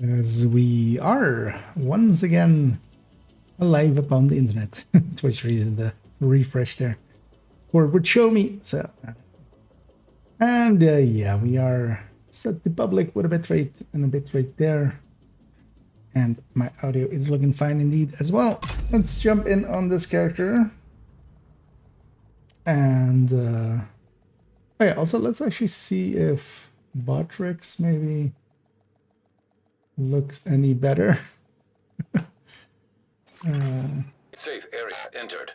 As we are once again alive upon the internet. Twitch reading the refresh there. Or would show me. So, and yeah, we are set to public with a bitrate and a bitrate there. And my audio is looking fine indeed as well. Let's jump in on this character. And oh yeah, also let's actually see if Botrix maybe looks any better. Safe area entered.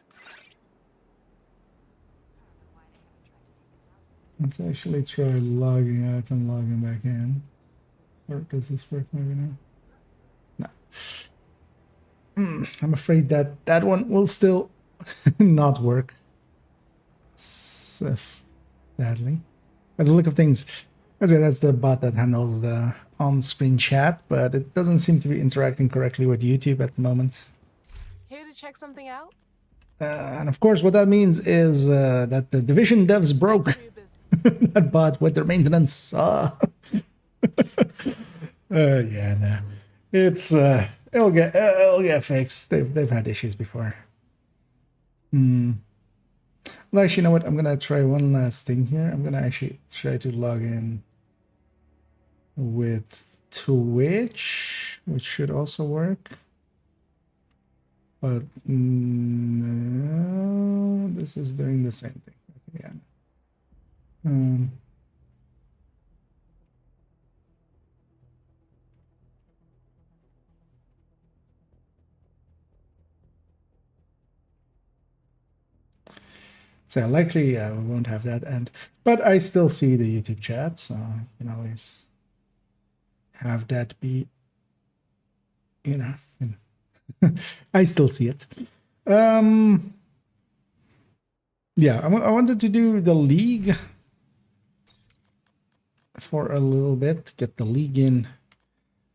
Let's actually try logging out and logging back in. Or does this work maybe now? No. I'm afraid that that one will still not work. Sadly. By the look of things, I'd say that's the bot that handles the on-screen chat, but it doesn't seem to be interacting correctly with YouTube at the moment. Here to check something out? And of course, what that means is that the Division devs broke that bot with their maintenance. Yeah, no. It's it'll get fixed. They've had issues before. Well, actually, you know what? I'm gonna try one last thing here. I'm gonna actually try to log in with Twitch, which should also work. But no, this is doing the same thing. Yeah. So likely we won't have that end, but I still see the YouTube chat, so you can always have that be, you know, I still see it. Yeah, I wanted to do the league for a little bit, get the league in.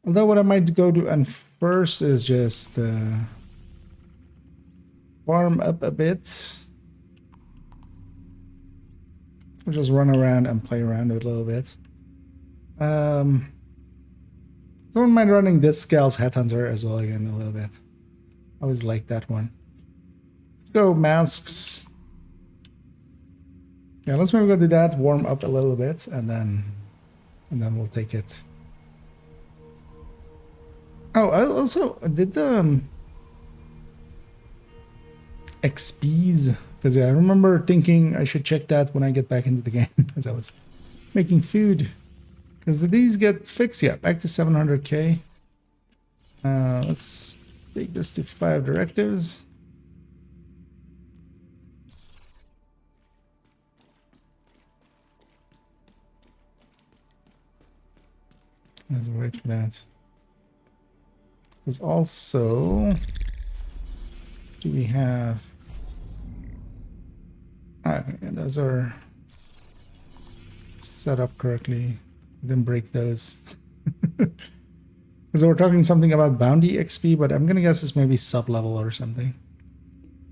Although what I might go to and first is just farm up a bit. We'll just run around and play around with it a little bit. Don't mind running this Scal's Headhunter as well again a little bit. I always like that one. Let's go masks. Yeah, let's maybe go do that, warm up a little bit, and then we'll take it. Oh, I also did the XPs, because yeah, I remember thinking I should check that when I get back into the game as I was making food. Because these get fixed, yeah, back to 700k. Let's take this to 5 directives. Let's wait for that. Because also, do we have... Okay, those are set up correctly. Didn't break those. Because we're talking something about bounty XP, but I'm gonna guess it's maybe sub-level or something.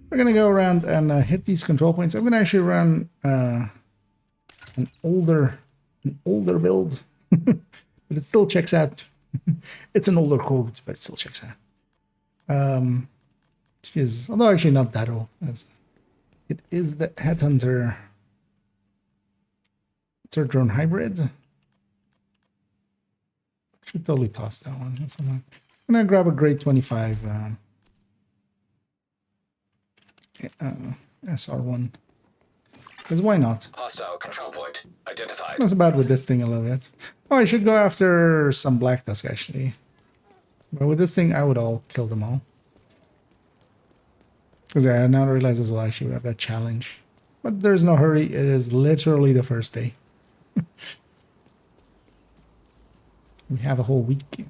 We're gonna go around and hit these control points. I'm gonna actually run an older build, but it still checks out. It's an older code, but it still checks out. Which is, although actually not that old, as it is the Headhunter third drone hybrid. Should totally toss that one. I'm gonna grab a grade 25 SR1. Because why not? Hostile control point identified. Let's mess about with this thing a little bit. Oh, I should go after some Black Tusk actually. But with this thing, I would all kill them all. Because yeah, I now realize as well I should have that challenge. But there's no hurry. It is literally the first day. We have a whole week.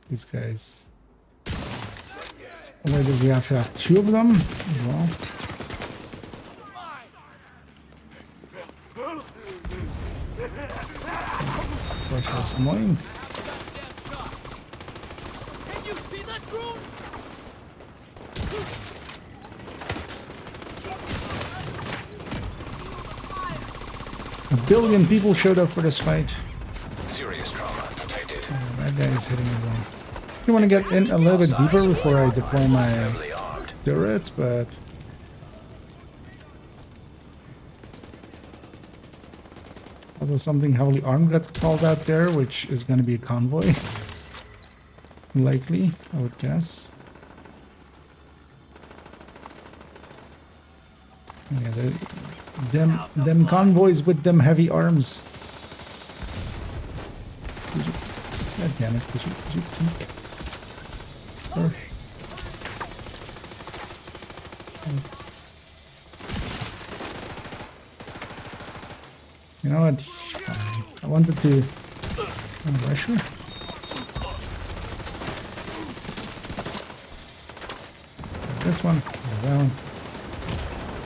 These guys. Where did we have to have 2 of them as well? That's annoying. Can you see that drone? billion people showed up for this fight. Serious trauma detected. Oh, that guy is hitting as well. I want to get in a little bit deeper before I deploy my Heavily armed. turret, but also something heavily armed got called out there, which is going to be a convoy. Likely, I would guess. Yeah, them convoys with them heavy arms. God damn it! Could you sorry. You know what? I wanted to rush her. This one, that one.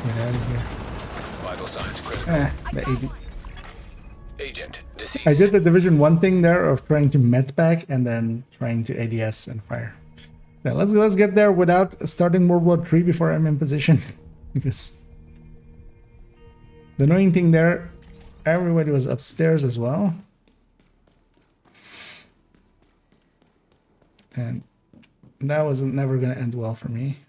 Get out of here. Vital signs critical. The AD. Agent deceased. I did the Division 1 thing there of trying to med back and then trying to ADS and fire. So let's get there without starting World War III before I'm in position. Because the annoying thing there, everybody was upstairs as well. And that wasn't never gonna end well for me.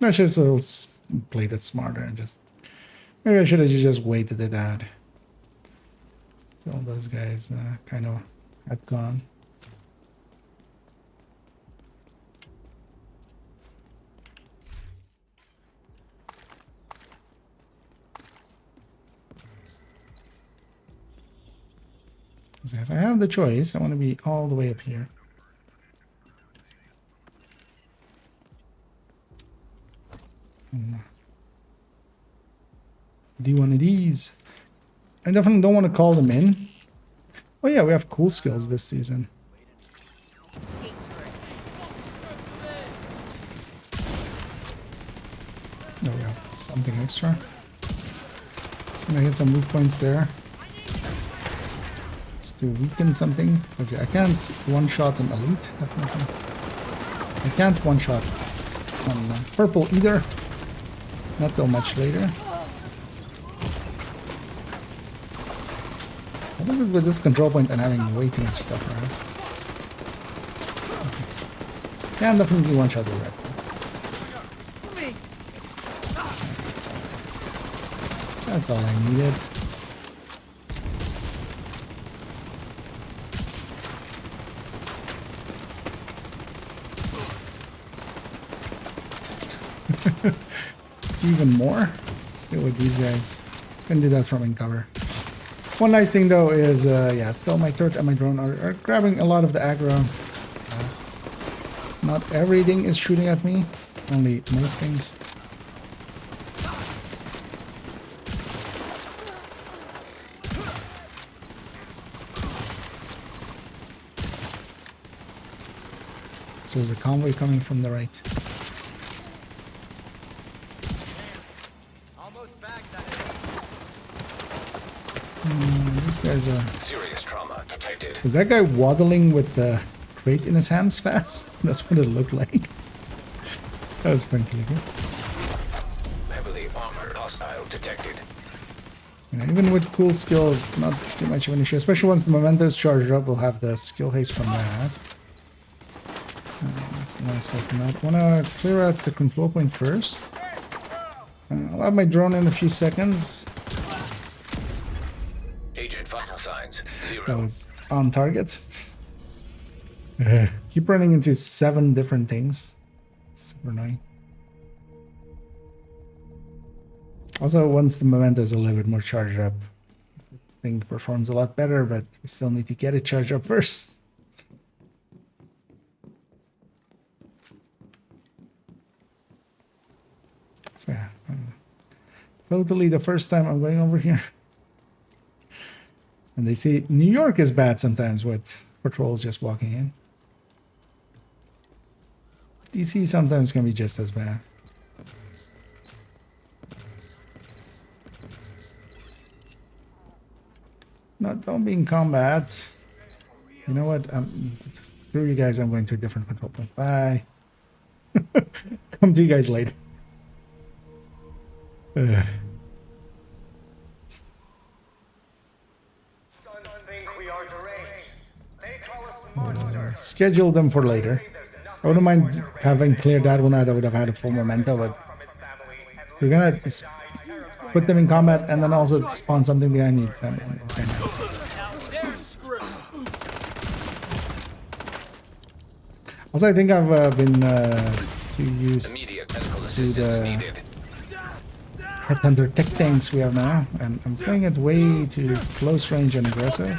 I should have played it smarter and just... Maybe I should have just waited it out. Till those guys kind of had gone. So if I have the choice, I want to be all the way up here. Do one of these. I definitely don't want to call them in. Oh yeah, we have cool skills this season. There we go. Something extra. Just gonna hit some weak points there. Just to weaken something. But yeah, I can't one-shot an elite, definitely. I can't one-shot on purple either. Not till much later. What is it with this control point and having way too much stuff around? Okay. Can definitely one-shot the red. That's all I needed. Even more. Still with these guys. Can do that from in cover. One nice thing though is, yeah, still my turret and my drone are grabbing a lot of the aggro. Not everything is shooting at me, only most things. So there's a convoy coming from the right. These guys are... Serious trauma detected. Is that guy waddling with the crate in his hands fast? That's what it looked like. That was frankly good. Heavily armored hostile detected. Yeah, even with cool skills, not too much of an issue. Especially once the momentum is charged up, we'll have the skill haste from that. That's a nice weapon. I want to clear out the control point first. I'll have my drone in a few seconds. Agent vital signs That 0. was on target. Keep running into 7 different things. Super annoying. Also, once the momentum is a little bit more charged up, the thing performs a lot better, but we still need to get it charged up first. So yeah, totally the first time I'm going over here. And they say New York is bad sometimes with patrols just walking in. DC sometimes can be just as bad. Don't be in combat. You know what? Screw you guys, I'm going to a different control point. Bye. Come to you guys later. Don't think we are deranged. They call us monsters. Schedule them for later. I wouldn't mind having cleared that one out. I would have had a full memento, but we're gonna put them in combat and then also spawn something behind you. Also, I think I've been too used Immediate medical to assistance the needed. headhunter tech things we have now, and I'm playing it way too close range and aggressive.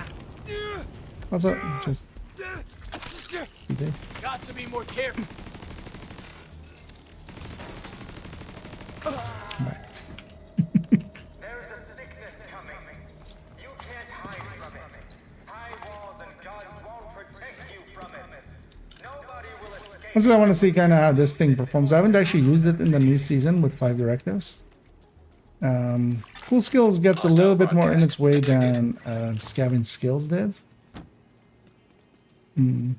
Also, just do this. Got to be more careful. There's a sickness coming. You can't hide from it. High walls and gods won't protect you from it. Nobody will escape. Also, I want to see kind of how this thing performs. I haven't actually used it in the new season with 5 directives. Cool Skills gets a little bit more in its way than Scavenge Skills did. And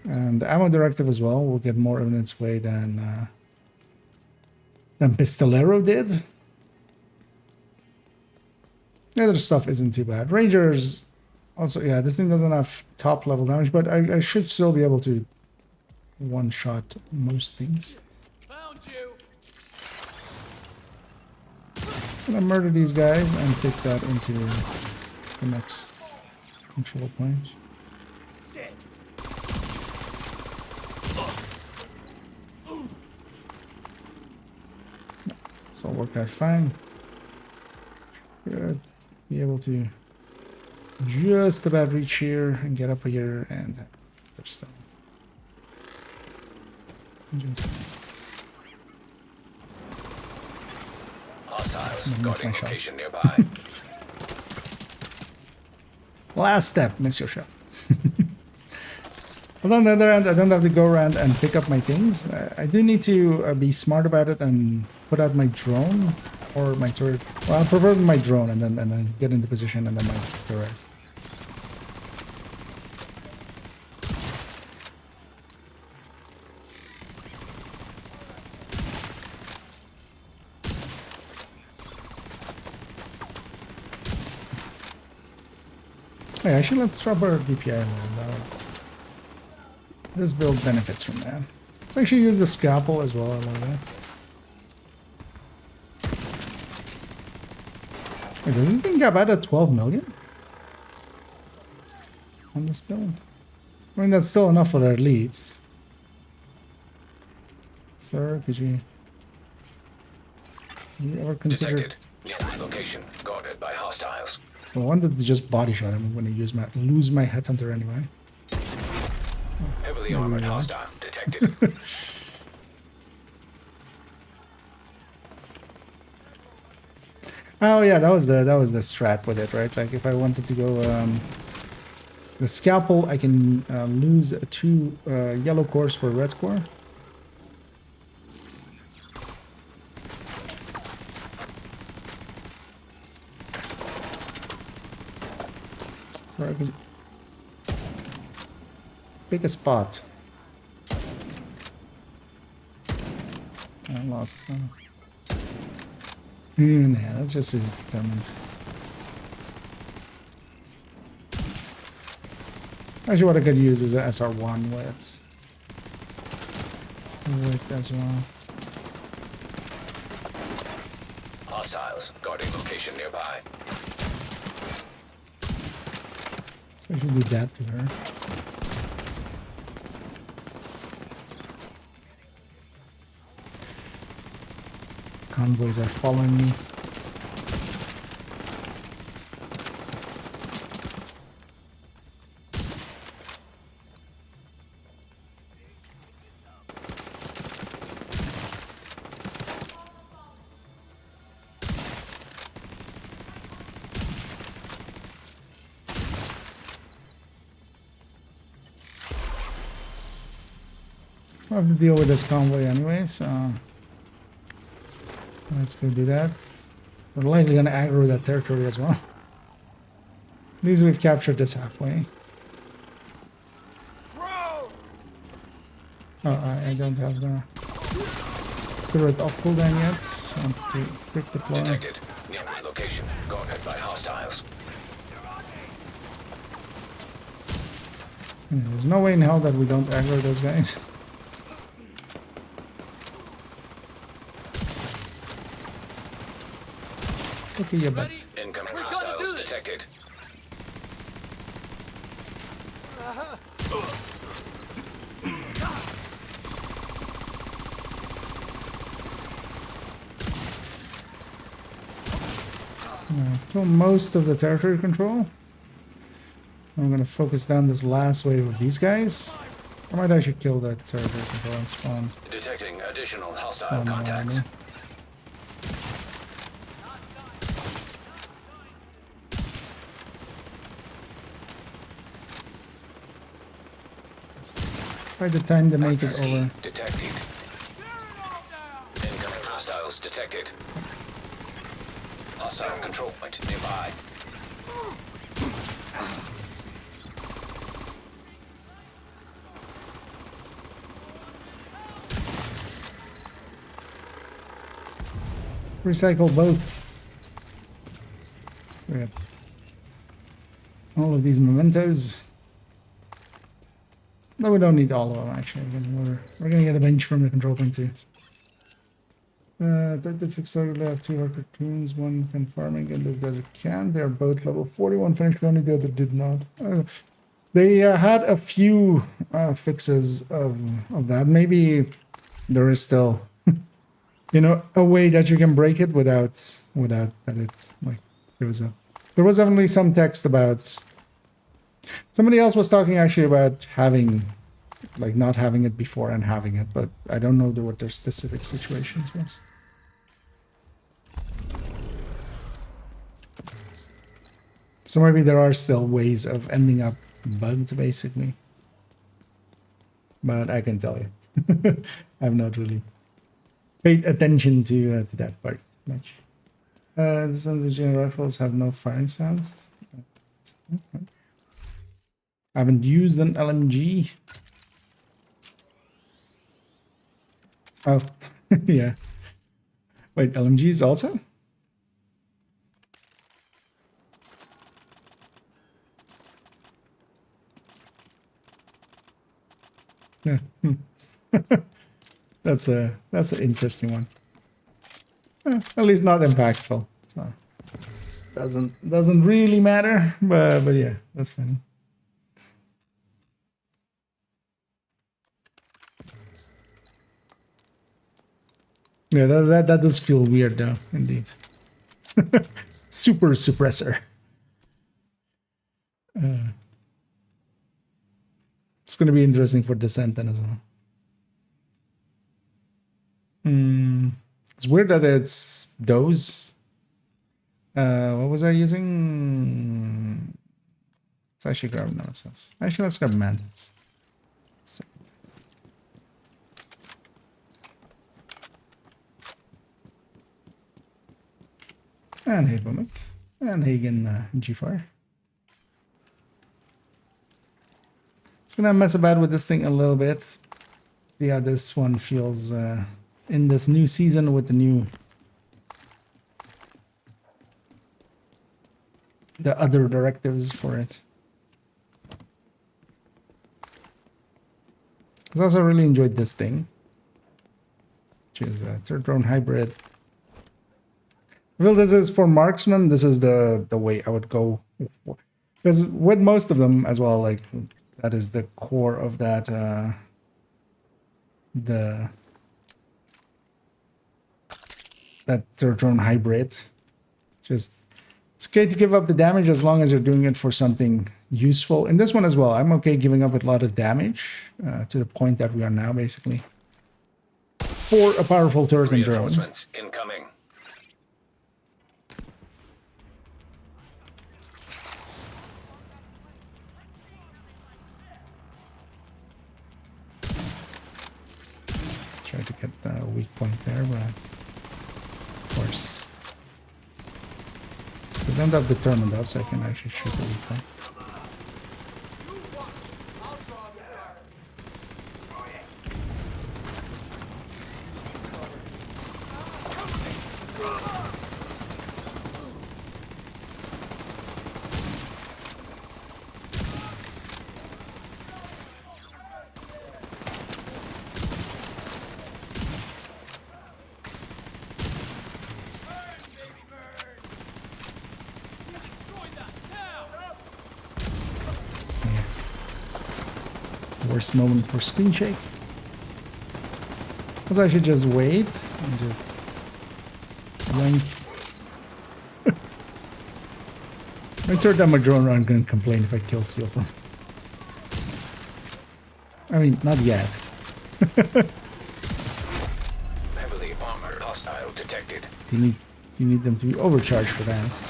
the Ammo Directive as well will get more in its way than Pistolero did. The other stuff isn't too bad. Rangers, also, yeah, this thing doesn't have top level damage, but I should still be able to one-shot most things. Found you. I'm gonna murder these guys and take that into the next control point. Shit. This will work out fine. Should be able to just about reach here and get up here and there's them. Just Hostiles That's guarding my shot. location nearby. last step, miss your shot. But on the other hand, I don't have to go around and pick up my things. I do need to be smart about it and put out my drone or my turret. Well, I prefer my drone and then get into position and then my turret. Hey, actually, let's drop our DPI a little bit. This build benefits from that. Let's actually use the scalpel as well. I love that. Wait, does this thing get about at 12 million? On this build? I mean, that's still enough for their leads. Sir, could you ever consider... Detected. Nearby location guarded by hostiles. I wanted to just body shot him when I lose my headhunter anyway. Heavily armored hostile detected. Oh yeah, that was the strat with it, right? Like if I wanted to go the scalpel, I can lose 2 yellow cores for red core. So I can pick a spot. I lost them. Nah, that's just as determined. Actually, what I could use is the SR1 with as well. Hostiles guarding location nearby. So I should do that to her. Convoys are following me. I have to deal with this convoy anyway, so let's go do that. We're likely gonna aggro that territory as well. At least we've captured this halfway. Oh, I don't have the turret off cooldown yet. I want to quick deploy. Detected. Nearby location. Guarded by hostiles. There's no way in hell that we don't aggro those guys. Look at your butt. Incoming We're gonna hostiles do this. detected. Kill most of the territory control. I'm gonna focus down this last wave of these guys. I might actually kill that territory control and spawn. Detecting additional hostile Spawn the contacts. army. By the time they make it Access over. key detected. Incoming hostiles detected. Hostile control point nearby. Recycle both. So we got all of these mementos. No, we don't need all of them actually. We're gonna get a bench from the control point too. The fixed target have 2 hard cartoons, one can farming and the other can. They're both level 41 finished, only the other did not. They had a few fixes of that. Maybe there is still a way that you can break it without that it like there was definitely some text about somebody else was talking actually about having like not having it before and having it, but I don't know what their specific situations was. So maybe there are still ways of ending up bugged basically. But I can tell you. I've not really paid attention to that part much. Some of the general rifles have no firing sounds. Okay. I haven't used an LMG. Oh, yeah. Wait, LMGs also? Yeah. That's an interesting one. At least not impactful. So doesn't really matter, but yeah, that's funny. Yeah, that does feel weird though, indeed. Super suppressor. It's gonna be interesting for Descent then as well. It's weird that it's those. What was I using? Let's actually grab nonsense. Actually, let's grab mantis. And Havelmic. And Hagen G4. It's gonna mess about with this thing a little bit. See how this one feels in this new season with the other directives for it. I also really enjoyed this thing, which is a third drone hybrid. I feel this is for marksman. This is the way I would go, because with most of them as well, like that is the core of that that third drone hybrid. Just it's okay to give up the damage as long as you're doing it for something useful. In this one as well, I'm okay giving up a lot of damage to the point that we are now, basically, for a powerful turret and drone. Reinforcements incoming. Try to get the weak point there, but of course. So I don't have determined up, so I can actually shoot the weak point. Worst moment for screen shake. So I should just wait and just yank. My third time a drone aren't gonna complain if I kill Silver. I mean, not yet. Heavily armored hostile detected. You need them to be overcharged for that.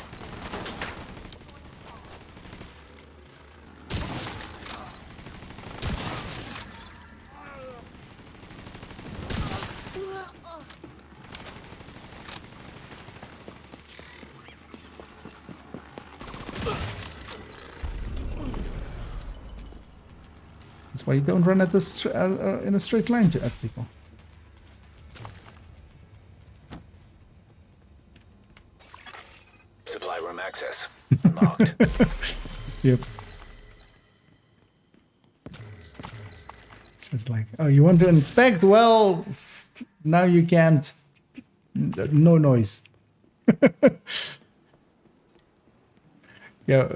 That's why you don't run at this in a straight line to at people. Supply room access unlocked. Yep. It's just like, oh, you want to inspect? Well, now you can't. No noise. Yeah.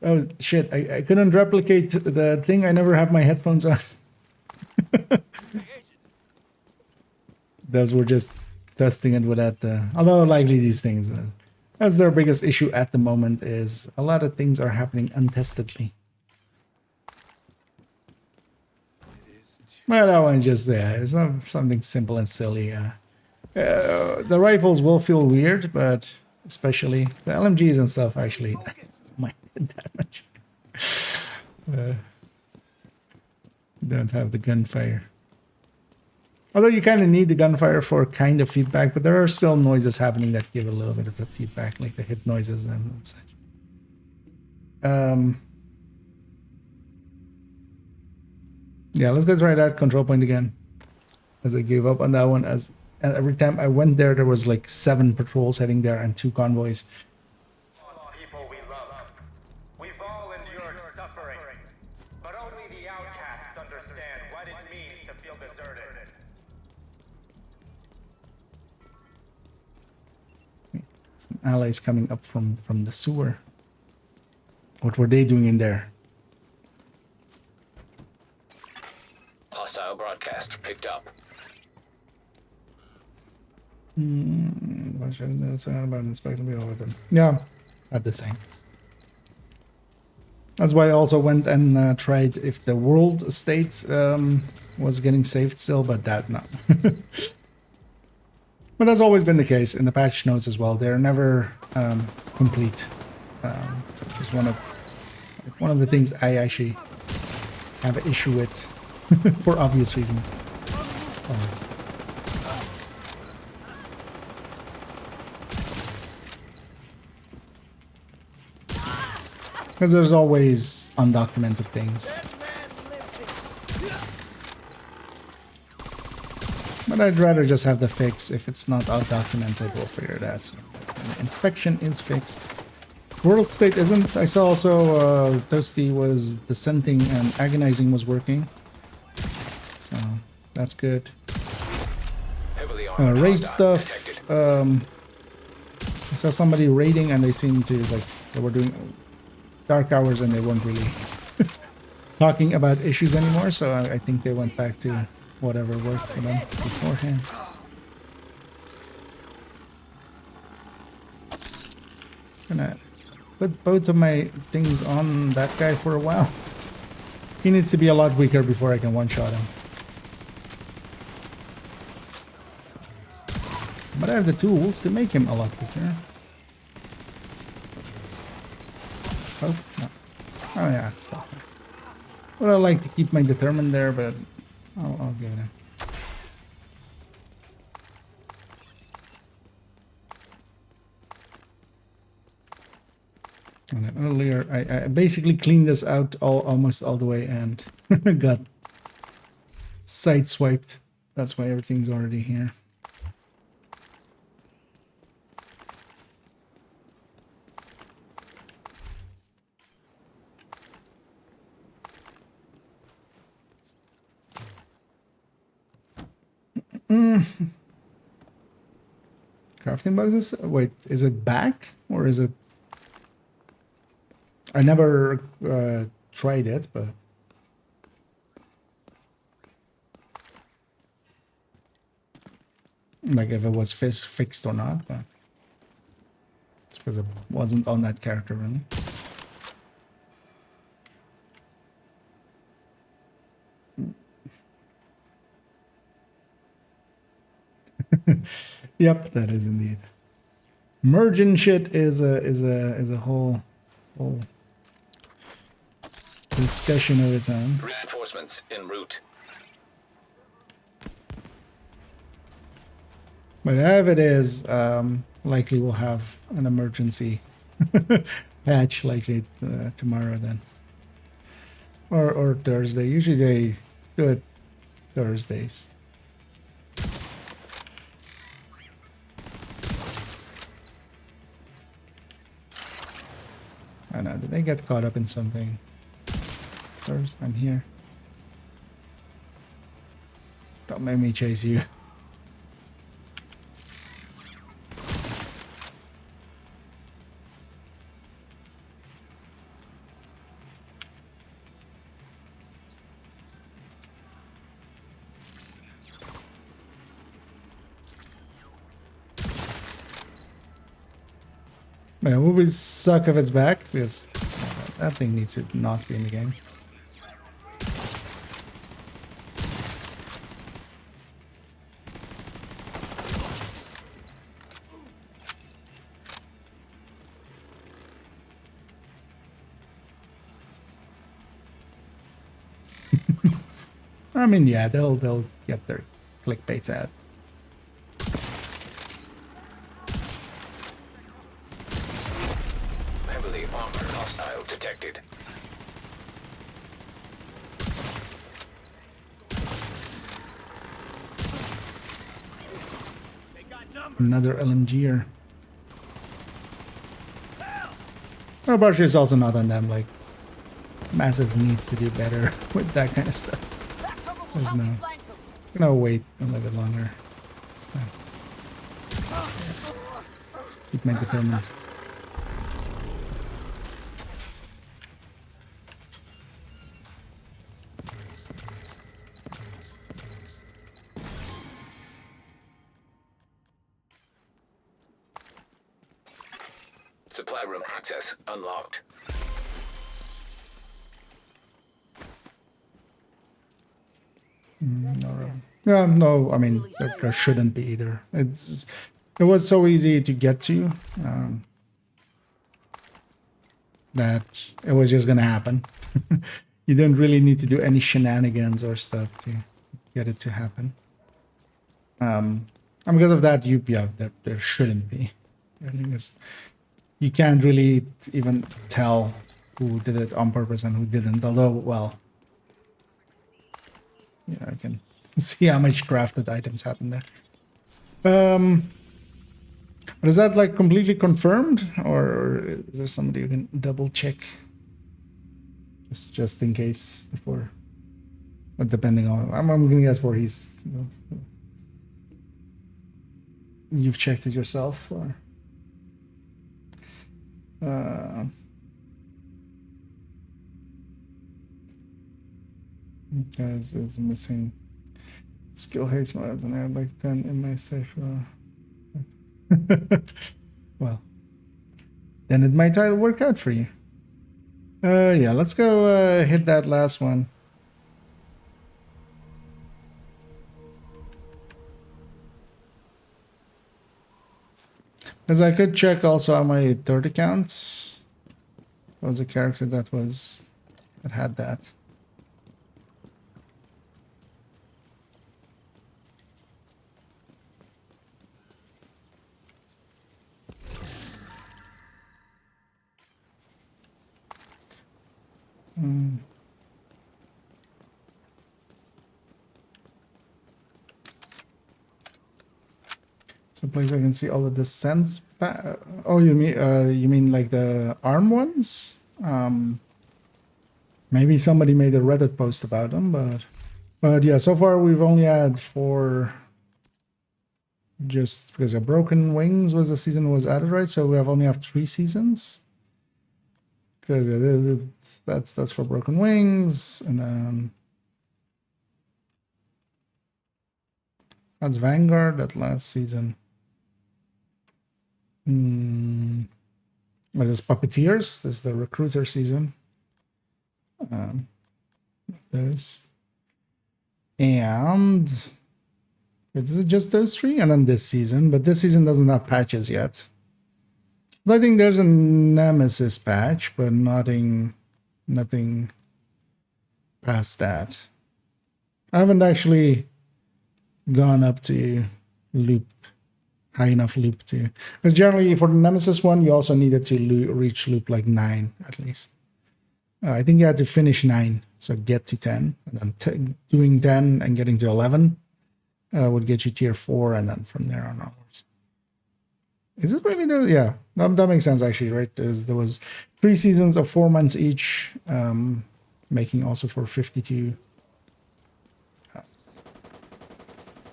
Oh shit! I couldn't replicate the thing. I never have my headphones on. Those were just testing it without the. Although likely these things, that's their biggest issue at the moment. Is a lot of things are happening untestedly. Well, that one's just there. It's not something simple and silly. The rifles will feel weird, but especially the LMGs and stuff actually might hit that much. Don't have the gunfire. Although you kind of need the gunfire for kind of feedback, but there are still noises happening that give a little bit of the feedback, like the hit noises and such. Yeah, let's go try that control point again. As I gave up on that one, and every time I went there, there was like 7 patrols heading there and 2 convoys. People we love. We've all endured suffering, but only the outcasts understand what it means to feel deserted. Some allies coming up from the sewer. What were they doing in there? Hostile broadcast picked up. What should I say about inspecting me over them? Yeah, at the same. That's why I also went and tried if the world state was getting saved still, but that no. But that's always been the case in the patch notes as well. They're never complete. It's one of the things I actually have an issue with for obvious reasons. Always. Because there's always undocumented things. But I'd rather just have the fix. If it's not undocumented, we'll figure it out. So, inspection is fixed. World state isn't. I saw also Toasty was dissenting and agonizing was working. So that's good. Heavily armored Raid hostile stuff. detected. I saw somebody raiding and they seemed to like they were doing dark hours and they weren't really talking about issues anymore. So I think they went back to whatever worked for them beforehand. Gonna put both of my things on that guy for a while. He needs to be a lot weaker before I can one-shot him. But I have the tools to make him a lot weaker. Oh, no. Oh yeah, stop. Would I like to keep my determined there, but I'll give it a... And then earlier, I basically cleaned this out almost all the way and got sideswiped. That's why everything's already here. Crafting boxes? Wait, is it back or is it? I never tried it, but like if it was fixed or not. But it's because it wasn't on that character really. Yep, that is indeed. Merging shit is a whole discussion of its own. Reinforcements en route. But if it is, likely we'll have an emergency patch likely tomorrow then, or Thursday. Usually they do it Thursdays. I know. Did they get caught up in something? First, I'm here. Don't make me chase you. Man, it would suck if it's back because that thing needs to not be in the game. I mean, yeah, they'll get their clickbaits ad. Heavily armored hostile detected. Another LMGer. Well, Barshi is also not on them. Like, Massives needs to do better with that kind of stuff. There's no. It's gonna wait a little bit longer. This time. Just keep me determined. Supply room access unlocked. Yeah, no, I mean, there shouldn't be either. It was so easy to get to that it was just gonna happen. You didn't really need to do any shenanigans or stuff to get it to happen. And because of that, there shouldn't be. Because you can't really even tell who did it on purpose and who didn't. Although, well, you know, I can see how much crafted items happen there. But is that like completely confirmed, or is there somebody who can double check, just in case before? But depending on, I'm gonna guess for he's. You know, you've checked it yourself, or. Guys, is missing skill haste mode, and I have like 10 in my safe. Well, then it might try to work out for you. Yeah, let's go hit that last one. Because I could check also on my third accounts. There was a character that had that. It's a place I can see all the descents. Oh, you mean like the arm ones? Maybe somebody made a Reddit post about them, but yeah. So far we've only had 4 just because of Broken Wings was the season was added, right? So we only have 3 seasons. Because that's for Broken Wings, and then that's Vanguard, that last season. Well, there's Puppeteers. This is the Recruiter season. Those. And is it just those 3? And then this season. But this season doesn't have patches yet. But I think there's a Nemesis patch, but nothing past that. I haven't actually gone up to loop, high enough loop to, because generally for the Nemesis one, you also needed to reach loop like 9 at least. I think you had to finish 9, so get to 10, and then doing 10 and getting to 11 would get you tier 4, and then from there on onwards. Is it really the, yeah, that makes sense actually, right? There was 3 seasons of 4 months each, making also for 52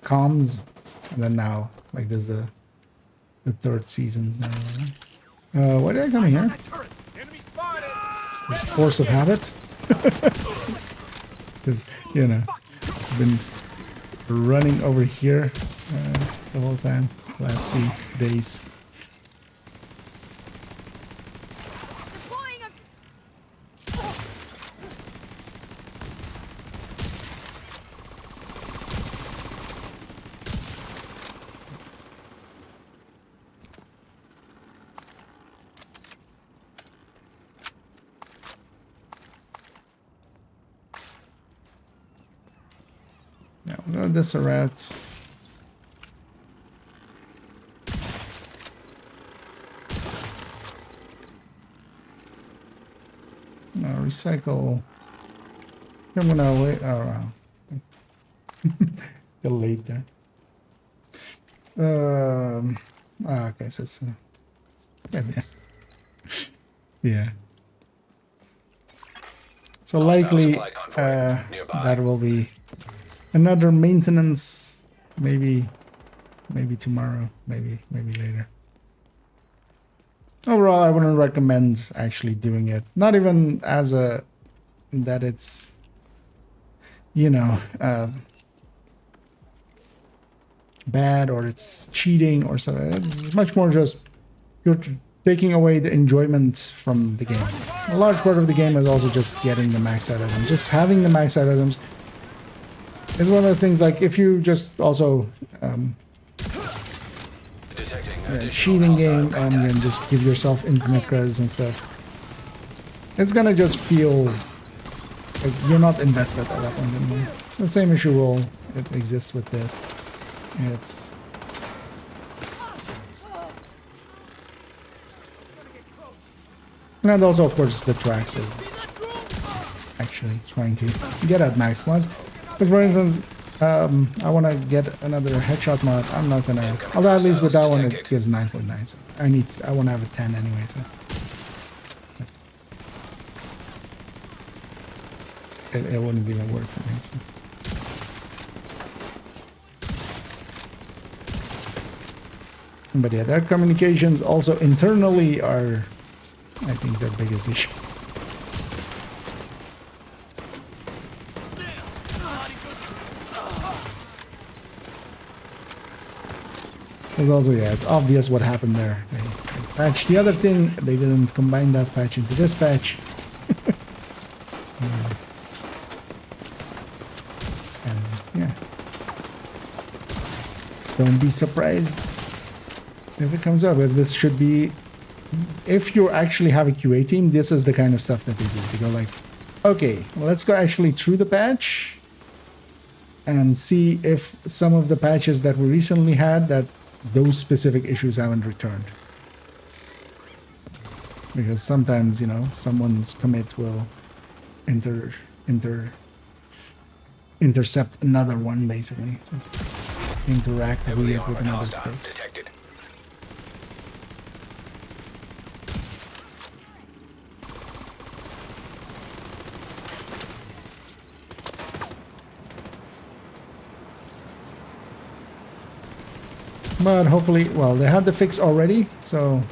comms, and then now like there's the 3rd seasons now. Right? Why did I come here? This force of habit, because you know I've been running over here the whole time, last few days. Now we'll go this route. Recycle. I'm gonna wait. Oh, wow. Get late there. Okay, so it's yeah. So likely that will be another maintenance, maybe tomorrow, maybe later. Overall, I wouldn't recommend actually doing it. Not even as a that it's, you know, bad or it's cheating or something. It's much more just you're taking away the enjoyment from the game. A large part of the game is also just getting the max out items. Just having the max out items is one of those things. Like if you just also cheating game and then just give yourself infinite credits and stuff, it's gonna just feel like you're not invested at that point anymore. The same issue will exist with this. It's and also of course the tracks of actually trying to get at max ones. Because for instance, I want to get another headshot mod. I'm not gonna. Although at least with that one it gives 9.9. So I want to have a 10 anyway. So it wouldn't even work for me. So. But yeah, their communications also internally are, I think, their biggest issue. Because also, yeah, it's obvious what happened there. They patched the other thing, they didn't combine that patch into this patch. And yeah. Don't be surprised if it comes up, because this should be, if you actually have a QA team, this is the kind of stuff that they do. They go like, okay, well, let's go actually through the patch and see if some of the patches that we recently had, that those specific issues haven't returned. Because sometimes, you know, someone's commit will intercept another one, basically. Just interact weird with another place. But hopefully, well, they had the fix already, so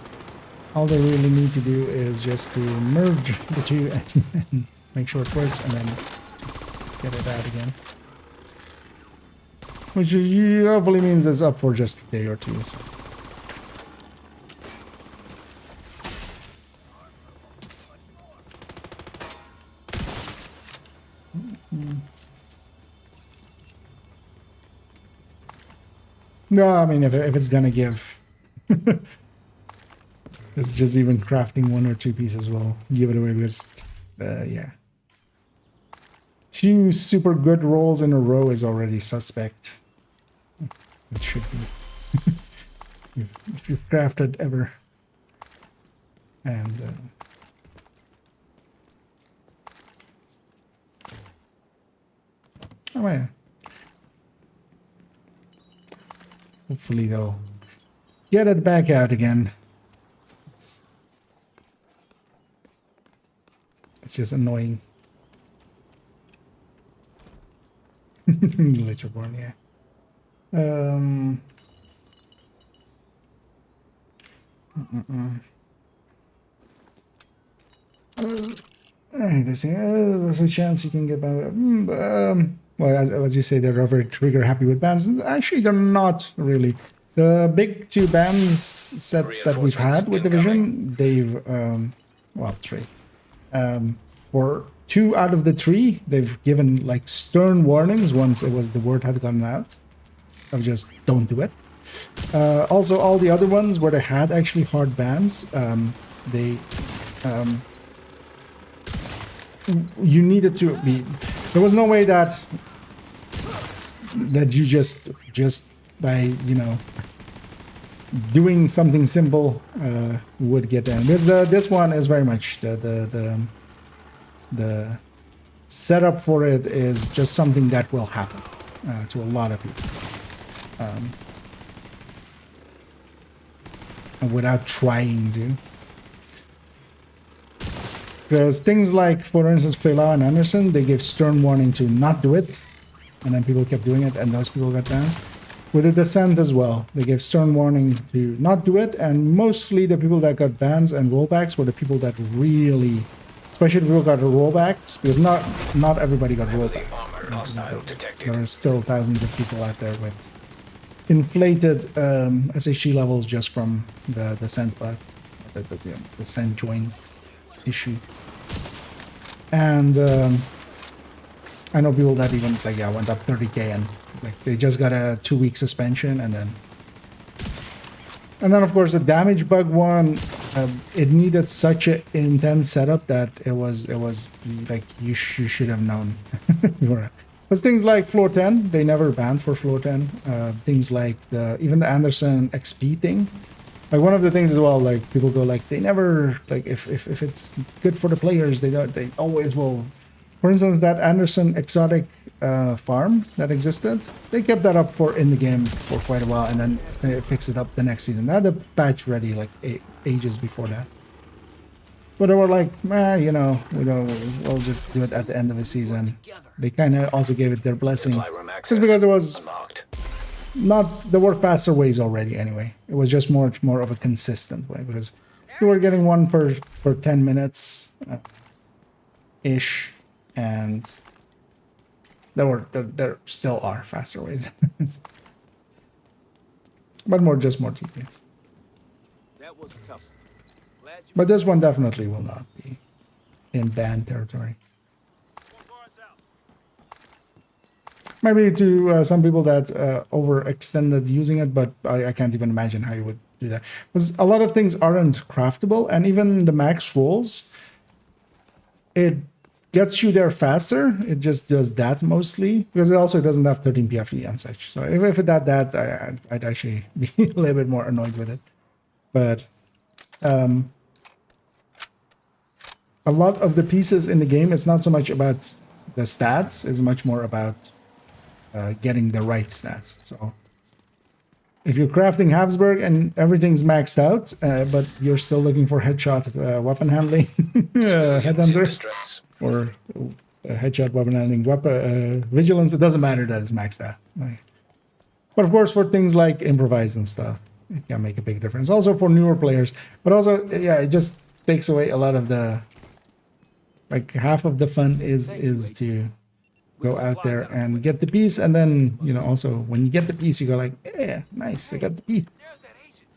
all they really need to do is just to merge the two and make sure it works, and then just get it out again. Which hopefully means it's up for just a day or two. So. No, I mean, if it's gonna give, it's just even crafting 1 or 2 pieces will give it away because, yeah. 2 super good rolls in a row is already suspect. It should be. If you've crafted ever. And, oh, yeah. Hopefully they'll get it back out again. It's just annoying. Glitcherborn, yeah. There's a chance you can get by. Well, as you say, they're very trigger happy with bans. Actually, they're not really. The big 2 bans sets that we've had with Division, they've, well, 3. For 2 out of the 3, they've given like stern warnings once it was the word had gotten out of just don't do it. Also, all the other ones where they had actually hard bans, you needed to be. There was no way that you just by, you know, doing something simple would get them. This one is very much the setup for it is just something that will happen to a lot of people, and without trying to. Because things like, for instance, Fela and Anderson, they gave stern warning to not do it, and then people kept doing it, and those people got bans. With the Descent as well, they gave stern warning to not do it, and mostly the people that got bans and rollbacks were the people that really, especially the people that got rollbacks, because not everybody got rollback. There are still thousands of people out there with inflated SHG levels just from the Descent bug, the Descent join issue. And I know people that even like went up 30k and like they just got a 2-week suspension, and then of course the damage bug one, it needed such an intense setup that it was like you should have known. Because things like floor 10, they never banned for floor 10. Things like even the Anderson XP thing. Like one of the things as well, like people go like they never like if it's good for the players, they always will. For instance, that Anderson exotic farm that existed, they kept that up for in the game for quite a while, and then they fixed it up the next season. They had the patch ready like ages before that. But they were like, you know, we'll just do it at the end of the season. They kind of also gave it their blessing, just because it was not there were faster ways already anyway. It was just much more of a consistent way, because you were getting one per 10 minutes ish, and there still are faster ways. But more tedious. That was tough. But this one definitely will not be in banned territory. Maybe to some people that overextended using it, but I can't even imagine how you would do that. Because a lot of things aren't craftable, and even the max rolls, it gets you there faster. It just does that mostly, because it also doesn't have 13 PFE and such. So if it had that, I'd actually be a little bit more annoyed with it. But a lot of the pieces in the game, it's not so much about the stats, it's much more about getting the right stats. So if you're crafting Habsburg and everything's maxed out, but you're still looking for headshot weapon handling, headhunter, or headshot weapon handling, vigilance, it doesn't matter that it's maxed out. Like, But of course, for things like improvise and stuff, it can make a big difference. Also for newer players, but also, yeah, it just takes away a lot of the, like half of the fun is to go out there and get the piece, and then, you know, also when you get the piece, you go like, yeah, nice, I got the piece. There's that agent.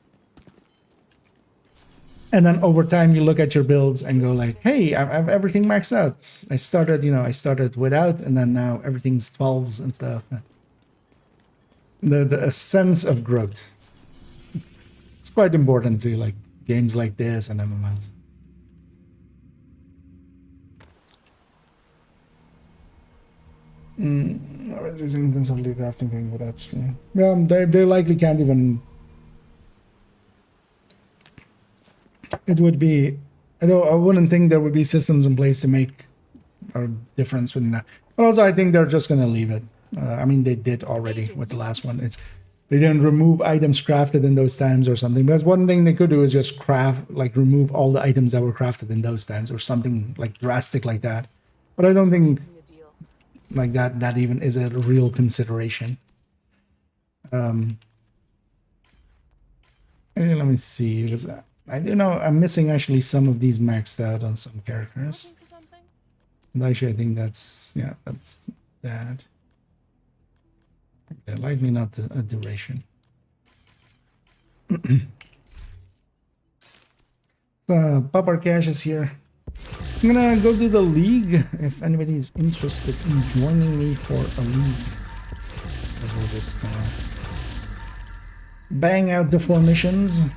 And then over time, you look at your builds and go like, hey, I have everything maxed out. I started without, and then now everything's 12s and stuff. A sense of growth. It's quite important to like games like this and MMOs. I was using intensively crafting thing without stream. Yeah, they likely can't even. It would be, although I wouldn't think there would be systems in place to make a difference within that. But also, I think they're just gonna leave it. I mean, they did already with the last one. They didn't remove items crafted in those times or something. Because one thing they could do is just remove all the items that were crafted in those times or something like drastic like that. But I don't think like that even is a real consideration. Let me see, because I do know I'm missing actually some of these maxed out on some characters. And actually, I think that's that. Okay, likely not a duration. Papa Cash is here. I'm gonna go do the league if anybody is interested in joining me for a league. We'll just bang out the formations.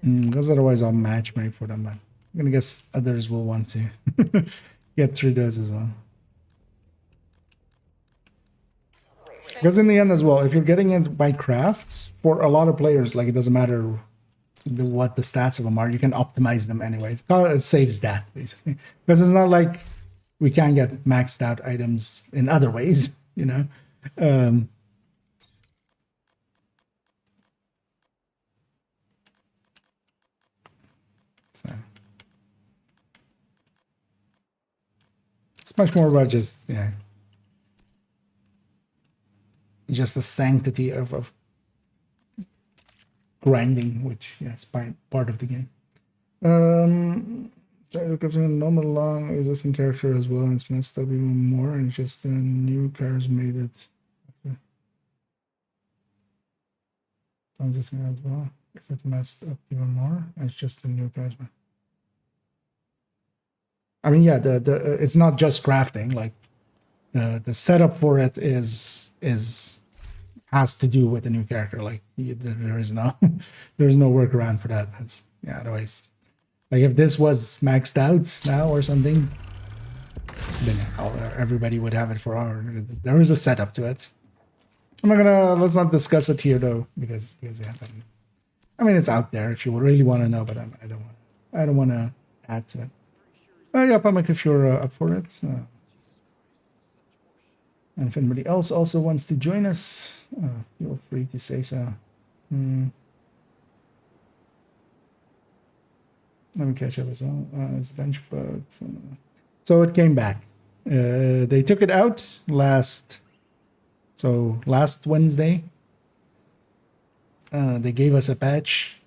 Because otherwise I'll matchmake for them. I'm gonna guess others will want to get through those as well. Because in the end as well, if you're getting it by crafts, for a lot of players, like it doesn't matter what the stats of them are, you can optimize them anyway. It saves that, basically. Because it's not like we can't get maxed out items in other ways, you know? So. It's much more about just, yeah. Just the sanctity of grinding, which is part of the game. Try to capture a normal long existing character as well, and it's messed up even more, and just the new cars made it. Existing as well. If it messed up even more, it's just the new cars. I mean, yeah, the it's not just crafting. Like the setup for it has to do with the new character. Like there is no there's no workaround for that. Yeah, otherwise, like if this was maxed out now or something, then everybody would have it for our. There is a setup to it. Let's not discuss it here though, because yeah, I mean it's out there if you really want to know, but I don't want to add to it. Yeah, Pamak, if you're up for it. And if anybody else also wants to join us, feel free to say so. Let me catch up as well. It's bench bug. So it came back. They took it out last Wednesday. They gave us a patch.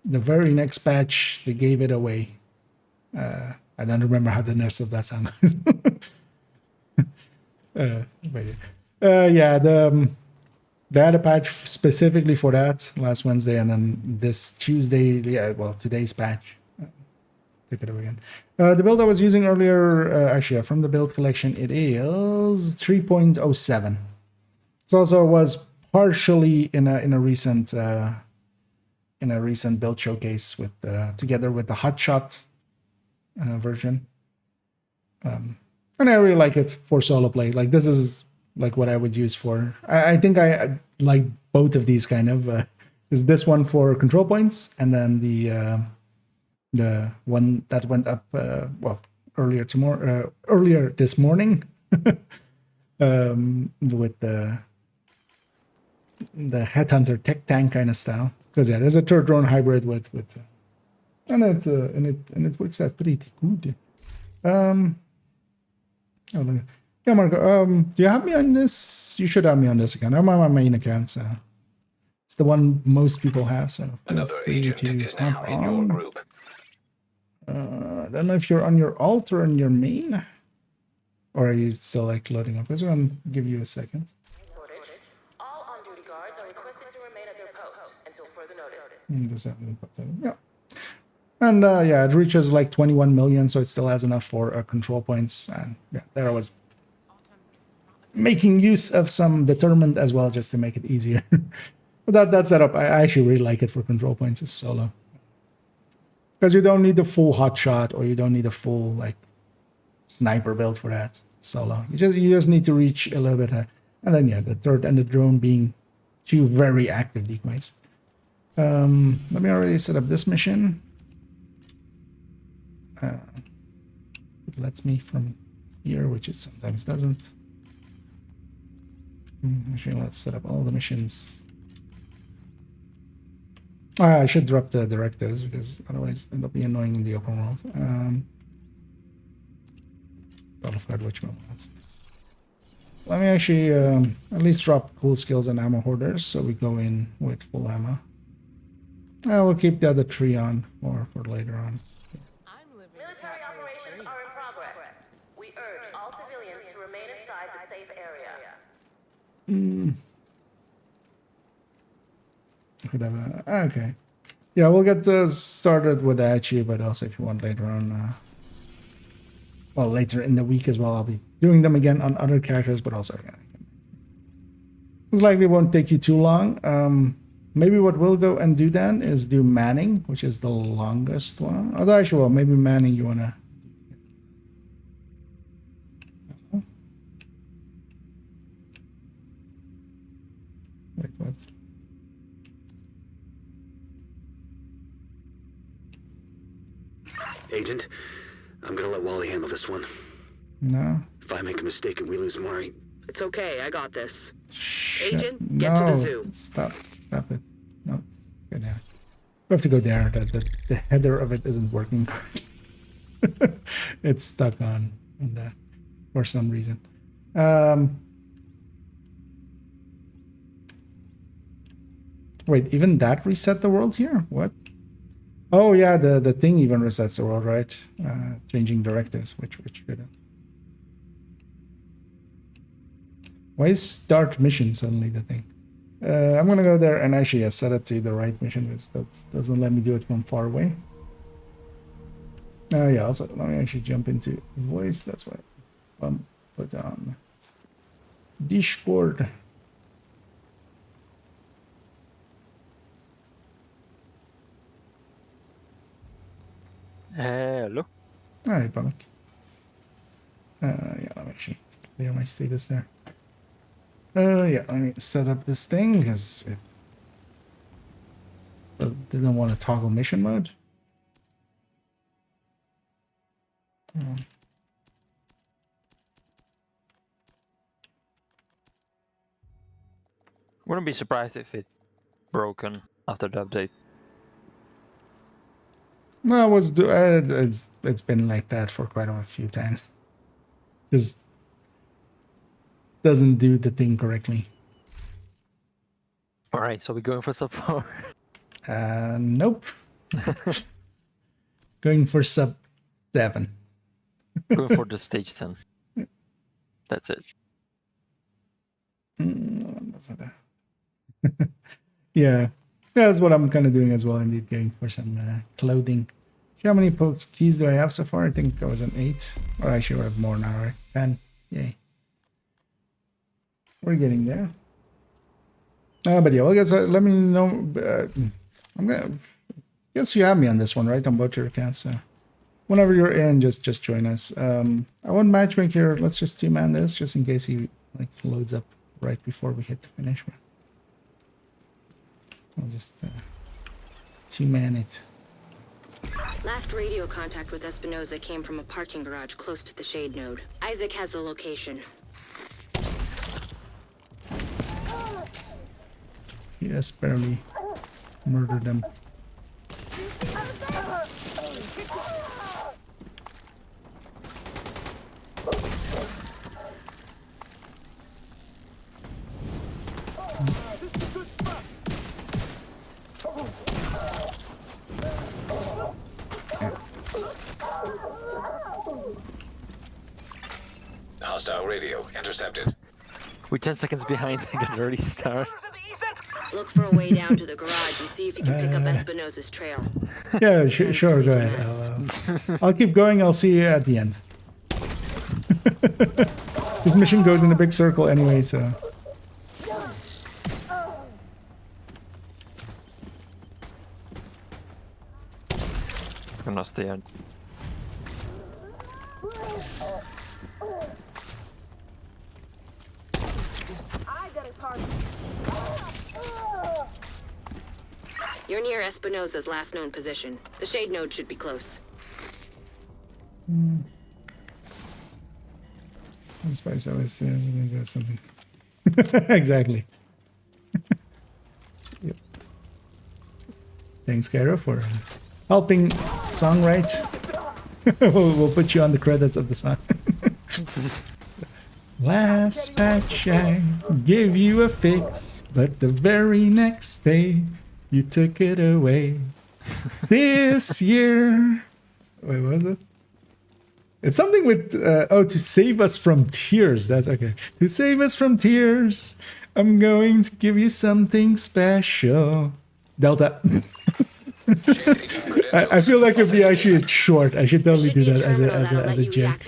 The very next patch, they gave it away. I don't remember how the rest of that song goes. Yeah, they had a patch specifically for that last Wednesday, and then this Tuesday, today's patch took it away again. The build I was using earlier, actually, from the build collection, it is 3.07. It also was partially in a recent build showcase with together with the Hotshot version. And I really like it for solo play. Like this is like what I would use for. I think I like both of these kind of. Is this one for control points, and then the one that went up earlier this morning with the Headhunter tech tank kind of style. Because yeah, there's a third drone hybrid with and it works out pretty good. Oh, look. Yeah, Marco. Do you have me on this? You should have me on this account. I'm on my main account, so it's the one most people have. So feel Another free agent to is now hop in your on. group. I don't know if you're on your alt or on your main, or are you still like loading up? I'm gonna give you a second. All on-duty guards are requested to remain at their post until further notice. Does that mean yeah. And yeah, it reaches like 21 million, so it still has enough for control points. And yeah, there I was making use of some determined as well, just to make it easier. But that setup, I actually really like it for control points as solo, because you don't need the full hot shot, or you don't need a full like sniper build for that solo. You just need to reach a little bit, and then yeah, the third and the drone being two very active decoys. Let me already set up this mission. It lets me from here, which it sometimes doesn't. Actually, let's set up all the missions. I should drop the directives, because otherwise it'll be annoying in the open world. I forgot which one was. Let me actually at least drop cool skills and ammo hoarders, so we go in with full ammo. I will keep the other three on for later on. Military operations are in progress. We urge all civilians to remain inside the safe area. Could have a, okay. Yeah, we'll get started with Achi, but also if you want later on, well, later in the week as well, I'll be doing them again on other characters, but also again. This likely won't take you too long. Maybe what we'll go and do then is do Manning, which is the longest one. Although actually, well, maybe Manning you wanna. Wait, what? Agent, I'm gonna let Wally handle this one. No. If I make a mistake and we lose Mari... It's okay, I got this. Shit. Agent, get to the zoo. Stop it. No, go there. We have to go there. The header of it isn't working. It's stuck on that for some reason. Wait, even that reset the world here? What? Oh yeah, the thing even resets the world, right? Changing directives, which shouldn't. Why is start mission suddenly the thing? I'm gonna go there and actually set it to the right mission, because that doesn't let me do it from far away. Yeah, also let me actually jump into voice. That's why I'll put on Discord. Hello. Hi, Panic. Yeah, let me actually clear my status there. Yeah, let me set up this thing, because it didn't want to toggle mission mode. Wouldn't be surprised if it broken after the update. No, it's been like that for quite a few times. Just doesn't do the thing correctly. All right, so we're going for sub 4. Nope. Going for sub 7. Going for the stage 10. That's it. Yeah, that's what I'm kind of doing as well. Indeed, going for some clothing. How many keys do I have so far? I think I was an 8, or actually I have more now, right? 10. Yay. We're getting there. But yeah, well, guys, let me know. I'm gonna guess you have me on this one, right? On both your accounts. So whenever you're in, just join us. I won't matchmake here. Let's just 2-man this, just in case he like loads up right before we hit the finish. I'll just 2-man it. Last radio contact with Espinosa came from a parking garage close to the shade node. Isaac has the location. Yes, barely murdered them. Hostile radio intercepted. We're 10 seconds behind. I can already start. Look for a way down to the garage and see if you can pick up Espinosa's trail. Yeah, Tends sure, to go leave a ahead. mess. I'll keep going. I'll see you at the end. This mission goes in a big circle anyway, so. I'm not staying. You're near Espinosa's last known position. The shade node should be close. I'm surprised I was going to do something. Exactly. Yep. Thanks, Kara, for helping songwrite. we'll put you on the credits of the song. Last patch I gave you a fix, but the very next day you took it away. This year... Wait, what was it? It's something with, oh, to save us from tears. That's okay. To save us from tears, I'm going to give you something special. Delta. I feel like it'd be actually short. I should totally do that as a joke.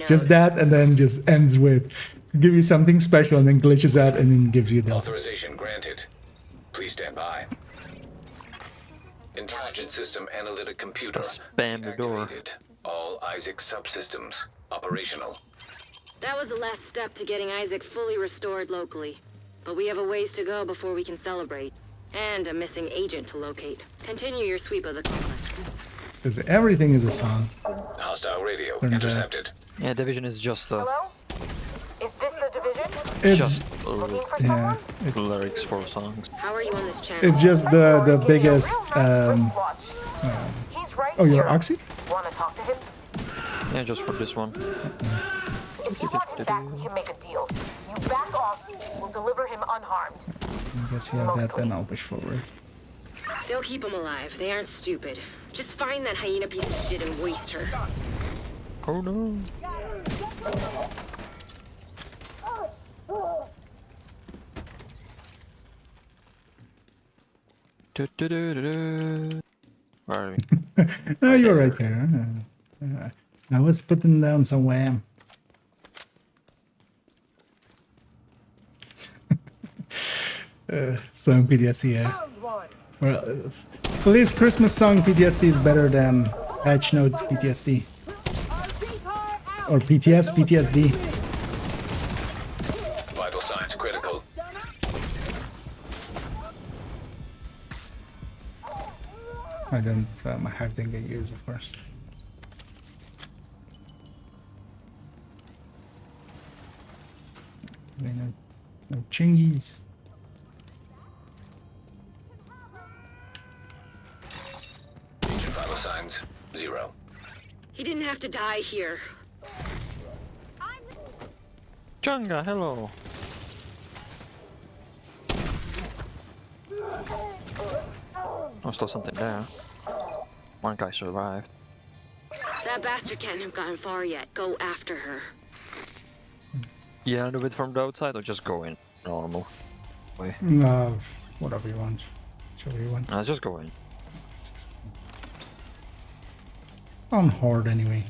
Just that, and then just ends with, give you something special, and then glitches out, and then gives you Delta. Authorization granted. Please stand by. Intelligent system analytic computer Spam the door. activated. All Isaac subsystems operational. That was the last step to getting Isaac fully restored locally. But we have a ways to go before we can celebrate. And a missing agent to locate. Continue your sweep of the complex. Because everything is a song. Hostile radio Turns out. intercepted. Yeah, Division is just Hello? Is this the division? It's just Looking for yeah, someone? lyrics for songs. How are you on this channel? it's just the Give me a biggest. real nice wristwatch. He's right Oh, here. you're Oxy? Wanna talk to him? Yeah, just for this one. If you want him back, we can make a deal. You back off, we'll deliver him unharmed. I guess you have that. Then I'll push forward. They'll keep him alive. They aren't stupid. Just find that hyena piece of shit and waste her. Oh no. Where are we? No, you're right there. I was putting down some wham. Song PTSD, yeah. Well, at least Christmas song PTSD is better than patch notes PTSD. Or PTSD. Vital signs critical. I don't have them get used, of course. No chingies. Agent vital signs 0. He didn't have to die here. Chunga, hello. Oh, still something there. One guy survived. That bastard can't have gotten far yet. Go after her. Yeah, do it from the outside or just go in normal way. Whatever you want. Whichever you want. Just go in. On hard anyway.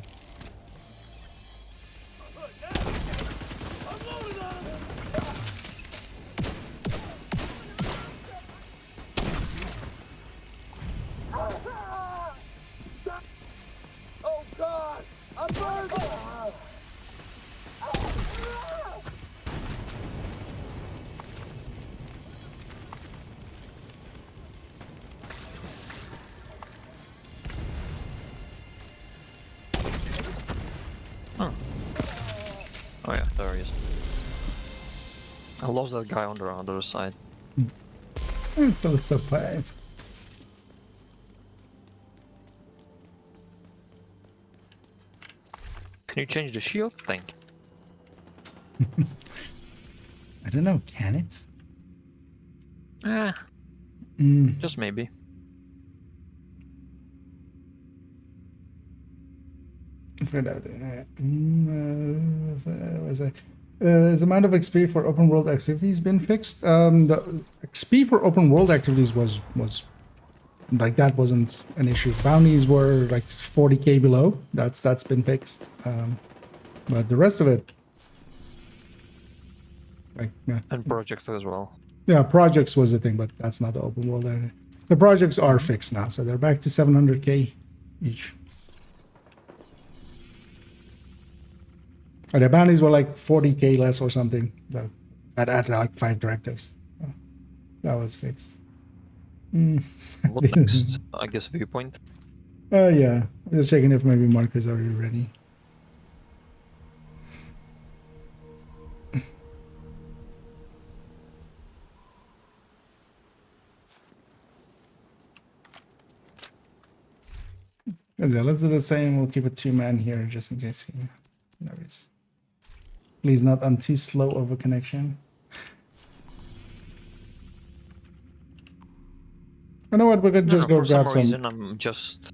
Oh God! I'm burning! Oh yeah, there he is. I lost that guy on the other side. And still survive. Can you change the shield? Thank you. I don't know, can it? Just maybe. Where's that? Is the amount of XP for open world activities been fixed? The XP for open world activities was like that wasn't an issue. Bounties were like 40k below. That's been fixed. But the rest of it, like yeah. And projects as well. Yeah, projects was the thing, but that's not the open world. The projects are fixed now, so they're back to 700k each. The bounties were like 40k less or something, but at like 5 directives. So that was fixed. What next? I guess viewpoint. Yeah. I'm just checking if maybe Mark is already ready. Yeah, let's do the same. We'll keep a 2-man here just in case he knows. Please not on too slow of a connection. You know what? We could just go for grab some some. reason, I'm just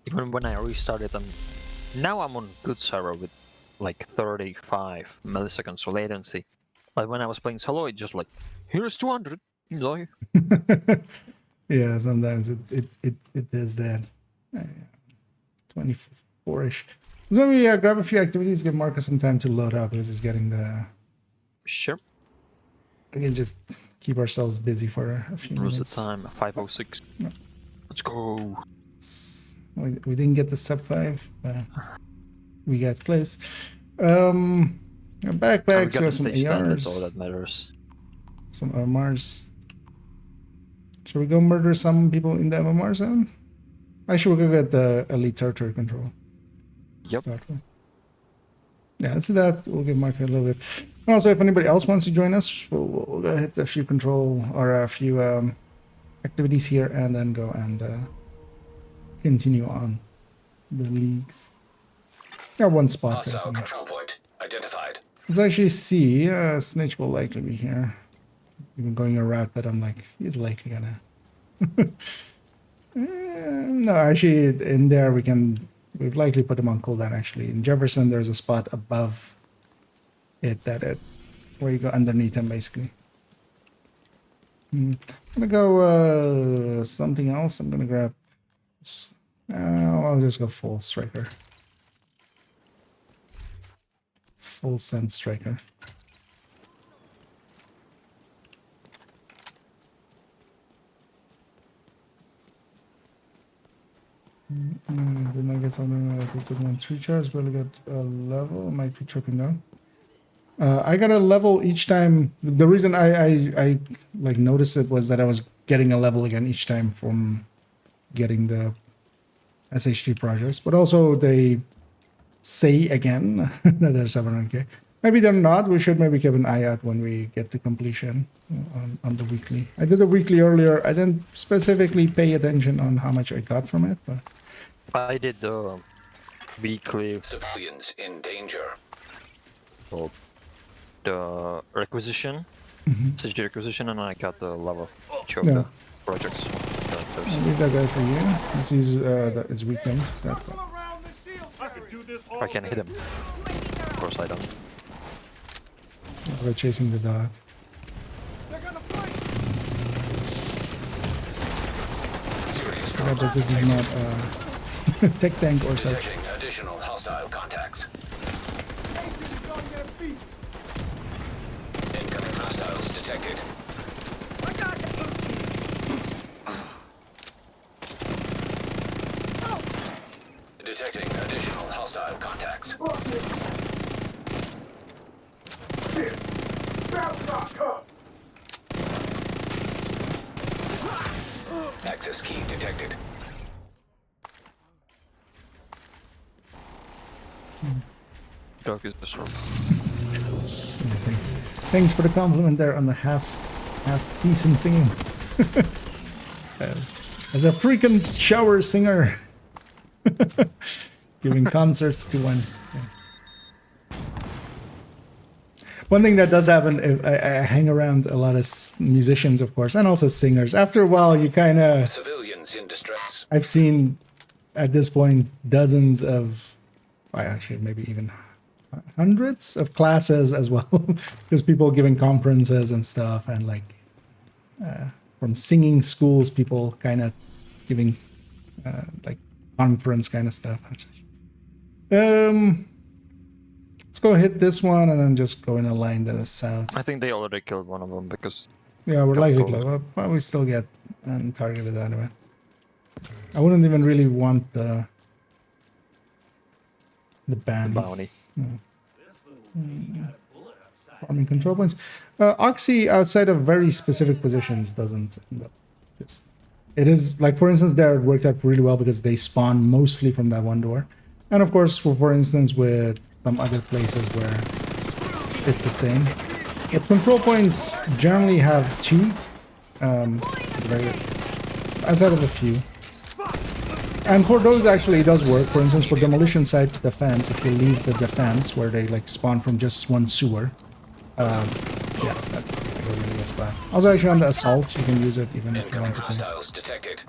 even when I restarted, now I'm on good server with like 35 milliseconds latency. But when I was playing solo, it just like here's 200. Enjoy. Yeah, sometimes it does that. 24ish. So maybe grab a few activities, give Marcus some time to load up because he's getting the. Sure. We can just keep ourselves busy for a few What's minutes. the time? 5:06. Yeah. Let's go. We didn't get the sub 5, but we got close. Backpacks, we have some That's all ARs, that matters. some MMRs. Should we go murder some people in the MMR zone? Actually, we'll go get the elite territory control. Yep. Start with. Yeah, let's do that. We'll give Mark a little bit. And also, if anybody else wants to join us, we'll go hit a few control or a few activities here and then go and continue on the leagues. Got one spot there. Hostile Somewhere. control point identified. Let's actually see. Snitch will likely be here. Even going a route that I'm like, he's likely gonna. No, actually, in there we've likely put him on cooldown. Actually, in Jefferson, there's a spot above it where you go underneath him, basically. I'm gonna go something else. I'm gonna grab. I'll just go full striker. Full sense striker. Then I get something. I think with 1 3 charge, barely got a level. Might be tripping down. I got a level each time. The reason I like noticed it was that I was getting a level again each time from getting the SHT projects, but also they say again that they're 700k. Maybe they're not. We should maybe keep an eye out when we get to completion on the weekly. I did the weekly earlier. I didn't specifically pay attention on how much I got from it, but I did the weekly. Civilians in danger. Well, the requisition, SHD requisition, and I got the level each of Yeah. the projects. I'll leave that guy for you. This is his weekend. That guy. I can hit him. Of course I don't. We're chasing the dog. Forgot that this is not tech tank or such. Detecting additional hostile contacts. Incoming hostiles detected. Detecting additional hostile contacts. Access key detected. Dog is destroyed. Thanks. Thanks for the compliment there on the half decent singing. As a freaking shower singer. Giving concerts to one. Yeah. One thing that does happen, I hang around a lot of musicians, of course, and also singers. After a while, you kind of... Civilians in distress. I've seen, at this point, dozens of... well, actually, maybe even hundreds of classes as well. Because people giving conferences and stuff, and like... from singing schools, people kind of giving like conference kind of stuff. Let's go hit this one and then just go in a line to the south. I think they already killed one of them because... yeah, we're likely close, but we still get targeted anyway. I wouldn't even really want the bounty. Farming control points. Oxy outside of very specific positions doesn't end up just... it is like, for instance, there it worked out really well because they spawn mostly from that one door, and of course, for instance, with some other places where it's the same. The control points generally have two, outside of a few. And for those, actually, it does work. For instance, for demolition site defense, if you leave the defense where they like spawn from just one sewer, yeah, that's really gets bad. Also, actually, on the assault, you can use it even if you wanted to. Hostiles detected.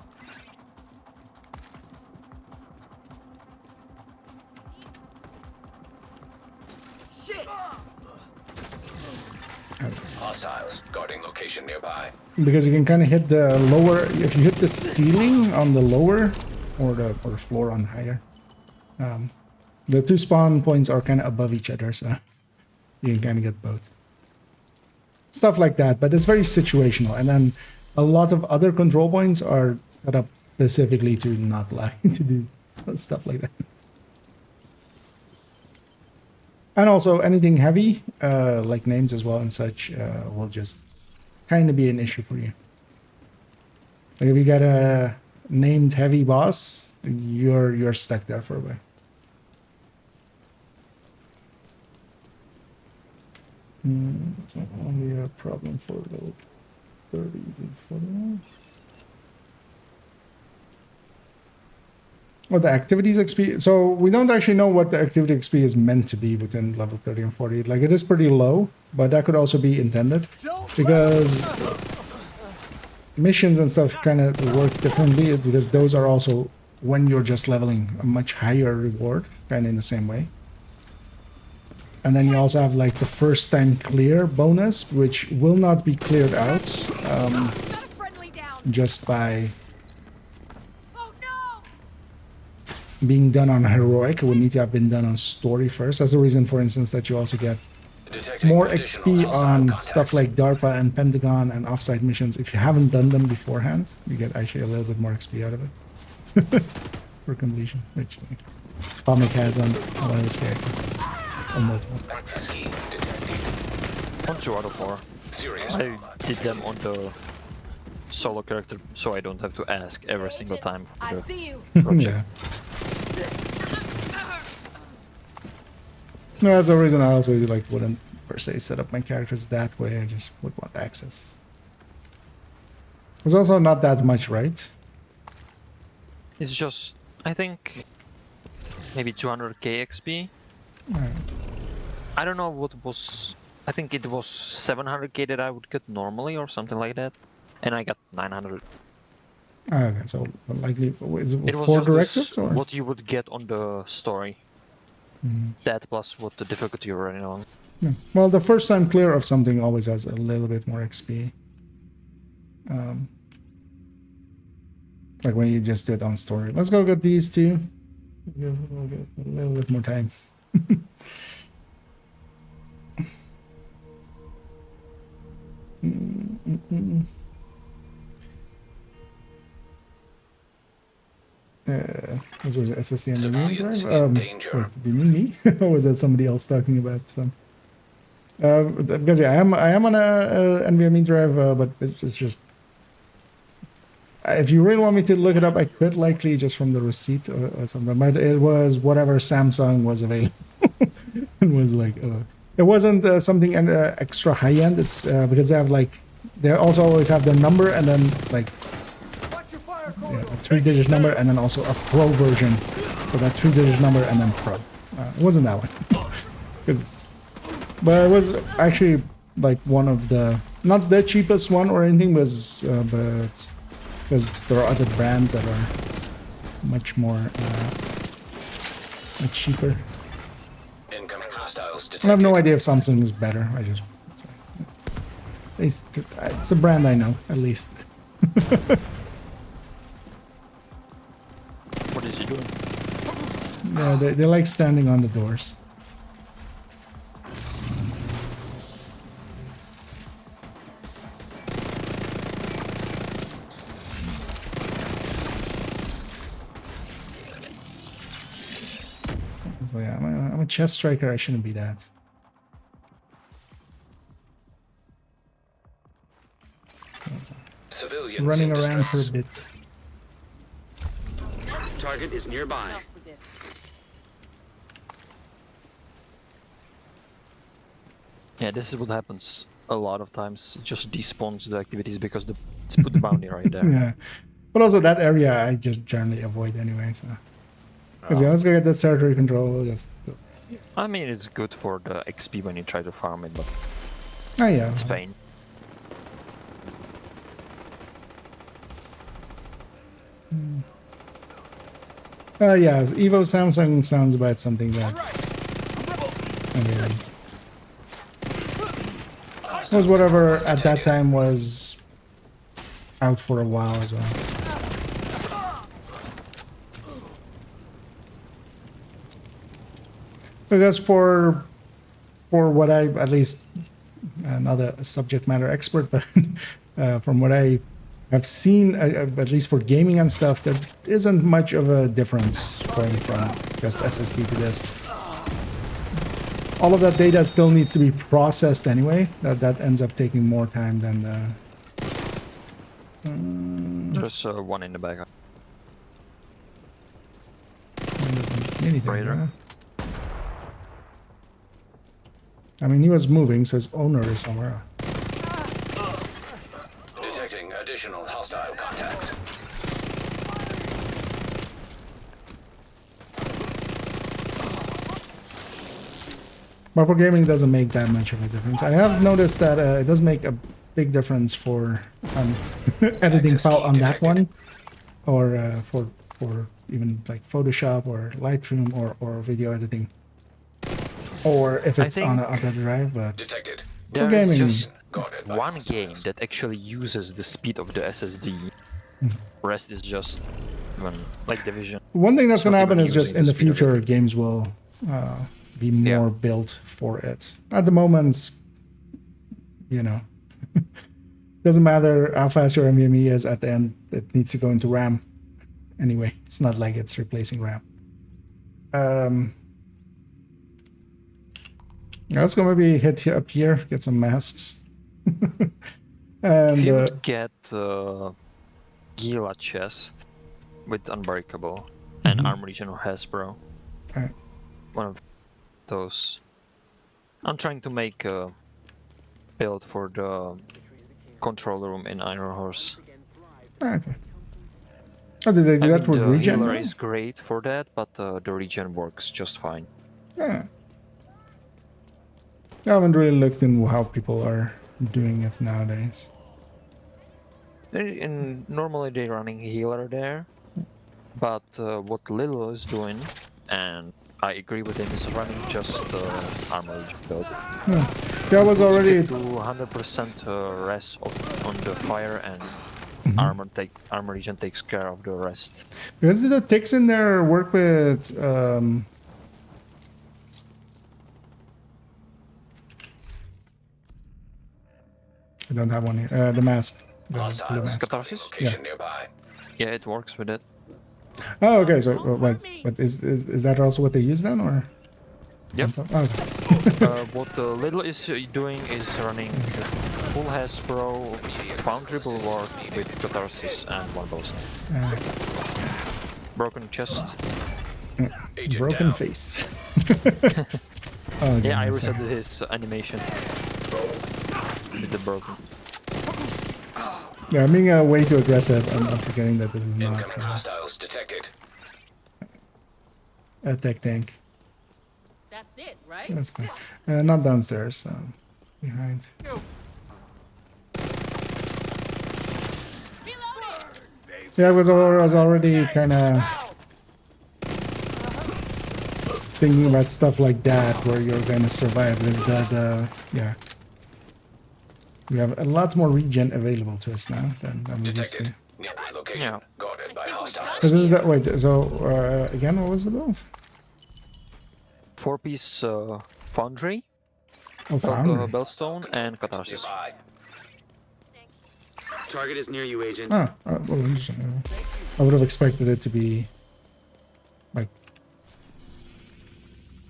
Hostiles guarding location nearby. Because you can kind of hit the lower, if you hit the ceiling on the lower or the floor on higher. The two spawn points are kind of above each other, so you can kind of get both. Stuff like that, but it's very situational. And then a lot of other control points are set up specifically to not allow you to do stuff like that. And also anything heavy, like names as well and such, will just kind of be an issue for you. Like if you get a named heavy boss, you're stuck there for a while. It's not only a problem for level 30 to 41. Oh, the activities XP. So we don't actually know what the activity XP is meant to be within level 30 and 40. Like it is pretty low, but that could also be intended because missions and stuff kind of work differently because those are also when you're just leveling a much higher reward, kind of in the same way. And then you also have like the first time clear bonus, which will not be cleared out just by being done on heroic. It would need to have been done on story first. That's the reason, for instance, that you also get more XP on stuff like DARPA and Pentagon and offsite missions. If you haven't done them beforehand, you get actually a little bit more XP out of it for completion, which Comic has on one of his characters. Or multiple. 1, 2 out of 4. I did them on the solo character, so I don't have to ask every single time for the project. No, that's the reason I also like wouldn't per se set up my characters that way. I just would want access. It's also not that much, right? It's just, I think, maybe 200k XP. Right. I don't know what was... I think it was 700k that I would get normally or something like that. And I got 900. Okay, so likely... Is it was four just directives? Or? What you would get on the story. That plus what the difficulty you're running on. Yeah. Well, the first time clear of something always has a little bit more XP. Like when you just do it on story. Let's go get these two. We'll get a little bit more time. What was it? SSD and memory drive? Wait, do you mean me? Or was that somebody else talking about some? Because yeah, I am on a NVMe drive, but it's just if you really want me to look it up, I could likely just from the receipt or something. But it was whatever Samsung was available. It was like it wasn't something extra high end. It's because they have like they also always have their number and then like. Yeah, a 3-digit number and then also a pro version for that 3-digit number and then pro. It wasn't that one. Because But it was actually like one of the, not the cheapest one or anything, was but because there are other brands that are much more much cheaper. Incoming hostiles detected. I have no idea if Samsung is better. I just it's a brand I know at least. What is he doing? Yeah, they like standing on the doors. So yeah, I'm a chest striker. I shouldn't be that. Civilians Running in around for a distress. bit. Target is nearby. Yeah, this is what happens a lot of times. It just despawns the activities because it's put the bounty right there. Yeah, but also that area I just generally avoid anyway. So because yeah, let's go get this territory control. We'll just. I mean, it's good for the XP when you try to farm it, but Oh yeah. it's pain. Yeah, Evo Samsung sounds about something that I mean, was whatever at that time was out for a while as well. Because for what I, at least not a subject matter expert, but from what I have seen, at least for gaming and stuff, there isn't much of a difference going from just SSD to this. All of that data still needs to be processed anyway. That ends up taking more time than the... There's one in the back. Anything, huh? I mean, he was moving, so his owner is somewhere. Detecting additional hostile contacts. But for gaming, it doesn't make that much of a difference. I have noticed that it does make a big difference for editing file on that one, or for even like Photoshop or Lightroom or video editing, or if it's on another drive. But Detected. for There's gaming, just one game that actually uses the speed of the SSD. Rest is just like Division. one thing that's It's going to not happen even is just using in the the speed of future, games will be more built for it. At the moment, you know, doesn't matter how fast your NVMe is. At the end, it needs to go into RAM. Anyway, it's not like it's replacing RAM. Let's go maybe hit up here, get some masks. And if you would get Gila chest with Unbreakable and Armor Legion or Hasbro, one of those. I'm trying to make a build for the control room in Iron Horse. Okay. Oh, did they do that with the regen? healer now? is great for that, but the regen works just fine. Yeah. I haven't really looked into how people are doing it nowadays. Normally they're running healer there, but what Lilo is doing, and I agree with him, is running just armor Legion build. Yeah, I was already... to 100% rest on the fire, and armor Legion takes care of the rest. Because the ticks in there work with... I don't have one here. The mask. The blue Hostiles. mask. Catharsis? Location nearby. Yeah, it works with it. Oh, okay. So, but is that also what they use then, or? Yep. Oh, okay. What the Little is doing is running the full Hasbro Foundry Bulwark with Catharsis and one boast. Broken chest. Agent Broken down. face. Oh, okay, Yeah, I sorry. reset his animation with the broken. Yeah, I'm being way too aggressive. I'm forgetting that this is not Incoming hostiles detected. a tech tank. That's it, right? That's fine. Not downstairs, so behind. Yeah, I was already kind of thinking about stuff like that, where you're gonna survive. Because yeah, we have a lot more regen available to us now than we used to. Detected. Nearby location. Yeah. Guarded by hostiles. Because this is the wait. So again, what was the build? 4-piece foundry, Oh, foundry. bellstone, and catharsis. Nearby. Target is near you, Agent. Oh, well, interesting. I would have expected it to be like,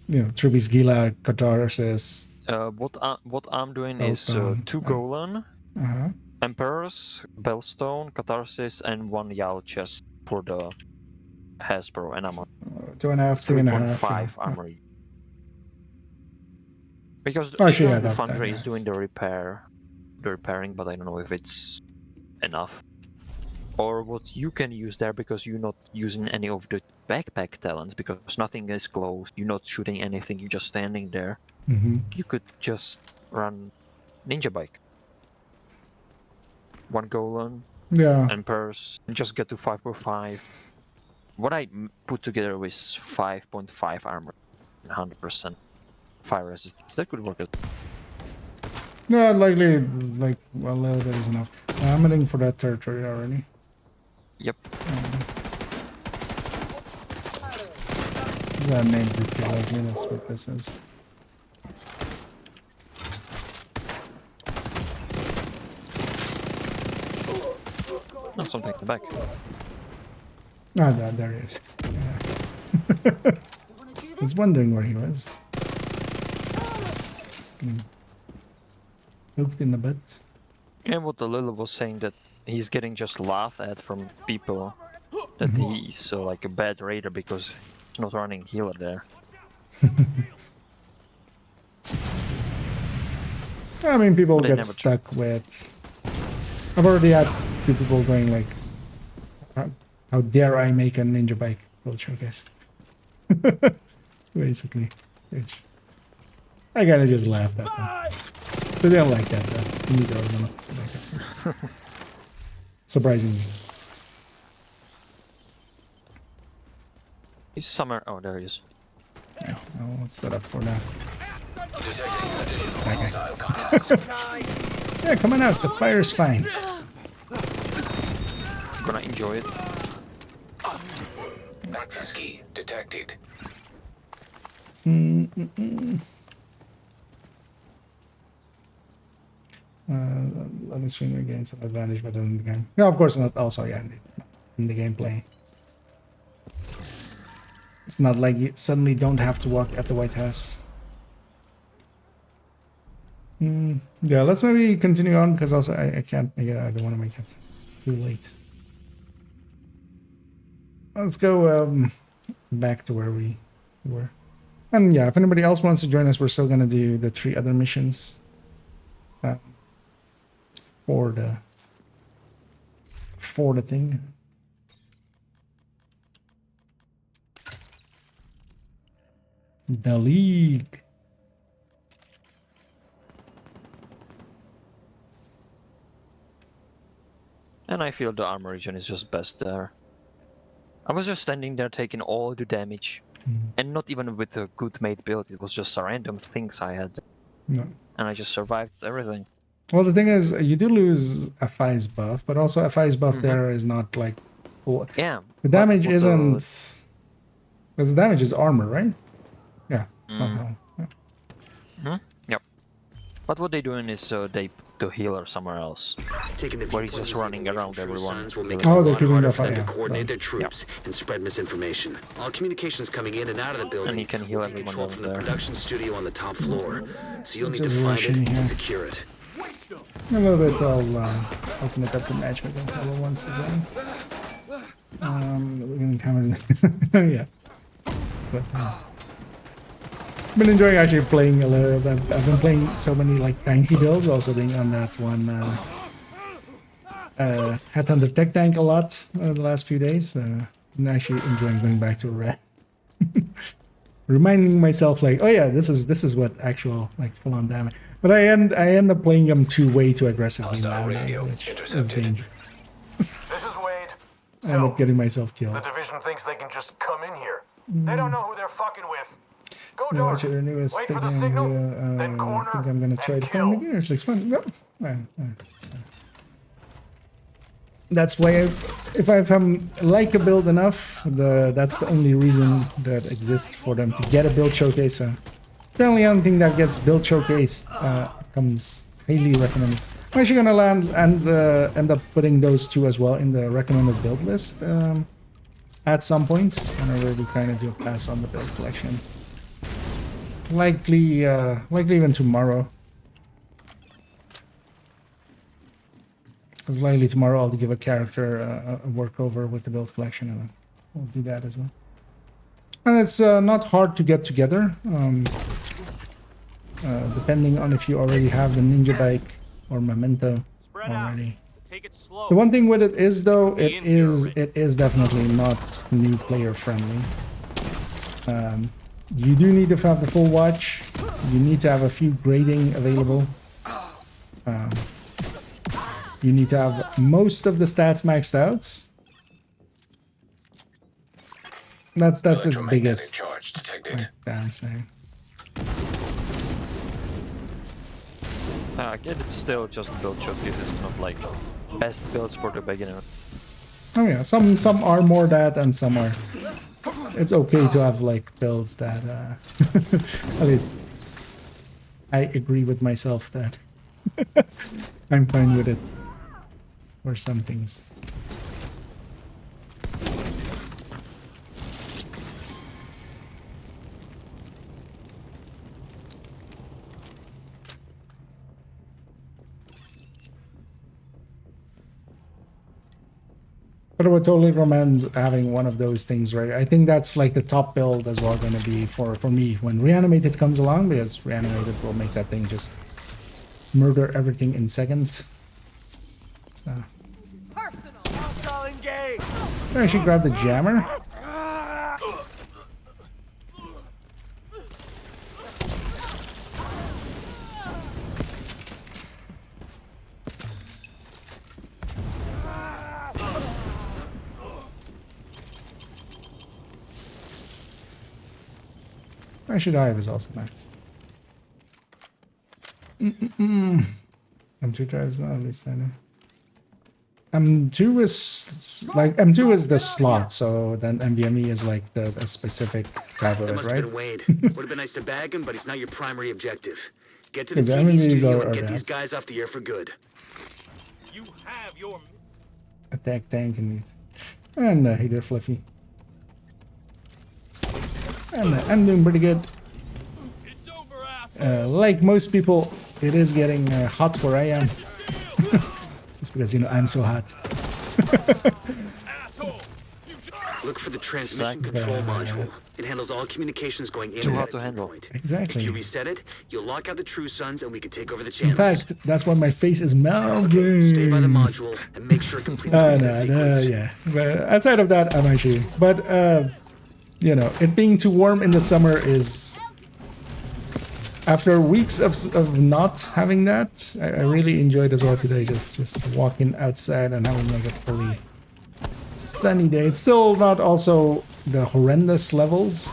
you know, Trubis Gila, Catharsis. What I'm doing is Bellstone. 2 Golan, Uh-huh. Emperors, Bellstone, Catharsis, and 1 Yal chest for the Hasbro, and I'm on 2.5, 3.5. 3.5 yeah. armory. Because Actually, yeah, the that foundry is is. doing the repairing, but I don't know if it's enough. Or what you can use there, because you're not using any of the backpack talents, because nothing is close, you're not shooting anything, you're just standing there. You could just run ninja bike. 1 Golan, Yeah. Emperors, and just get to 5.5. What I put together was 5.5 armor, 100% fire resistance. That could work. No, likely, like, well, a little bit is enough. I'm heading for that territory already. Yep. That name like me, that's what this is. Oh, something in the back. Ah, there he is. Yeah. I was wondering where he was. Poked in the butt. And what the Lil was saying, that he's getting just laughed at from people that he's like a bad raider because he's not running healer there. I mean, people But they get never stuck with... I've already had two people going like, how dare I make a ninja bike build showcase? Basically. Which I kind of just laughed at them. They don't like that though. Neither of them like it. Surprisingly. He's somewhere. Oh, there he is. Yeah, well, let's set up for that. Detecting additional hostile contacts. Yeah, come on out. The fire's fine. Gonna enjoy it. Access key detected. Let me stream again some advantage, but in the game. No, of course not. Also, yeah, in the gameplay. It's not like you suddenly don't have to walk at the White House. Yeah, let's maybe continue on, because also I can't make it. I don't want to make it too late. Let's go back to where we were. And yeah, if anybody else wants to join us, we're still going to do the 3 other missions for the thing. The League. And I feel the armor region is just best there. I was just standing there taking all the damage. And not even with a good made build, it was just random things I had. No. And I just survived everything. Well, the thing is, you do lose FI's buff, but also FI's buff there is not like... Yeah. The damage isn't... Because the damage is armor, right? Yeah, it's not that one. Yep. But what they're doing is they put the healer somewhere else. Taking the Where he's viewpoint just of running evil around from true everyone. sons will make Oh, it a they're lot keeping harder the for them fight, to yeah. coordinate their troops and spread misinformation. All communications coming in and out of the building And he can heal will be everyone controlled down from the there. production studio on the top floor. So you'll This need is to find Russian it here. and secure it. In a little bit, I'll open it up to matchmaking level once again. We're gonna cover yeah. But, been enjoying actually playing a little bit. I've been playing so many like tanky builds, also being on that one Headhunter Tech Tank a lot the last few days. I'm actually enjoying going back to red. reminding myself like, oh yeah, this is what actual like full on damage. But I end up playing them way too aggressively Hostile nowadays, radio which is intercepted. dangerous. This is Wade. I end up getting myself killed. The division thinks they can just come in here. They don't know who they're fucking with. Go Yeah, dark. watch it, newest Wait for thing. the signal, then corner, I think I'm gonna try then to find the kill. gears. Looks fun. Yep. That's why if I like a build enough, that's the only reason that exists for them to get a build showcase. So generally, anything that gets build showcased comes highly recommended. I'm actually gonna land and end up putting those two as well in the recommended build list at some point whenever we kind of do a pass on the build collection. Likely even tomorrow. Because likely tomorrow I'll give a character a workover with the build collection, and then we'll do that as well. And it's not hard to get together, depending on if you already have the ninja bike or memento already. Take it slow. The one thing with it is though, it is definitely not new player friendly. You do need to have the full watch. You need to have a few grading available. You need to have most of the stats maxed out. That's its Electromagnetic biggest charge detected. downside. Again, it's still just build showcase. It's not like best builds for the beginner. Oh yeah, some are more that and some are. It's okay to have like builds that at least I agree with myself that I'm fine with it for some things. But I would totally recommend having one of those things, right? I think that's like the top build as well going to be for me when Reanimated comes along, because Reanimated will make that thing just murder everything in seconds. So I should grab the jammer. Actually, the hive is also nice. M2 drives, at least I know. M2 is like M2 is the slot, so then MVME is like the specific type of That it, must right? have been Wade. Would have been nice to bag him, but he's not your primary objective. Get to the Because TV enemies studio are and get that. these guys off the air for good. You have your Attack tank and hey there, Fluffy. And I'm doing pretty good. it's over, asshole. Like most people, it is getting hot where I am. Just because, you know, I'm so hot. Asshole. You just Look for the transmission Exactly. control module. It handles all communications going in Too and hot out to of the handle. point. Exactly. If you reset it, you'll lock out the True Sons and we can take over the In channels. fact, that's why my face is melting. Stay by the module and make sure it completes the reset sequence. yeah. But outside of that, I'm actually. But you know, it being too warm in the summer is. After weeks of not having that, I really enjoyed as well today. Just walking outside and having like a fully sunny day. It's still not also the horrendous levels.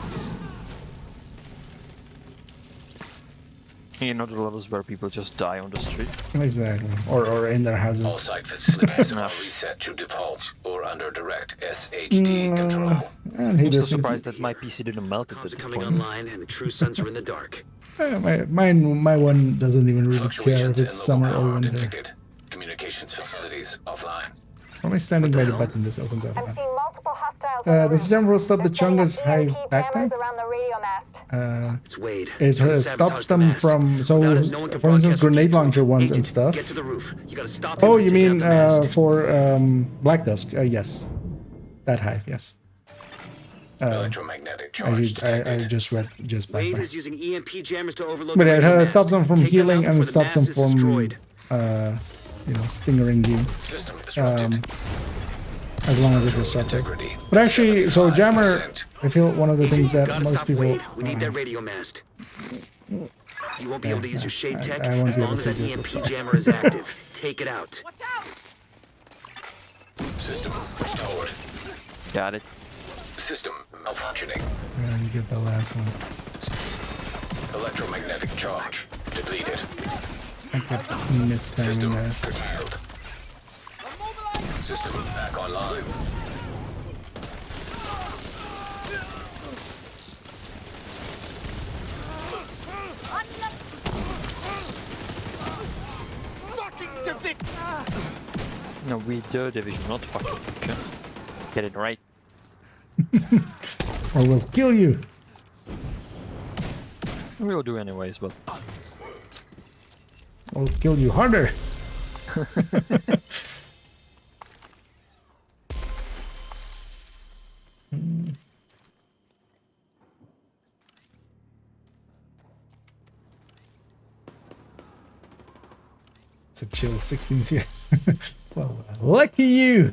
You know the levels where people just die on the street. Exactly. Or in their All houses. site facilities are Enough. reset to default or under direct SHD control. And he I'm still definitely- surprised that my PC didn't melt at Comms are this coming point. online and the True Sons are in the dark. my one doesn't even really care if Fluctuations in it's local summer or power winter. detected. Communications facilities offline. Why am I standing by the button? This opens up. I'm seeing multiple hostiles. This jump will stop the They're setting up Chunga's high EMP backpack. cameras around the radio mast. It's Wade. It Trying to stops sabotage the them mast. from, so Without us, no one can for instance, broadcast grenade from launcher ones and Agent, stuff. Get to the roof. You gotta stop Oh, him you and take mean out the mast. for Black Dusk? Yes, that hive. Yes, Electromagnetic charge I detected. just read just back. Wade is using EMP jammers to overload But the it radio mast. stops them from Take them healing out and before the stops them mast is from, destroyed. you know, stingering you. System disrupted. as long as it restarted. Integrity. But actually, so jammer, 75%. I feel one of the things that Gotta most stop people. Wade. We need that radio mast. You won't be able to use your shade tech I won't as be long able as to that do it EMP before. jammer is active. Take it out. System restored. Got it. System malfunctioning. Yeah, you get the last one. Electromagnetic charge depleted. I kept mistiming System that. curtailed. System back online. No, we do division, not fucking. Okay. Get it right. Or we'll kill you. We will do anyways, but We'll kill you harder. It's a chill 16 here. Well, lucky you.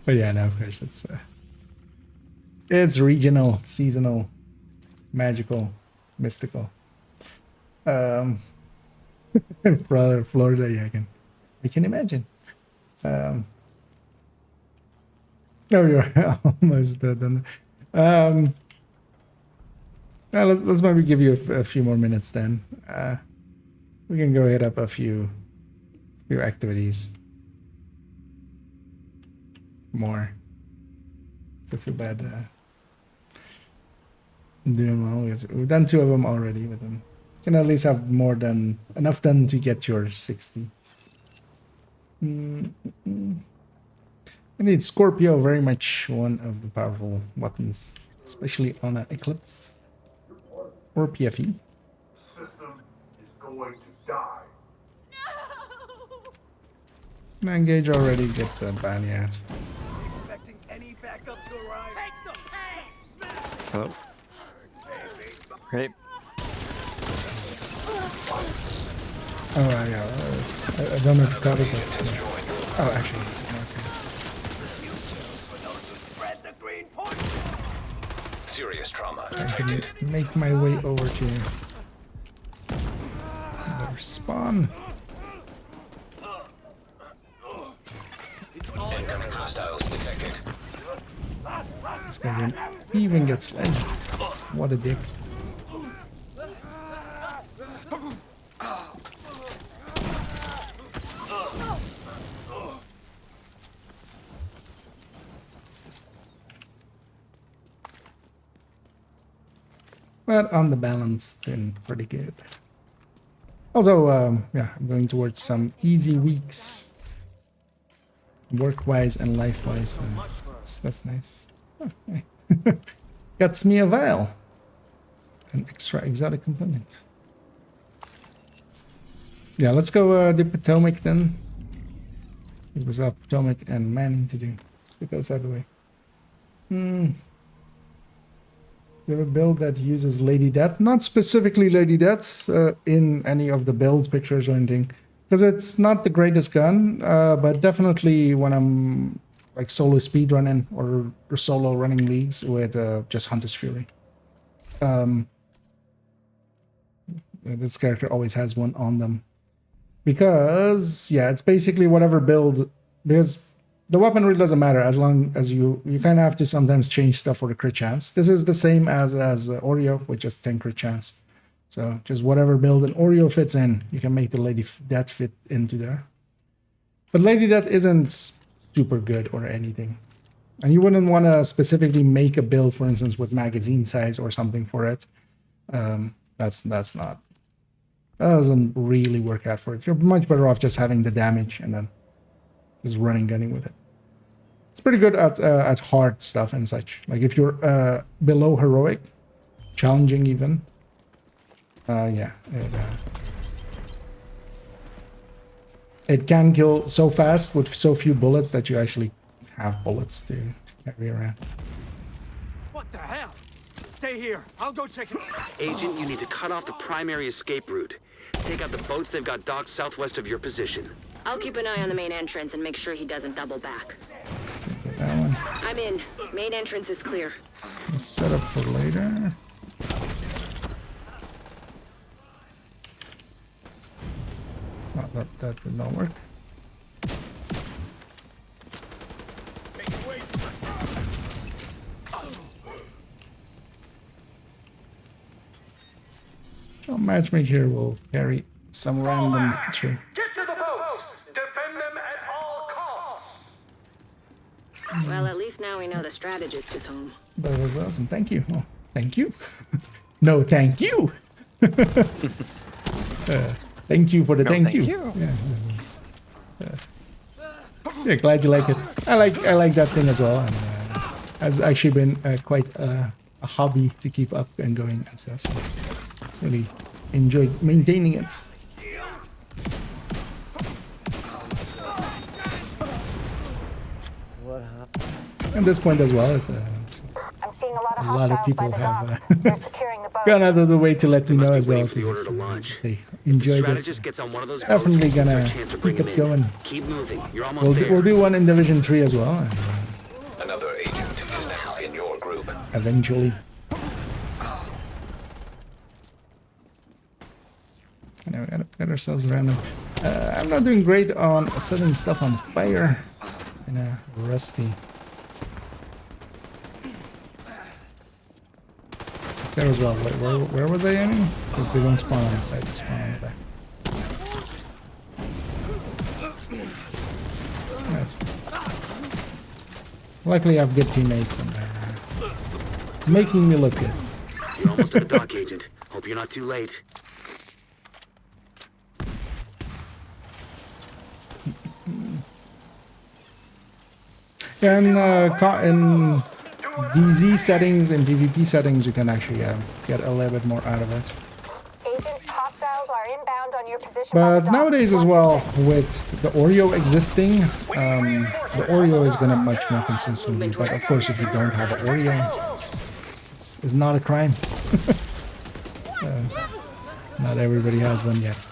But yeah, no, of course it's regional, seasonal, magical, mystical. Florida, yeah, I can imagine. No, you're almost done. Well, let's maybe give you a few more minutes then. We can go hit up a few activities. More. I feel bad doing well because we've done 2 of them already, but then can at least have more than enough done to get your 60. I need Scorpio, very much one of the powerful weapons, especially on an Eclipse or PFE. System is going to die. Can I engage already? Get the bounty out. Expecting any backup to arrive. Take the pace! hello. Great. Oh, yeah. I don't know if you got it, but... Oh, actually, okay. Serious trauma I detected. can make my way over to the respawn. Incoming hostiles detected. This guy didn't even get sledged. What a dick. But on the balance, doing pretty good. Also, yeah, I'm going towards some easy weeks, work-wise and life-wise. That's nice. Okay. Gets me a vial, an extra exotic component. Yeah, let's go the Potomac then. It was Potomac and Manning to do. Let's get those out of the way. We have a build that uses Lady Death, not specifically Lady Death in any of the build pictures or anything, because it's not the greatest gun, but definitely when I'm like solo speedrunning or solo running leagues with just Hunter's Fury. This character always has one on them. Because, yeah, it's basically whatever build, because the weapon really doesn't matter as long as you kind of have to sometimes change stuff for the crit chance. This is the same as Oreo with just 10 crit chance. So just whatever build an Oreo fits in, you can make the Lady Death fit into there. But Lady Death isn't super good or anything. And you wouldn't want to specifically make a build, for instance, with magazine size or something for it. That's not. That doesn't really work out for it. You're much better off just having the damage and then just running gunning with it. It's pretty good at hard stuff and such. Like if you're below heroic, challenging even. Yeah. It can kill so fast with so few bullets that you actually have bullets to carry around. What the hell? Stay here. I'll go check it. Agent, you need to cut off the primary escape route. Take out the boats they've got docked southwest of your position. I'll keep an eye on the main entrance and make sure he doesn't double back. that one. I'm in. Main entrance is clear. Let's set up for later. Oh, that did not work. So matchmake here will carry some random tree. Get to the boats! Defend them at all costs! Well, at least now we know the strategist is home. That was awesome. Thank you. Oh, thank you. No, thank you. Thank you for the thank you. Yeah, glad you like it. I like that thing as well. And has actually been quite a hobby to keep up and going and stuff. So really enjoyed maintaining it. What happened? At this point as well, I'm seeing a lot of people have They're securing the boat. gone out of the way to let me know as well. waiting for the order to launch. They enjoyed it. Strategist gets on one of those Definitely boats, gonna there's a chance to bring keep him it in. going. Keep moving. You're almost there. We'll do one in Division 3 as well. And, Another agent is now in your group. eventually. And we gotta get ourselves random. I'm not doing great on setting stuff on fire. Rusty. There as well. Wait, where was I aiming? Because they don't spawn on the side, they spawn on the back. That's luckily I have good teammates and they're making me look good. You're almost at the dock, Agent. Hope you're not too late. In DZ settings and PvP settings, you can actually get a little bit more out of it. Agents, hostiles are inbound on your position. But nowadays as well, with the Oreo existing, the Oreo is gonna much more consistently. But of course, if you don't have an Oreo, it's not a crime. Not everybody has one yet.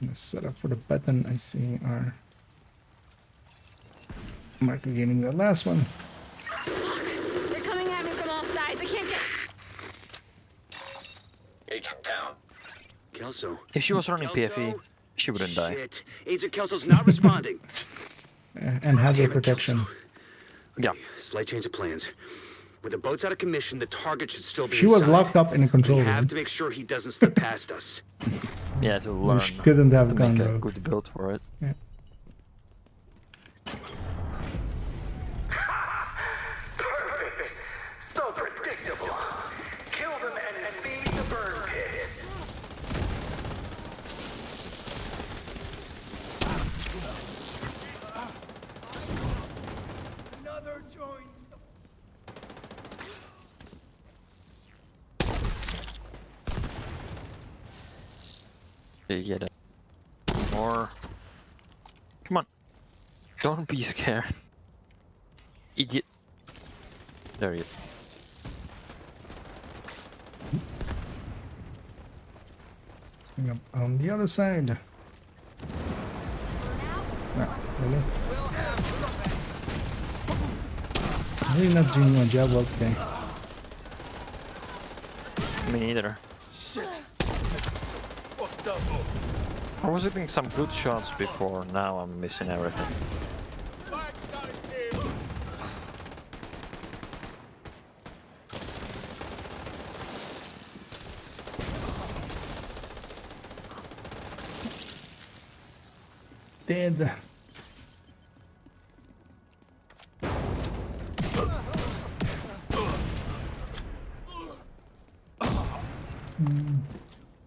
Let's set up for the button. I see our marker getting the last one. They're coming at me from all sides. I can't get. Agent down. Kelso. If she was running PFE, she wouldn't die. Shit. Agent Kelso's not responding. And hazard protection. Yeah. Slight change of plans. With the boats out of commission, the target should still be She was inside. locked up in a control We room. have to make sure he doesn't slip past us. Yeah, to learn. She couldn't have to gone make a rogue. good build for it. Yeah. Perfect! So predictable. Kill them and feed the burn pit. Another joins the... They get it. More. Come on. Don't be scared. Idiot. There you go. Setting up on the other side. Ah, really? Really not doing my job well today. Me neither. I was hitting some good shots before, now I'm missing everything. Dead.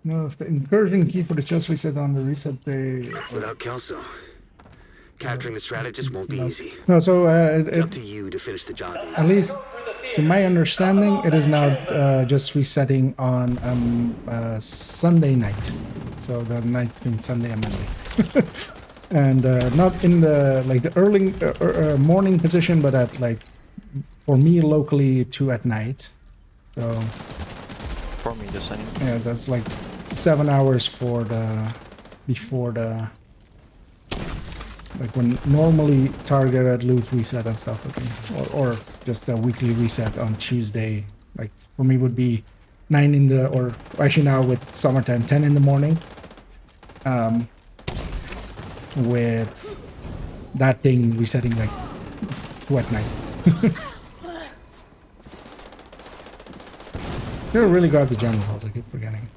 No, if the incursion key for the chest reset on the reset day. Without Kelso, capturing the strategist won't be easy. No, so It's up to you to finish the job. at least to my understanding, it is now just resetting on Sunday night. So the night between Sunday and Monday. And not in the like the early morning position, but at like for me locally 2 at night. So For me, the same. Yeah, that's like 7 hours for the before the like when normally targeted loot reset and stuff, okay? Or just a weekly reset on Tuesday. Like for me would be 9 in the, or actually now with summertime 10 in the morning. With that thing resetting like 2 at night. They really got the generals, I keep forgetting.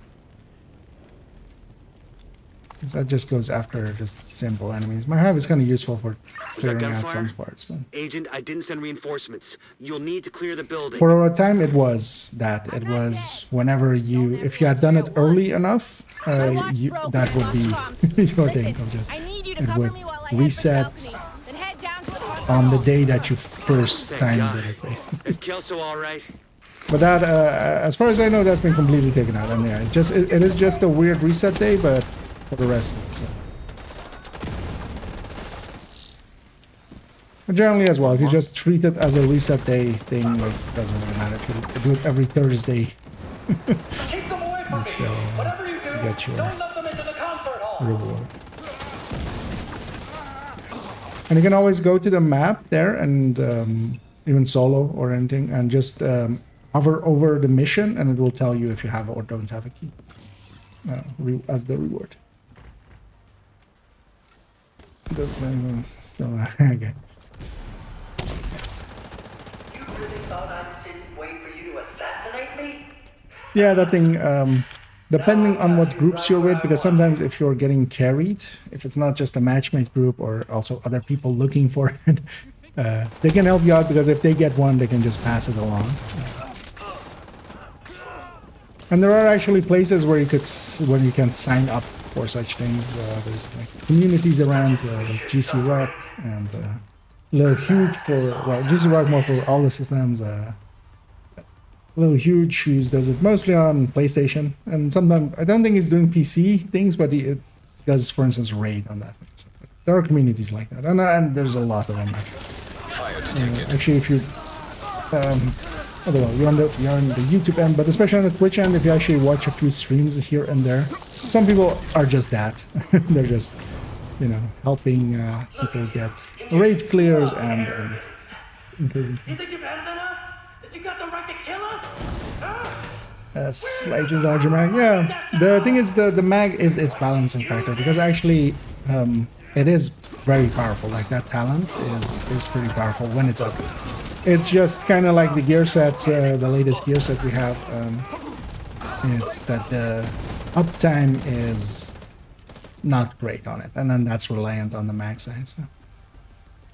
'Cause that just goes after just simple enemies. My hive is kind of useful for clearing out some parts. But Agent, I didn't send reinforcements. You'll need to clear the building. for a time, it was that. It was whenever you, if you had done it early enough, that would be your thing. Of just, it would reset on the day that you first time did it, basically. Is Kelso all right? But that, as far as I know, that's been completely taken out. And yeah, it is just a weird reset day, but for the rest, it's but generally as well. If you just treat it as a reset day thing, like it doesn't really matter. If you do it every Thursday, Keep them away from me. still Whatever you do, get your don't let them into the concert hall. reward. And you can always go to the map there and even solo or anything, and just hover over the mission, and it will tell you if you have or don't have a key as the reward. That's still okay. You really thought I'd sit and wait for you to assassinate me? Yeah, that thing, depending on what groups you're with, because sometimes if you're getting carried, if it's not just a matchmate group or also other people looking for it, they can help you out, because if they get one, they can just pass it along. And there are actually places where you can sign up for such things. There's like communities around, like GC Rock and Little Huge for, well, GC Rock more for all the systems. Little Huge, who does it mostly on PlayStation, and sometimes I don't think he's doing PC things, but it does, for instance, raid on that. So there are communities like that, and there's a lot of them. Actually, if you, well, you're on the YouTube end, but especially on the Twitch end, if you actually watch a few streams here and there, some people are just that. They're just, you know, helping people get raid clears and You think you're better than us? That you got the right to kill us? a slightly larger mag. Yeah, the thing is, the mag is its balancing factor, because actually it is very powerful. Like that talent is pretty powerful when it's up. It's just kind of like the gear set, the latest gear set we have. It's that the uptime is not great on it, and then that's reliant on the mag size. So.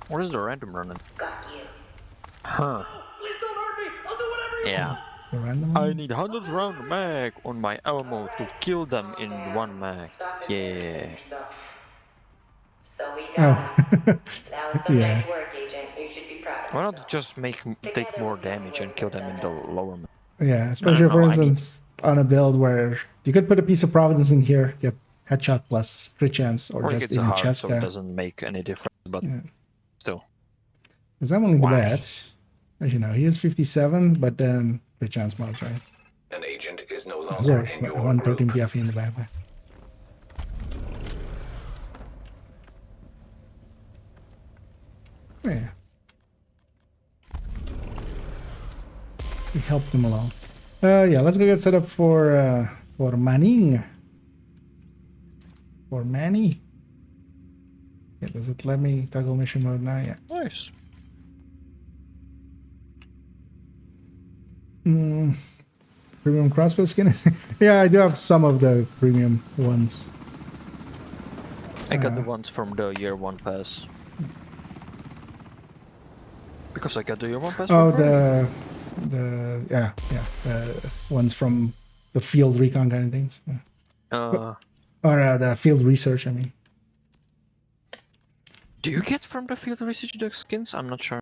What is the random running? Got you. Huh. Please don't hurt me. I'll do whatever you Yeah. want. The random I one? need 100 round mag on my ammo to kill them in one mag. Stop Yeah. embarrassing yourself. So we Oh, got him. That was some yeah. nice work, Agent. You should be proud of Why yourself. not just take more damage and kill them in the lower mag? Yeah, especially for instance on a build where you could put a piece of Providence in here, get headshot plus crit chance, or Or just it's even hard, so it Cheska. doesn't make any difference, but still. Because I'm only the Why? bad. As you know, he is 57, but then crit chance mods, right? An agent is no longer Sorry, in your 113 group. BFE in the back. Yeah. We helped them along. Yeah, let's go get set up for Manning. For Manny. Yeah, does it let me toggle mission mode now? Yeah. Nice. Premium crossbow skin? Yeah, I do have some of the premium ones. I got the ones from the year 1 pass. Because I got the year 1 pass. Oh, for free. the the ones from the field recon kind of things. Yeah. Or the field research, I mean. Do you get from the field research the skins? I'm not sure.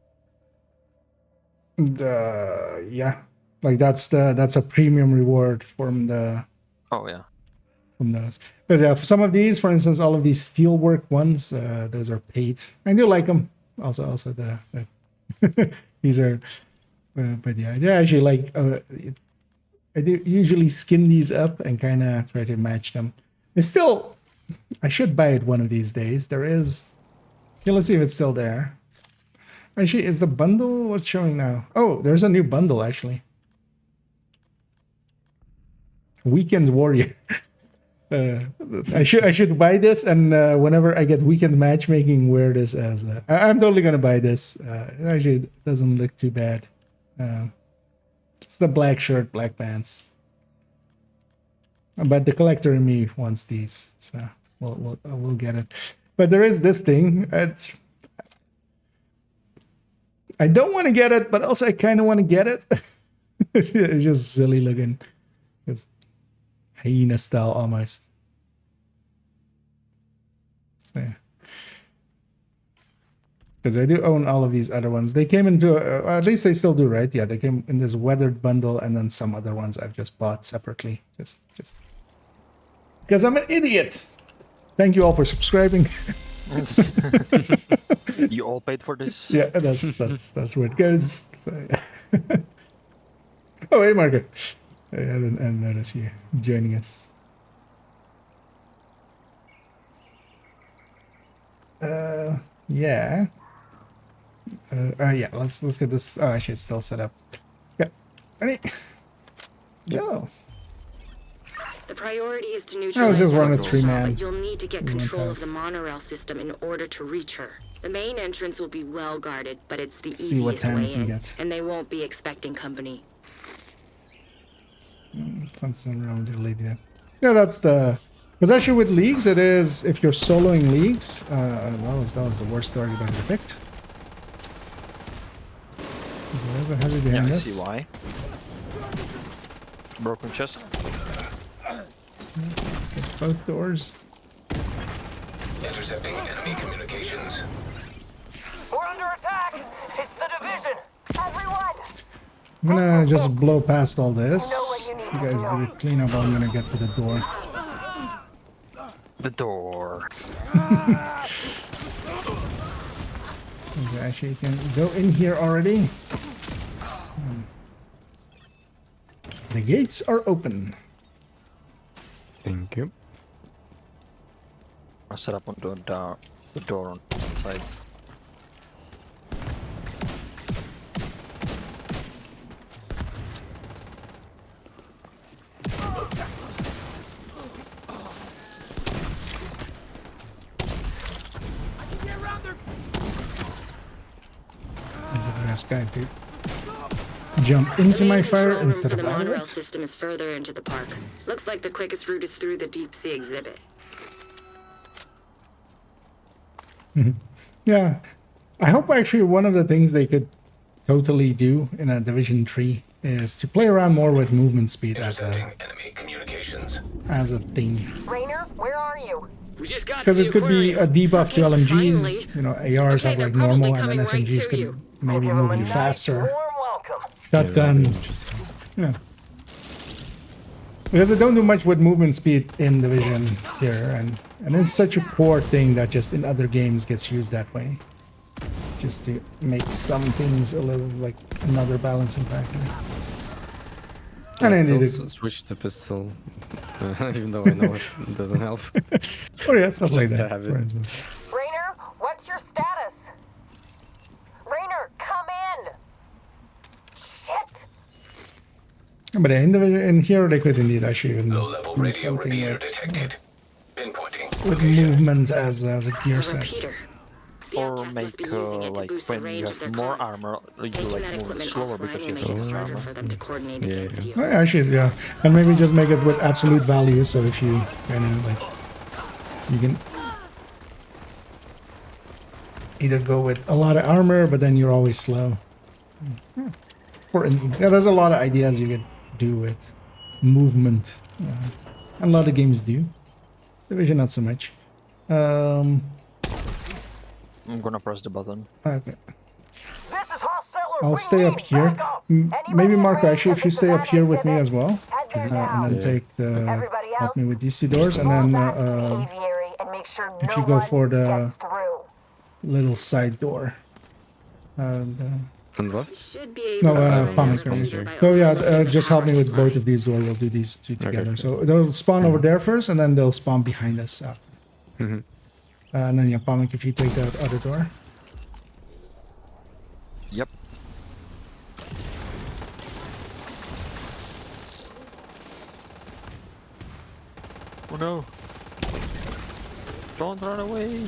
Yeah, like that's a premium reward from the Oh yeah. from those. Because yeah, for some of these, for instance, all of these steelwork ones, those are paid. I do like them. Also the these are, but yeah, I actually like. I do usually skin these up and kind of try to match them. It's still, I should buy it one of these days. There is, yeah, let's see if it's still there. Actually, is the bundle, what's showing now? Oh, there's a new bundle actually. Weekend Warrior. I should buy this, and whenever I get weekend matchmaking, wear this as a, I'm totally gonna buy this. Actually, it doesn't look too bad. It's the black shirt, black pants. But the collector in me wants these, so we'll get it. But there is this thing. I don't want to get it, but also I kind of want to get it. It's just silly looking. It's hyena style almost. So, because I do own all of these other ones. They came into, at least they still do, right? Yeah, they came in this weathered bundle, and then some other ones I've just bought separately. Just because I'm an idiot. Thank you all for subscribing. You all paid for this? Yeah, that's where it goes. So, yeah. Oh, hey, Marco. I didn't notice you joining us. Yeah. Yeah. Let's get this. Oh, actually, it's still set up. Yeah. Ready? Go. The priority is to I was neutralize just running a Sarah, 3-man. but you'll need to get We won't control of have- the monorail system in order to reach her. The main entrance will be well guarded, but it's the See what easiest time we way can in, get. and they won't be expecting company. Fun to send around with the lady there. Yeah, that's the. Because actually with leagues, it is if you're soloing leagues. That was the worst target I ever picked. So how did you Yeah, hand I this? see why. Broken chest. Get both doors. Intercepting enemy communications. We're under attack! It's the division! Everyone! I'm gonna just blow past all this. You know what You you need guys to do the cleanup. I'm gonna get to the door. The door. Okay, actually, you can go in here already. The gates are open. Thank you. I'll set up on the door on one side. There's a last guy to jump into The my main fire control room instead for of the out of monorail it. system is further into the park. Looks like the quickest route is through the deep sea exhibit. Yeah, I hope actually one of the things they could totally do in a Division 3 is to play around more with movement speed as Intercepting enemy communications. a thing. Rainer, where are you? We just got Because to it the could be a aquarium. debuff to Okay, LMGs. finally. You know, ARs Okay, have they're like probably normal, and coming then right SMGs to could you. maybe Give 'em move a you nice faster. warm welcome. Shotgun. Yeah. Because they don't do much with movement speed in Division here, and it's such a core thing that just in other games gets used that way. Just to make some things a little like another balancing factor. And I need to switch to pistol, even though I know it doesn't help. Oh yeah, stuff like Just to that. have For it. instance. Rainer, what's your status? Rainer, come in! Shit! But in here they could indeed actually even Low-level do radio something repeater with, detected. Pinpointing with location. movement as a gear A set. repeater. The Or outcasts must make be using it to like boost the when range you of their have more comms. armor, you Taking like that move equipment slower offline because will you make have so it much harder armor. for them to coordinate Yeah, against yeah. you. Actually, yeah, and maybe just make it with absolute value. So if you kind of like, you can either go with a lot of armor, but then you're always slow. For instance, yeah, there's a lot of ideas you could do with movement. And a lot of games do. Division not so much. I'm gonna press the button. Okay. This is Hostetler. I'll stay up here. Maybe Marco, actually, if you stay up here with me as well, and then take the Everybody else, help me with these two doors, and then aviary and make sure if no you go one for the gets through. little side door, On the left? Should be No, able to Pommes, remember right? these by So yeah, overlooking the just help me power with both supply. of these doors. We'll do these two together. Okay. So they'll spawn over there first, and then they'll spawn behind us. Mm-hmm. And then yeah, Pommes, if you take that other door. Yep. Oh no! Don't run away!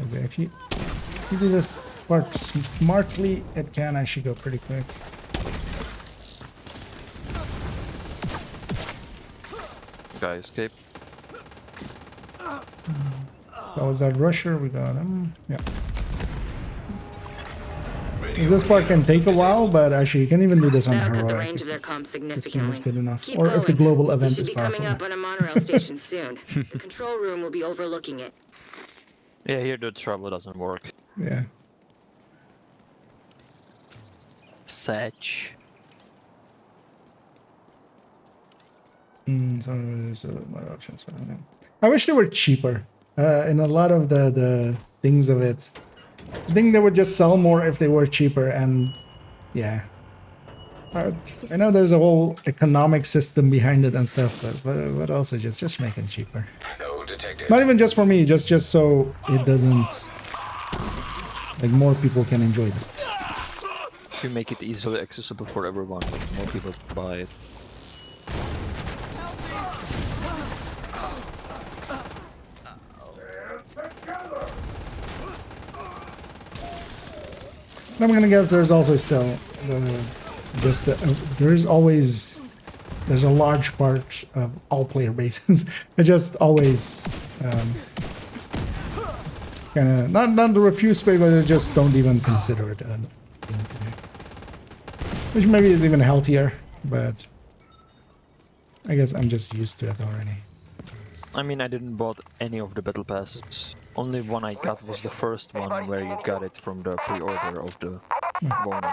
Okay, if you do this part smartly, it can actually go pretty quick. Guy escape. That was that rusher. We got him. Yeah. This part can take a while, but actually you can even do this on That'll cut the heroic. range of their comms If significantly. it's good enough. Keep Or if the going. global We event should is be powerful. coming up on a monorail station soon. The control room will be overlooking it. Yeah, here the travel doesn't work. Yeah. Satch. So there's more options for that. I wish they were cheaper. In a lot of the things of it. I think they would just sell more if they were cheaper, and yeah. I know there's a whole economic system behind it and stuff, but also just make it cheaper. No detected. Not even just for me, just so it doesn't, like, more people can enjoy it. If you make it easily accessible for everyone, more people buy it. I'm gonna guess there's also still there's a large part of all player bases. It just always kind of not to refuse pay, but they just don't even consider it. Which maybe is even healthier, but I guess I'm just used to it already. I mean, I didn't bought any of the battle passes. Only one I got was the first one where you got it from the pre-order of the bonus.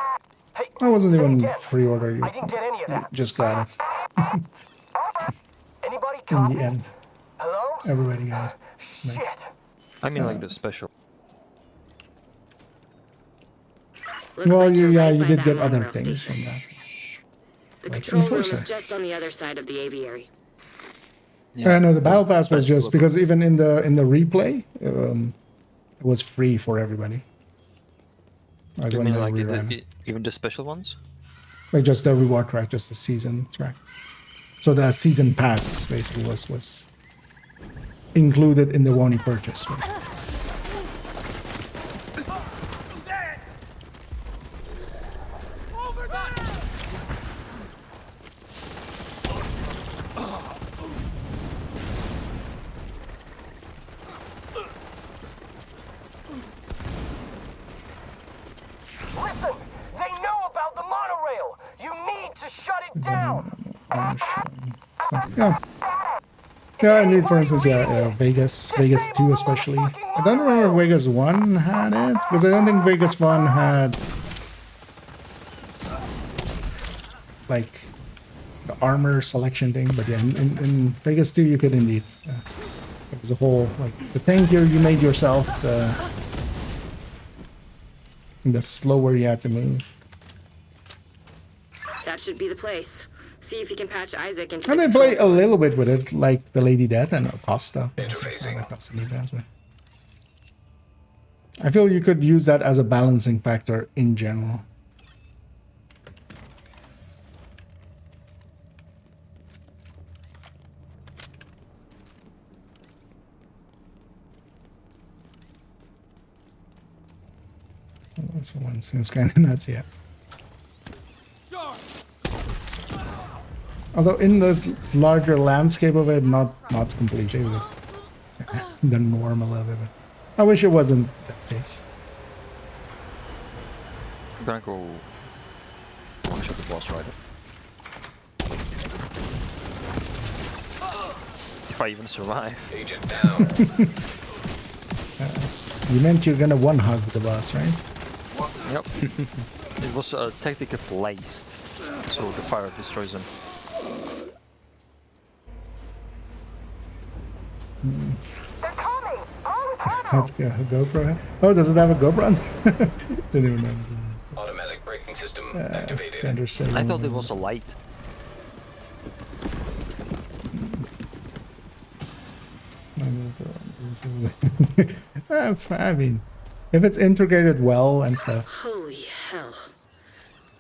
I wasn't even pre-order. You I didn't get any of that. just got it Anybody in copy? the end. Hello? Everybody got it. It's nice. Shit. I mean, like the special. Looks Well, like you're right you by did that get other monorail things station. from that. The Like control room Enforcer. is just on the other side of the aviary. No, the battle pass was That's just what- because even in the replay, it was free for everybody. Like You when mean they like reran. even the special ones? Like just the reward track, just the season track. So the season pass basically was included in the one you purchase. Basically. Listen, they know about the monorail. You need to shut it down. Yeah. Yeah, I need, for instance, Vegas 2 especially. I don't remember if Vegas 1 had it, because I don't think Vegas 1 had, like, the armor selection thing, but yeah, in Vegas 2 you could indeed. It was a whole, like, the tank here you made yourself, the slower you had to move. That should be the place. See if you can patch Isaac into And the they play control a room. little bit with it, like the Lady Death and Acosta. Interfacing. I feel you could use that as a balancing factor in general. This one seems kind of nuts, yeah. Although in the larger landscape of it, not completely. It was the normal of it. I wish it wasn't that case. I'm gonna go one shot the boss rider. If I even survive. Agent down. You meant you're gonna one hug the boss, right? Yep. It was tactically placed, so the fire destroys them. They're coming! All is happening! What's a GoPro? Oh, does it have a GoPro on? Didn't even know. Automatic braking system activated. I thought it was a light. I mean, if it's integrated well and stuff. Holy hell.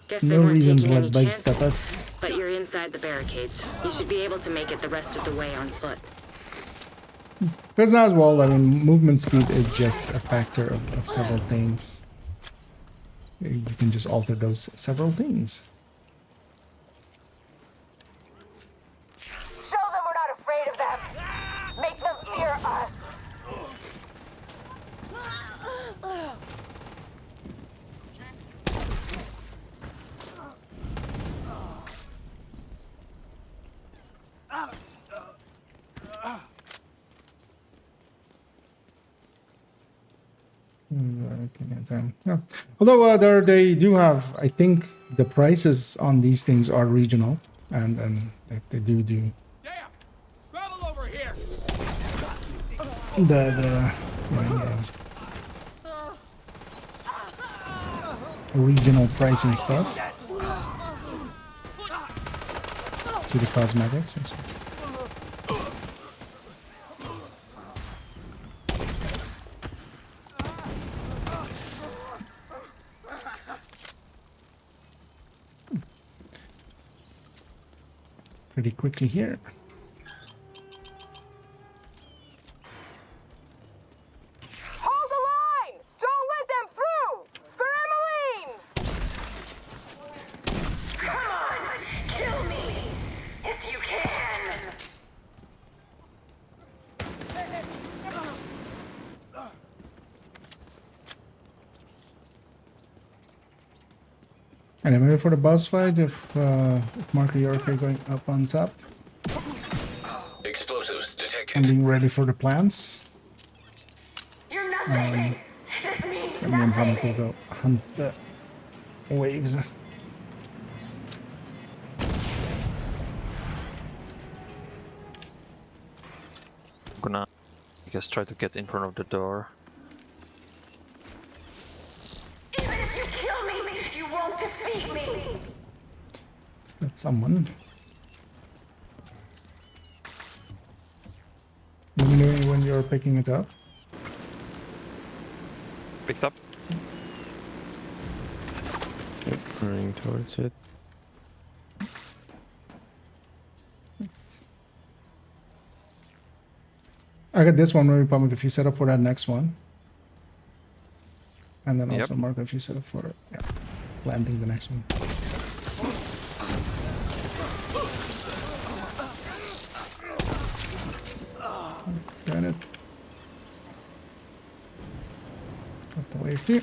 Guess No they weren't reason to taking let any bikes chances. stop us. But you're inside the barricades. You should be able to make it the rest of the way on foot. Because now as well, I mean, movement speed is just a factor of several things. You can just alter those several things. Show them we're not afraid of them. Make them fear us. Yeah. Although they do have, I think the prices on these things are regional, and they do Damn! Travel over here! the regional pricing stuff to the cosmetics and stuff. Pretty quickly here. Hold the line! Don't let them through! For Emmeline! Come on! Kill me! If you can! And I'm ready for the boss fight if Marco, you're okay going up on top. Explosives detected. I'm being ready for the plants. You're nothing! This means And me and nothing! Hamid will go hunt the waves. Gonna, I guess, try to get in front of the door. Even if you kill me, you won't defeat me! That's someone. Let me know when you're picking it up. Picked up. Yep, running towards it. I got this one, maybe Pump if you set up for that next one. And then also Marco if you set up for planting the next one. Got it. Got the wave too.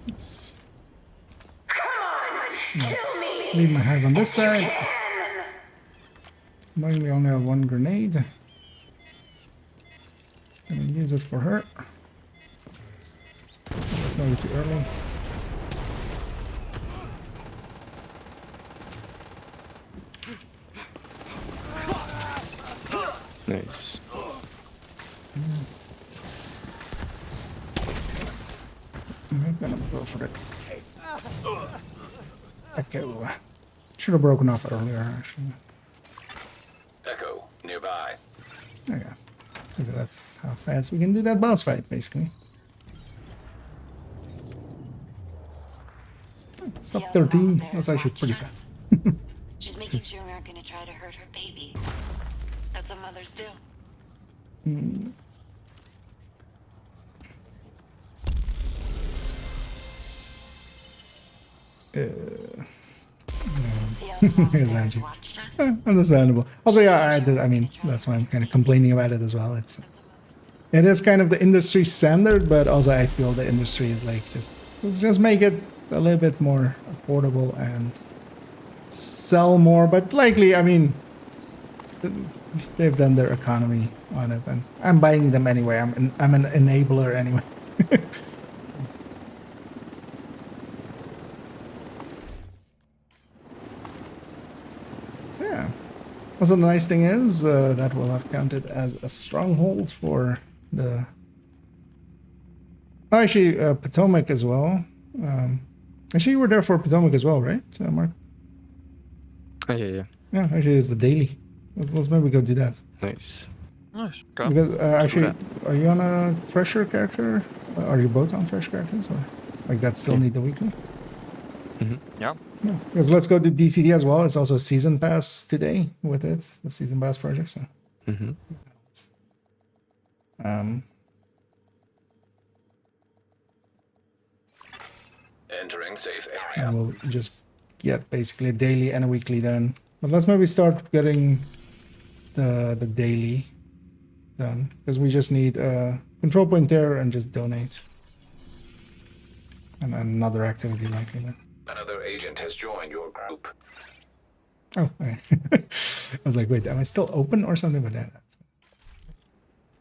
Yes. Come on! Kill me! Leave my hive on this side. Knowing we only have one grenade. I'm gonna use it for her. That's maybe too early. Nice. I'm gonna go for it. Echo. Should have broken off earlier, actually. Echo nearby. There you go. 'Cause that's how fast we can do that boss fight, basically. Sub 13. That's actually pretty fast. She's making sure we aren't gonna try to hurt her baby. That's what mothers do. Yes, Angie. Understandable. Also, yeah, I mean, that's why I'm kind of complaining about it as well. It is kind of the industry standard, but also I feel the industry is like let's just make it a little bit more affordable and sell more. But likely, I mean, they've done their economy on it, and I'm buying them anyway. I'm an enabler anyway. Also, the nice thing is that will have counted as a stronghold for the... Oh, actually, Potomac as well. Actually, you were there for Potomac as well, right, Mark? Oh, yeah. Yeah, actually, it's the daily. Let's maybe go do that. Nice. Nice. Okay. Because actually, are you on a fresher character? Are you both on fresh characters, or like that still need the weekly? Yeah. Yeah. Because let's go to DCD as well. It's also season pass today with it, the season pass project. So. Entering safe area. And we'll just get basically a daily and a weekly then. But let's maybe start getting the daily done, because we just need a control point there and just donate. And another activity likely then. Another agent has joined your group. Oh, I was like, wait, am I still open or something? But that's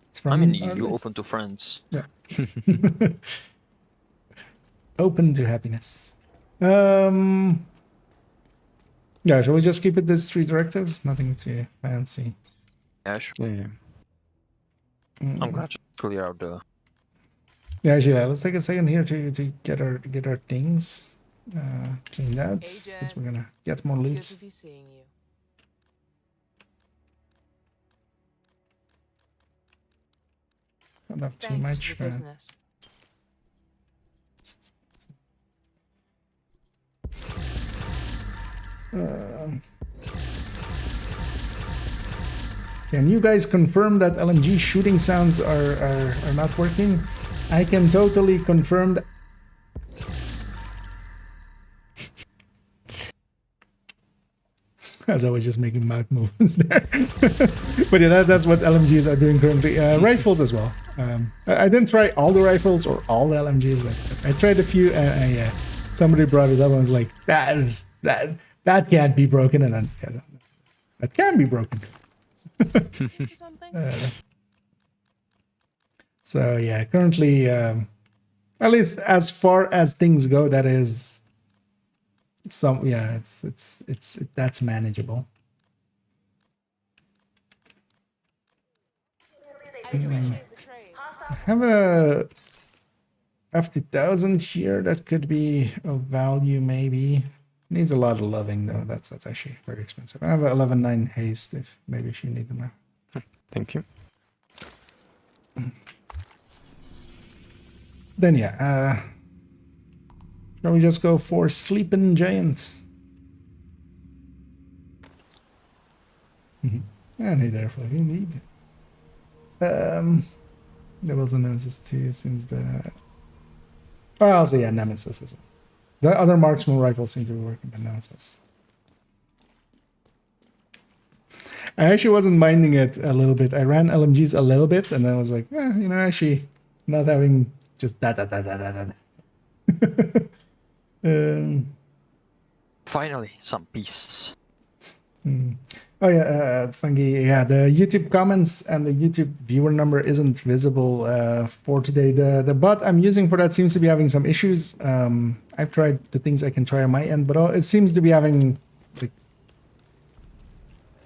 it's from. I mean, you open to friends. Yeah. Open to happiness. Yeah, shall we just keep it these 3 directives? Nothing too fancy. Yeah, sure. Yeah. I'm gonna just clear out the... Yeah, actually, let's take a second here to get our things cleaned out, because we're gonna get more leads. Good to be seeing you. Not have too Thanks much, for the business. Can you guys confirm that LMG shooting sounds are not working? I can totally confirm that. As I was just making mouth movements there. But yeah, that's what LMGs are doing currently. Rifles as well. I didn't try all the rifles or all the LMGs, but I tried a few. Yeah, somebody brought it up and was like, that can't be broken, and then yeah, that can be broken. So yeah, currently, at least as far as things go, that is some, yeah, it's that's manageable. I have a F2000 here that could be of value, maybe. Needs a lot of loving though. That's actually very expensive. I have a 11.9 haste if maybe she need them now. Thank you. Then yeah, shall we just go for Sleeping Giant? And hey there, Fluffy, indeed. There was a Nemesis too, it seems that... Oh, also yeah, Nemesis as well. The other marksman rifles seem to be working, but Nemesis. I actually wasn't minding it a little bit. I ran LMGs a little bit, and then I was like, you know, actually not having just that. Finally, some peace. Oh yeah, Fungi. Yeah, the YouTube comments and the YouTube viewer number isn't visible for today. The bot I'm using for that seems to be having some issues. I've tried the things I can try on my end, but it seems to be having like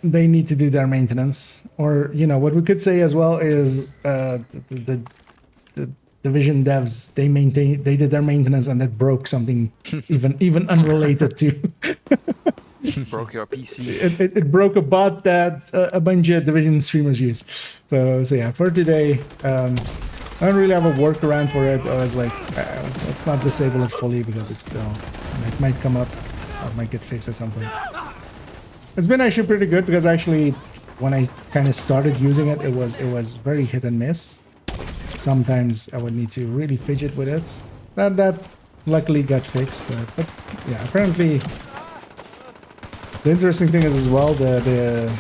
they need to do their maintenance. Or you know what we could say as well is the Division devs they did their maintenance and that broke something even unrelated to. Broke your PC. It broke a bot that a bunch of Division streamers use. So yeah, for today, I don't really have a workaround for it. I was like, let's not disable it fully because it might come up or might get fixed at some point. It's been actually pretty good because actually when I kind of started using it, it was very hit and miss. Sometimes I would need to really fidget with it. That luckily got fixed, but yeah, apparently. The interesting thing is as well the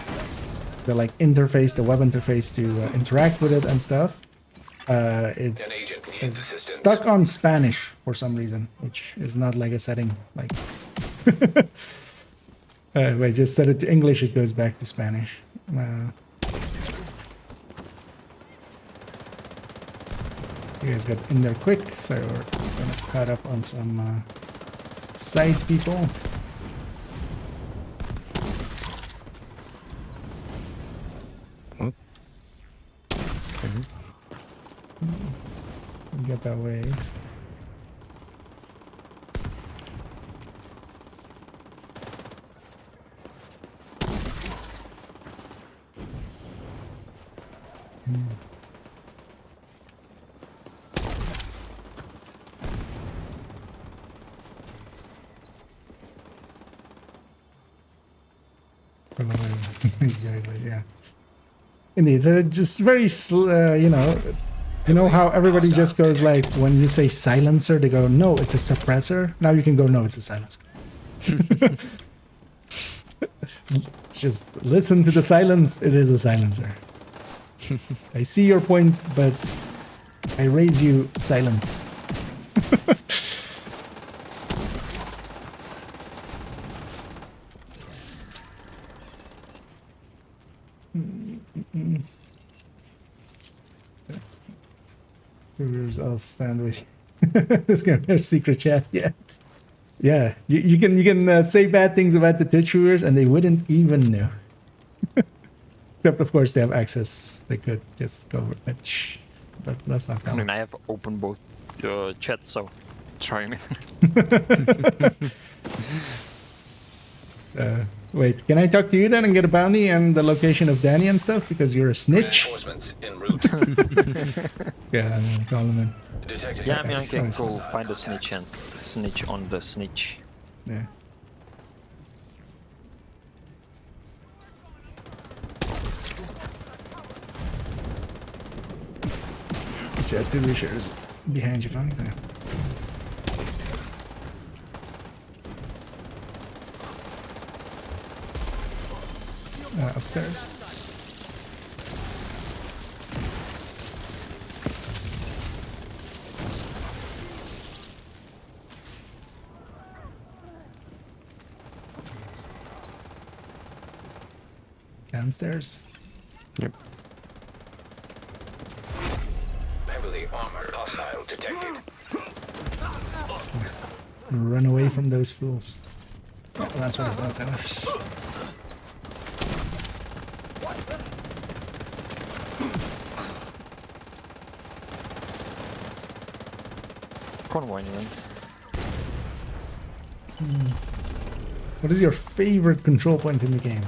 like interface, the web interface to interact with it and stuff. It's stuck on Spanish for some reason, which is not like a setting. Like, if I just set it to English, it goes back to Spanish. You guys got in there quick, so we're gonna cut up on some side people. get that wave. Yeah. Indeed, just very, you know how everybody just goes like, when you say silencer, they go, no, it's a suppressor. Now you can go, no, it's a silencer. Just listen to the silence, it is a silencer. I see your point, but I raise you silence. I'll stand with you. This guy there's secret chat, yeah. Yeah, you can say bad things about the Twitch viewers and they wouldn't even know. Except of course they have access. They could just go, but shh. But let's not tell I mean, them. I have opened both chats, so try me. Wait, can I talk to you then and get a bounty and the location of Danny and stuff? Because you're a snitch? Reinforcements en route. Yeah, I'm gonna call him in. Detecting Yeah, I mean, I can Nice. go find a snitch and snitch on the snitch. Yeah. Jet to the shares behind you, fine there. Upstairs. Downstairs. Yep. heavily armored hostile detected. Run away from those fools. Oh, that's what it's downstairs. Convoy in. What is your favorite control point in the game?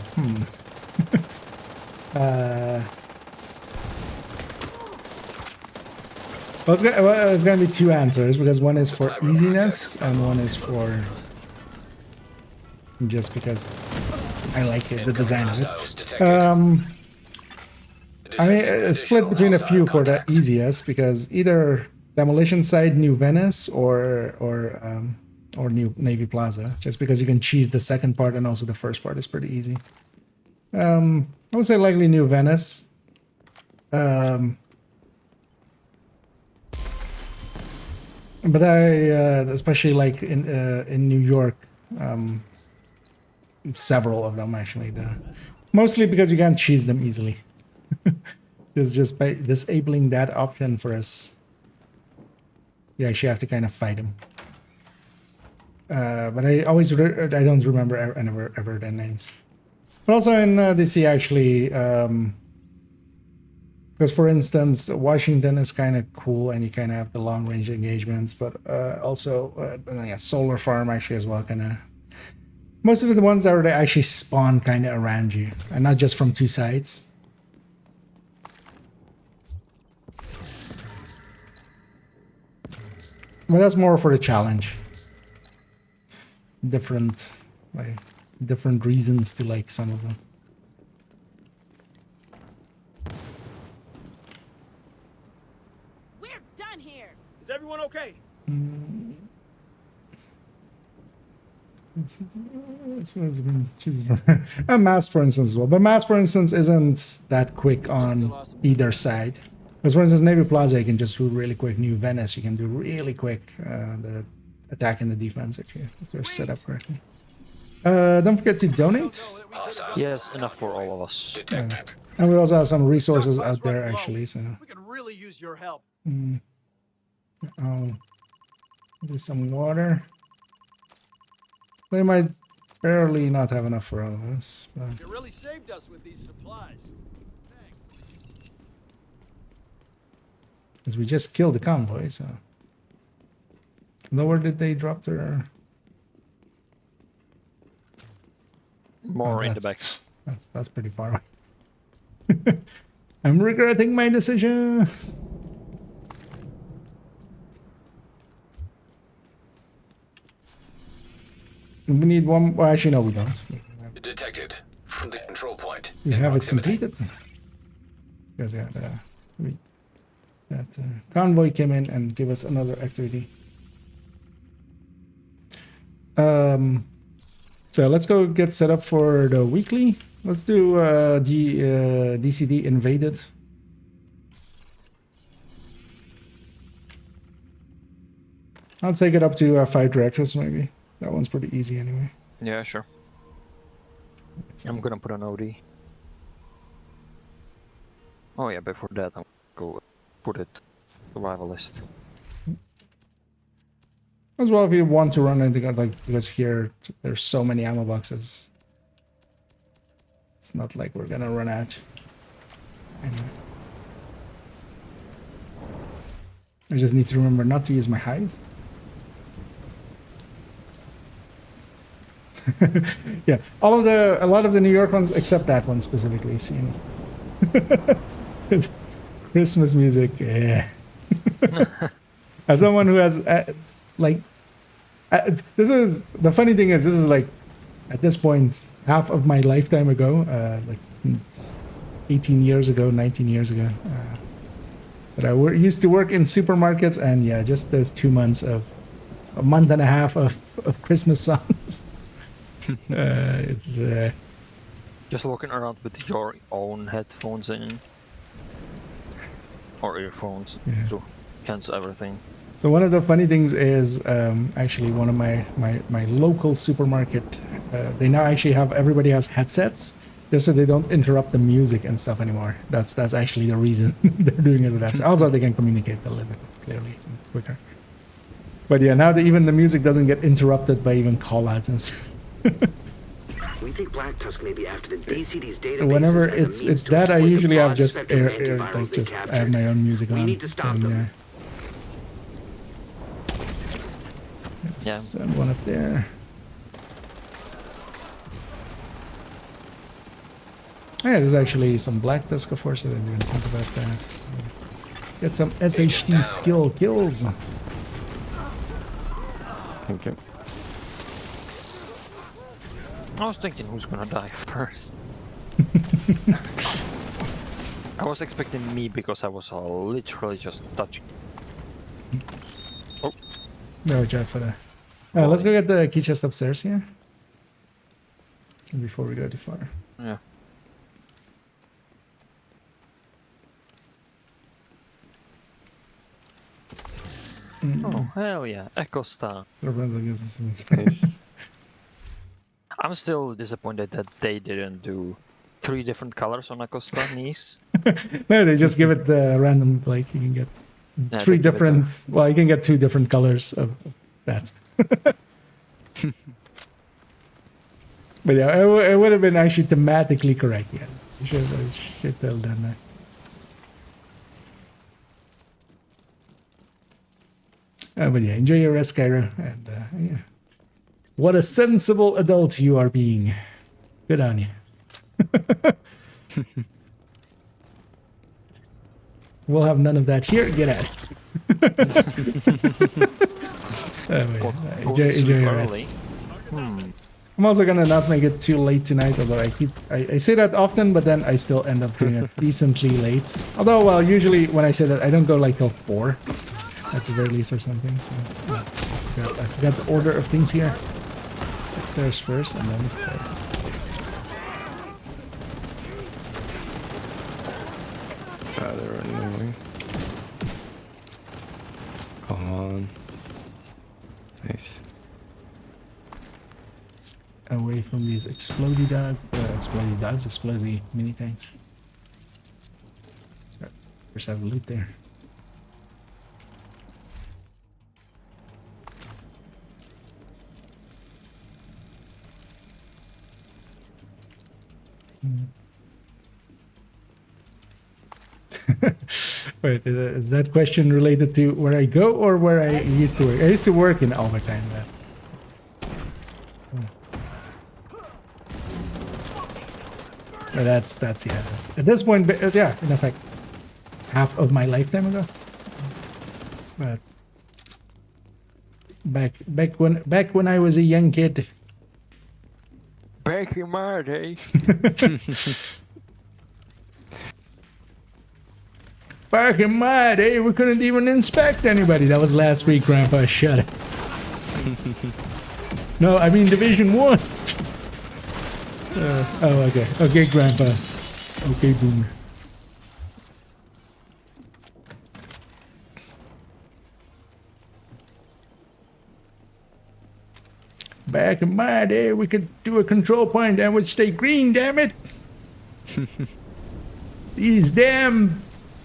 Well, it's gonna be two answers because one is for easiness and one is for just because I like it, the design of it. I mean, it's split between a few for the easiest because either Demolition Site, New Venice, or New Navy Plaza, just because you can cheese the second part and also the first part is pretty easy. I would say likely New Venice. But especially like in New York, several of them actually. Mostly because you can't cheese them easily. just by disabling that option for us, you actually have to kind of fight them. But I don't remember ever their names. But also in DC actually, because for instance, Washington is kind of cool and you kind of have the long range engagements, but also Solar Farm actually as well, kind of. Most of the ones that they actually spawn kind of around you and not just from two sides. But that's more for the challenge. Different reasons to like some of them. We're done here. Is everyone okay? And Mass, for instance, as well. But Mass, for instance, isn't that quick on either side. Because, for instance, Navy Plaza, you can just do really quick. New Venice, you can do really quick the attack and the defense, actually, if they're set up correctly. Don't forget to donate. Yes, enough for all of us. And we also have some resources out there, actually. So We could really use your help. Oh, do some water. They might barely not have enough for all of us. But You really saved us with these supplies. Thanks. Because we just killed the convoy, so. Though where did they drop their... More in the back. That's pretty far away. I'm regretting my decision. We need one. Well, actually, no, we don't. Detected from the control point. We in have it proximity. completed. Because yeah, that convoy came in and gave us another activity. So let's go get set up for the weekly. Let's do the DCD invaded. I'll take it up to 5 directors maybe. That one's pretty easy anyway. Yeah, sure. I'm gonna put an OD. Oh yeah, before that I'm gonna go put it survivalist. As well, if you want to run it, like, because here there's so many ammo boxes. It's not like we're gonna run out. Anyway. I just need to remember not to use my hive. Yeah, a lot of the New York ones, except that one specifically. Seeing Christmas music, yeah. As someone who has this is the funny thing is, this is like at this point half of my lifetime ago, like 18 years ago, 19 years ago. But I used to work in supermarkets, and yeah, just those 2 months of a month and a half of Christmas songs. Just walking around with your own headphones in. Or earphones, Yeah. to cancel everything. So one of the funny things is actually one of my local supermarket, they now actually have, everybody has headsets just so they don't interrupt the music and stuff anymore. That's actually the reason they're doing it with that. Also, they can communicate a little bit clearly and quicker. But yeah, now that even the music doesn't get interrupted by even call-outs and stuff. We think Black Tusk may be after the DCD's database. Whenever it's that, I usually have just I have my own music on. We need to stop them. There. Yeah. Send one up there. Yeah, there's actually some Black Tusk, of course, I didn't even think about that. Get some SHD skill kills. Thank you. I was thinking who's gonna die first. I was expecting me because I was literally just touching. Oh. No, Jeff, for that. Let's go get the key chest upstairs here. Before we go too far. Yeah. Oh, hell yeah. Echo Star. Nice. I'm still disappointed that they didn't do 3 different colors on Echo Star knees. No, they just give it the random, like, you can get Yeah, 3 they give it different, well, you can get 2 different colors of that. But yeah, it would have been actually thematically correct, yeah. You should have done that. But yeah, enjoy your rest, Cairo, and yeah. What a sensible adult you are being. Good on you. We'll have none of that here. Get out. Enjoy your rest. I'm also gonna not make it too late tonight, although I say that often, but then I still end up doing it decently late. Although, well, usually when I say that, I don't go like till 4 at the very least or something. So I forgot the order of things here. It's upstairs first, and then there. They're running away. Come on. Nice. Away from these explodey mini tanks. First have loot there. Wait, is that question related to where I go or where I used to work? I used to work in overtime. But that's at this point, yeah, in effect, half of my lifetime ago. But back when I was a young kid. Back in my day. Back in my day, we couldn't even inspect anybody. That was last week, Grandpa. Shut it. No, I mean Division 1. Oh, okay. Okay, Grandpa. Okay, Boomer. Back in my day, we could do a control point and would stay green, damn it. These damn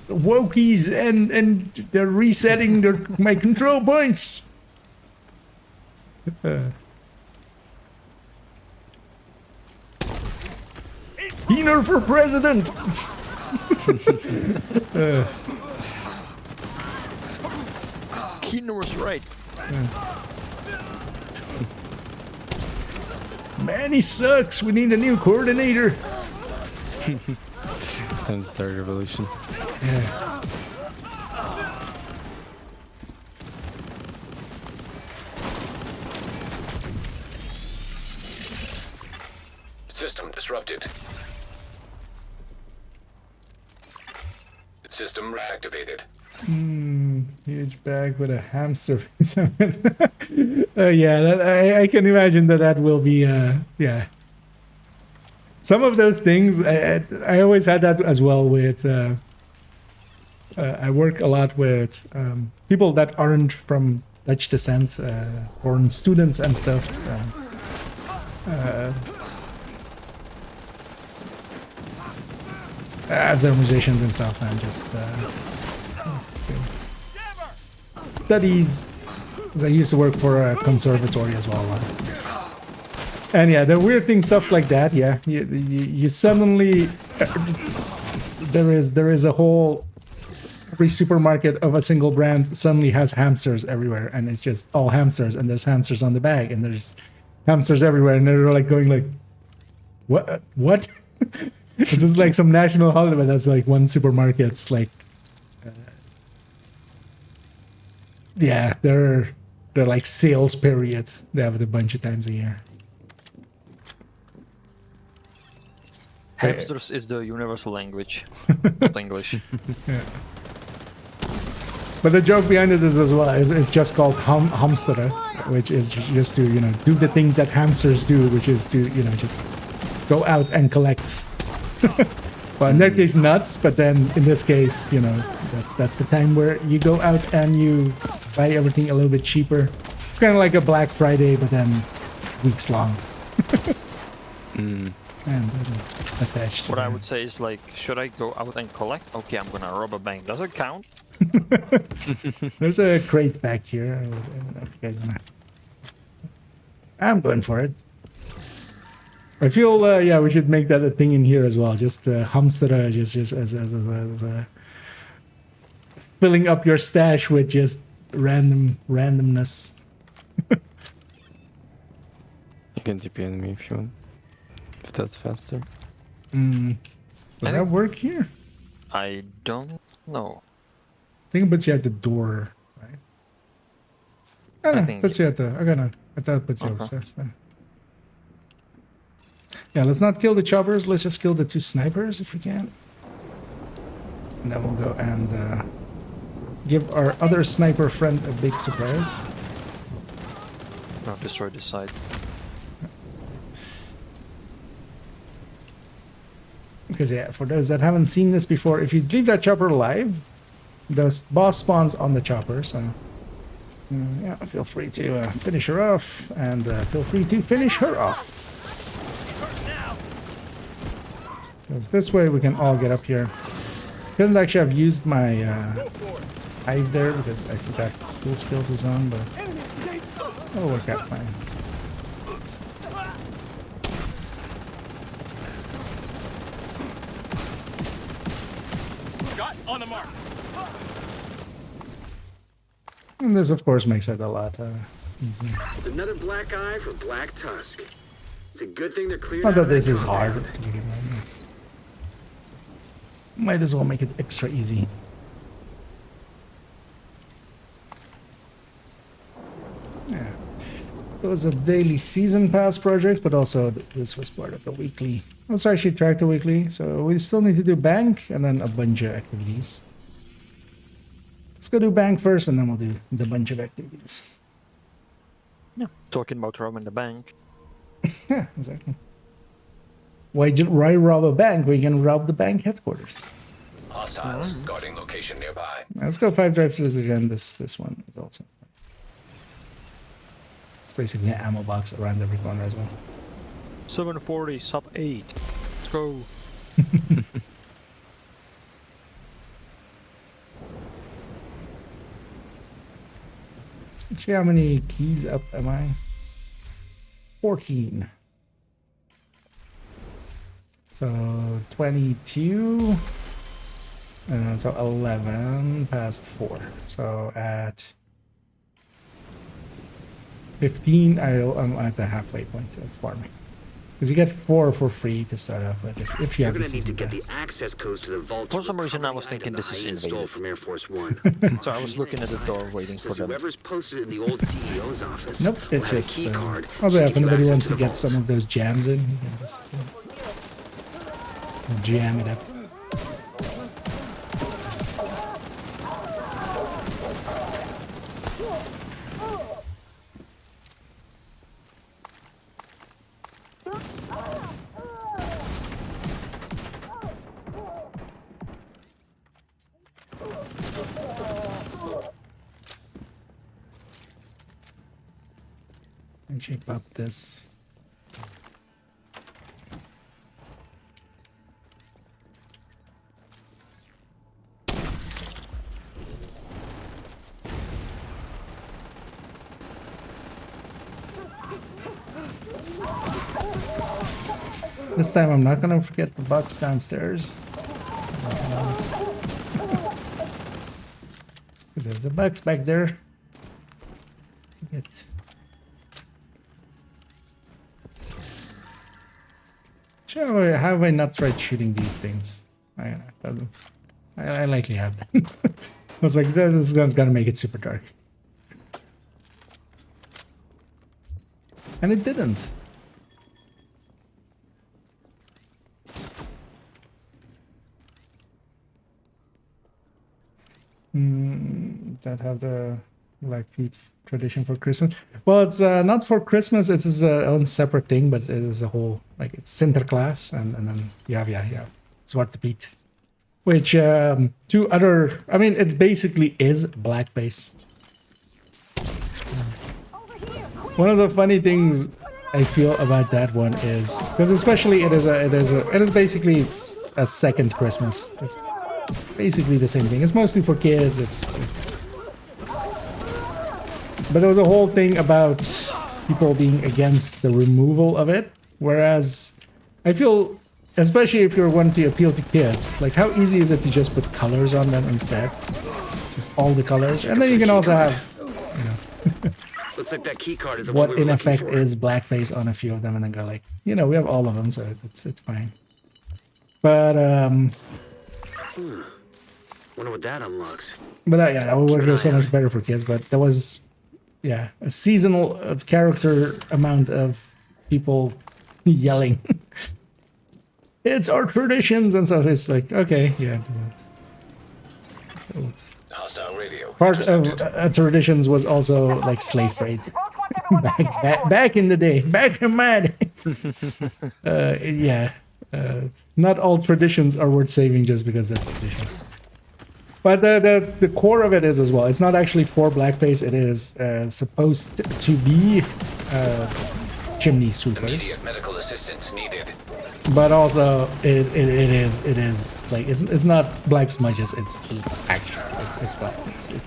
wokies and they're resetting my control points. Keener for president. Keener was right. Man, he sucks. We need a new coordinator. Time to start a revolution. Yeah. System disrupted. System reactivated. Huge bag with a hamster face on it. Yeah, I can imagine that will be, yeah. Some of those things, I always had that as well with, I work a lot with people that aren't from Dutch descent, foreign students and stuff. As they're musicians and stuff, and just studies. I used to work for a conservatory as well. And yeah, the weird thing, stuff like that. Yeah, you suddenly there is a whole every supermarket of a single brand suddenly has hamsters everywhere, and it's just all hamsters, and there's hamsters on the bag, and there's hamsters everywhere, and they're like going like, what? It's just like some national holiday, but that's like one supermarket's like, yeah, they're like sales period. They have it a bunch of times a year. Hamsters is the universal language, not English. Yeah. But the joke behind it is as well, it's just called hamsteren, which is just to, you know, do the things that hamsters do, which is to, you know, just go out and collect. Well, in their case, nuts, but then in this case, you know, that's the time where you go out and you buy everything a little bit cheaper. It's kind of like a Black Friday, but then weeks long. And that is attached to What I that. would say is like, should I go out and collect? Okay, I'm gonna rob a bank. Does it count? There's a crate back here. I don't know if you guys wanna... I'm going for it. I feel, yeah, we should make that a thing in here as well. Just hamster, just as a filling up your stash with just randomness. You can TP enemy if you want. If that's faster. Does that work here? I don't know. I think it puts you at the door, right? I don't know. Puts you at the... I thought it puts you upstairs. Yeah, let's not kill the choppers. Let's just kill the 2 snipers if we can. And then we'll go and give our other sniper friend a big surprise. No, destroy this side. Because yeah, for those that haven't seen this before, if you leave that chopper alive, the boss spawns on the chopper, so... yeah, feel free to finish her off, and feel free to finish her off. Because this way we can all get up here. Couldn't actually have used my hive there because I forgot cool skills is on, but it'll work out fine. Got on the mark. And this, of course, makes it a lot easier. It's another black eye for Black Tusk. It's a good thing they're cleared Not out that of this that is compound. hard to begin with. Might as well make it extra easy. Yeah. So it was a daily season pass project, but also this was part of the weekly. Also, actually track the weekly, so we still need to do bank and then a bunch of activities. Let's go do bank first, and then we'll do the bunch of activities. Yeah. Talking about robbing the bank. Yeah, exactly. Why rob a bank? We can rob the bank headquarters. Hostiles guarding location nearby. Let's go 5 drive-throughs again. This one is also. It's basically an ammo box around every corner as well. 740 sub 8. Let's go. Actually, how many keys up am I? 14. So 22. So 11 past 4. So at 15, I'm at the halfway point of farming. Because you get 4 for free to start off with if you You're have the gonna need to season get pass. the access codes to the vault. For some reason, I was thinking this is invaded. From Air Force One. So I was looking at the door waiting for them. Whoever's posted in the old CEO's office. Nope, it's will have a just. key card. Also, if Give you anybody access wants to to the get vault. some of those jams in, you can just jam it up. And shape up this. This time I'm not gonna forget the box downstairs. Because there's a box back there. Sure, have I not tried shooting these things? I likely have. I was like, this is gonna make it super dark. And it didn't. That have the Black Feet tradition for Christmas. Well, it's not for Christmas. It's its own separate thing, but it is a whole, like, it's Sinterklaas, and then you have Zwarte Piet, which two other. I mean, it's basically is blackface. One of the funny things I feel about that one is because especially it is basically a second Christmas. It's basically the same thing. It's mostly for kids. But there was a whole thing about people being against the removal of it. Whereas I feel, especially if you're wanting to appeal to kids, like how easy is it to just put colors on them instead? Just all the colors. And then you can also have, you know, Looks like that key card is the what one we were in looking effect for. is blackface on a few of them, and then go like, you know, we have all of them, so it's fine. But Wonder what that unlocks. But yeah, that would work so much better for kids. But there was, yeah, a seasonal character amount of people yelling. It's our traditions and stuff. It's like, okay, yeah. Hostile radio. Part of traditions was also like slave trade. back in the day, back in my day. Yeah, not all traditions are worth saving just because they're traditions. But the core of it is as well. It's not actually for blackface. It is supposed to be chimney sweepers. Immediate medical assistance needed. But also it is like it's not black smudges. It's actual. It's blackface.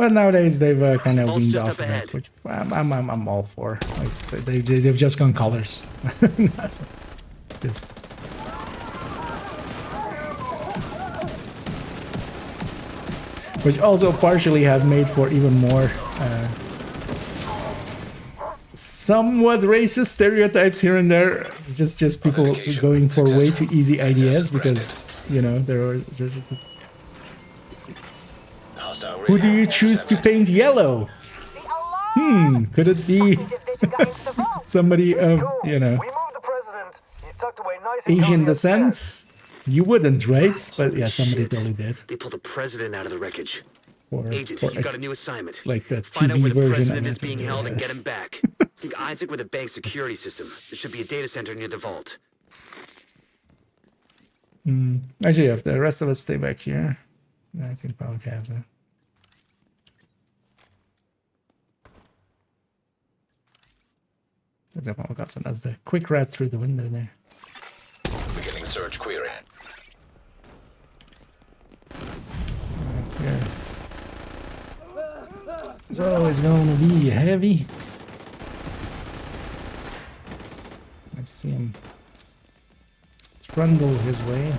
But nowadays they've kind of Vault's weaned just off up of ahead. it, which I'm all for. Like they've just gone colors. So, just which also partially has made for even more somewhat racist stereotypes here and there. It's just people going for way too easy ideas because, you know, who do you choose to paint yellow? Could it be somebody of, you know, We moved the president. He's tucked away nice and Asian cozy upstairs. descent? You wouldn't, right? But yeah, somebody Shit. totally did. They pulled the president out of the wreckage. Or Agent, you got a new assignment. like the Find out TV where the version president of is it. being held and get him back. Sync Isaac with the bank security system. There should be a data center near the vault. Actually, if the rest of us stay back here, I think Punk has it. That's the quick rat through the window there. Beginning search query. Here. So it's gonna be heavy. I see him trundle his way.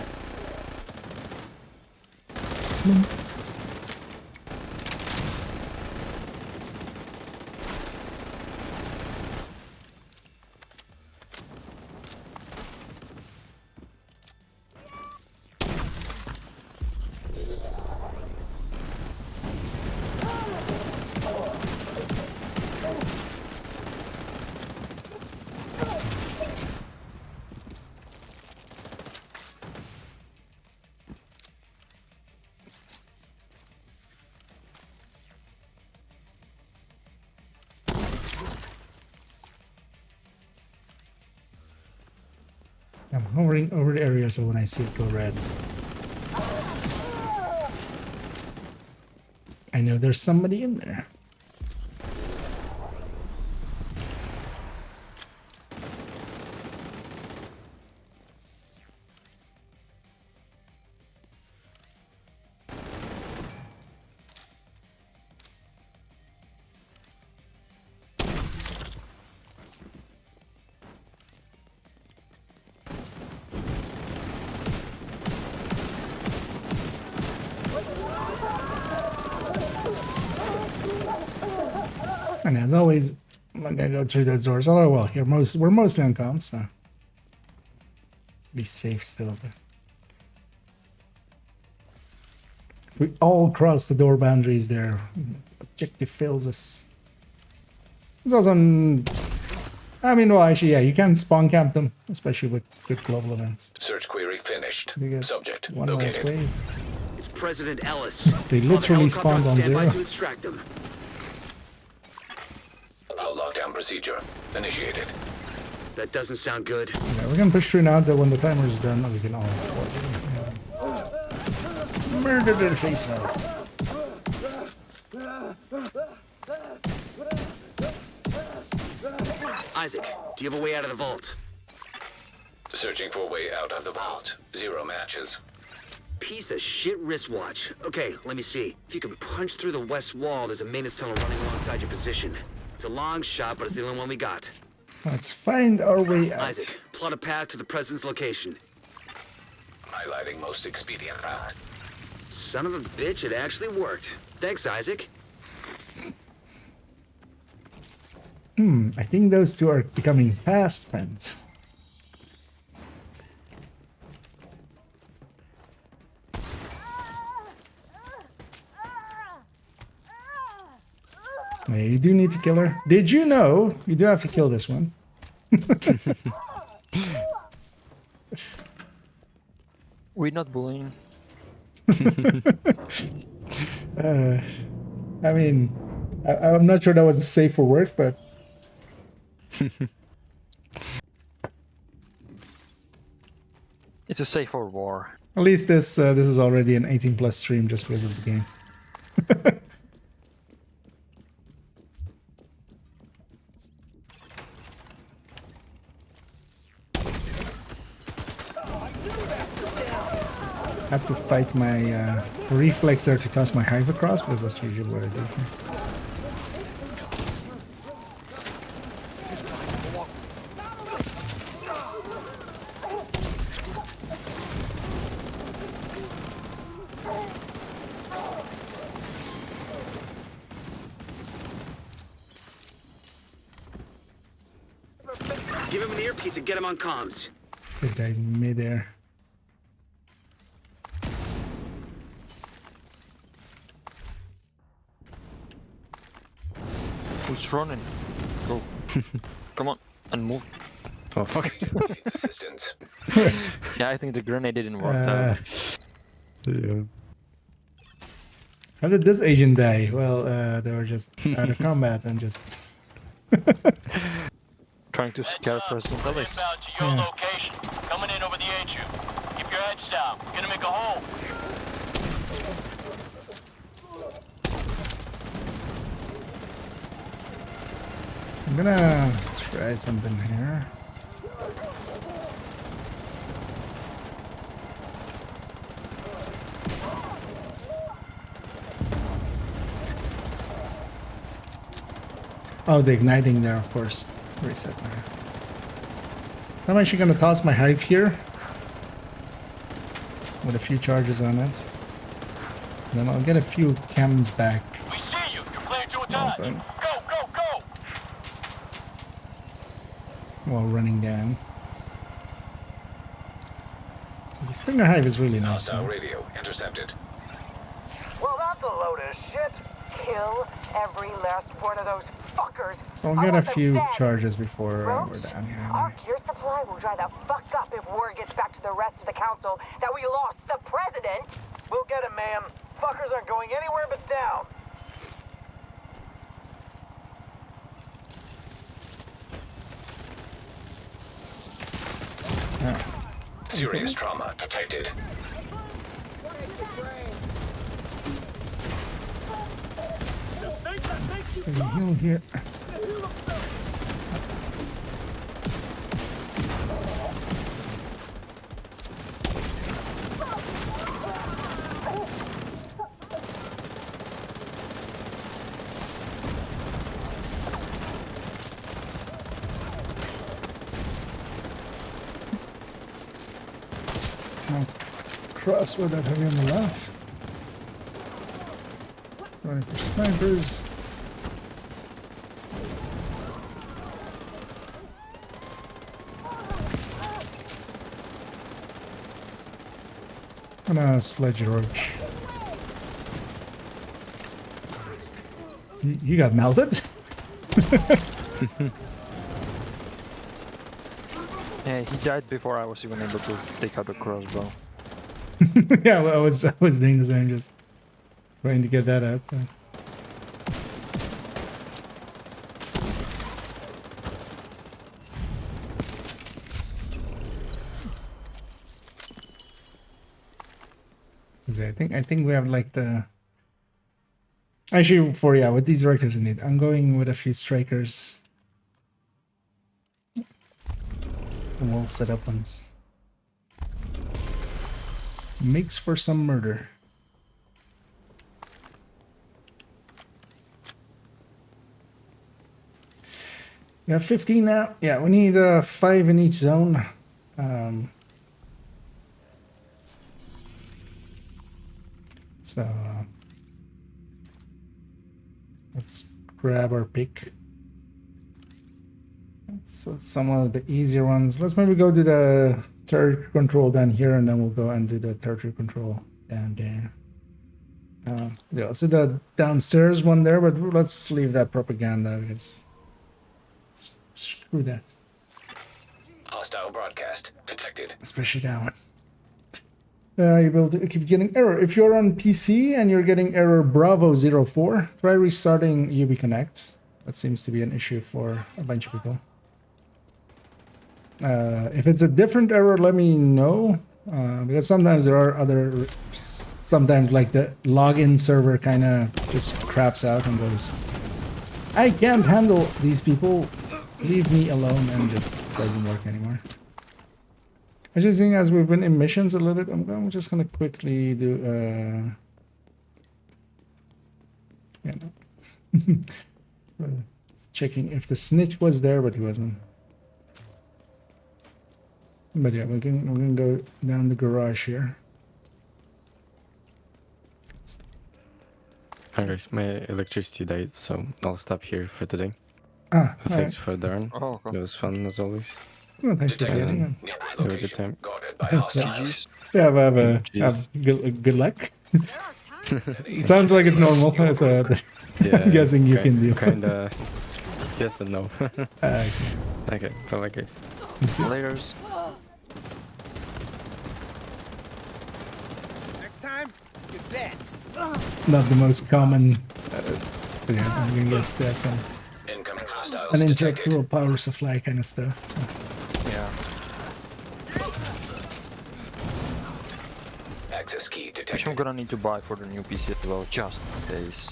I'm hovering over the area so when I see it go red, I know there's somebody in there. And as always, I'm not gonna go through those doors. Although, well, we're mostly on comms, so be safe still. But if we all cross the door boundaries, there, objective fails us. It's also, I mean, well, actually, yeah, you can spawn camp them, especially with good global events. Search query finished. You get Subject one last located. wave. It's President Ellis. They literally spawned on Standby zero. to extract him. Lockdown procedure initiated. That doesn't sound good. Yeah, we're gonna push through now that when the timer is done, we can all murder their face off. Isaac, do you have a way out of the vault? Searching for a way out of the vault. 0 matches. Piece of shit wristwatch. Okay, let me see. If you can punch through the west wall, there's a maintenance tunnel running alongside your position. It's a long shot, but it's the only one we got. Let's find our way out. Isaac, plot a path to the president's location. Highlighting most expedient route. Son of a bitch, it actually worked. Thanks, Isaac. I think those two are becoming fast friends. Yeah, you do need to kill her. Did you know you do have to kill this one? We're not bullying. I mean, I'm not sure that was safe for work, but It's a safe for war. at least this is already an 18+ stream just because of the game. Have to fight my reflex there to toss my hive across, because that's usually what I do here. Give him an earpiece and get him on comms. Good guy midair. Who's running? Go. Come on, and move. Oh fuck. Assistance. Yeah, I think the grenade didn't work out. Yeah. How did this agent die? Well, they were just out of combat and just... Trying to scare President Ellis. To your location. Coming in over the HU. Keep your heads down. Gonna make a hole. So I'm gonna try something here. Oh, the igniting there, of course. Reset there. I'm actually gonna toss my hive here with a few charges on it. Then I'll get a few chems back. We see you. You're playing to attack. Okay. Go, go, go. While running down. The Stinger hive is really nice. Hostile Man. radio intercepted. Well, that's a load of shit. Kill every last one of those fuckers. So I'll I get a want them few dead. charges before we're Roach, down here. our gear supply will dry the fuck up if word gets back to the rest of the council that we lost the president. We'll get him, ma'am. Fuckers aren't going anywhere but down. Serious trauma detected. Can we heal here? Crossbow that heavy on the left. Running for snipers. I'm gonna sledge roach. You got melted? Yeah, he died before I was even able to take out the crossbow. Yeah, well, I was doing the same, just trying to get that up. I think we have like the actually for with these directives indeed. I'm going with a few strikers. And we'll set up ones. Makes for some murder. We have 15 now. Yeah, we need 5 in each zone. So let's grab our pick. So some of the easier ones. Let's maybe go to the territory control down here, and then we'll go and do the territory control down there. Yeah, so the downstairs one there, but let's leave that propaganda because screw that. Hostile broadcast detected. Especially that one. You'll be able to keep getting error. If you're on PC and you're getting error Bravo04, try restarting UB Connect. That seems to be an issue for a bunch of people. If it's a different error, let me know. Because sometimes there are other... Sometimes like the login server kind of just craps out and goes, I can't handle these people. Leave me alone, and just doesn't work anymore. Actually, seeing as we've been in missions a little bit, I'm just gonna quickly do yeah, no. Checking if the snitch was there, but he wasn't. But yeah, we're gonna go down the garage here. Okay, my electricity died, so I'll stop here for today. Ah, Thanks for Darren. Oh, okay. It was fun as always. Well, thanks for Detected. joining. Nearby Have a good location. time. Guarded by That's hostiles. Yeah, have Jeez. good luck. Sounds like it's normal, so Yeah, I'm guessing you can deal. Kinda. Yes and no. Okay. Okay, bye guys. Laters. Next time, you're dead. Not the most common. But yeah, I'm gonna guess there's some Incoming hostiles uninterruptible detected. power supply kind of stuff. So. Yeah. Access key Which I'm detected. gonna need to buy for the new PC as well, just in case.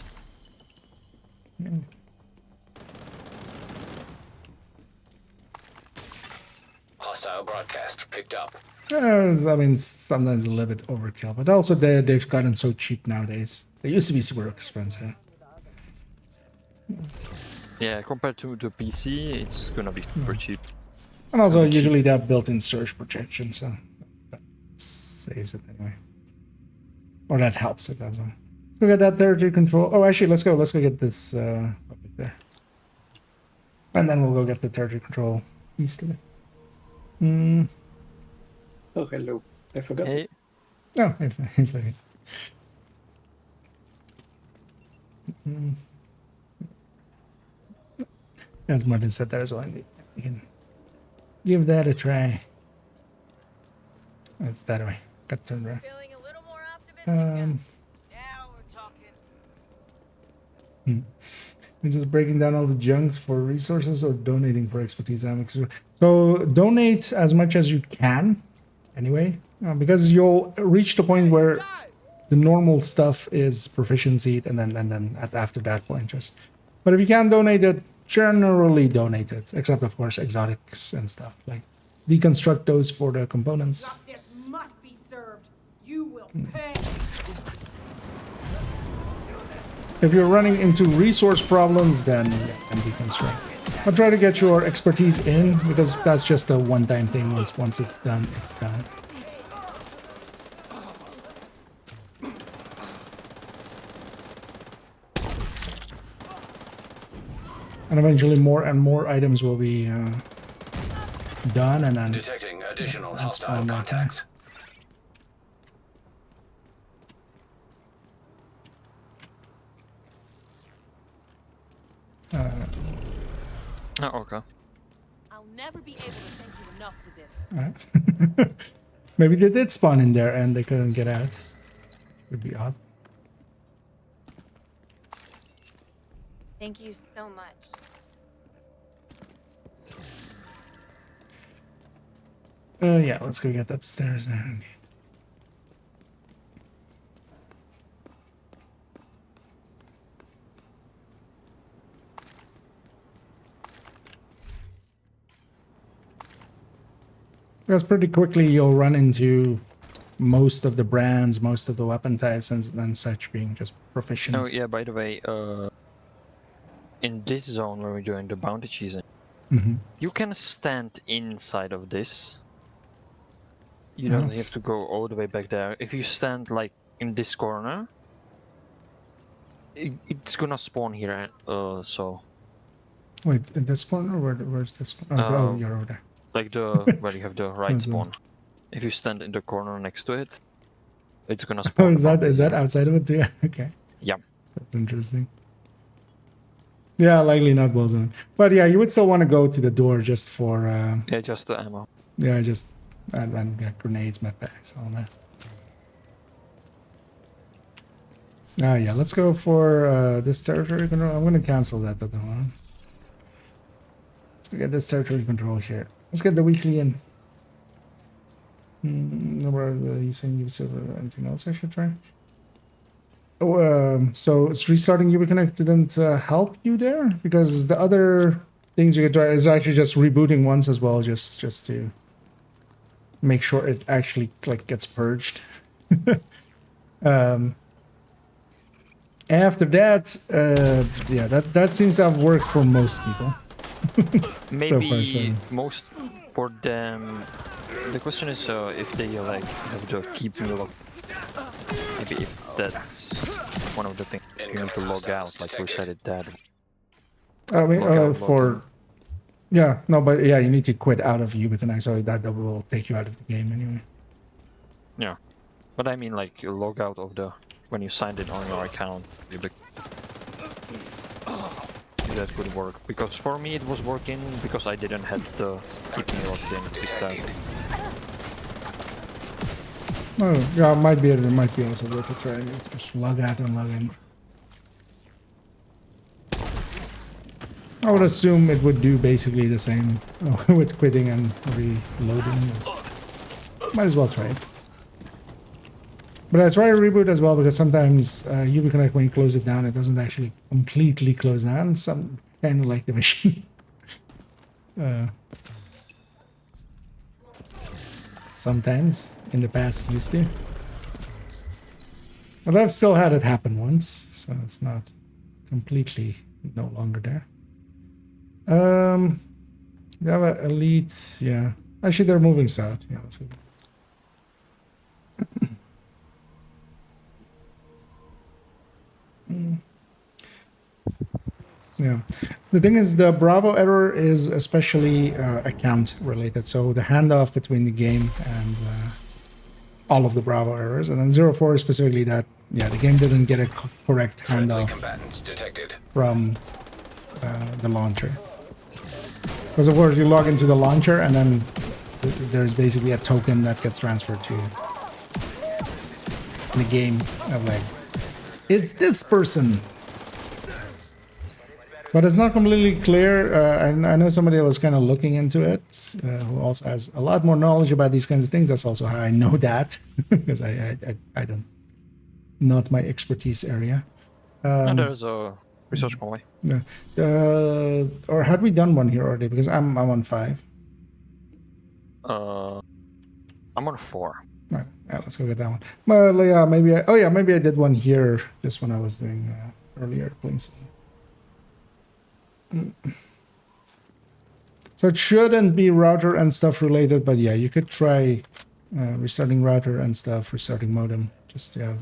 Hostile broadcast picked up. I mean, sometimes a little bit overkill, but also they've gotten so cheap nowadays. They used to be super expensive. Yeah, compared to the PC, it's gonna be super cheap. And also, usually they have built-in storage protection, so that saves it anyway. Or that helps it as well. Let's go get that territory control. Oh, actually, let's go get this up there. And then we'll go get the territory control east of it. Oh, hello. I forgot. Hey, Oh, inflated. As Martin said there as well, you can give that a try. It's that way. Got turned around. Feeling a little more optimistic Now we're talking. We're just breaking down all the junks for resources or donating for expertise. So donate as much as you can, anyway, because you'll reach the point where the normal stuff is proficiency, and then after that point, just. But if you can donate it, generally donate it, except of course exotics and stuff. Like deconstruct those for the components. Justice must be served. You will pay. If you're running into resource problems, then deconstruct. I'll try to get your expertise in, because that's just a one-time thing. Once it's done, it's done. And eventually more and more items will be done, and then Detecting additional and hostile spawn back in. contacts. oh, okay. I'll never be able to thank you enough for this. Maybe they did spawn in there and they couldn't get out. Would be odd. Thank you so much. Yeah, let's go get upstairs there. Okay. Because pretty quickly you'll run into most of the brands, most of the weapon types, and such being just proficient. Oh yeah, by the way, in this zone where we're doing the bounty chasing, you can stand inside of this. You don't have to go all the way back there. If you stand like in this corner, it's gonna spawn here. So. Wait, in this corner? Where's this one? Oh, you're over there. Like the where you have the right spawn. If you stand in the corner next to it, it's gonna spawn. Oh, is that outside of it too? Okay. Yeah. That's interesting. Yeah, likely not well zone. But yeah, you would still want to go to the door just for yeah, just the ammo. yeah, just run grenades, med packs, all that. Ah, yeah, let's go for this territory control. I'm gonna cancel that other one. Let's go get this territory control here. Let's get the weekly in. Number you saying you silver anything else I should try? Oh, so it's restarting UbiConnect didn't help you there, because the other things you could try is actually just rebooting once as well, just to make sure it actually like gets purged. After that, yeah, that seems to have worked for most people. Maybe most for them. The question is if they like have to keep me logged. Maybe if that's one of the things you need to log out, like we said it that. I mean, for yeah, no, but yeah, you need to quit out of Ubiquinite, so that will take you out of the game anyway. Yeah, but I mean like you log out of the when you signed it on your account. That would work because for me it was working because I didn't have to keep me logged in this time. Oh, yeah, it might be also worth it, right? Just log out and log in. I would assume it would do basically the same with quitting and reloading. Might as well try it. But I try to reboot as well because sometimes Ubiquinite, when you close it down, it doesn't actually completely close down. Some kind of like the machine. Sometimes in the past used to. But I've still had it happen once, so it's not completely no longer there. We have an elite, yeah. Actually, they're moving south. Yeah, let's go. Yeah, the thing is the Bravo error is especially account related, so the handoff between the game and all of the Bravo errors, and then 04 is specifically that, yeah, the game didn't get a correct handoff from the launcher. Because of course you log into the launcher and then there's basically a token that gets transferred to the game of like, it's this person. But it's not completely clear, and I know somebody that was kind of looking into it, who also has a lot more knowledge about these kinds of things. That's also how I know that, because I don't, not my expertise area. And there's a research convoy. Yeah. Or had we done one here already? Because I'm on 5. I'm on 4. Right, yeah, let's go get that one. Well, yeah, maybe maybe I did one here just when I was doing earlier playing some. So it shouldn't be router and stuff related, but yeah, you could try restarting router and stuff, restarting modem, just to have.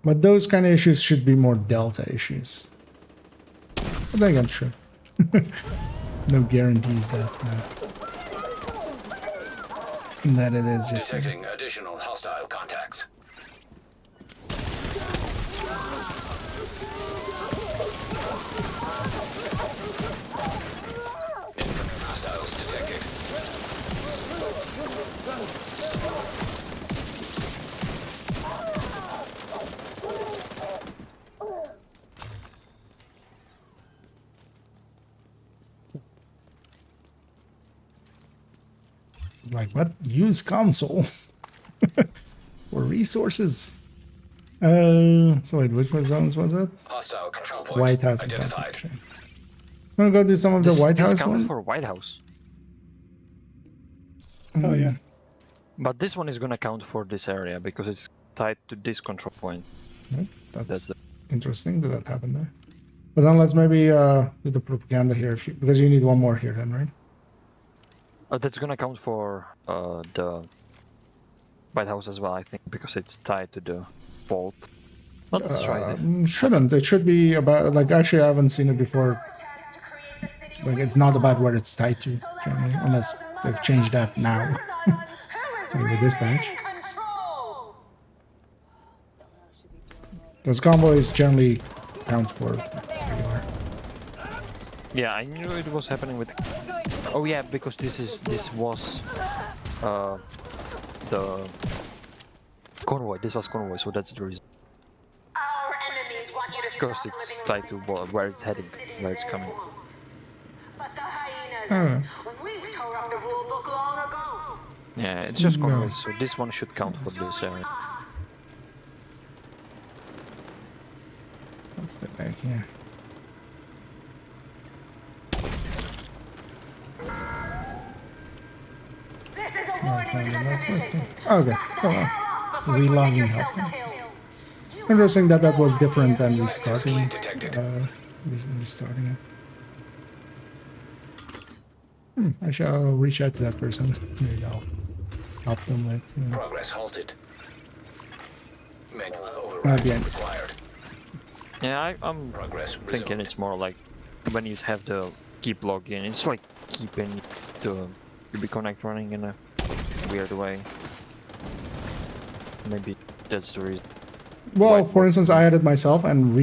But those kind of issues should be more Delta issues. But then again, should. No guarantees that it is just. Detecting additional hostile contacts. Like, what? Use console for resources. So wait, which zones was it? Hostile control point White House identified. So I'm gonna go do some of the White House one. For White House. Oh yeah. But this one is gonna count for this area because it's tied to this control point. Right. That's interesting that happened there. But then let's maybe do the propaganda here, because you need one more here then, right? That's gonna count for the White House as well, I think, because it's tied to the vault. But let's try this. Shouldn't. It should be about, like, actually I haven't seen it before. Like, it's not about where it's tied to, generally, unless they've changed that now. Maybe this patch. Because convoys generally count for regular. Yeah, I knew it was happening with. Oh yeah, because this was the convoy. This was convoy, so that's the reason. Our enemies want you to Because it's tied to where it's heading, where it's coming. But the hyenas, we tore up the rule book long ago. Yeah, it's just convoys, so this one should count for this area. Let's step back here. Okay, relogging help. Interesting that that was different than restarting. Restarting it. I shall reach out to that person. Maybe I'll help them with. Progress halted. Manual override required. Yeah, I'm Progress thinking resumed. it's more like when you have the keep login, it's like keeping the UbiConnect running in a weird way. Maybe that's the reason. Well, for instance, I added myself and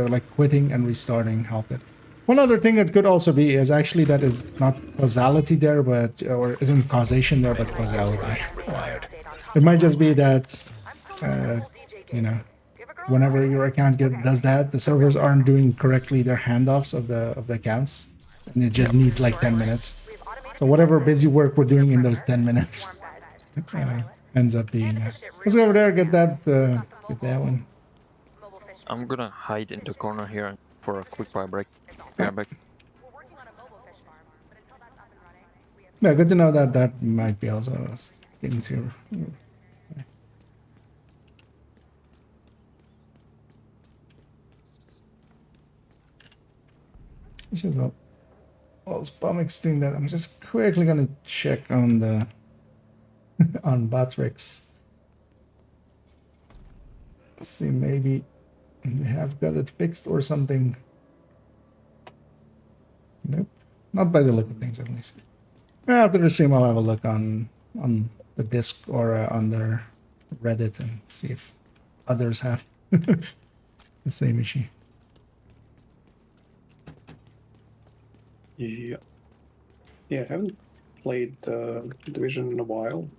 like quitting and restarting helped it. One other thing that could also be is actually that is not causality there, but or isn't causation there, but causality. It might just be that, you know, whenever your account does that, the servers aren't doing correctly their handoffs of the accounts, and it just needs like 10 minutes. So whatever busy work we're doing in those 10 minutes ends up being. Let's go over there, get that one. I'm gonna hide in the corner here for a quick power break. Yeah, back. Yeah, good to know that that might be also a thing too. It's just a Spamix thing that I'm just quickly gonna check on the on Batrix. See, maybe they have got it fixed or something. Nope, not by the look of things at least. After the stream, I'll have a look on the disc or on their Reddit and see if others have the same issue. Yeah. Yeah, I haven't played Division in a while.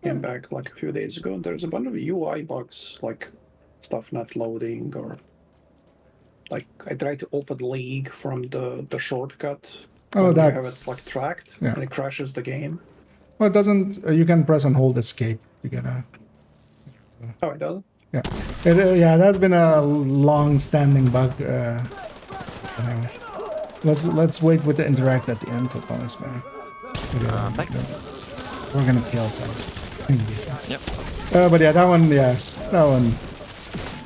Came back like a few days ago. There's a bunch of UI bugs, like stuff not loading, or like I tried to open League from the shortcut. Oh, when that's you have it like tracked, yeah. and it crashes the game. Well, it doesn't. You can press and hold escape to get a. Oh, it doesn't. Yeah, yeah. That's been a long-standing bug. Let's wait with the interact at the end to promise, man. We're gonna kill some. Yep. But yeah, that one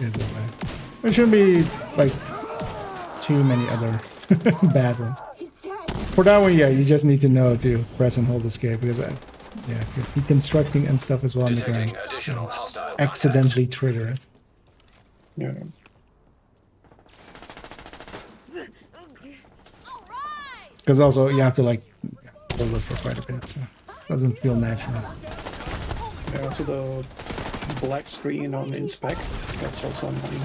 isn't bad. There shouldn't be like too many other bad ones. For that one, yeah, you just need to know to press and hold escape because yeah, if you're deconstructing and stuff as well, you're going to accidentally trigger it. Yeah. Because also you have to like hold it for quite a bit, so it doesn't feel natural. Yeah, so the black screen on inspect, that's also annoying.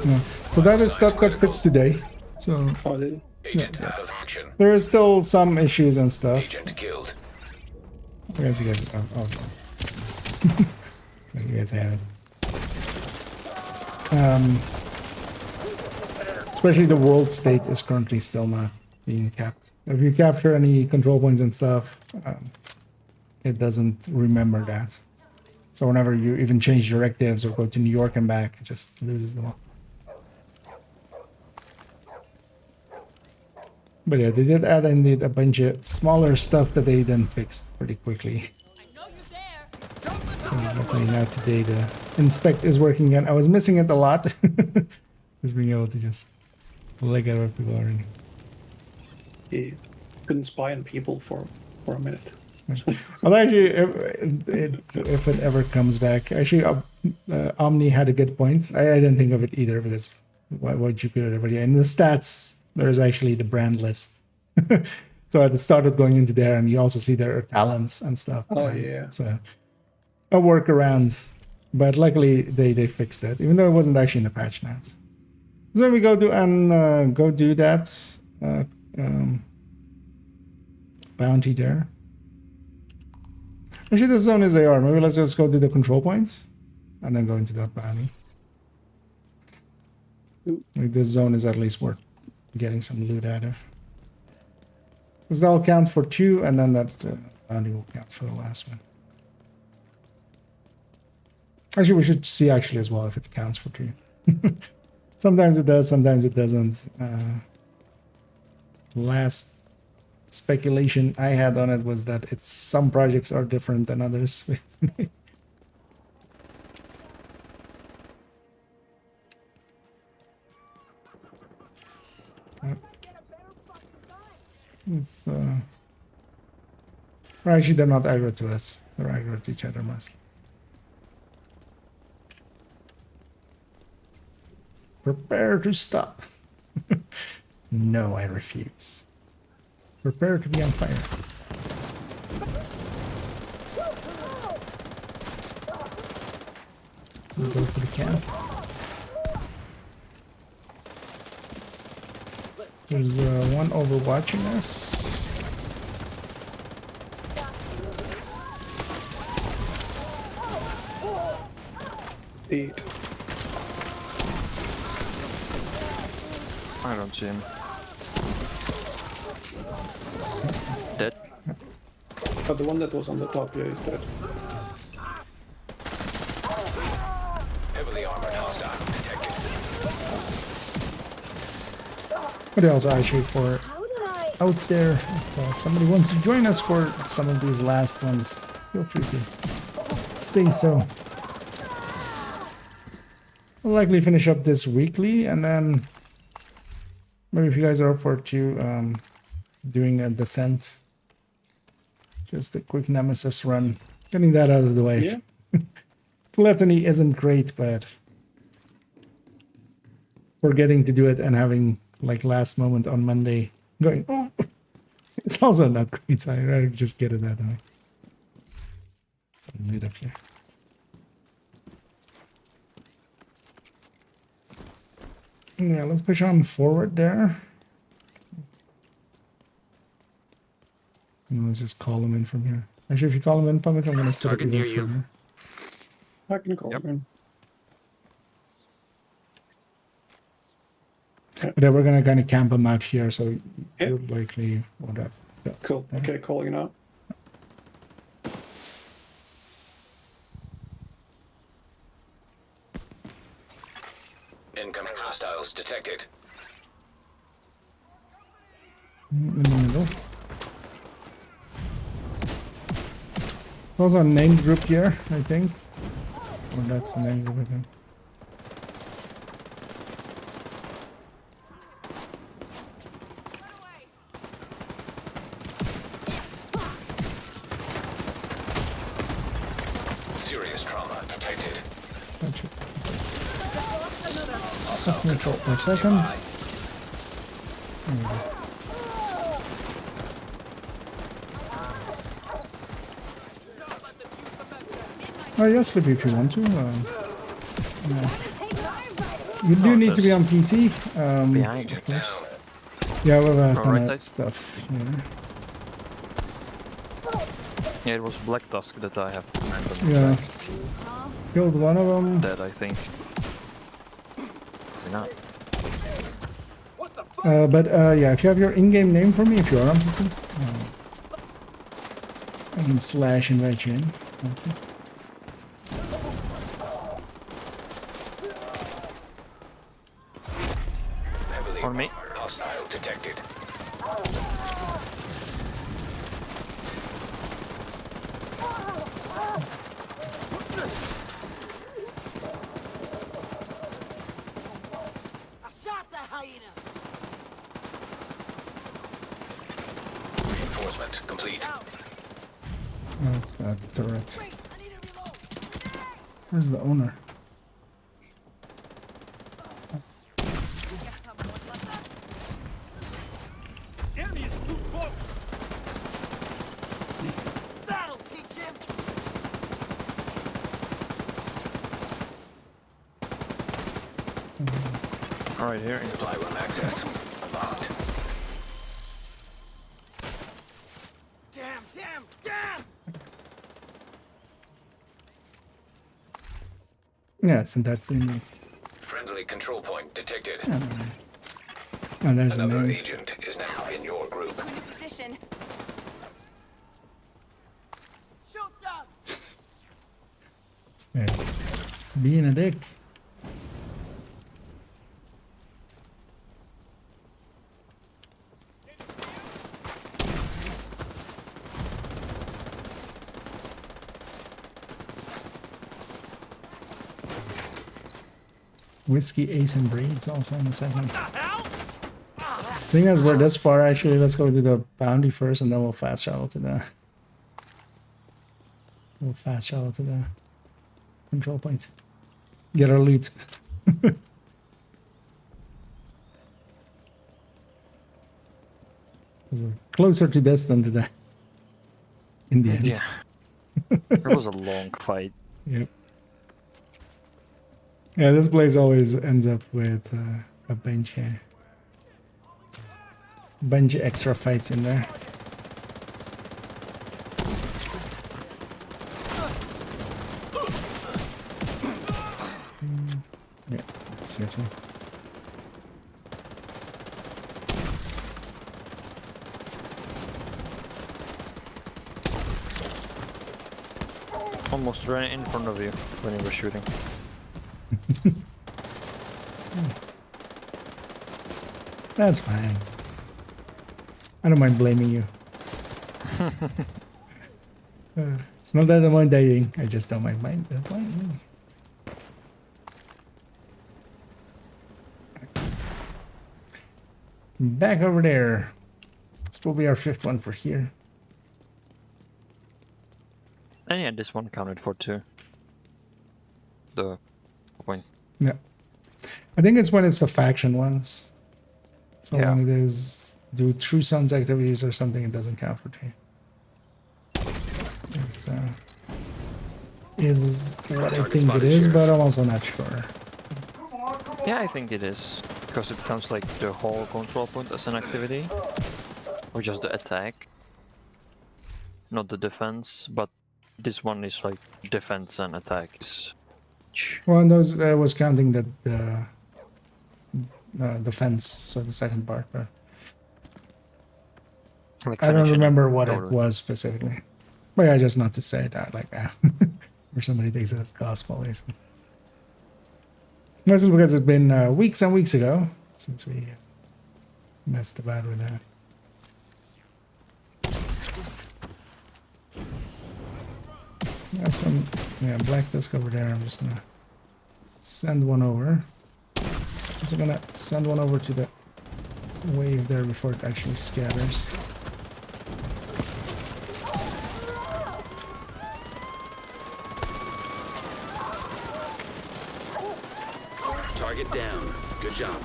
Yeah. So that got fixed today. So oh, did it? Agent out of action. There is still some issues and stuff. Agent killed. I guess you guys you guys have it. Especially the world state is currently still not being kept. If you capture any control points and stuff, it doesn't remember that. So whenever you even change directives or go to New York and back, it just loses them all. But yeah, they did add indeed a bunch of smaller stuff that they then fixed pretty quickly. Luckily now today the inspect is working again. I was missing it a lot. Just being able to just look at what people are in. Yeah. Couldn't spy on people for a minute. Well, actually, if it ever comes back, actually, Omni had a good point. I didn't think of it either because why would you put everybody in the stats? There's actually the brand list. So I started going into there, and you also see their talents and stuff. Oh and yeah. So a workaround, but luckily they fixed it, even though it wasn't actually in the patch notes. So then we go to and go do that bounty there. Actually, this zone is AR. Maybe let's just go to the control points and then go into that bounty. Like this zone is at least worth getting some loot out of. Because that'll count for 2, and then that bounty will count for the last one. Actually, we should see actually as well if it counts for 2. Sometimes it does, sometimes it doesn't. Last speculation I had on it was that it's some projects are different than others. It's or actually they're not aggro to us. They're aggro to each other mostly. Prepare to stop. No, I refuse. Prepare to be on fire. We'll go for the camp. There's one overwatching us. I don't see him. Dead. But the one that was on the top, yeah, is dead. Heavily armored hostile detected. What else actually for out there? If somebody wants to join us for some of these last ones, feel free to say so. We'll likely finish up this weekly, and then maybe if you guys are up for it too, doing a descent, just a quick nemesis run, getting that out of the way. Yeah. Gluttony isn't great, but forgetting to do it and having like last moment on Monday going, oh, it's also not great, so I'd rather just get it out of the way. Some loot up here. Yeah, let's push on forward there. And let's just call him in from here. Actually, if you call him in public, I'm going to set up even further. I can call him. But yeah, we're going to kind of camp him out here, so you'll likely want to... Yeah, cool. Okay, calling now. Incoming hostiles detected. In the middle. Those are named group here, I think. Or that's the name group, I think. Serious trauma detected. Gotcha. Off neutral for a second. Oh, yeah, Slippy, if you want to. Yeah. You do need to be on PC. Behind of course. Yeah, we have a ton of right stuff here. Yeah, it was Black Tusk that I have. Yeah. Killed one of them. Dead, I think. Maybe not. But yeah, if you have your in-game name for me, if you are on PC, I can slash invite you in. Okay. For me. Hostile detected. I shot the hyena. Reinforcement complete. That's that turret. Where's the owner? Enemy is too close. That'll teach him. All right, here. Supply room access unlocked. Damn, damn, damn. Yeah, it's in that thing. Friendly control point detected. Oh, there's Another a name. agent is now in your group. Position. Shoot them. It's being a dick. Whiskey Ace and Braids also in the second. Thing is, we're this far. Actually, let's go to the bounty first, and then we'll fast travel to the. We'll fast travel to the control point. Get our loot. Because we're closer to this than to that. In the end. Yeah. It was a long fight. Yep. Yeah, this place always ends up with a bunch of extra fights in there. Yeah, seriously. Almost ran in front of you when you were shooting. That's fine. I don't mind blaming you. It's not that I mind dying, I just don't mind blaming. Back over there. This will be our 5th one for here. And yeah, this one counted for 2. The point. Yeah. I think it's when it's the faction ones. So Yeah. when it is do True Sons activities or something, it doesn't count for 2. Is what I think it is, but I'm also not sure. Yeah, I think it is. Because it counts like the whole control point as an activity. Or just the attack. Not the defense, but this one is like defense and attack is... Well, and those was counting the defense, so the second part, but Like I don't finishing remember what it totally. was specifically. But yeah, just not to say that, like, or somebody takes it as gospel. Basically. Mostly because it's been weeks and weeks ago since we messed about with that. I have some black disc over there. I'm just gonna send one over. Also gonna send one over to the wave there before it actually scatters. Target down. Good job.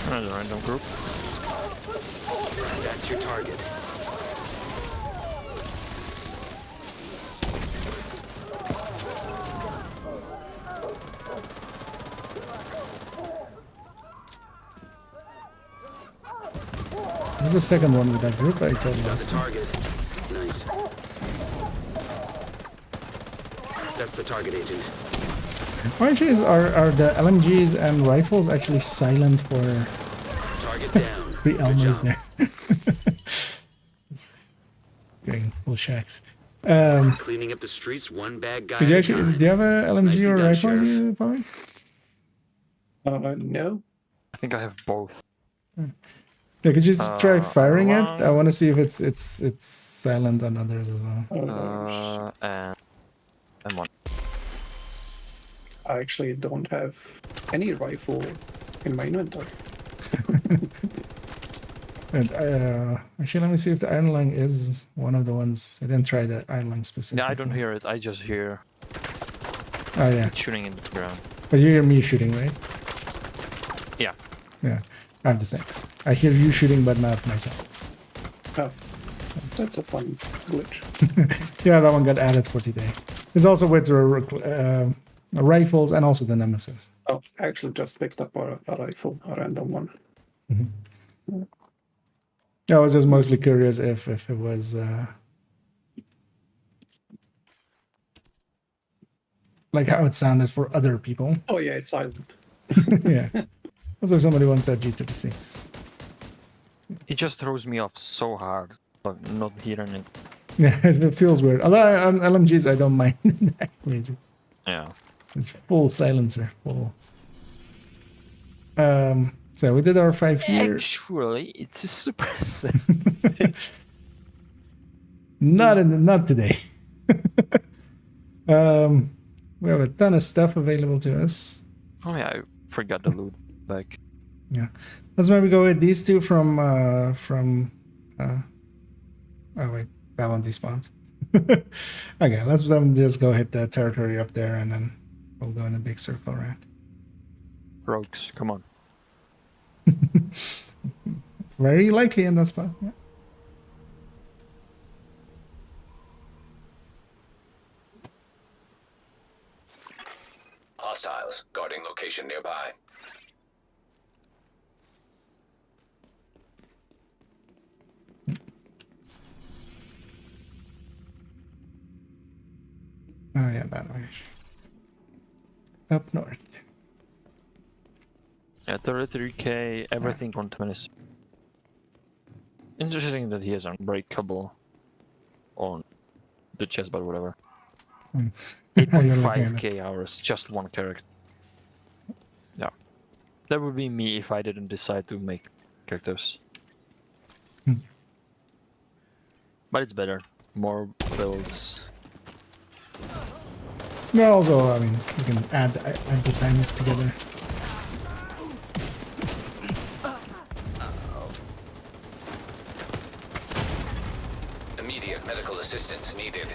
Another random group. That's your target. There's a second one with that group I told you Got the last time. target. Nice. That's the target agent. Why actually are the LMGs and rifles actually silent for Target down. the Good Elmers job. there? Getting full shacks. Cleaning up the streets one bad guy Did you at a actually, time. do you have a LMG Nicely or a done, rifle on Sheriff. you, Bobby? No. I think I have both. Yeah, could you just try firing it? Wrong. I want to see if it's silent on others as well. And one. I actually don't have any rifle in my inventory. And actually, let me see if the iron lung is one of the ones. I didn't try the iron lung specifically. Yeah, I don't hear it. I just hear Oh yeah, it shooting in the ground. but you hear me shooting, right? Yeah. Yeah, I have the same. I hear you shooting, but not myself. Oh, that's a fun glitch. Yeah, that one got added for today. It's also with rifles and also the Nemesis. Oh, I actually just picked up a rifle, a random one. I was just mostly curious if it was like how it sounded for other people. Oh yeah, it's silent. Yeah. Also, somebody once said G36. It just throws me off so hard, like not hearing it. Yeah, it feels weird. Although on LMGs, I don't mind that music. Yeah. It's full silencer. Full. So we did our 5 here. Actually, it's a suppressor. Not today. We have a ton of stuff available to us. Oh yeah, I forgot the loot back. Yeah, let's maybe go with these two from. Oh wait, that one despawned. Okay, let's just go hit the territory up there, and then we'll go in a big circle around. Rogues, come on. Very likely in that spot. Yeah. Hostiles guarding location nearby. Oh yeah, that way. Up north. Yeah, 33k, everything on 20. Interesting that he has unbreakable on the chest, but whatever. 8.5k hours, just one character. Yeah. That would be me if I didn't decide to make characters. But it's better. More builds. Yeah, although, I mean, you can add the times together. Immediate medical assistance needed.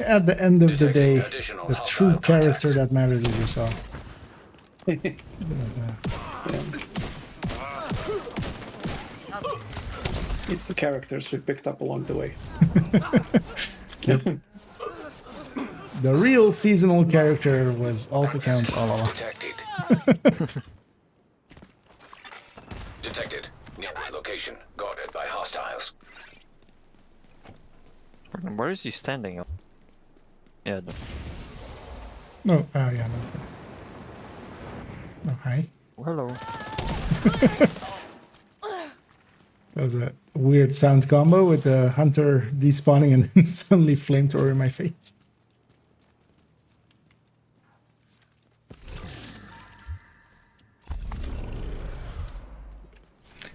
At the end of the day, additional the hostile true character contacts. that matters is yourself. It's the characters we picked up along the way. The real seasonal character was all that counts all along. Detected. Detected. Nearby location guarded by hostiles. Where is he standing? Yeah. No, yeah, no. Oh, hi. Hello. That was a weird sound combo with the hunter despawning and then suddenly flamethrower in my face.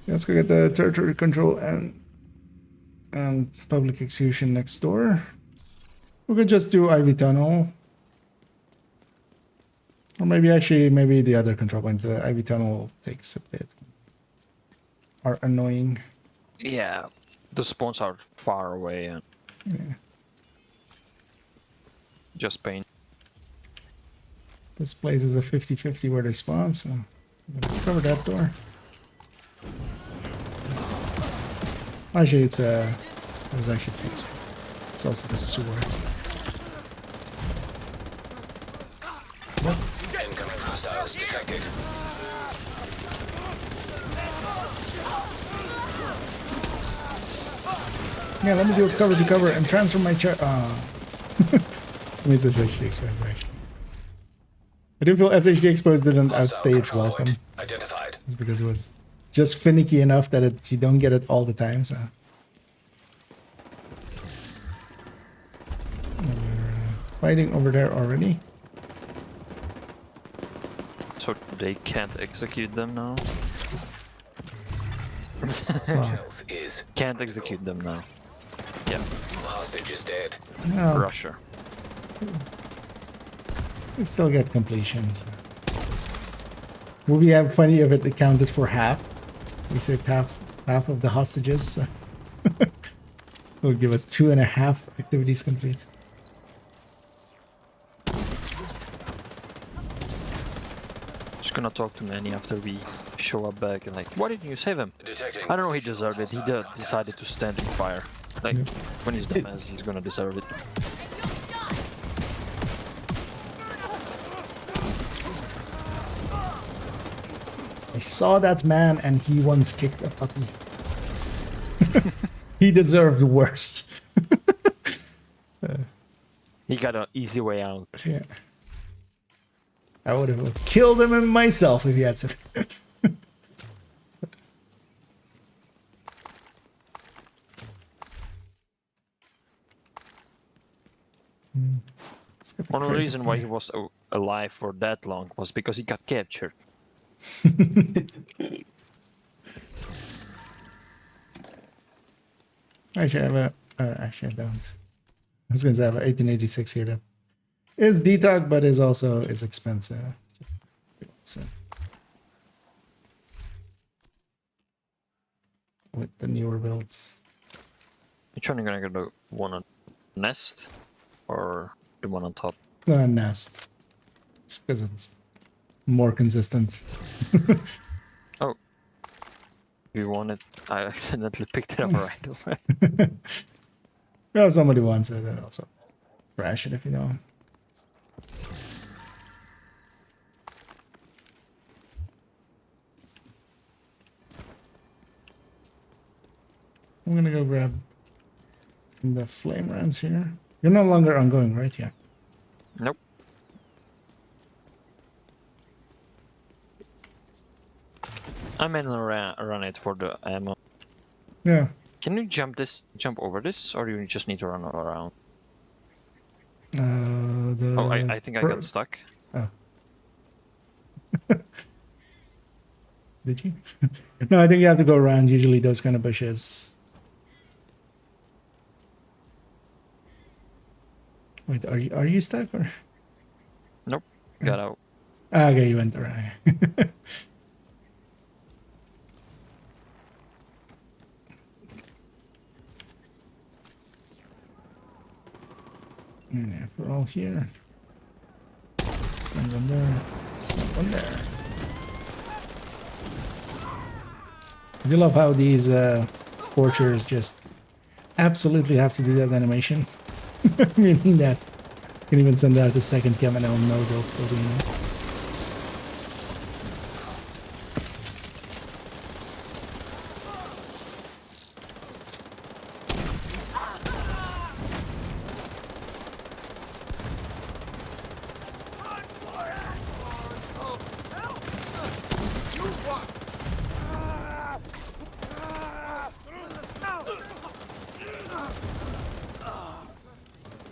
Let's go get the territory control and public execution next door. We could just do Ivy Tunnel. Or maybe the other control point. The Ivy Tunnel takes a bit. Are annoying. Yeah. The spawns are far away and Yeah. just pain. This place is a 50-50 where they spawn, so I'm gonna cover that door. Actually, it was actually fixed. It's also the sewer. Incoming hostiles detected. Yeah, let me do a cover to cover and transfer my chair. Miss SHD Exposed, actually. I do feel SHD Exposed didn't outstay its welcome. Identified. Because it was just finicky enough that you don't get it all the time, so. Fighting over there already. So they can't execute them now? Health is Can't execute them now. Yeah. hostage is dead. No, Russia. we still get completions. Would be funny if it accounted for half. We saved half of the hostages. So. It would give us 2.5 activities complete. Just gonna talk to Manny after we show up back and like, why didn't you save him? Detecting. I don't know, he deserved it. He decided to stand in fire. Like, when he's dumbass, he's gonna deserve it. I saw that man and he once kicked a puppy. He deserved the worst. He got an easy way out. Yeah. I would have killed him myself if he had some. One reason why he was alive for that long was because he got captured. Actually, I have a. Actually, I don't. was gonna say I have an 1886 here that is detox, but is expensive. So, with the newer builds. Which one are you gonna do? One on nest or the one on top? Nest. Just because it's more consistent. Oh. You want it? I accidentally picked it up right away. Well, if somebody wants it, then also trash it if you don't. I'm gonna go grab the flame rounds here. You're no longer ongoing, right? Yeah. Nope. I may run it for the ammo. Yeah. Can you jump over this, or you just need to run around? Oh, I think I got stuck. Oh. Did you? No, I think you have to go around usually those kind of bushes. Wait, are you stuck or? Nope. Got out. Okay, you went around. Yeah, we're all here. Send one there. Send one there. I do love how these tortures just absolutely have to do that animation. Meaning that you can even send out the second cam and I'll know they'll still be in it.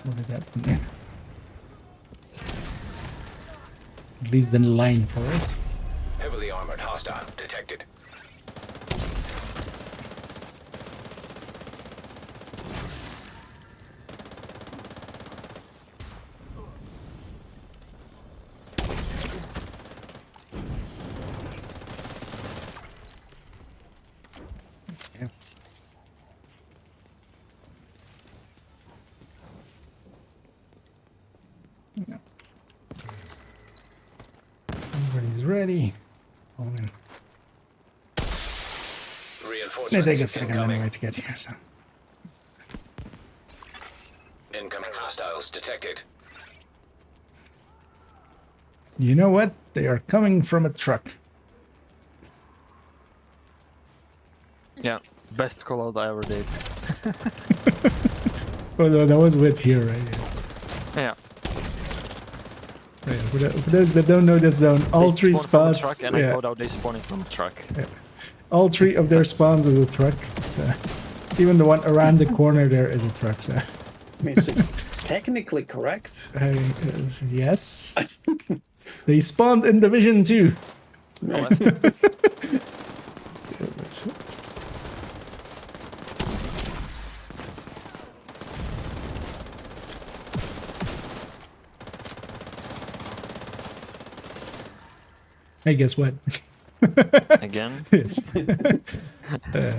What did that from there? At least the line for it. Heavily armored hostile detected. Everybody's ready. Let's go in. Reinforcements They take a second incoming. anyway to get here, so. Incoming hostiles detected. You know what? They are coming from a truck. Yeah, best call out I ever did. Oh no, that was with here, right? Yeah. Yeah, for those that don't know the zone, all three spots. Truck and I called out they spawning from the truck. Yeah. All three of their spawns is a truck. So even the one around the corner there is a truck. So. I mean, it's technically correct. Yes. They spawned in Division 2. Hey, guess what? Again? uh,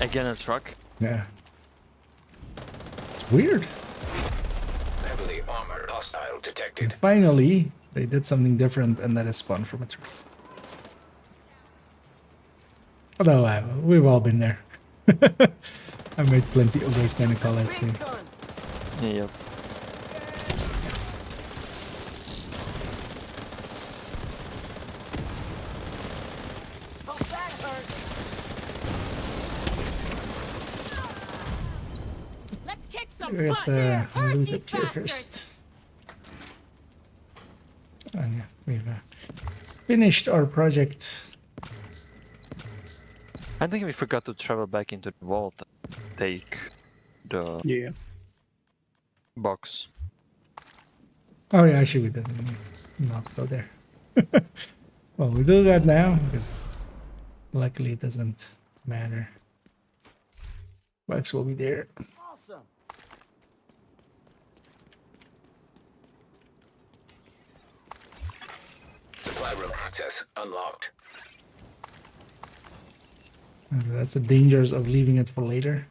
Again a truck? Yeah. It's weird. Heavily armored hostile detected. Finally, they did something different, and that is spawn from a truck. Although we've all been there. I made plenty of those kind of call-outs too. Yep. We got the loot up here first. And yeah, we've finished our project. I think we forgot to travel back into the vault and take the box. Oh yeah, actually we didn't not go there. Well, we do that now because luckily it doesn't matter. Box will be there. Awesome. Supply room access unlocked. That's the dangers of leaving it for later.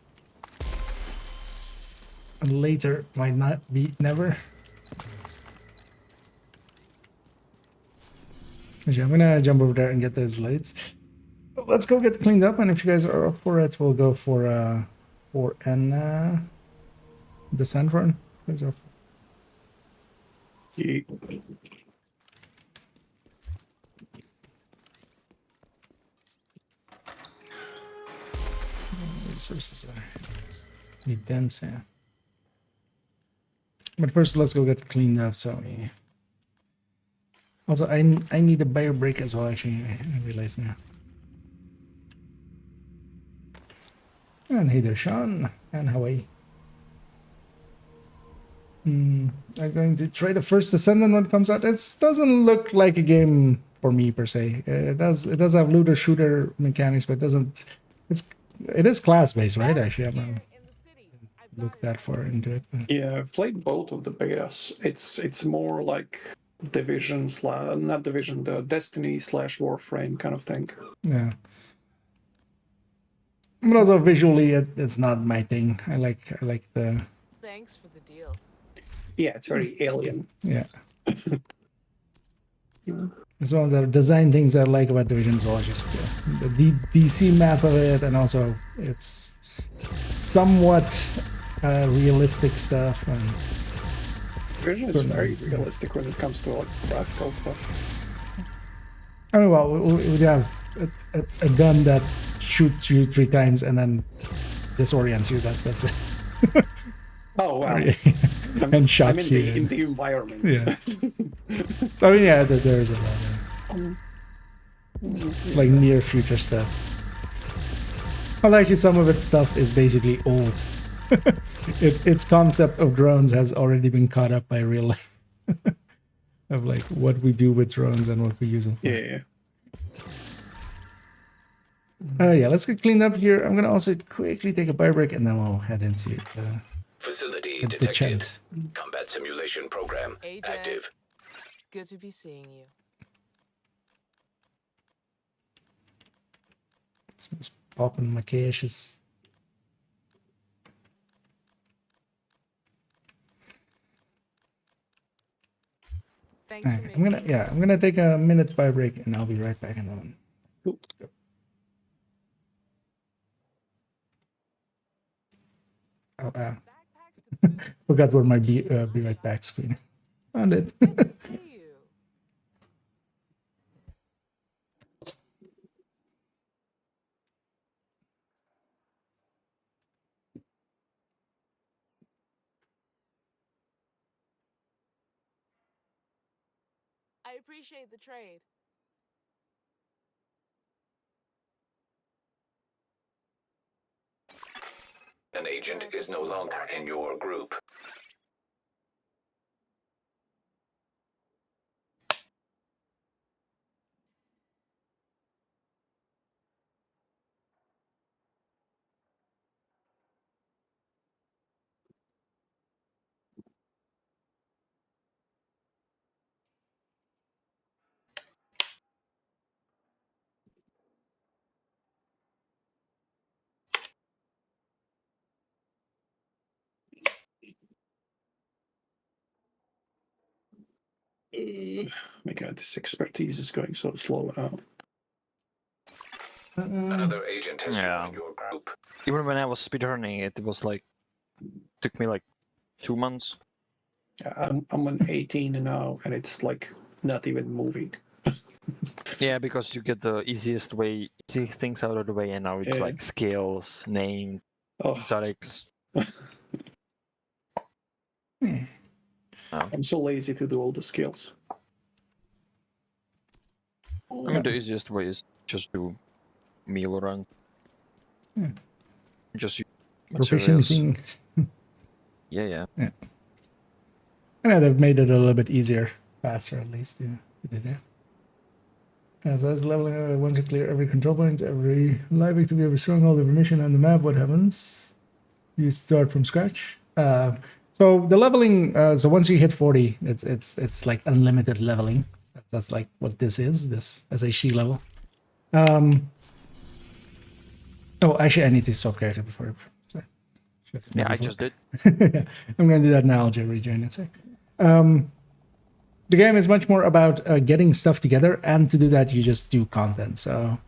And later might not be never. Actually, I'm gonna jump over there and get those lights. Let's go get cleaned up, and if you guys are up for it, we'll go for an descent run. If you guys are Yeah. resources are be dense, yeah. But first, let's go get cleaned up. So, yeah. Also, I need a bio break as well. Actually, I realize now. And hey there, Sean, and Hawaii. I'm going to try the first Descendant when it comes out. It doesn't look like a game for me per se. It does have looter shooter mechanics, but it is class based, right? Actually, I haven't looked that far into it. Yeah, I've played both of the betas. It's more like Division not Division, the Destiny / Warframe kind of thing. Yeah. But also visually, it's not my thing. I like the. Thanks for the deal. Yeah, it's very alien. Yeah. It's one of the design things I like about Division as well. Just the DC map of it, and also it's somewhat realistic stuff. And Division is very realistic when it comes to like practical stuff. I mean, well, we have a gun that shoots you 3 times and then disorients you. That's it. Oh wow! And shocks you. In the environment. Yeah. I mean, yeah, there's a lot of like near future stuff. Well, actually, some of its stuff is basically old. Its concept of drones has already been caught up by real life. Of like what we do with drones and what we use them for. Yeah. Yeah, let's get cleaned up here. I'm gonna also quickly take a bio break and then we'll head into Facility the detected. chant. Combat simulation program AJ. active. Good to be seeing you. Just popping my caches. Thanks for I'm gonna take a minute bio break and I'll be right back in a moment. Cool. Oh, forgot where my be right back screen. Found it. Good to see you. I appreciate the trade. An agent is no longer in your group. My god, this expertise is going so slow now. Another agent has joined your group. Even when I was speedrunning it, it was like took me like 2 months. I'm on 18 now, and it's like not even moving. Yeah, because you get the easy things out of the way, and now it's like skills, name, exotics. I'm so lazy to do all the skills. I mean, the easiest way is just do meal run. Just use Proficiency. Yeah. Yeah. I know they've made it a little bit easier, faster at least to do that. As I was leveling, once you clear every control point, every live activity, every stronghold, every mission on the map, what happens? You start from scratch. So the leveling, so once you hit 40, it's like unlimited leveling. that's like what this is. This SHC level. Oh, actually, I need to swap character before. Sorry. Yeah, I just did. Yeah, I'm gonna do that now. I'll just rejoin it. So, the game is much more about getting stuff together, and to do that, you just do content. So,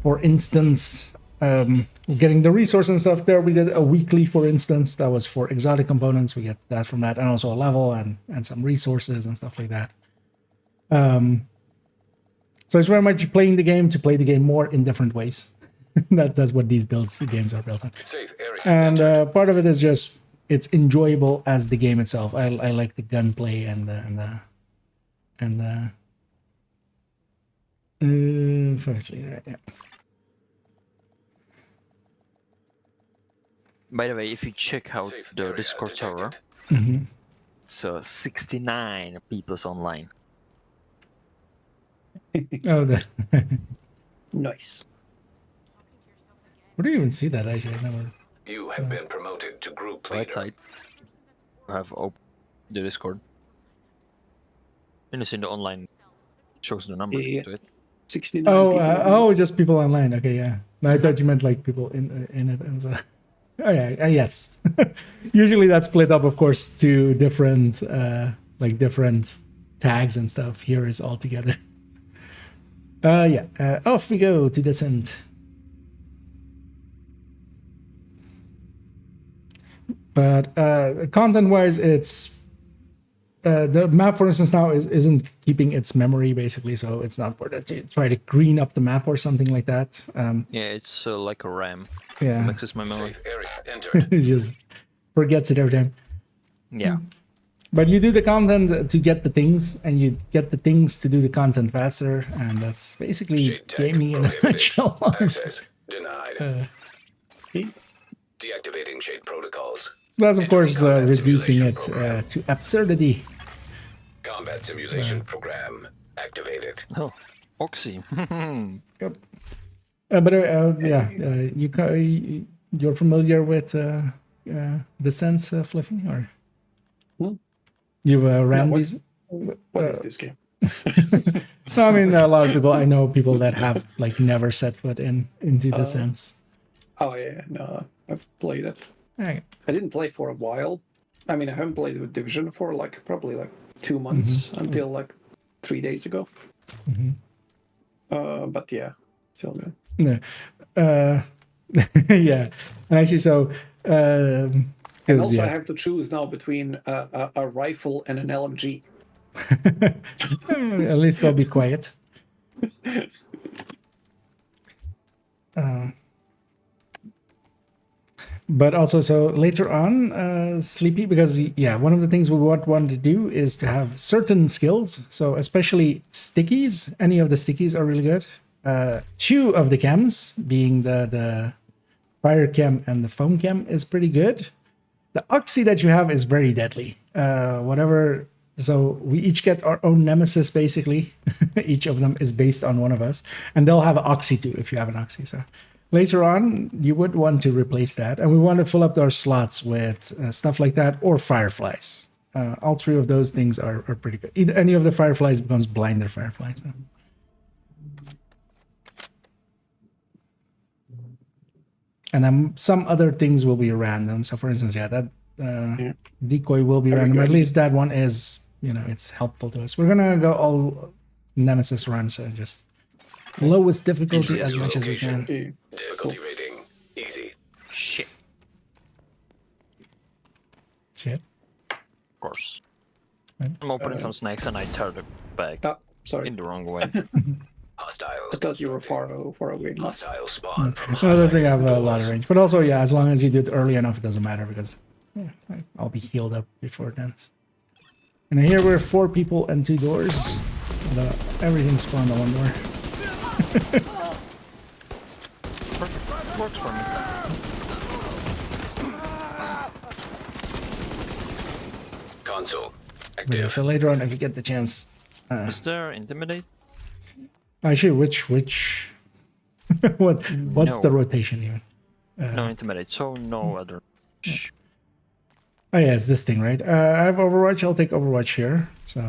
for instance, getting the resource and stuff there, we did a weekly, for instance, that was for exotic components. We get that from that, and also a level and some resources and stuff like that. So it's very much playing the game to play the game more in different ways. That's what these games are built on. Safe area And part of it is just it's enjoyable as the game itself. I like the gunplay and the firstly, right? Yeah. By the way, if you check out Safe the area Discord server, detected. so 69 people's online. Oh, the Nice. where do you even see that? Actually, I never. You have been promoted to group Right leader. side. I have opened the Discord. And it's in the online. Shows the number Yeah. to it. 69 Oh, people. just people online. Okay, yeah. No, I thought you meant like people in it. And so, oh yeah, yes. Usually that's split up, of course, to different like different tags and stuff. Here is all together. Yeah. Off we go to descent. But content-wise, it's the map, for instance, now isn't keeping its memory basically, so it's not worth it to try to green up the map or something like that. Yeah, it's like a RAM. Yeah. Maxes my memory. Safe area entered. It just forgets it every time. Yeah. But you do the content to get the things, and you get the things to do the content faster, and that's basically Shade tech gaming in a prohibited. nutshell. Access denied. Deactivating shade protocols. That's of course Combat reducing simulation it program. to absurdity. Combat simulation program activated. Oh, Oxy. Yep. But yeah, you're familiar with the sense, Fliffy, or you've ran what- these? What is this game? No, I mean a lot of people. I know people that have like never set foot into the sense. Oh yeah, no, I've played it. Okay. I didn't play for a while. I mean, I haven't played with Division for probably 2 months until 3 days ago. But yeah, still good. Yeah. Yeah, and actually, so And also, yeah. I have to choose now between a rifle and an LMG. At least they'll be quiet. But also, so later on, Sleepy, because yeah, one of the things we want to do is to have certain skills. So especially stickies, any of the stickies are really good. 2 of the chems, being the fire chem and the foam chem, is pretty good. The oxy that you have is very deadly. Whatever. So we each get our own nemesis, basically. Each of them is based on one of us, and they'll have oxy too if you have an oxy. So later on, you would want to replace that, and we want to fill up our slots with stuff like that or fireflies. All 3 of those things are pretty good. Either any of the fireflies becomes blinder fireflies. So. And then some other things will be random. So for instance, yeah, that decoy will be random. At least that one is, it's helpful to us. We're gonna go all nemesis run, so just lowest difficulty as much as we can. Difficulty rating easy. Shit. Shit. Of course. I'm opening some snacks and I turned it back Sorry. in the wrong way. Hostiles. I thought you were far away. Hostile spawn from No, those things have a lot of range. But also, yeah, as long as you do it early enough, it doesn't matter because I'll be healed up before then. And here we're 4 people and 2 doors. Everything spawned on 1 door. Works for me. console. But yeah, so later on, if you get the chance. Is there intimidate? Actually, which what's No. the rotation even? No intimidate, so no other. Oh yeah, it's this thing, right? I have Overwatch. I'll take Overwatch here. So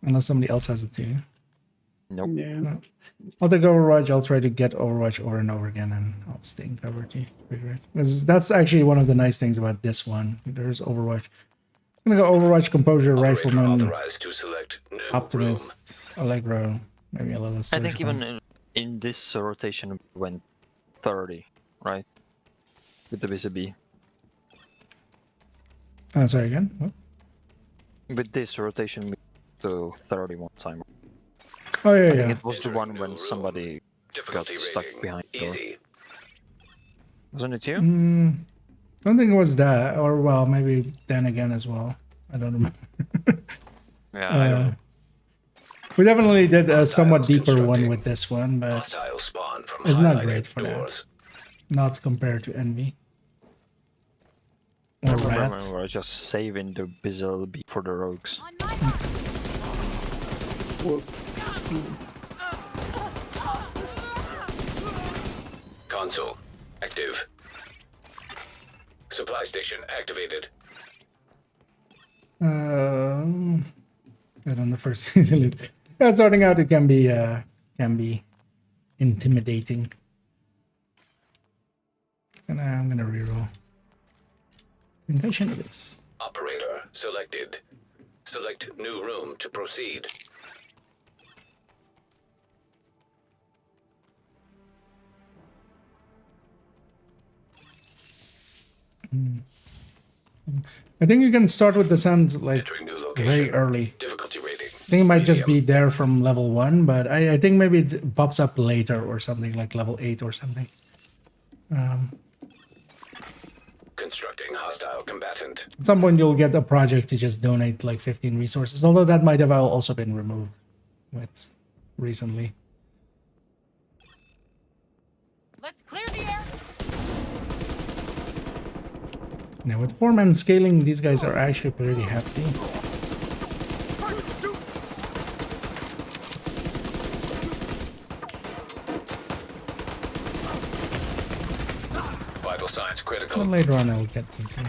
Unless somebody else has it too. Nope. Yeah. No. I'll take Overwatch. I'll try to get Overwatch over and over again, and I'll stay in cover too. Because that's actually one of the nice things about this one. There's Overwatch. I'm gonna go Overwatch, Composure, Rifleman, Authorized to select new Optimist, Allegro, maybe a little I surgical. think even in this rotation we went 30, right? With the BCB. Sorry again. What? With this rotation we to 30 one time. Oh yeah, I think yeah. it was the one when somebody got stuck behind the door. easy. Wasn't it you? I don't think it was that, or well, maybe then again as well. I don't remember. Yeah, I don't know. We definitely did a somewhat deeper one with this one, but Hostile spawn from it's not highlighted great for doors. that. Not compared to Envy. I Or remember Rat. when we were just saving the Bizzle B for the rogues. Whoa. Console active. Supply station activated. Good on the first season. Yeah, starting out it can be intimidating. And I'm gonna reroll. Invasion it is. Operator selected. Select new room to proceed. I think you can start with the sands like Entering new location. very early. Difficulty rating. I think it might just be there from level 1, but I think maybe it pops up later or something, like level 8 or something. Constructing hostile combatant. At some point you'll get a project to just donate like 15 resources, although that might have also been removed with recently. Let's clear the air. Now with 4-man scaling, these guys are actually pretty hefty. Vital signs critical. And later on I'll get easier.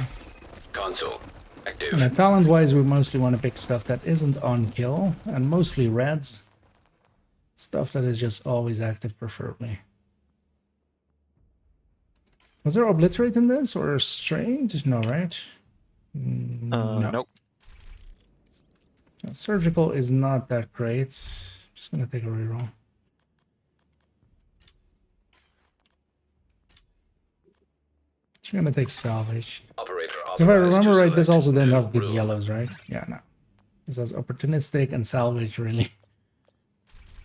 Console active. Now talent-wise, we mostly want to pick stuff that isn't on kill, and mostly reds. Stuff that is just always active, preferably. Was there obliterate in this or strained? No, right? No. Nope. Surgical is not that great. Just gonna take a reroll. Just gonna take salvage. Operator So if I authorized remember to right, this select also didn't new have good room. yellows, right? Yeah, no. This has opportunistic and salvage, really.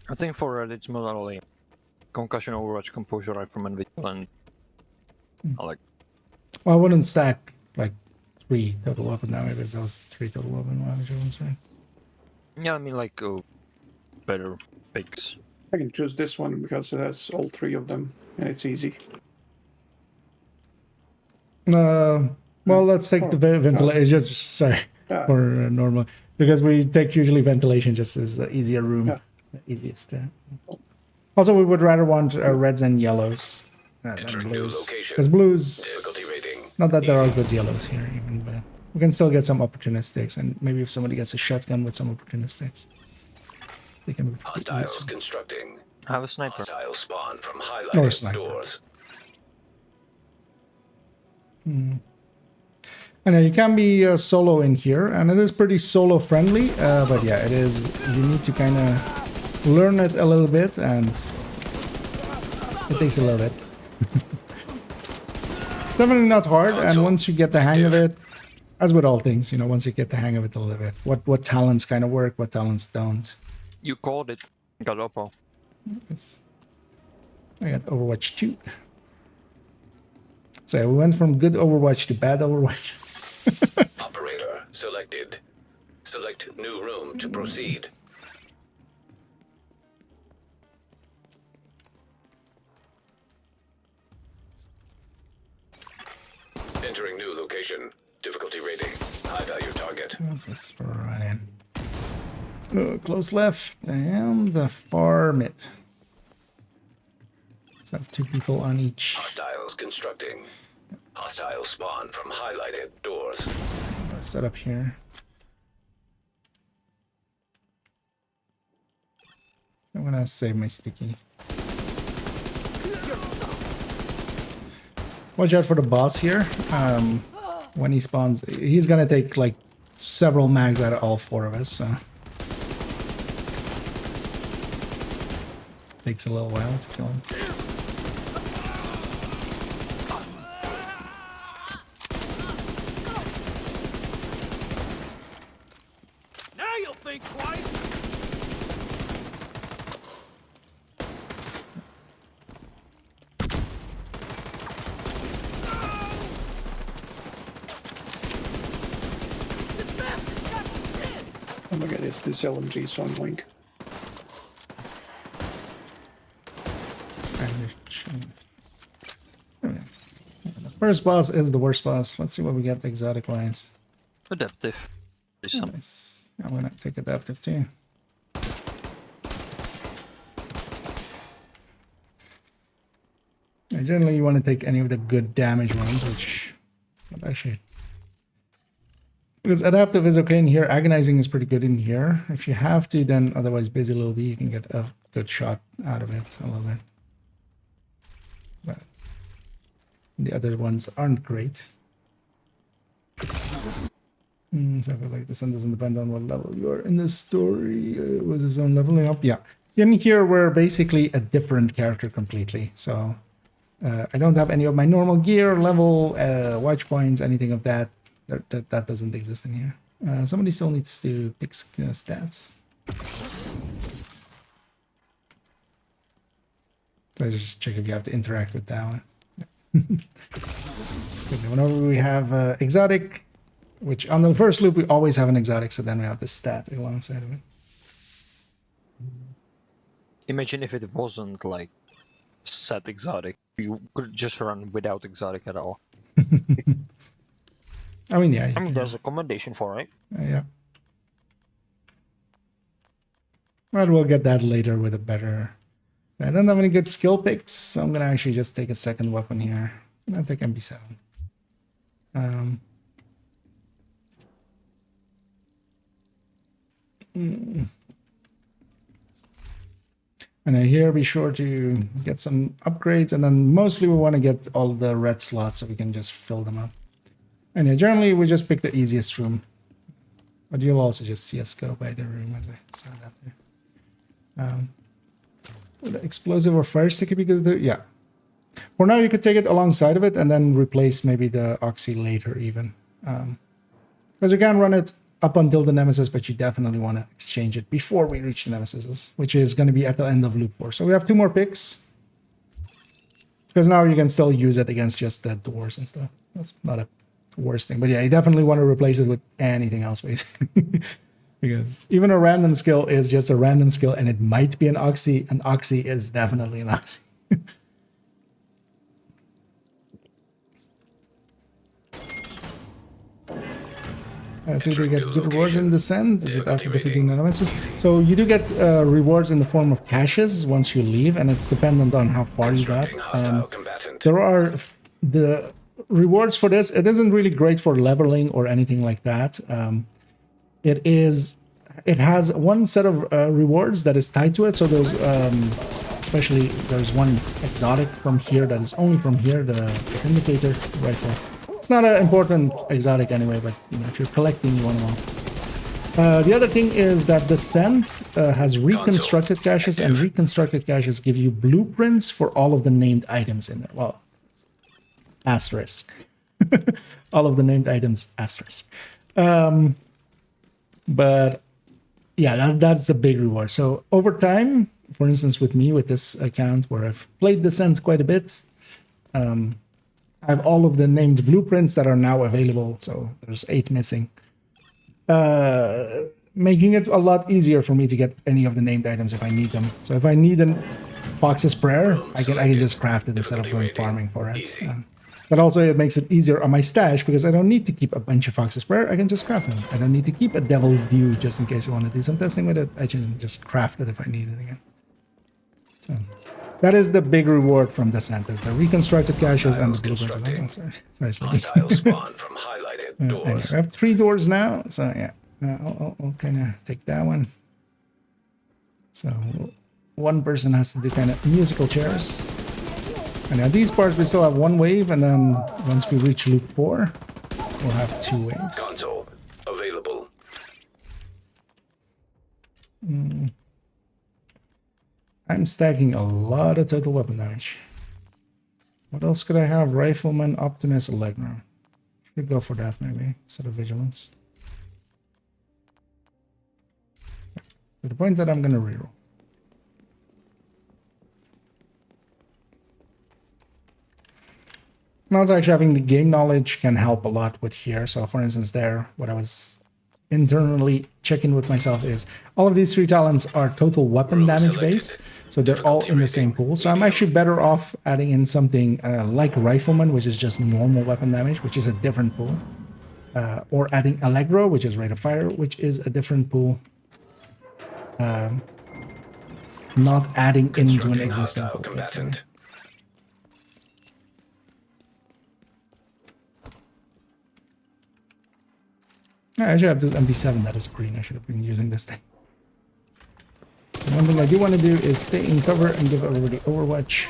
I think for red it's mostly concussion, overwatch, composure, rifleman, vigil, and I like. Well, I wouldn't stack like 3 total weapon damage. That was 3 total weapon damage ones, right? Yeah, I mean like better picks. I can choose this one because it has all 3 of them, and it's easy. Well, let's take the ventilation. Just sorry for normal, because we take usually ventilation just as the easier room, the easiest. Also, we would rather want reds and yellows than blues, because blues. Difficulty rating. Not that there are good yellows here, even, but we can still get some opportunistics, and maybe if somebody gets a shotgun with some opportunistics, they can be Hostiles useful. constructing. I have a sniper. Hostile spawn from Or a highlighted sniper. doors. I know you can be solo in here, and it is pretty solo friendly, but yeah, it is. You need to kind of learn it a little bit, and it takes a little bit. It's definitely not hard, and once you get the hang of it, as with all things, you know, once you get the hang of it a little bit, what talents kind of work, what talents don't. You called it. Galopo. I got Overwatch 2. So we went from good Overwatch to bad Overwatch. Operator selected. Select new room to proceed. Entering new location. Difficulty rating. High value target. What's this for right in? Close left and the far mid. Let's have 2 people on each. Hostiles constructing. Hostile spawn from highlighted doors. Set up here. I'm gonna save my sticky. Watch out for the boss here. When he spawns, he's gonna take like several mags out of all 4 of us, so takes a little while to kill him. Now you'll think twice. Oh my god, it's this LMG song link. The first boss is the worst boss. Let's see what we get exotic wise. Adaptive. Nice. I'm gonna take adaptive too. Yeah, generally you want to take any of the good damage ones, which actually, because adaptive is okay in here, agonizing is pretty good in here. If you have to, then otherwise busy little B, you can get a good shot out of it a little bit. But the other ones aren't great. So I feel like the sun doesn't depend on what level you are in the story. With his own leveling up, yeah. In here, we're basically a different character completely. So I don't have any of my normal gear, level, watch points, anything of that. That doesn't exist in here. Somebody still needs to pick stats. So I just check if you have to interact with that one. Whenever we have exotic, which on the first loop we always have an exotic, so then we have the stat alongside of it. Imagine if it wasn't like set exotic. You could just run without exotic at all. I mean, yeah. I mean, there's a commendation for it. Yeah. But we'll get that later with a better... I don't have any good skill picks, so I'm going to actually just take a second weapon here. I'm going to take MP7. And here be sure to get some upgrades, and then mostly we want to get all the red slots so we can just fill them up. And yeah, generally we just pick the easiest room. But you'll also just see us go by the room as I said that there. Would explosive or fire stick be good to do? Yeah. For now you could take it alongside of it and then replace maybe the oxy later even. Because you can run it up until the nemesis, but you definitely want to exchange it before we reach the nemesis, which is going to be at the end of loop 4. So we have 2 more picks. Because now you can still use it against just the doors and stuff. That's not a worst thing. But yeah, you definitely want to replace it with anything else, basically. Because even a random skill is just a random skill, and it might be an oxy. An oxy is definitely an oxy. So you get good rewards in Descent. Is it after defeating the nemesis? So you do get rewards in the form of caches once you leave, and it's dependent on how far you got. There are the rewards for this. It isn't really great for leveling or anything like that. It has one set of rewards that is tied to it. So there's especially there's one exotic from here that is only from here, the indicator rifle. It's not an important exotic anyway, but you know, if you're collecting, you want them all. The other thing is that Descent has reconstructed caches, and reconstructed caches give you blueprints for all of the named items in there. Well, asterisk. All of the named items, asterisk. But yeah, that's a big reward. So over time, for instance, with me, with this account where I've played Descent quite a bit, I have all of the named blueprints that are now available. So there's 8 missing. Making it a lot easier for me to get any of the named items if I need them. So if I need a Fox's Prayer, I can just craft it instead of going farming for it. But also it makes it easier on my stash because I don't need to keep a bunch of Fox's Prayer. I can just craft them. I don't need to keep a Devil's Due just in case I want to do some testing with it. I can just craft it if I need it again. So that is the big reward from Descent, is the reconstructed caches and the blueprints. Sorry, spawn from highlighted doors. Anyway, I have 3 doors now, so yeah. I'll kind of take that one. So one person has to do kind of musical chairs. And at these parts we still have one wave, and then once we reach loop 4, we'll have 2 waves. Console available. I'm stacking a lot of total weapon damage. What else could I have? Rifleman, Optimus, Allegro. Should go for that maybe, instead of Vigilance. To the point that I'm gonna reroll. And also actually having the game knowledge can help a lot with here. So for instance there, what I was internally checking with myself is all of these 3 talents are total weapon damage based. So they're all in the same pool. So I'm actually better off adding in something like Rifleman, which is just normal weapon damage, which is a different pool. Or adding Allegro, which is rate of fire, which is a different pool. Not adding into an existing pool. Basically. I actually have this MP7 that is green. I should have been using this thing. One thing I do want to do is stay in cover and give everybody Overwatch.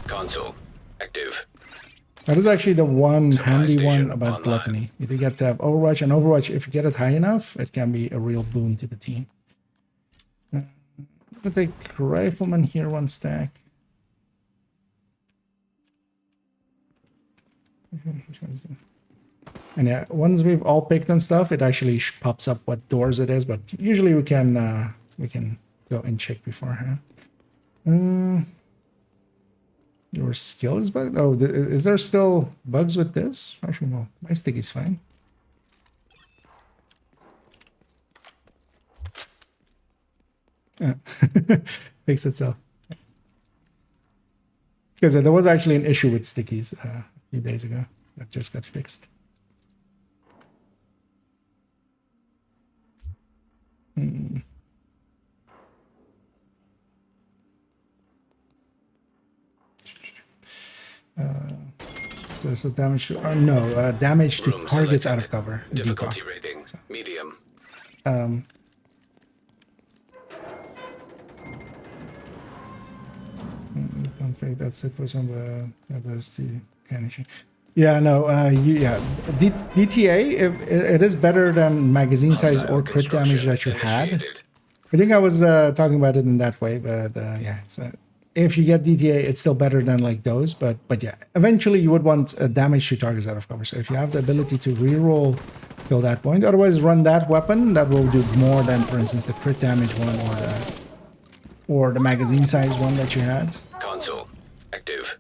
Console active. That is actually the one handy one about Gluttony. You do get to have Overwatch, and Overwatch, if you get it high enough, it can be a real boon to the team. I'm going to take Rifleman here, 1 stack. And yeah, once we've all picked and stuff, it actually pops up what doors it is, but usually we can go and check beforehand. Your skill is bugged? Oh, is there still bugs with this? Actually, no. My stick is fine. Yeah. Fixed itself. Because there was actually an issue with stickies a few days ago that just got fixed. So damage to damage to targets out of cover. Difficulty rating medium. Don't think that's it for some others. The canishing. Yeah, no. DTA. If it is better than magazine size or crit damage that you had. I think I was talking about it in that way, but yeah. So if you get DTA, it's still better than like those. But yeah, eventually you would want damage to targets out of cover. So if you have the ability to reroll till that point, otherwise run that weapon. That will do more than, for instance, the crit damage one or the magazine size one that you had. Console active.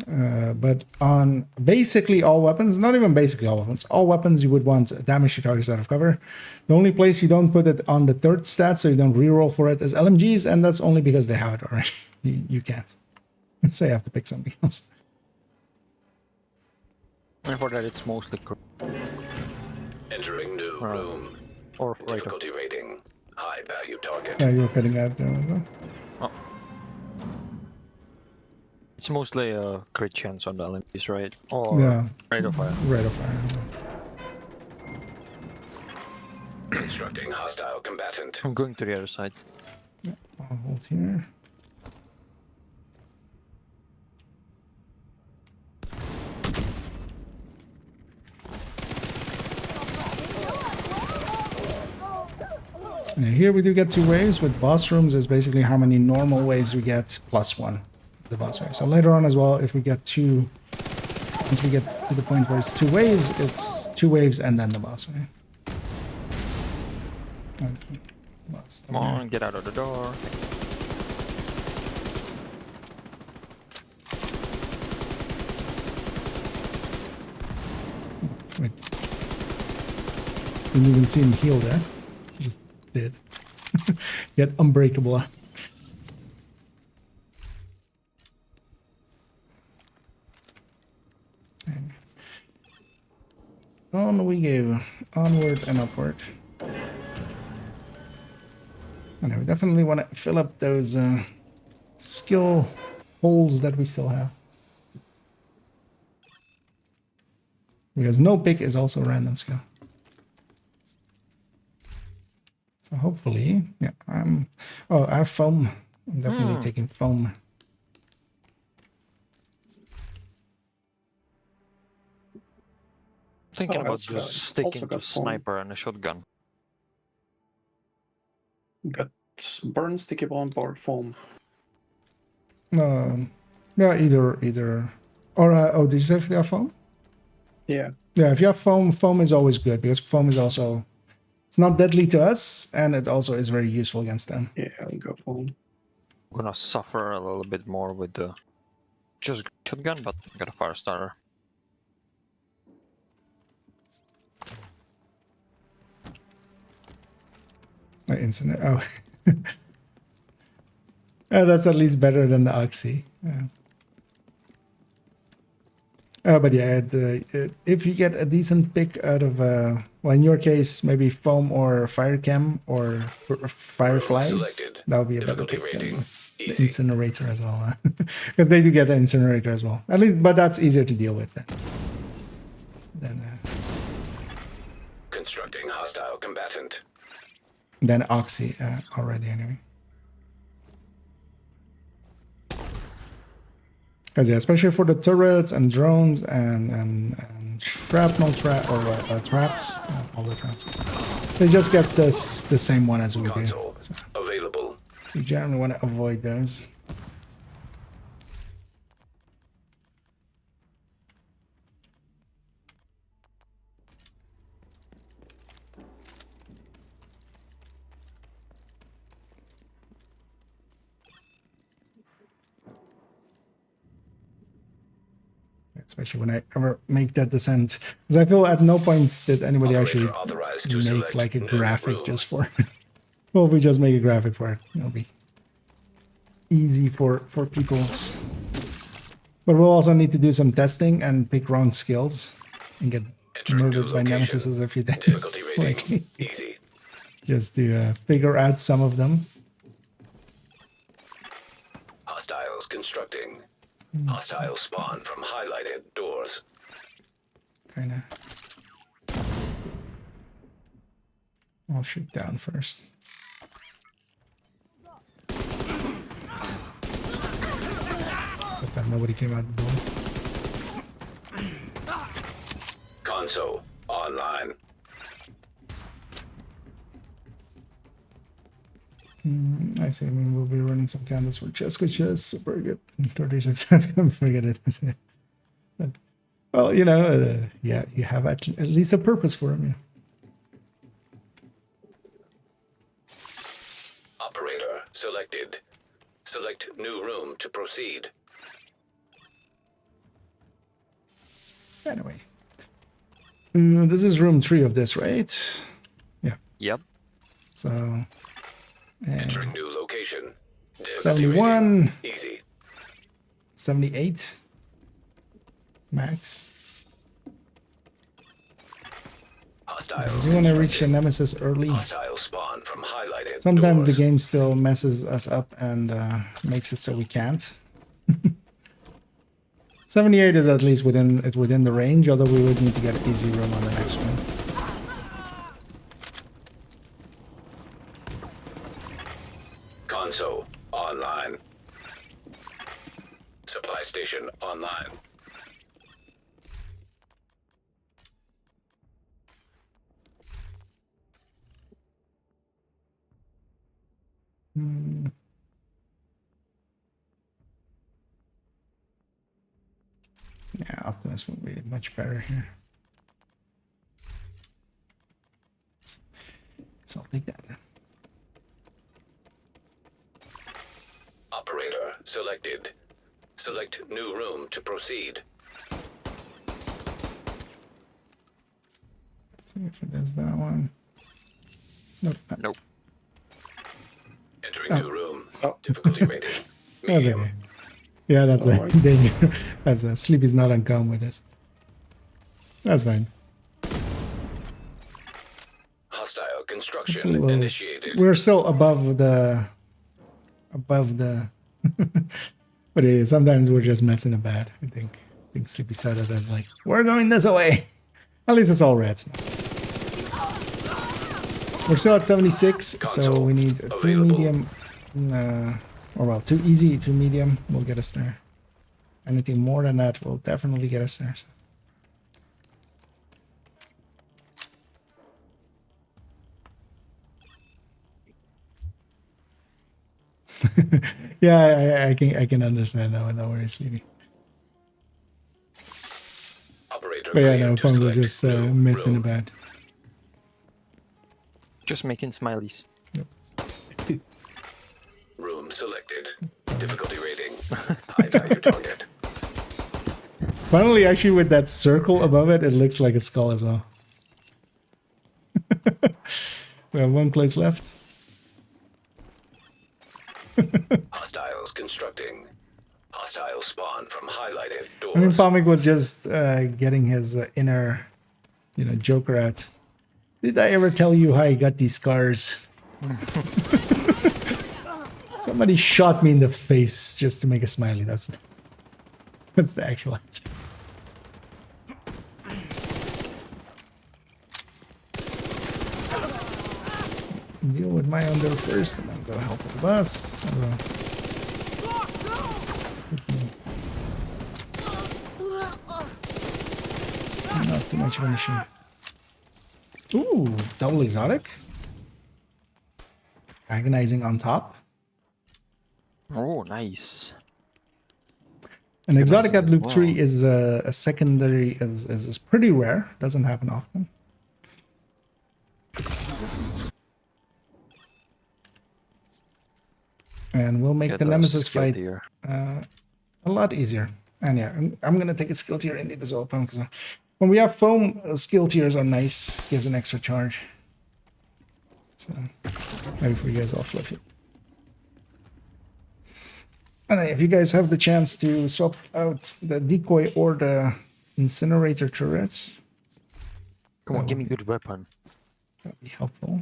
But on basically all weapons, not even basically all weapons, you would want damage to targets out of cover. The only place you don't put it on the 3rd stat, so you don't reroll for it, is LMGs, and that's only because they have it already. You can't. So you have to pick something else. And for that, it's mostly Entering new room. Or difficulty rating high value target. Yeah, you were cutting out there as well. Oh. It's mostly a crit chance on the LMPs, right? Or yeah. Rate of fire. Rate of fire. Constructing hostile combatant. I'm going to the other side. Yeah, I'll hold here. And here we do get 2 waves. With boss rooms is basically how many normal waves we get plus 1 the boss wave. So later on as well, if we get 2, once we get to the point where it's 2 waves, it's 2 waves and then the boss wave. Come on, get out of the door. Wait. Didn't even see him heal there. He just did. Yet unbreakable. And on we go. Onward and upward. And we definitely want to fill up those skill holes that we still have. Because no pick is also a random skill. So hopefully, yeah, oh, I have foam. I'm definitely taking foam. Thinking about also just sticking to sniper and a shotgun. Got burn, sticky bomb, or foam. Yeah, either. Or oh, did you say if you have foam? Yeah. Yeah, if you have foam, foam is always good because foam is also, it's not deadly to us, and it also is very useful against them. Yeah, I'll go foam. I'm gonna suffer a little bit more with the just shotgun, but I got a fire starter. Incinerate. Oh. That's at least better than the Oxy. Yeah. But yeah, if you get a decent pick out of, well, in your case, maybe foam or fire chem or fireflies, that would be a better pick than the incinerator as well. Because they do get an incinerator as well. At least, but that's easier to deal with Constructing hostile combatant. Than Oxy already, anyway. Because yeah, especially for the turrets and drones and shrapnel traps, all the traps, they just get the same one as we do. So available. we generally want to avoid those. Especially when I ever make that descent, because I feel at no point did anybody actually make like a graphic just for it. Well, if we just make a graphic for it, it'll be easy for people. But we'll also need to do some testing and pick wrong skills and get murdered by nemesis a few times. Easy. Just to figure out some of them. Hostiles constructing. Hostile spawn from highlighted doors. Kinda. I'll shoot down first. Except that nobody came out the door. Console online. I see. I mean, we'll be running some candles for chest, which is super good. 36 cents. Forget it. Well, you know, yeah, you have at least a purpose for them. Yeah. Operator selected. Select new room to proceed. Anyway, this is room 3 of this, right? Yeah. Yep. So. Entering new location. 71. Easy. 78. Max. Hostiles. We want to reach the nemesis early. Hostile spawn from highlighted Sometimes doors. the game still messes us up and makes it so we can't. 78 is at least within the range, although we would need to get an easy room on the next one. Console online. Supply station online. Yeah, Optimus would be much better here. So I'll take that. Operator selected. Select new room to proceed. Let's see if it is that one. Nope. Nope. Entering new room. Difficulty rating. That's okay. Yeah, that's a danger. That's a sleep is not uncommon with this. That's fine. Hostile construction initiated. We're still above the but sometimes we're just messing about. I think Sleepy said it as like, we're going this way. At least it's all red. We're still at 76, so we need 2 medium, or well, 2 easy, 2 medium will get us there. Anything more than that will definitely get us there. So. Yeah, I can understand that one. No worries, Levy. But yeah, no, Punk was just messing about. Just making smileys. Yep. Room selected. Difficulty rating. High value target. Finally, actually, with that circle above it, it looks like a skull as well. We have 1 place left. Hostiles constructing. Hostile spawn from highlighted doors. I mean, Pomik was just getting his inner, Joker out. Did I ever tell you how I got these scars? Somebody shot me in the face just to make a smiley. That's the actual answer. Deal with my own door first, and then go help with the bus. Not too much of an issue. Ooh, double exotic. Agonizing on top. Oh, nice. An exotic at loop 3 is a secondary, is pretty rare. Doesn't happen often. And we'll make the Nemesis fight a lot easier. And yeah, I'm going to take a skill tier indeed as well. Because when we have foam, skill tiers are nice. Gives an extra charge. So maybe for you guys, I'll flip it. And then if you guys have the chance to swap out the decoy or the incinerator turret. Come on, give me a good weapon. That'd be helpful.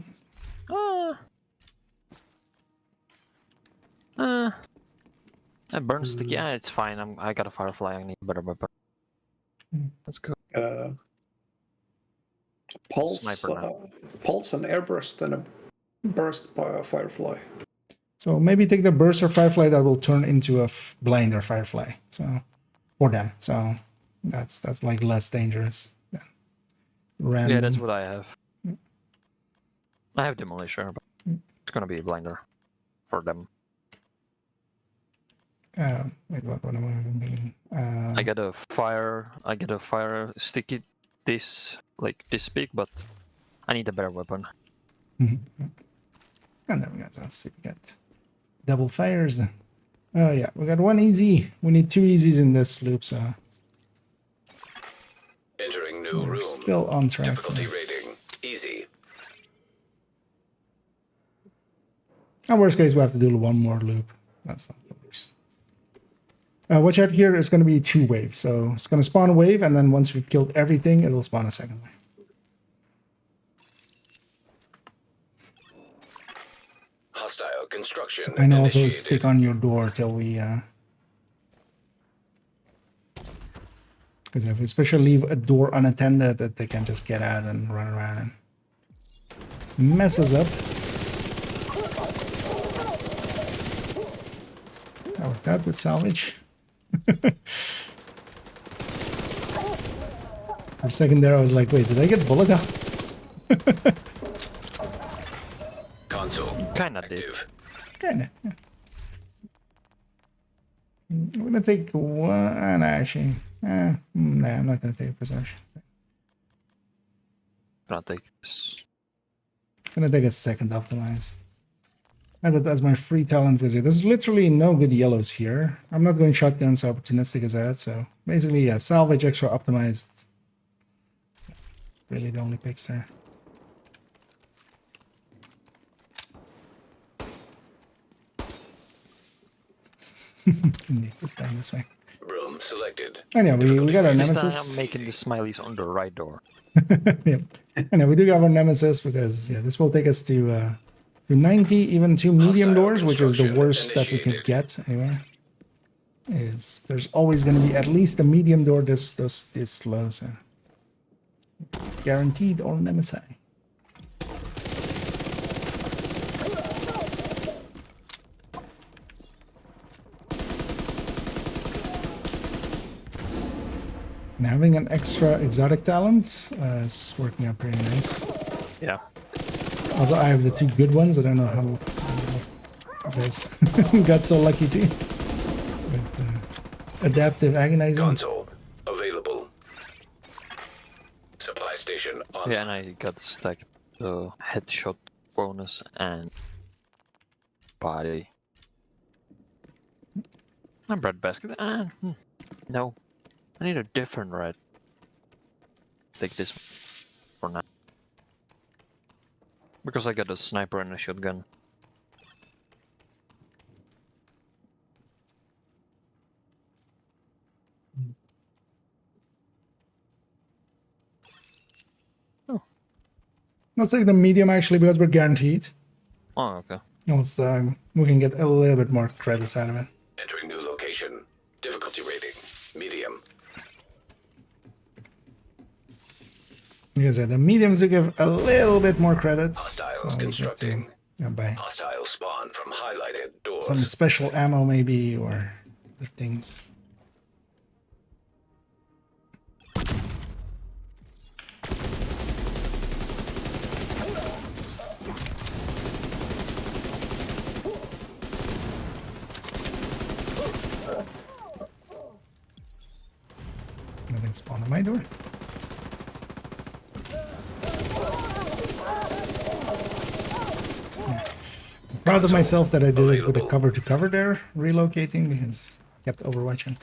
That burns sticky. Yeah, it's fine. I got a firefly. I need a better weapon. Let's go. Pulse and airburst and a burst by a firefly. So maybe take the burst or firefly that will turn into a blinder firefly. So for them. So that's like less dangerous than random. Yeah, that's what I have. I have demolisher, but it's gonna be a blinder for them. Wait, what am I doing? I get a fire sticky this big, but I need a better weapon. Mm-hmm. And then we got double fires. Yeah, we got 1 easy. We need 2 easies in this loop, so Entering new room. Still on track. Difficulty rating. Easy. In worst case, we have to do 1 more loop. That's not the worst. Watch out here is going to be 2 waves. So it's going to spawn a wave, and then once we've killed everything, it'll spawn a second wave. Hostile construction. So I know also stick on your door till we because if we especially leave a door unattended, that they can just get out and run around and mess us up. That worked out with salvage. For a second there I was like, wait, did I get bullet out? Console. Kinda did. Kinda. Yeah. I'm gonna take 1 actually. Nah, I'm not gonna take a possession. Gonna take this. I'm gonna take a second optimized. Add that as my free talent because there's literally no good yellows here. I'm not going shotgun, so opportunistic as that. So basically, yeah, salvage extra optimized. That's really the only picks there. This time this way. Room selected. Anyway, we got our nemesis. This time I'm making the smileys on the right door. Yep. Anyway, we do have our nemesis because yeah, this will take us to 90, even 2 medium doors, which is the worst that we could get anyway. There's always going to be at least a medium door this slow, so Guaranteed or Nemesis. And having an extra exotic talent is working out pretty nice. Yeah. Also, I have the 2 good ones. I don't know how you guys got so lucky too. But, adaptive agonizing. Console available. Supply station on. Yeah, and I got stacked the headshot bonus and body. And bread basket. No. I need a different red. Take this for now. Because I got a sniper and a shotgun. Oh. Let's take the medium actually because we're guaranteed. Oh, okay. Let's, we can get a little bit more credits out of it. Entering new location. Difficulty rating medium. Like I said, the mediums will give a little bit more credits. Hostiles so constructing. Buy Hostile spawn from highlighted doors. some special ammo maybe or other things. Nothing spawned on my door. Proud of myself that I did it with a cover to cover there, relocating because I kept overwatching.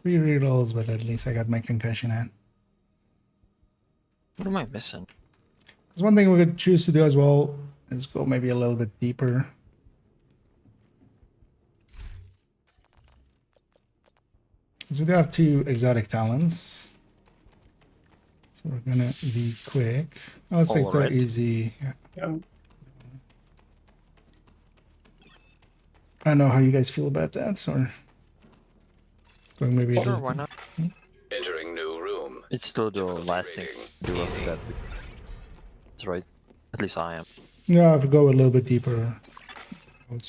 Three rerolls, but at least I got my concussion in. What am I missing? There's one thing we could choose to do as well is go maybe a little bit deeper. Because we do have 2 exotic talents. So we're gonna be quick. Let's take the easy. Yeah. I don't know how you guys feel about that, or going maybe Sure, why not? Entering new room. It's still the last thing to do after that. That's right. At least I am. Yeah, if we go a little bit deeper.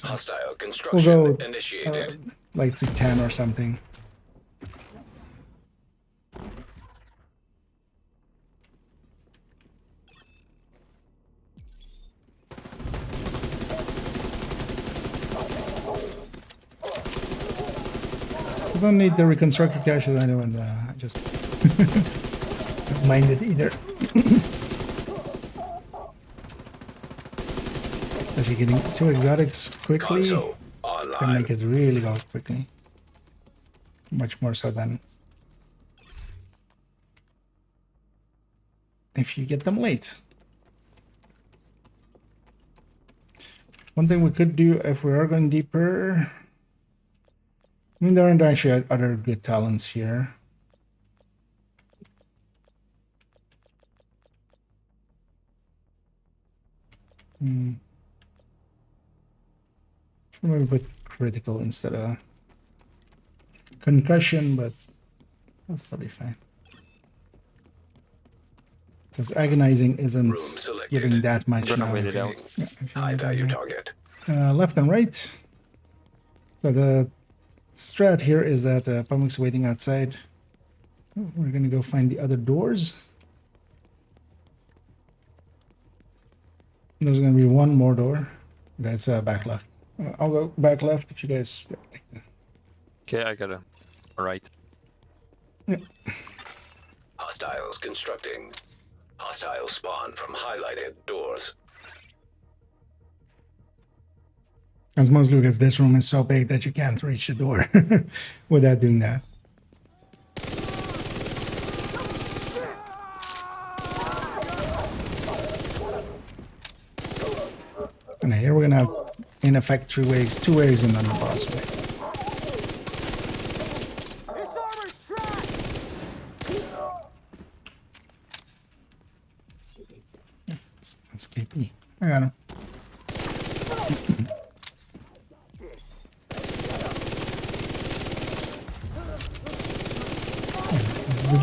Hostile construction we'll go initiated. like to 10 or something. So don't need the reconstructed caches. I don't just don't mind it either. Especially getting 2 exotics quickly can make it really go quickly. Much more so than if you get them late. One thing we could do if we are going deeper, I mean, there aren't actually other good talents here. Maybe put critical instead of concussion, but that'll still be fine. Because agonizing isn't giving that much now. Yeah, high value target. Left and right. So the strat here is that Pumuk's waiting outside. Oh, we're gonna go find the other doors. There's gonna be one more door. That's back left. I'll go back left if you guys. Okay, I got a right. Yeah. Hostiles constructing. Hostile spawn from highlighted doors. As mostly because this room is so big that you can't reach the door without doing that. And here we're gonna have, in effect, 3 waves, 2 waves, and then the boss wave.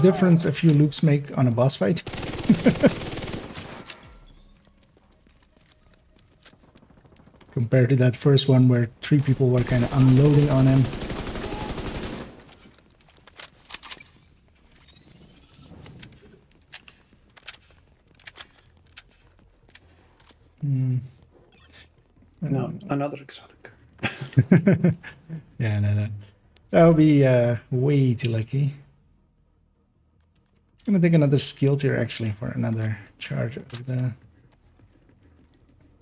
difference a few loops make on a boss fight. Compared to that first one where 3 people were kind of unloading on him. No, another exotic. Yeah, no. That would be way too lucky. I'm gonna take another skill tier actually for another charge of the...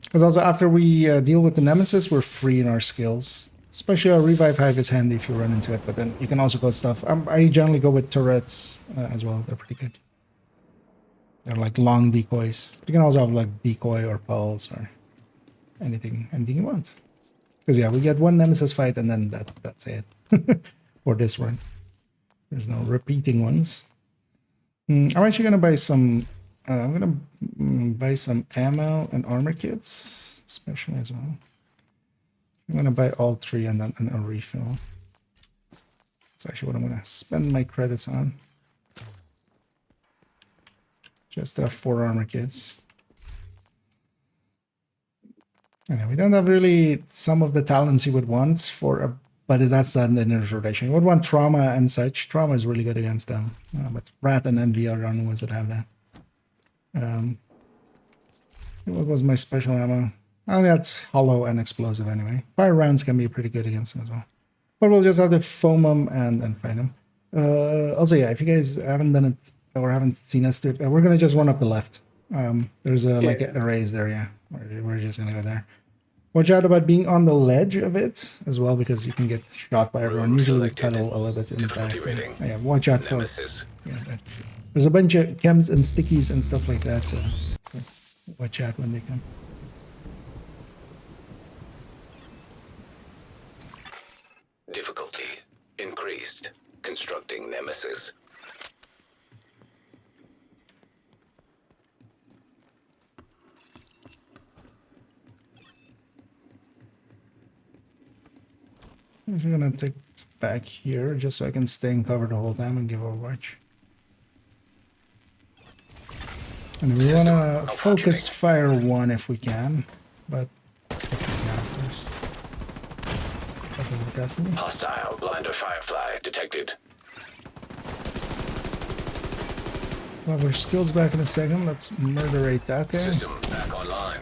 Because also after we deal with the Nemesis, we're free in our skills. Especially our Revive Hive is handy if you run into it, but then you can also go stuff. I generally go with turrets as well. They're pretty good. They're like long decoys. You can also have like decoy or pulse or anything you want. Because yeah, we get one Nemesis fight and then that's it for this run. There's no repeating ones. I'm actually gonna buy some. I'm gonna buy some ammo and armor kits, especially as well. I'm gonna buy all 3 and then a refill. That's actually what I'm gonna spend my credits on. Just 4 armor kits. Okay, we don't have really some of the talents you would want for a, but that's not in his rotation. You would want trauma and such. Trauma is really good against them, but Wrath and Envy are the only ones that have that. What was my special ammo? Oh, that's hollow and explosive anyway. Fire rounds can be pretty good against them as well. But we'll just have to foam them and fight them. Also, yeah, if you guys haven't done it or haven't seen us do it, we're gonna just run up the left. There's like a raised area. We're just gonna go there. Watch out about being on the ledge of it as well, because you can get shot by everyone. Usually we pedal a little bit in the back. Yeah, watch out for... Yeah, there's a bunch of chems and stickies and stuff like that, so watch out when they come. Difficulty increased. Constructing Nemesis. I'm just gonna take back here just so I can stay in cover the whole time and give Overwatch. And we wanna focus fire 1 if we can, but if we can, of course. Carefully. Hostile blinder firefly detected. We'll have our skills back in a second. Let's murderate that guy. System back online.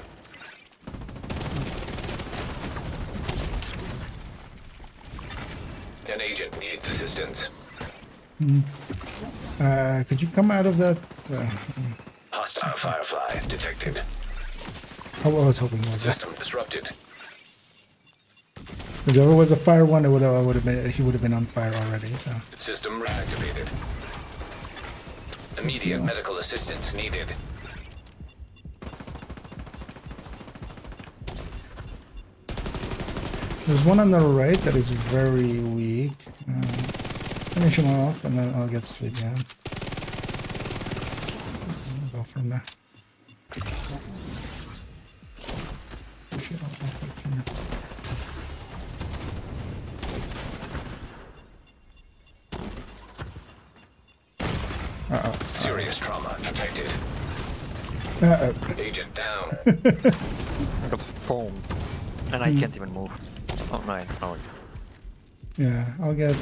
An agent needs assistance. Could you come out of that? Hostile firefly detected. I was hoping it was that. System disrupted. Because if it was a fire one, he would have been on fire already. So System reactivated. Immediate medical assistance needed. there's one on the right that is very weak. Finish him off, and then I'll get sleepy. Yeah. Go from there. Serious trauma detected. Agent down. I got foam, and I can't even move. Oh no! Oh. Yeah, I'll get.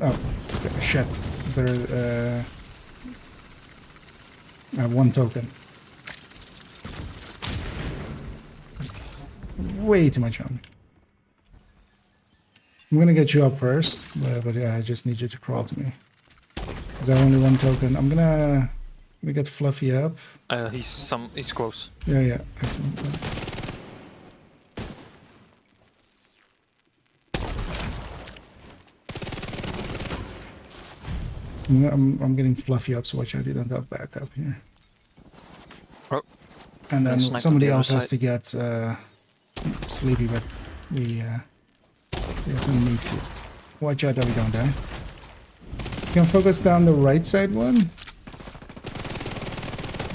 Oh, shit! There. I have 1 token. Way too much on me. I'm gonna get you up first, but yeah, I just need you to crawl to me. Is that only 1 token? I'm gonna get Fluffy up. He's close. Yeah. I see. I'm getting Fluffy up, so watch out you don't have backup here. Oh. And then somebody else has to get Sleepy, but we doesn't need to. Watch out that we don't die. You can focus down the right side one. And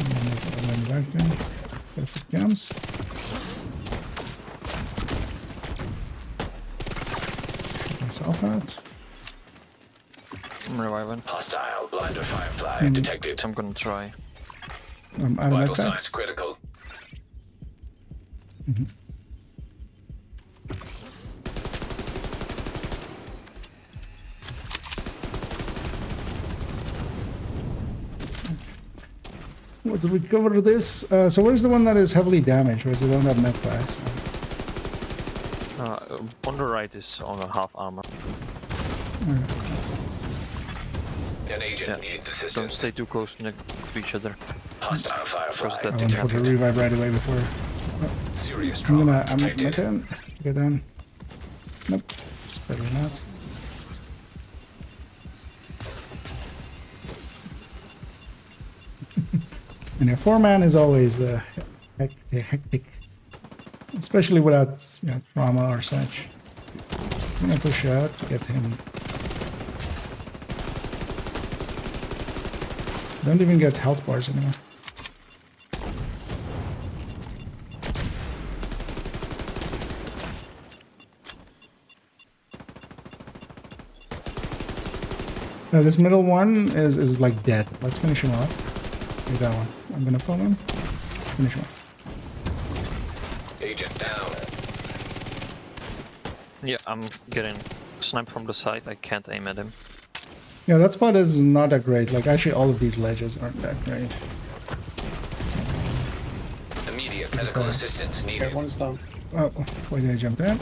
then there's one back there. Perfect jumps. Shoot myself out. I'm reviving. Hostile blinder firefly detected. I'm gonna try. I'm out of Vital med signs packs. critical. Let's recover this. So where's the one that is heavily damaged? Where's the one that med packs? On the right is on a half armor. An agent Yeah. needs Don't assistance. stay too close next to each other. Hostile firefly First that I went for the detected. revive right away before. Serious I'm trauma gonna. detected. down. Get down. Nope. Just barely not. And a 4-man is always hectic, especially without trauma or such. I'm gonna push out to get him. Don't even get health bars anymore. Now this middle one is like dead. Let's finish him off. Take that one. I'm gonna follow him. Finish him off. Agent down. Yeah, I'm getting sniped from the side. I can't aim at him. Yeah, that spot is not that great. Like actually all of these ledges aren't that great. Immediate medical assistance needed. Okay, one's down. Oh, why did I jump that?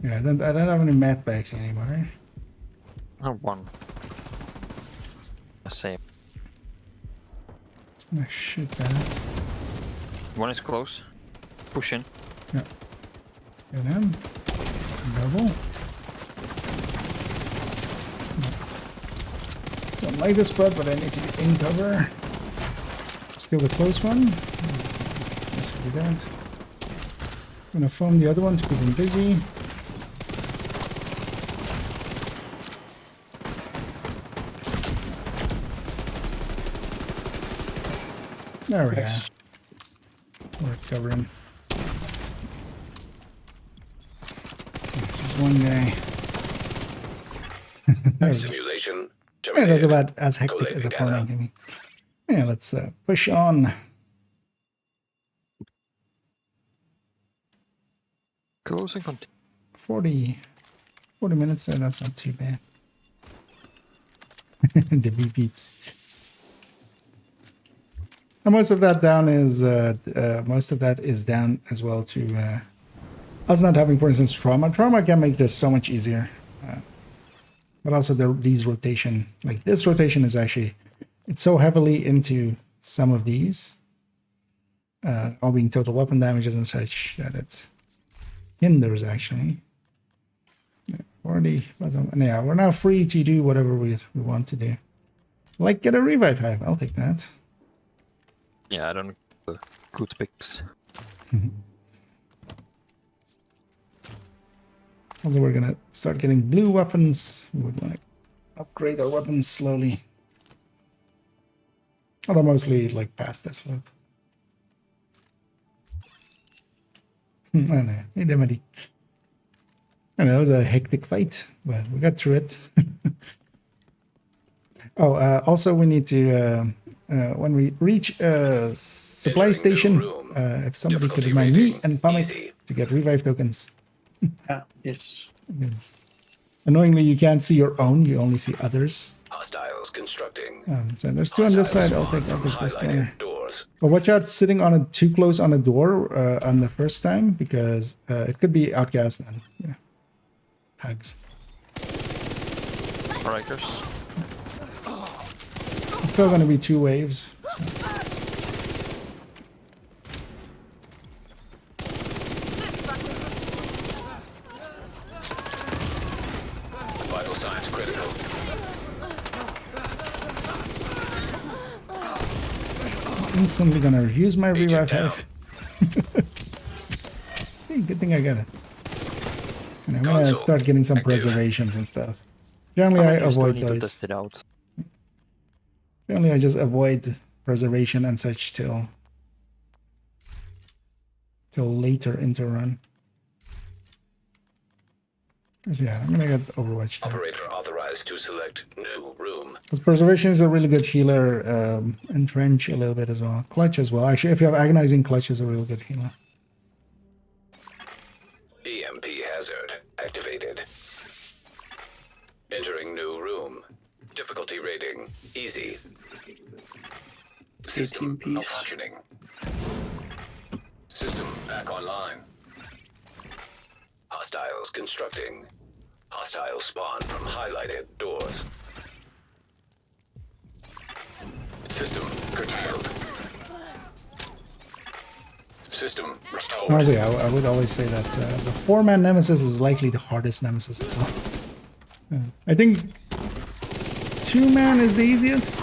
Yeah, I don't have any mat bags anymore. I have one. I say. It's gonna shoot that. One is close. Push in. Yeah. Let's get him. Double. Don't like this spot, but I need to get in cover. Let's kill the close one. Let's do that. I'm gonna foam the other one to keep him busy. There we go. We're covering. Just one guy. There we go. Simulation. Yeah, that's about as hectic Collect as a data. 4-man can be. Yeah, let's push on. Close and continue. 40 minutes there, that's not too bad. The beep beeps. And most of that down is down as well to us not having, for instance, trauma. Trauma can make this so much easier. But also these rotation, like this rotation is actually, it's so heavily into some of these, all being total weapon damages and such, that it hinders actually. Yeah, 40, yeah, we're now free to do whatever we want to do. Like get a revive hive, I'll take that. Yeah, I don't know. Good picks. Also, we're gonna start getting blue weapons. We would want to upgrade our weapons slowly. Although mostly like past this slope. Oh no, hey Demity. I know it was a hectic fight, but we got through it. Also we need to when we reach a supply Entering station, new room. if somebody could Difficulty remind me rating, and Pamek easy. to get revive tokens. Ah, yes. Because annoyingly, you can't see your own; you only see others. Hostiles constructing. So there's two on this side. I'll take this door. Doors. But watch out, sitting on too close on a door on the first time, because it could be outcast and hugs. Rikers. It's still going to be 2 waves. So. Vital signs critical. Instantly gonna use my revive down. hive. Good thing I got it. And I'm gonna Console start getting some active. preservations and stuff. Generally, I You still avoid need to those. test it out. Generally, I just avoid preservation and such till later into run. Yeah, I'm gonna get Overwatch there. Operator authorized to select new room. Because Preservation is a really good healer. Entrench a little bit as well. Clutch as well. Actually, if you have Agonizing, Clutch is a real good healer. EMP hazard activated. Entering new room. Difficulty rating easy. System malfunctioning. System back online. Hostiles constructing. Hostiles spawn from highlighted doors. System curtailed. System restored. Honestly, I would always say that the 4-man Nemesis is likely the hardest Nemesis as well. I think 2-man is the easiest.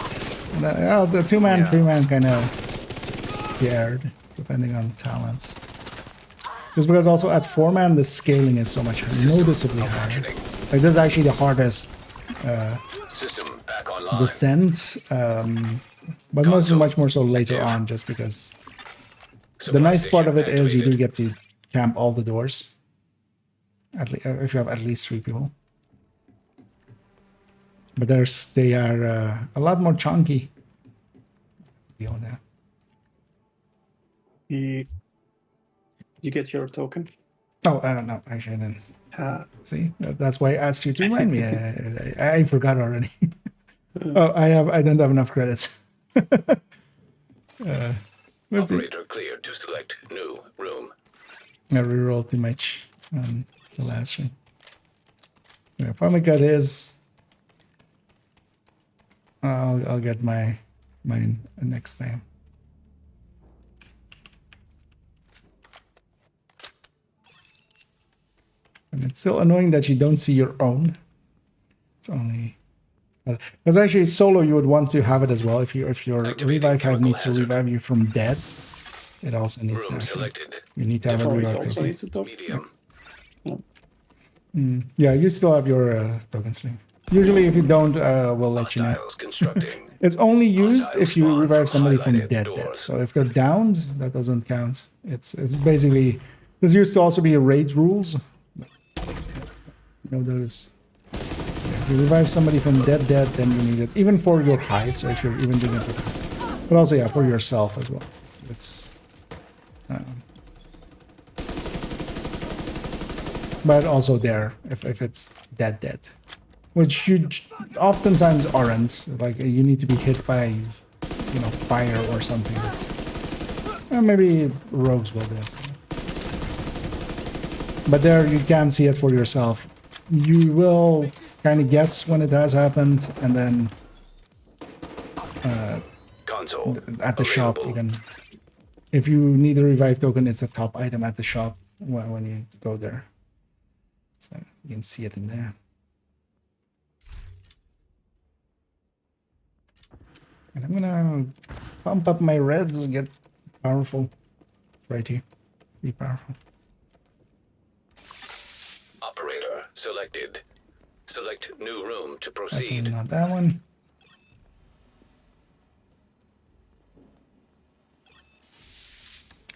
The 2-man, 3-man kind of paired, depending on talents. Just because also at 4-man, the scaling is so much noticeably higher. Like, this is actually the hardest System back online. descent, but mostly much more so later on, just because the nice part of it is you do get to camp all the doors, if you have at least 3 people. But they are a lot more chunky. Beyond that. You get your token? Oh, no, actually, then. See, that's why I asked you to remind me. I forgot already. Oh, I don't have enough credits. Operator cleared to select new room. I rerolled too much on the last one. Yeah, if I got his, I'll get mine next time. And it's still annoying that you don't see your own. It's only because actually solo you would want to have it as well. If your revive hive needs to revive you from dead, it also needs to. You need to have a revive token. Yeah, you still have your token sling. Usually, if you don't, we'll let you know. It's only used if you revive somebody from dead. So if they're downed, that doesn't count. It's basically this used to also be raid rules. You know those. If you revive somebody from dead, then you need it even for your hive. So if you're even doing it, but also yeah, for yourself as well. It's. But also there, if it's dead, which you oftentimes aren't. Like you need to be hit by, fire or something. And maybe rogues will do it. But there you can see it for yourself. You will kind of guess when it has happened, and then console at the shop you can. If you need a revive token, it's a top item at the shop when you go there. So you can see it in there. And I'm gonna pump up my reds and get powerful. Try to be powerful. Operator selected. Select new room to proceed. Definitely not that one.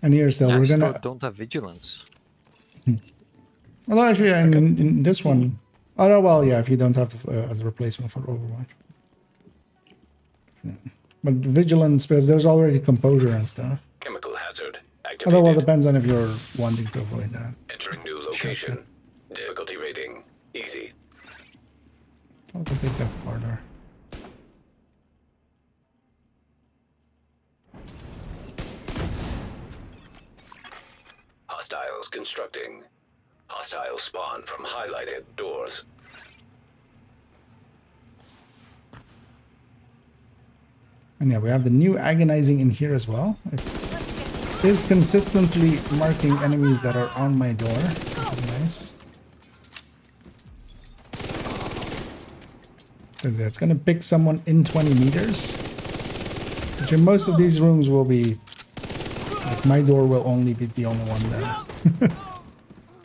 And here still, we're gonna. Don't have vigilance. Although actually, in this one, oh well, yeah, if you don't have to, as a replacement for Overwatch. Yeah. But vigilance, because there's already composure and stuff. Chemical hazard activated. Although, well, depends on if you're wanting to avoid that. Entering new location. Difficulty rating easy. I'll take that corridor. Hostiles constructing. Hostiles spawn from highlighted doors. And yeah, we have the new agonizing in here as well. It is consistently marking enemies that are on my door, which is nice. It's gonna pick someone in 20 meters. Which in most of these rooms will be like my door will only be the only one that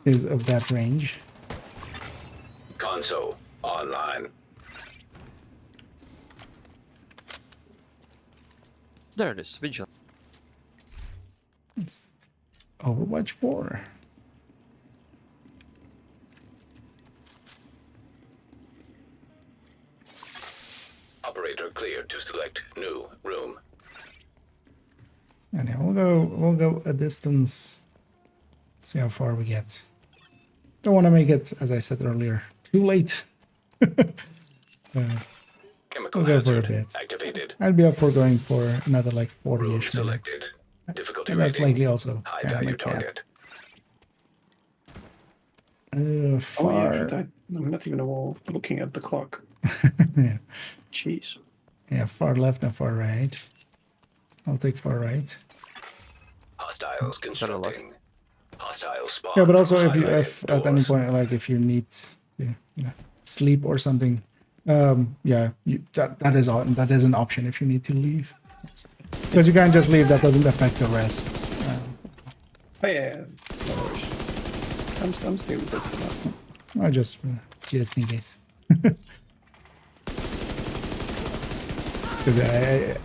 is of that range. Console online. There it is, vigilance. It's Overwatch 4. elevator cleared to select new room. And yeah, we'll go a distance. See how far we get. Don't want to make it, as I said earlier, too late. Chemical We'll go for a hazard bit. activated. I'd be up for going for another like Room 40-ish minutes. selected. Difficulty And that's rating. likely also High kind of value my cap. target. Oh yeah, Far. shit, I'm not even looking at the clock. Yeah. Jeez. Yeah, far left and far right. I'll take far right. Hostiles constructing. Hostile spawn. Yeah, but also if you highlighted if at any doors. point, like if you need to, sleep or something, yeah, that is an option if you need to leave. Because you can't just leave. That doesn't affect the rest. Oh yeah, no worries. I'm still with it. I just in case. Because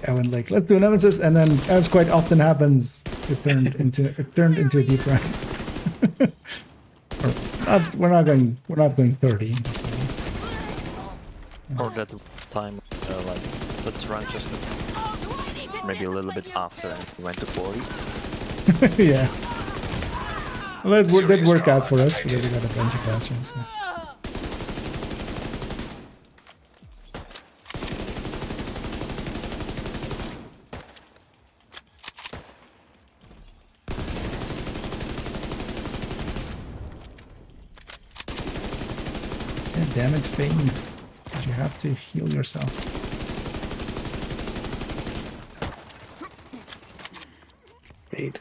I went like, let's do Nemesis, and then, as quite often happens, it turned into a deep run. We're not going 30. Or that time, like, let's run just maybe a little bit after and we went to 40. Yeah. Well, that did work out for us because we got a bunch of classrooms. So. Yeah, damn it, Fane. But you have to heal yourself. Eight.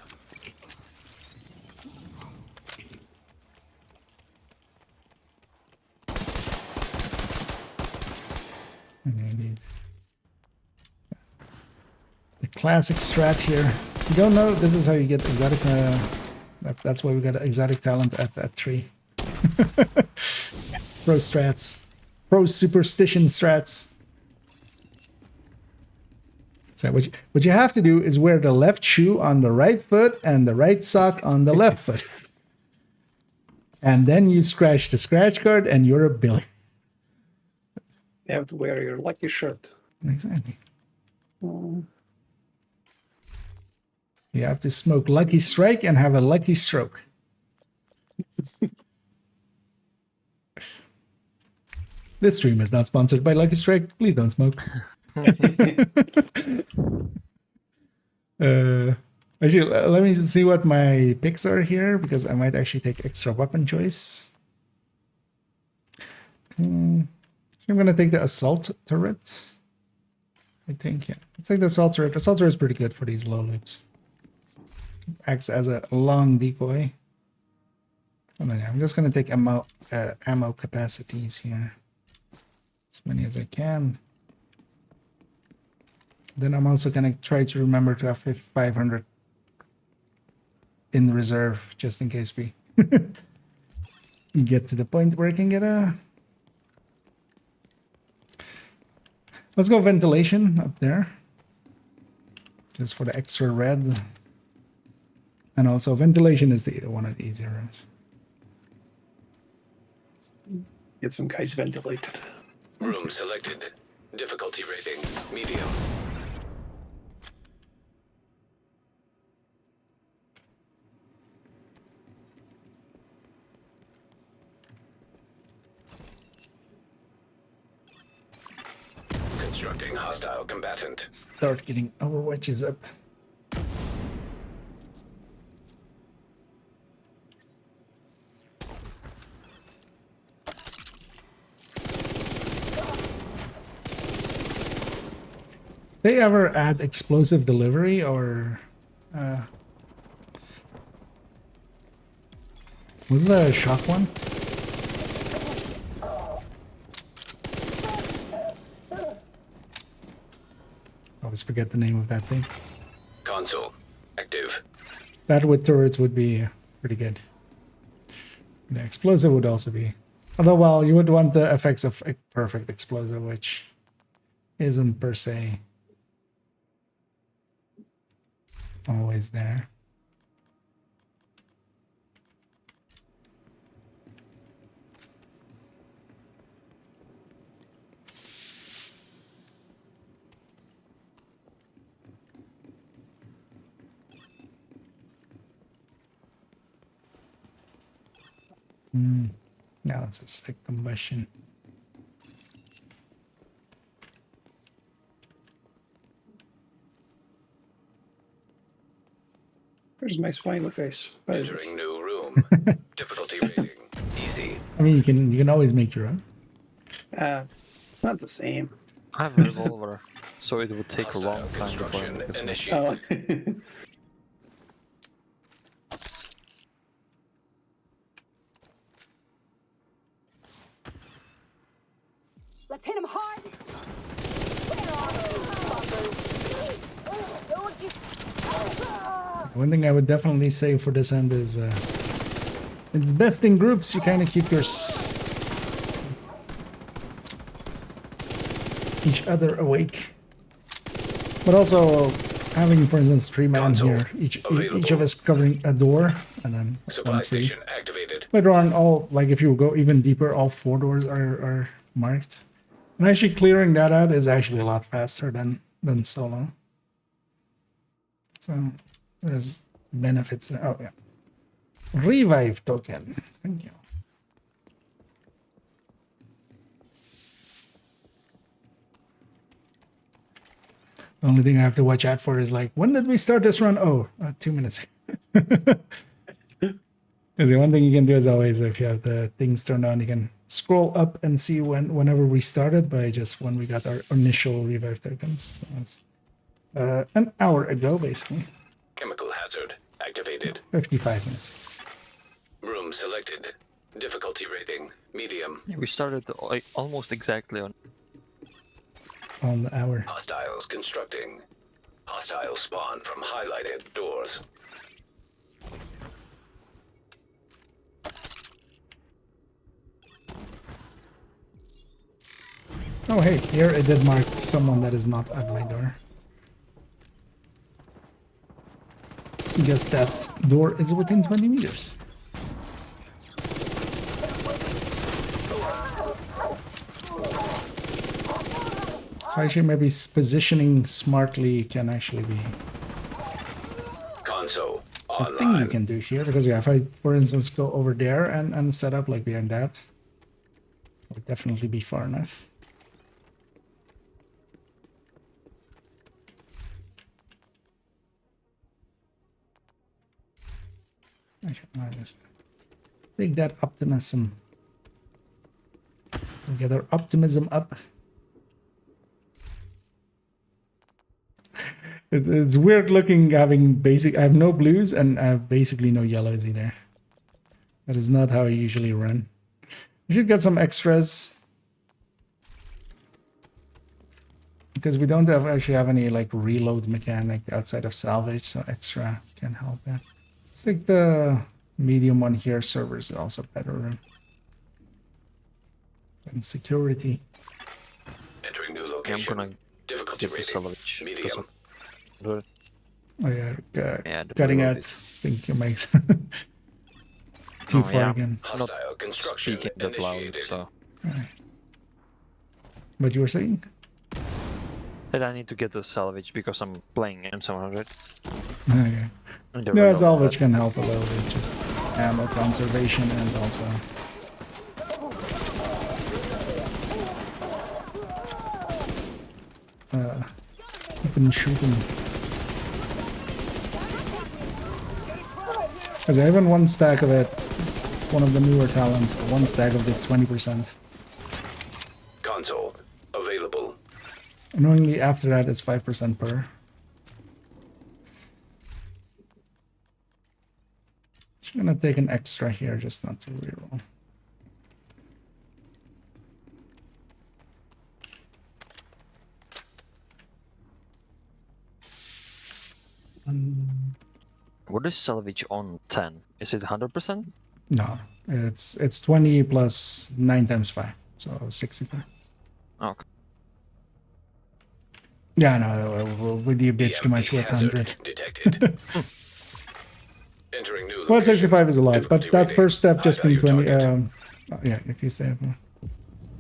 Indeed. The classic strat here. If you don't know, this is how you get exotic. That's why we got exotic talent at 3. Pro strats. Pro superstition strats. So what you have to do is wear the left shoe on the right foot and the right sock on the left foot. And then you scratch the scratch card and you're a Billy. You have to wear your lucky shirt. Exactly. You have to smoke Lucky Strike and have a lucky stroke. This stream is not sponsored by Lucky Strike. Please don't smoke. Actually, let me see what my picks are here, because I might actually take extra weapon choice. I'm gonna take the assault turret. I think, yeah. Let's take the assault turret. Assault turret is pretty good for these low loops. Acts as a long decoy. And then I'm just gonna take ammo capacities here. As many as I can. Then I'm also gonna try to remember to have 500 in reserve, just in case we get to the point where I can get a... Let's go ventilation up there. Just for the extra red. And also ventilation is one of the easier rooms. Get some guys ventilated. Room selected. Difficulty rating medium. Constructing hostile combatant. Start getting overwatches up. They ever add explosive delivery or was that a shock one? I always forget the name of that thing. Console active. That with turrets would be pretty good. The explosive would also be. Although, well, you would want the effects of a perfect explosive, which isn't per se always there. Now it's a stick combustion. There's my smiley face. What is Entering this? new room. Difficulty rating. Easy. I mean, you can always make your own. Not the same. I have a revolver, so it would take a Hostile long time before I construction make this mission. initiated. Oh. Let's hit him hard. One thing I would definitely say for this end is it's best in groups. You kind of keep your each other awake, but also having, for instance, 3 men here, each of us covering a door, and then Supply 1, 3. station activated. Later on, all, like if you go even deeper, all 4 doors are marked. And actually clearing that out is actually a lot faster than solo. So there's benefits there. Oh yeah. Revive token. Thank you. The only thing I have to watch out for is like, when did we start this run? Oh, 2 minutes. Because the one thing you can do is always, if you have the things turned on, you can scroll up and see whenever we started by just when we got our initial revive tokens. So it's an hour ago, basically. Chemical hazard activated. 55 minutes. Room selected. Difficulty rating. Medium. We started like almost exactly on The hour. Hostiles constructing. Hostiles spawn from highlighted doors. Oh hey, here it did mark someone that is not at my door. Guess that door is within 20 meters. So actually maybe positioning smartly can actually be Console a online. thing you can do here. Because yeah, if I, for instance, go over there and set up like behind that, it would definitely be far enough. Take that optimism. Get our optimism up. It's weird looking having basic. I have no blues and I have basically no yellows either. That is not how I usually run. You should get some extras. Because we don't actually have any like reload mechanic outside of salvage, so extra can help that. Let's take the medium one here. Servers is also better than security. Entering new I'm location. gonna Difficulty get the rating. salvage. Medium. Oh yeah, the cutting reload it. I is- think it makes too far again. Hostile construction Speaking that loud, initiated. so What you were saying? that I need to get the salvage because I'm playing M700. Okay. And the Yeah, reload, salvage but- can help a little bit, just ammo conservation and also open shooting. Because I have in 1 stack of it. It's one of the newer talents. 1 stack of this 20%. Console available. Annoyingly, after that, it's 5% per. Just gonna take an extra here, just not to reroll. What is salvage on 10? Is it 100%? No, it's 20 plus 9 times 5, so 65. Okay. Yeah, no, with you bitch too much with 100. Detected. Entering new Well, 65 is a lot, but that rating. first step just being High 20. value Yeah, if you say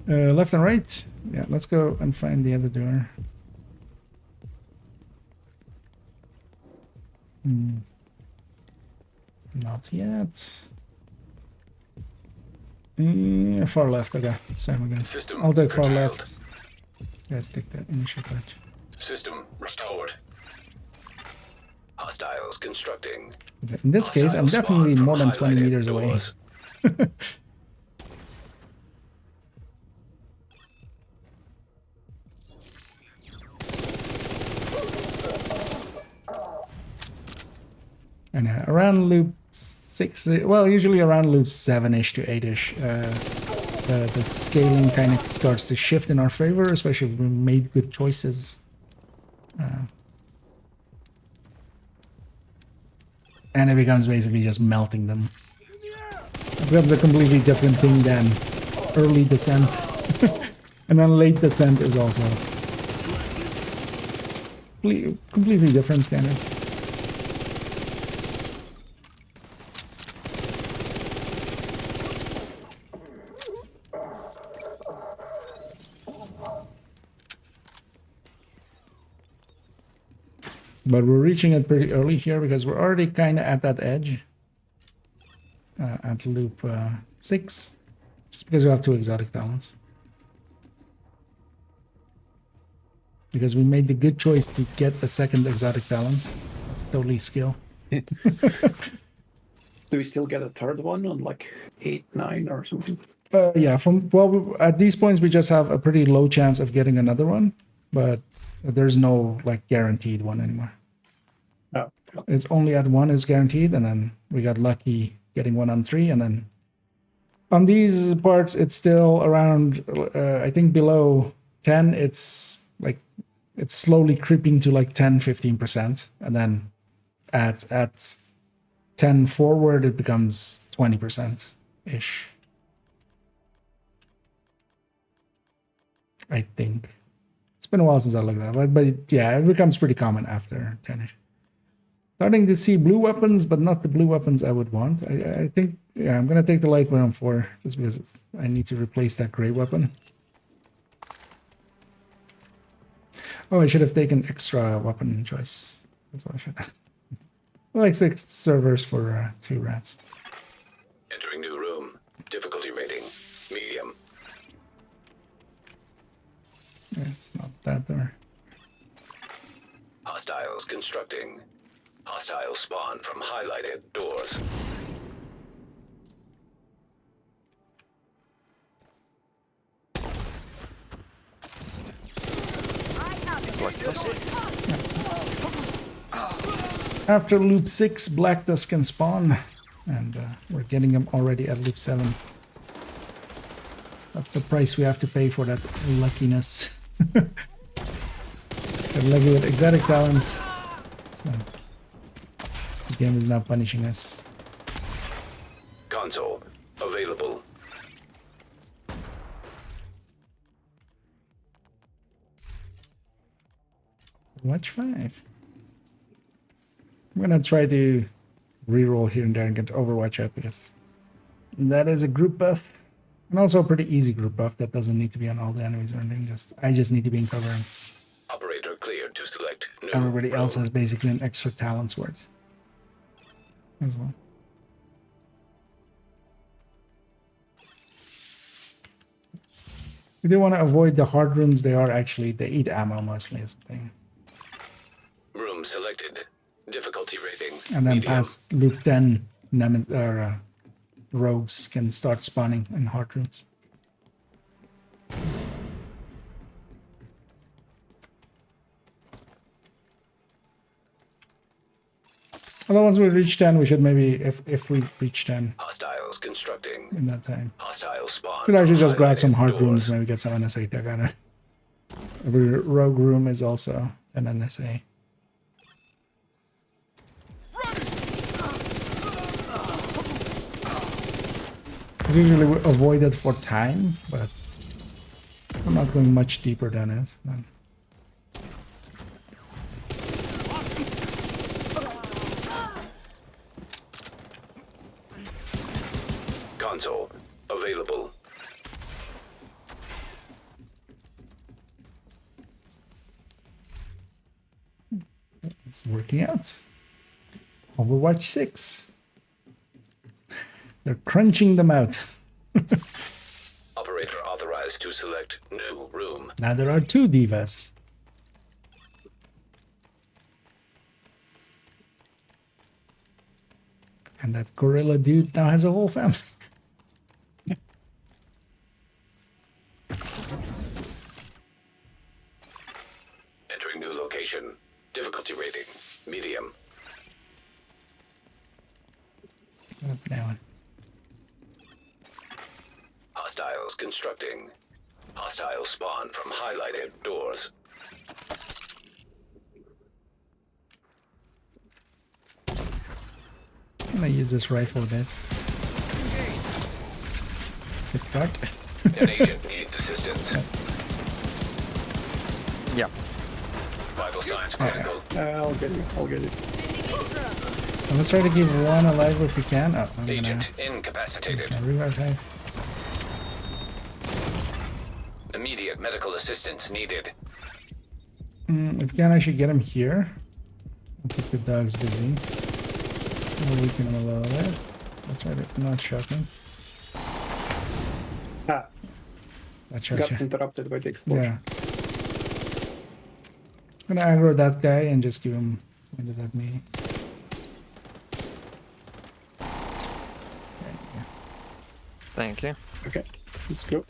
left and right. Yeah, let's go and find the other door. Not yet. Far left, okay. Same again. System I'll take far curtailed. left. Let's take the initial patch. System restored. Hostiles constructing. In this case, I'm Hostiles definitely spawn from more than 20 highlighted meters away. doors. And around loop 6, well, usually around loop 7-ish to 8-ish, the scaling kind of starts to shift in our favor, especially if we made good choices. And it becomes basically just melting them. It becomes a completely different thing than early descent. And then late descent is also completely different kind of. But we're reaching it pretty early here because we're already kind of at that edge. At loop 6. Just because we have 2 exotic talents. Because we made the good choice to get a second exotic talent. It's totally skill. Do we still get a third one on like 8, 9 or something? Yeah, at these points we just have a pretty low chance of getting another one. But there's no like guaranteed one anymore. Oh. It's only at 1 is guaranteed, and then we got lucky getting 1 on 3, and then on these parts it's still around I think below 10 it's like it's slowly creeping to like 10-15%, and then at 10 forward it becomes 20% ish, I think. It's been a while since I looked at that, but yeah, it becomes pretty common after 10ish. Starting to see blue weapons, but not the blue weapons I would want. I think, yeah, I'm gonna take the light weapon 4 just because I need to replace that gray weapon. Oh, I should have taken extra weapon choice. That's what I should have. Like 6 servers for 2 rats. Entering new room. Difficulty rating medium. Yeah, it's not that door. Hostiles constructing. Hostiles spawn from highlighted doors. After loop 6, Black Dust can spawn, and we're getting them already at loop 7. That's the price we have to pay for that luckiness. Got lucky with exotic talents. So the game is now punishing us. Console available. Watch 5. I'm gonna try to reroll here and there and get Overwatch up because that is a group buff. And also a pretty easy group buff that doesn't need to be on all the enemies or anything. I just need to be in cover. Operator cleared to select new Everybody else room. has basically an extra talent sword as well. We do want to avoid the hard rooms. They eat ammo mostly is the thing. Room selected. Difficulty rating And then medium. past loop 10, rogues can start spawning in hard rooms. Although once we reach 10, we should maybe, if we reach 10 Hostiles constructing. in that time, Hostiles spawn. should actually just grab some highlighted hard doors. rooms, maybe get some NSA tech on it. Every rogue room is also an NSA. It's usually avoided for time, but I'm not going much deeper than it. Then. Console available. It's working out. Overwatch 6. They're crunching them out. Operator authorized to select new room. Now there are 2 divas. And that gorilla dude now has a whole family. Entering new location. Difficulty rating medium. Now, Hostiles constructing. Hostiles spawn from highlighted doors. I'm gonna use this rifle a bit. Good start. An agent needs assistance. Yeah. Vital signs critical. I'll get you. I'll get you. So let's try to keep one alive if we can. Oh, I'm Agent gonna incapacitated. use my revive hive. Immediate medical assistance needed. If we can, I should get him here. I'll keep the dogs busy. We'll weaken him a little bit. That's right, not shocking. Ah, That got shot. interrupted by the explosion. Yeah. I'm gonna aggro that guy and just give him pointed at me. Thank you. Okay, let's go.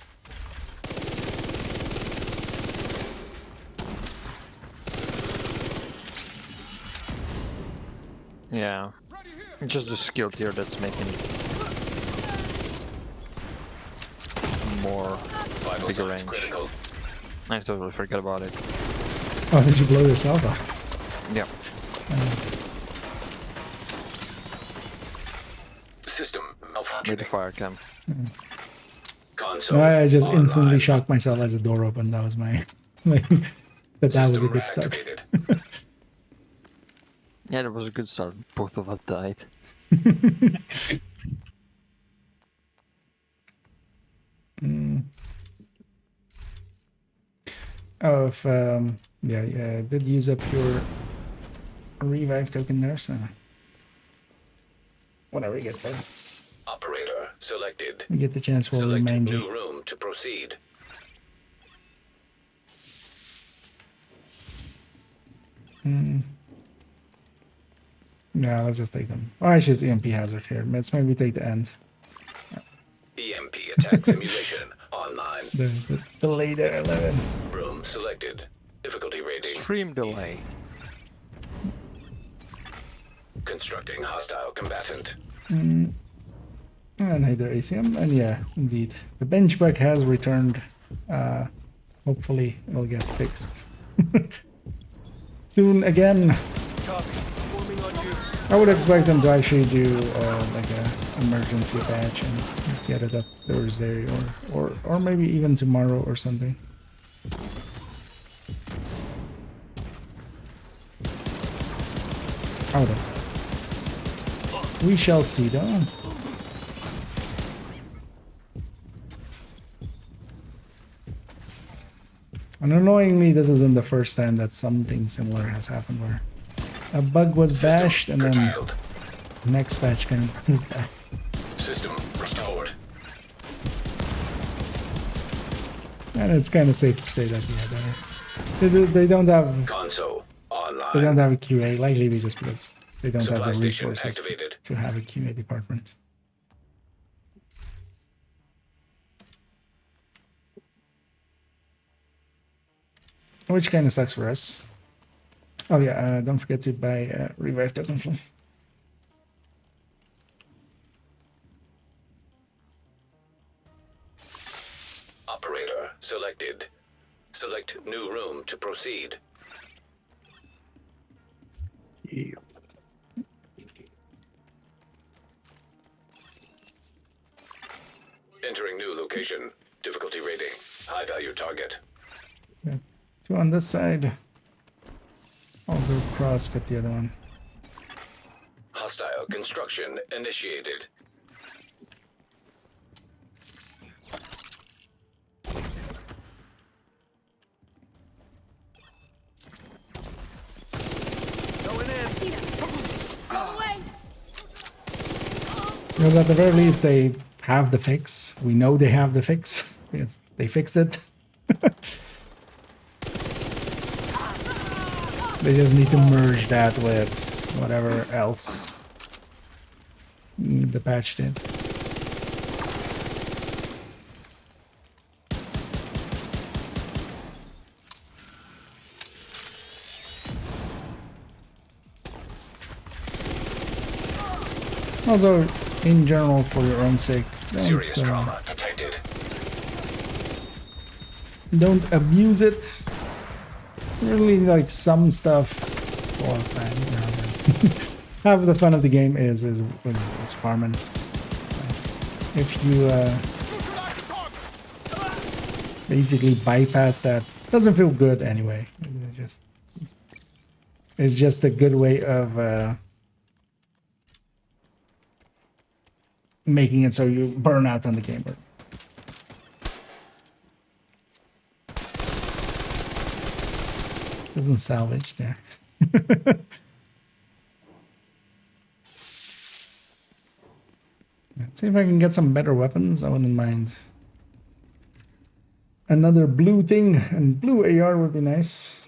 Yeah. Just the skill tier that's making more Vital bigger signs range. critical. I totally forgot about it. Oh, did you blow yourself up? Yeah. System With the malfunctioning. fire cam. Console. No, I just online. instantly shocked myself as the door opened. That was my... that was a System good start. reactivated. Yeah, that was a good start. Both of us died. Oh, if yeah, I did use up your revive token there, so whenever we get there, Operator selected. we get the chance, we'll Select remind new you. room to proceed. No, let's just take them. Oh, actually, it's EMP hazard here. Let's maybe take the end. EMP attack simulation online. The later 11. Room selected. Difficulty rating. Stream delay. Constructing hostile combatant. And either ACM, and yeah, indeed. The bench bug has returned. Hopefully, it'll get fixed soon again. I would expect them to actually do like a emergency patch and get it up Thursday or maybe even tomorrow or something. Hold on. We shall see though. And annoyingly, this isn't the first time that something similar has happened where a bug was bashed and then curtailed. next patch can bring it back. System restored. And it's kind of safe to say that yeah, they don't have Console online. they don't have a QA, likely just because they don't Supply have the station resources activated. to have a QA department. Which kind of sucks for us. Oh yeah, don't forget to buy revive token flow. Operator selected. Select new room to proceed. Yeah. Entering new location. Difficulty rating. High value target. Yeah. Two on this side. I'll go across, get the other one. Hostile construction initiated. Because at the very least they have the fix. We know they have the fix. They fixed it. They just need to merge that with whatever else the patch did. Also, in general, for your own sake, Serious trauma detected. Don't abuse it. Really, like some stuff for fun. You know, half the fun of the game is farming. If you basically bypass that, doesn't feel good anyway. It's just a good way of making it so you burn out on the game. Doesn't salvage there. Let's see if I can get some better weapons. I wouldn't mind. Another blue thing, and blue AR would be nice.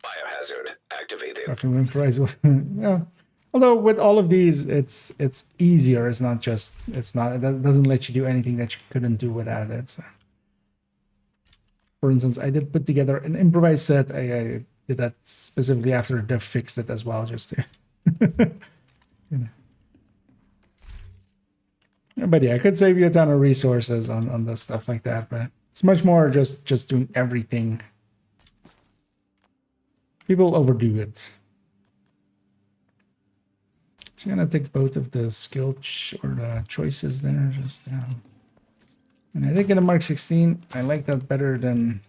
Biohazard activated. After we improvise with, yeah. Although with all of these, it's easier. It's not just. It doesn't let you do anything that you couldn't do without it. So. For instance, I did put together an improvised set. I did that specifically after Dev fixed it as well, just to, you know. But yeah, I could save you a ton of resources on the stuff like that. But it's much more just doing everything. People overdo it. I'm gonna take both of the skill or the choices there. Just and I think in a Mark 16, I like that better than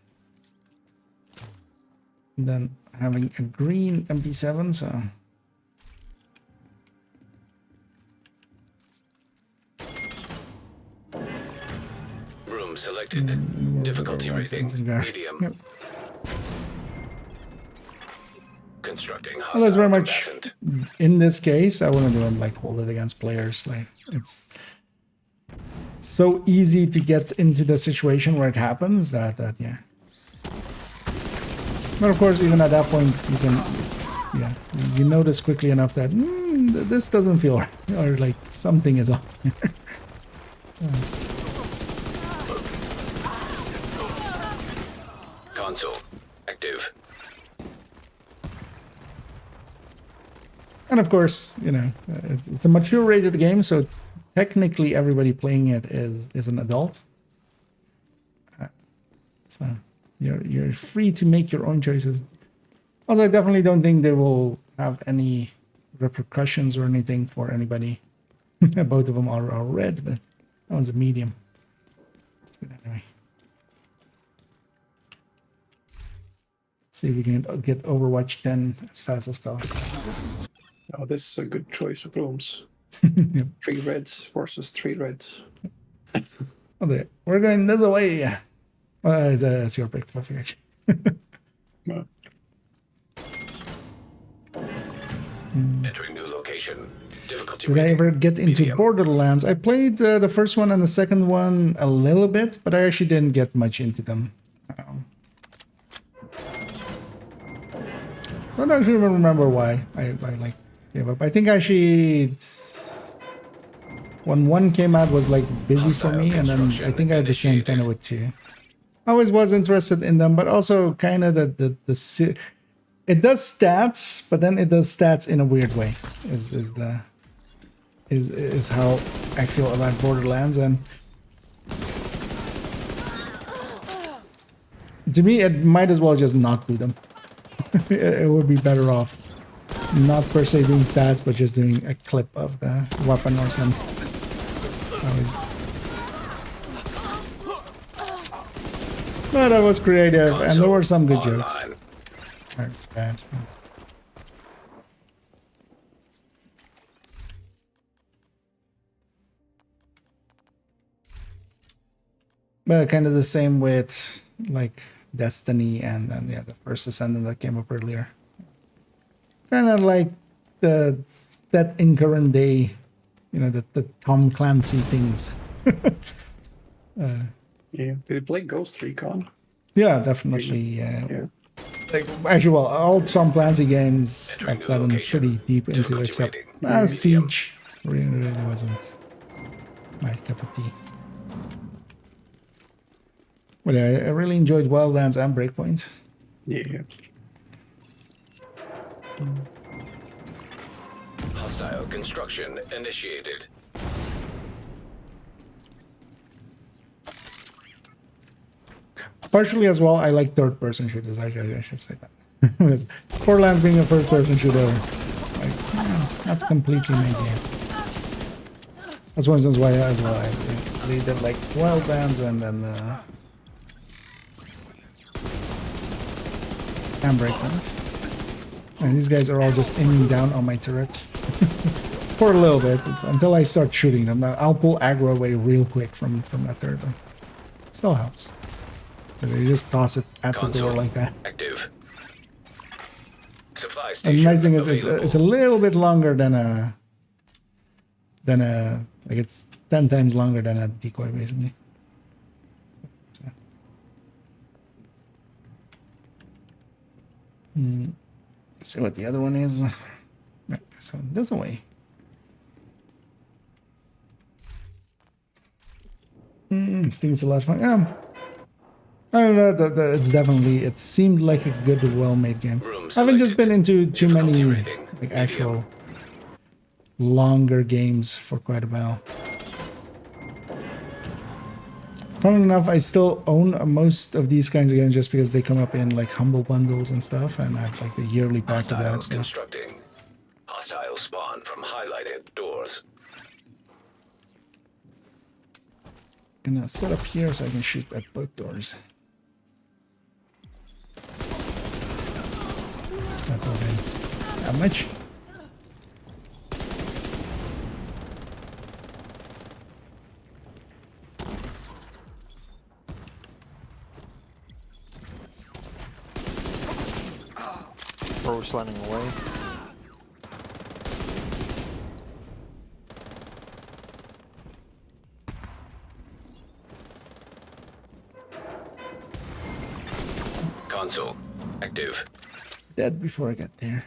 having a green MP7. So Room selected. Difficulty rating medium. Yep. Constructing Well, that's very hostile much combatant. in this case. I wouldn't even like hold it against players. Like it's so easy to get into the situation where it happens that yeah. But of course, even at that point, you can you notice quickly enough that this doesn't feel right, or like something is off here. Console active. And of course, you know, it's a mature rated game, so technically everybody playing it is an adult. So you're free to make your own choices. Also, I definitely don't think they will have any repercussions or anything for anybody. Both of them are red, but that one's a medium. That's good anyway. Let's see if we can get Overwatch 10 as fast as possible. Oh, this is a good choice of rooms. Yep. 3 reds versus 3 reds. Okay, we're going this way. It's your pick, Fluffy, actually. No. Entering new location. Difficulty Did I rating ever get into medium. Borderlands? I played the first one and the second one a little bit, but I actually didn't get much into them. I don't actually even remember why I like gave up. I think actually when 1 came out was like busy for me, and then I think I had the same kind of with 2. I always was interested in them, but also kind of it does stats, but then it does stats in a weird way. Is how I feel about Borderlands, and to me, it might as well just not do them. It would be better off not per se doing stats, but just doing a clip of the weapon or something. But I was creative, and there were some good jokes. Or bad. But kind of the same with like Destiny and then the first Ascendant that came up earlier. Kind of like the set in current day, you know, the Tom Clancy things. Yeah. Did you play Ghost Recon? Yeah, definitely. Yeah. Like, actually, well, all Tom Clancy games I've gotten pretty deep into, except Siege really wasn't my cup of tea. But I really enjoyed Wildlands and Breakpoint. Yeah. Hostile construction initiated. Partially as well, I like third-person shooters. I should say that. Because Borderlands being a first-person shooter, like, not completely my game. That's one instance why as well I really did like Wildlands and then and Breakpoint. And these guys are all just aiming down on my turret for a little bit until I start shooting them. I'll pull aggro away real quick from that turret. It still helps. But they just toss it at the door like that. Active. Supply And station the nice thing is available. it's a little bit longer than a like it's 10 times longer than a decoy basically. So. Let's see what the other one is. So this away. I think it's a lot of fun. Yeah. I don't know. It's definitely. It seemed like a good, well-made game. I haven't just been into too many like actual longer games for quite a while. Funnily enough, I still own most of these kinds of games just because they come up in like humble bundles and stuff, and I have like a yearly pack of that. So. Constructing. Hostile spawn from highlighted doors. Gonna set up here so I can shoot at both doors. Not that much. Bro's running away. Console active. Dead before I get there.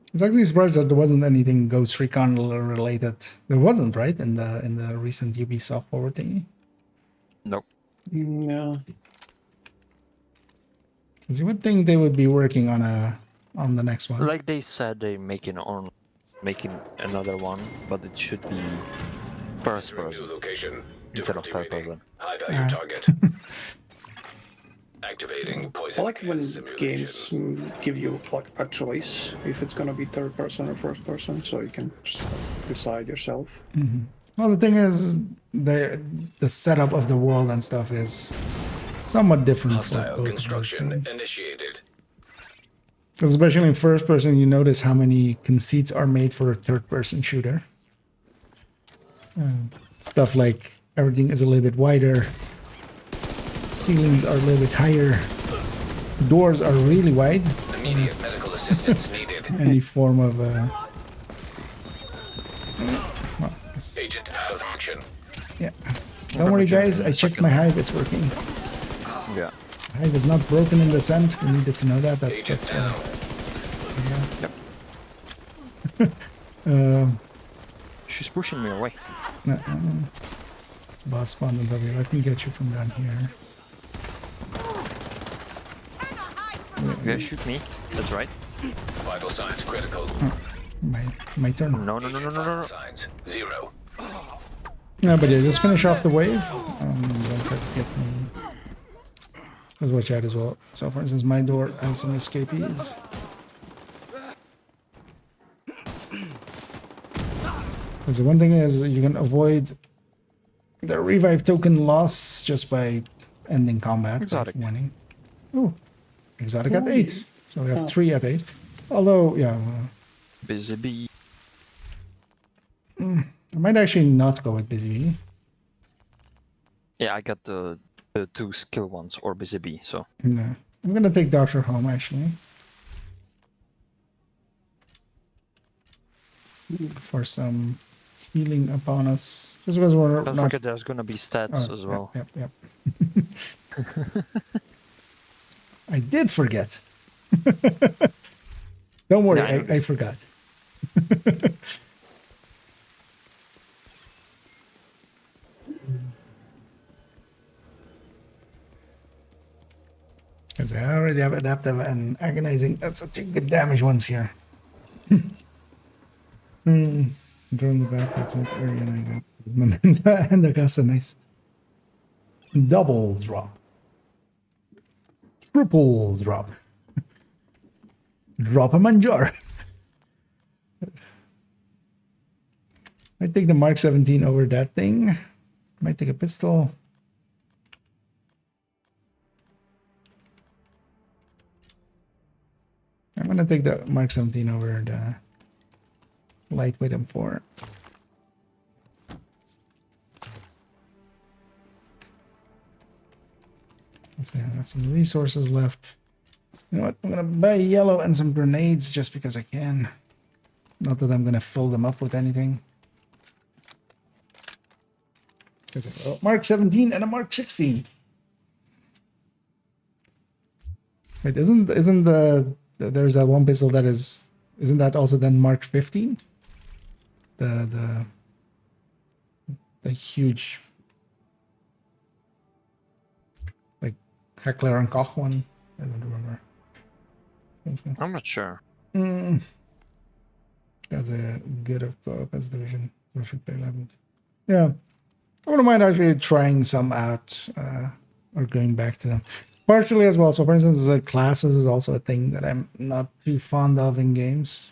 I was actually surprised that there wasn't anything Ghost Recon related. There wasn't, right, in the recent Ubisoft forward thingy. Nope. No. Because you would think they would be working on the next one. Like they said, they're making another one, but it should be first person Location. instead of third person. High value target. Activating poison. I like when simulation. games give you like a choice if it's gonna be third person or first person, so you can just decide yourself. Well, the thing is, the setup of the world and stuff is somewhat different for Hostile both construction of those things. initiated. Because especially in first person, you notice how many conceits are made for a third person shooter. Stuff like everything is a little bit wider, ceilings are a little bit higher, doors are really wide. Immediate medical assistance needed. Any form of Agent out of action. yeah. Don't worry, guys. I checked my hive. It's working. Yeah. Hive is not broken in the scent. We needed to know that. That's why. Yep. She's pushing me away. Boss spawned on W. Let me get you from down here. Yeah, shoot me. That's right. Vital signs critical. My turn. No. Signs 0. No, but yeah, just finish off the wave. Don't try to get me. Let's watch out as well. So, for instance, my door has some escapees. Because the one thing is, you can avoid the revive token loss just by ending combat. Exotic. Winning. Ooh, exotic at 8. So we have 3 at 8. Although, yeah. Busy bee. I might actually not go with Busy Bee. Yeah, I got the the 2 skill ones or busy bee. So No. I'm gonna take Doctor home actually. For some healing upon us. Just because we're don't not... forget there's gonna be stats as well. Yep. I did forget. Don't worry, Yeah, I forgot. Because I already have adaptive and agonizing. That's a 2 good damage ones here. During the battle area, and I got Memento and the Casa. Nice. Double drop. Triple drop. Drop a manjar. Might take the Mark 17 over that thing. Might take a pistol. I'm gonna take the Mark 17 over the lightweight M4. Let's see, I have some resources left. You know what? I'm gonna buy yellow and some grenades just because I can. Not that I'm gonna fill them up with anything. Because I have a Mark 17 and a Mark 16. Wait, isn't there's that one pistol that isn't that also then Mark 15? The huge like Heckler and Koch one. I don't remember. I'm not sure. That's a good of co-op as division. Perfect 11. Yeah. I wouldn't mind actually trying some out or going back to them. Partially as well. So for instance, classes is also a thing that I'm not too fond of in games.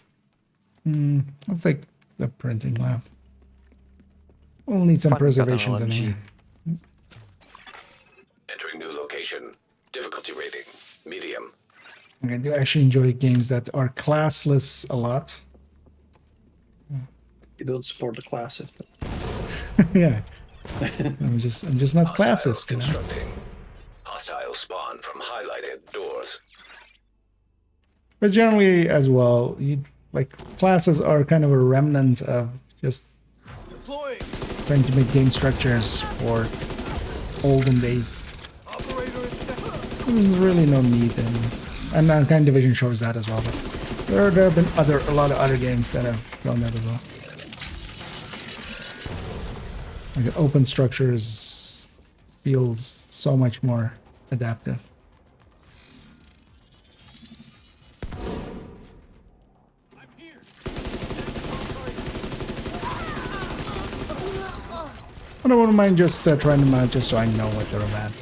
Let's take the printing lab. We'll need some Fun preservations in LMG. here. Entering new location. Difficulty rating. Medium. I do actually enjoy games that are classless a lot. You don't support the classes. Yeah. I'm just not classist, you know. Constructing. Hostile spawn from highlighted doors. But generally as well, like classes are kind of a remnant of just trying to make game structures for olden days. There's really no need, and Mankind Division shows that as well. But there have been a lot of other games that have done that as well. Like open structures feels so much more adaptive. I don't mind just trying them out just so I know what they're about.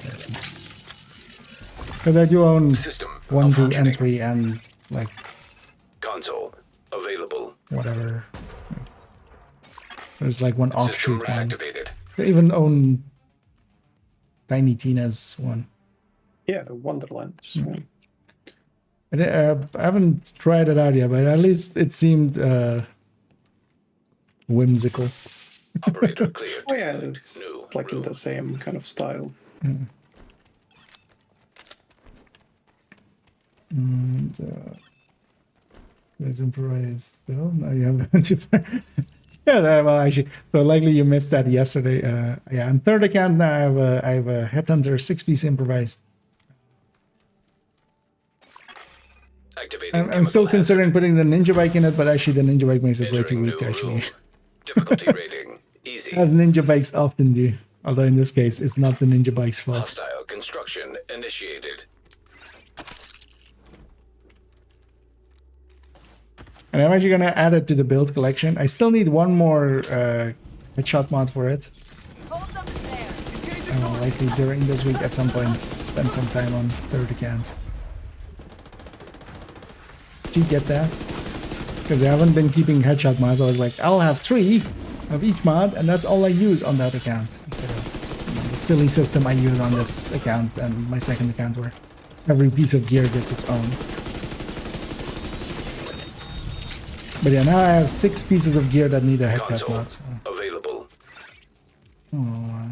Because I do own System 1, 2, and malfunctioning. 3 and like Console available. whatever. There's like one System offshoot one. reactivated. They even own Tiny Tina's one. Yeah, Wonderlands. I haven't tried it out yet, but at least it seemed whimsical. Operator cleared. Oh yeah, it's like in the same kind of style. And there's improvised. Oh, no, you haven't gone too far. Yeah, well, actually, so likely you missed that yesterday. Yeah, on third account now, I have a Headhunter 6-piece improvised. I'm still considering putting the Ninja Bike in it, but actually the Ninja Bike makes it way too weak to actually. Difficulty rating. Easy. As Ninja Bikes often do. Although in this case, it's not the Ninja Bike's fault. Hostile construction initiated. And I'm actually going to add it to the build collection. I still need one more headshot mod for it. I will likely during this week at some point spend some time on third account. Did you get that? Because I haven't been keeping headshot mods. I was like, I'll have 3 of each mod, and that's all I use on that account. Instead of the silly system I use on this account and my second account where every piece of gear gets its own. But yeah, now I have 6 pieces of gear that need a headshot mod. So. Available. Oh,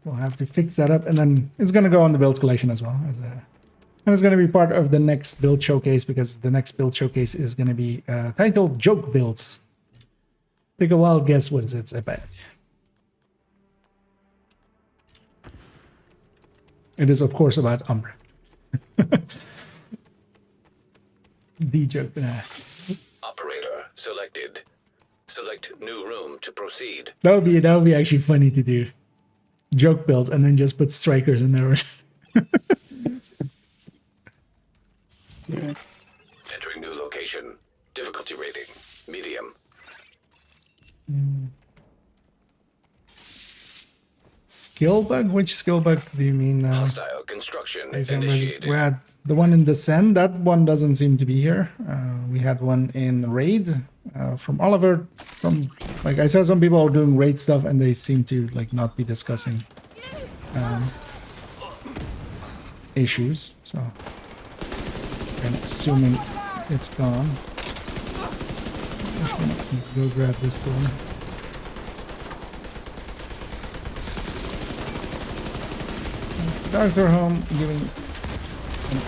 we'll have to fix that up, and then it's gonna go on the build collection as well. And it's gonna be part of the next build showcase, because the next build showcase is gonna be titled Joke Builds. Take a wild guess what it's about. It is, of course, about Umbra. The joke. Operator selected. Select new room to proceed. That would be actually funny to do. Joke builds and then just put strikers in there. Yeah. Entering new location. Difficulty rating medium. Skill bug? Which skill bug do you mean? Hostile construction initiated. We had the one in Descent. That one doesn't seem to be here. We had one in Raid from Oliver. Like I saw some people are doing Raid stuff and they seem to like not be discussing issues. So I'm assuming it's gone. I'm just gonna go grab this door. Doctor home, giving some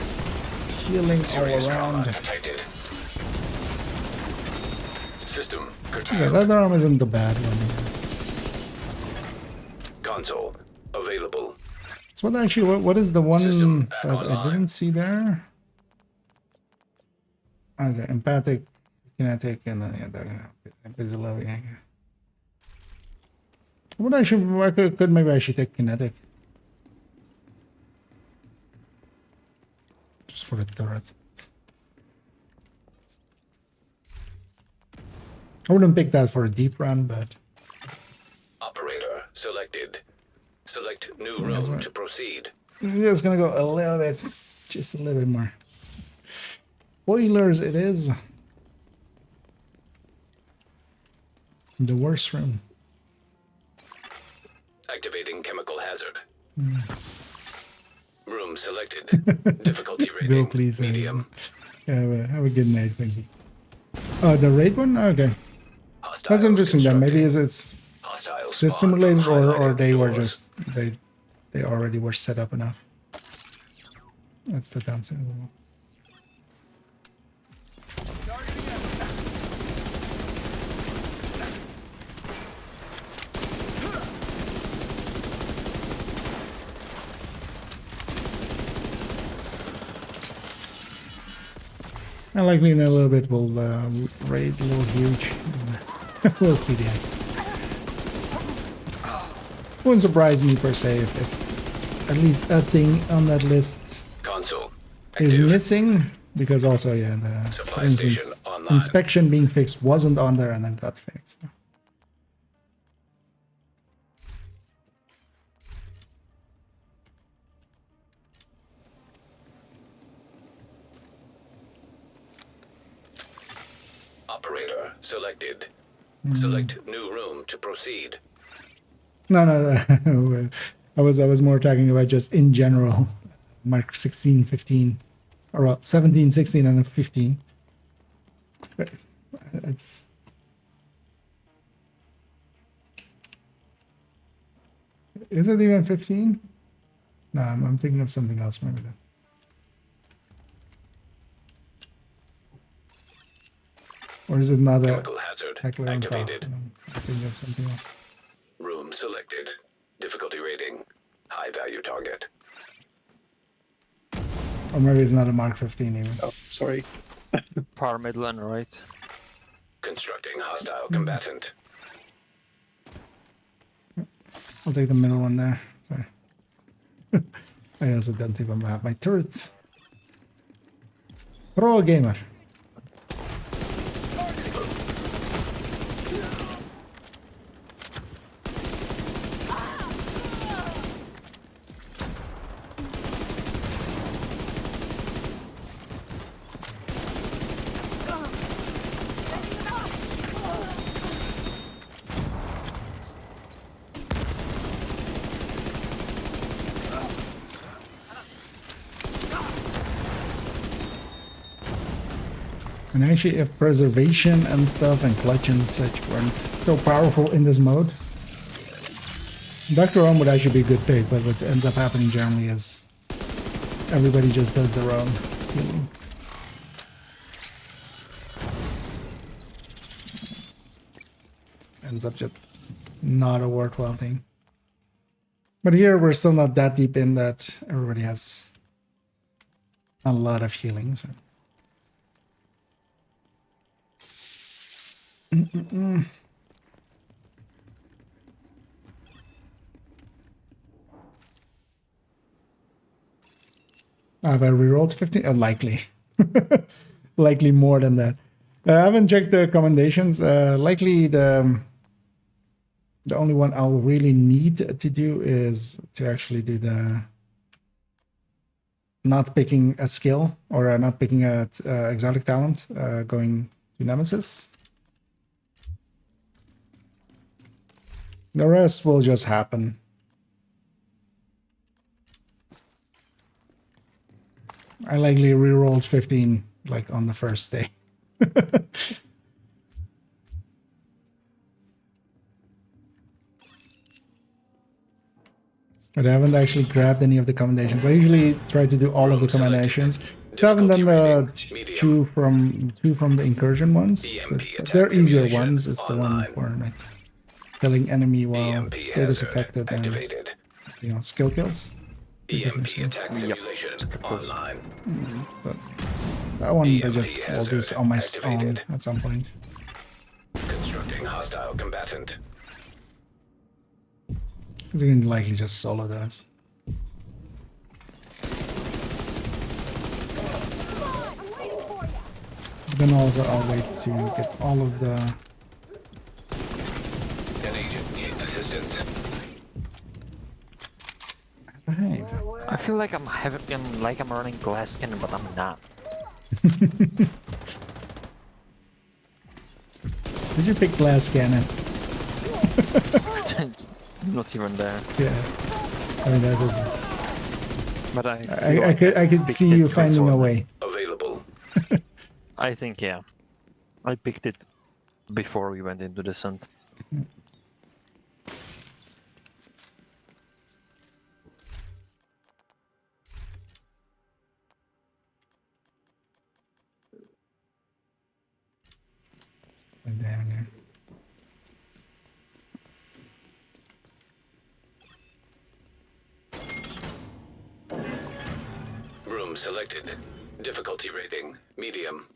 healing all around. Detected. System Yeah, curtailed. that arm isn't the bad one. Console available. So what actually, what is the one System that I online. didn't see there? Okay, empathic, kinetic, and then physiology. What I should, maybe I should take kinetic. Just for the turret. I wouldn't pick that for a deep run, but Operator selected. Select new So that's room right. to proceed. I'm just gonna go a little bit, just a little bit more. Boilers it is. The worst room. Activating chemical hazard. Hmm. Room selected. Difficulty Bill, rating please. medium. Have a good night, thank you. Oh, the raid one? Okay. That's Hostiles interesting then. Maybe constructed. it's Hostiles system spawned related, from or highlighted they were doors. just they already were set up enough. That's the downside. And likely in a little bit we'll raid a little huge. We'll see the answer. Wouldn't surprise me per se if at least a thing on that list Console is active. missing, because also yeah, for Supply instance, station online. inspection being fixed wasn't on there and then got fixed. Operator selected. Select new room to proceed. No, I was more talking about just in general. Mark 16, 15, or well, 17, 16, and then 15. But it's is it even 15? No, I'm thinking of something else. Maybe that. Or is it not a Chemical hazard heckler on top? activated. I'm thinking of something else. Room selected. Difficulty rating high value target. Or maybe it's not a Mark 15 even. Oh, sorry. Far middle and right. Constructing hostile combatant. I'll take the middle one there. Sorry. I also don't even have my turrets. Pro gamer. And actually, if preservation and stuff and clutch and such weren't so powerful in this mode, Dr. Rome would actually be a good pick, but what ends up happening generally is everybody just does their own healing. Ends up just not a worthwhile thing. But here we're still not that deep in that everybody has a lot of healing. So. Have I rerolled 15? Likely. Likely more than that. I haven't checked the commendations. Likely the only one I'll really need to do is to actually do the not picking a skill or not picking a exotic talent, going to Nemesis. The rest will just happen. I likely rerolled 15 like on the first day. But I haven't actually grabbed any of the commendations. I usually try to do all of the commendations. Still haven't done the two from the incursion ones. They're easier ones. It's the one for like killing enemy while status affected and skill kills. EMP attack simulation online. That one I just will do on my own at some point. Constructing hostile combatant. Because you can likely just solo those. But then also I'll wait to get all of the... An agent needs assistance. Behave. I feel like I'm running glass cannon, but I'm not. Did you pick glass cannon? Not even there. Yeah. I mean, that is... But I could see you finding a way. Available. I think, yeah. I picked it before we went into descent. Down here. Room selected. Difficulty rating medium.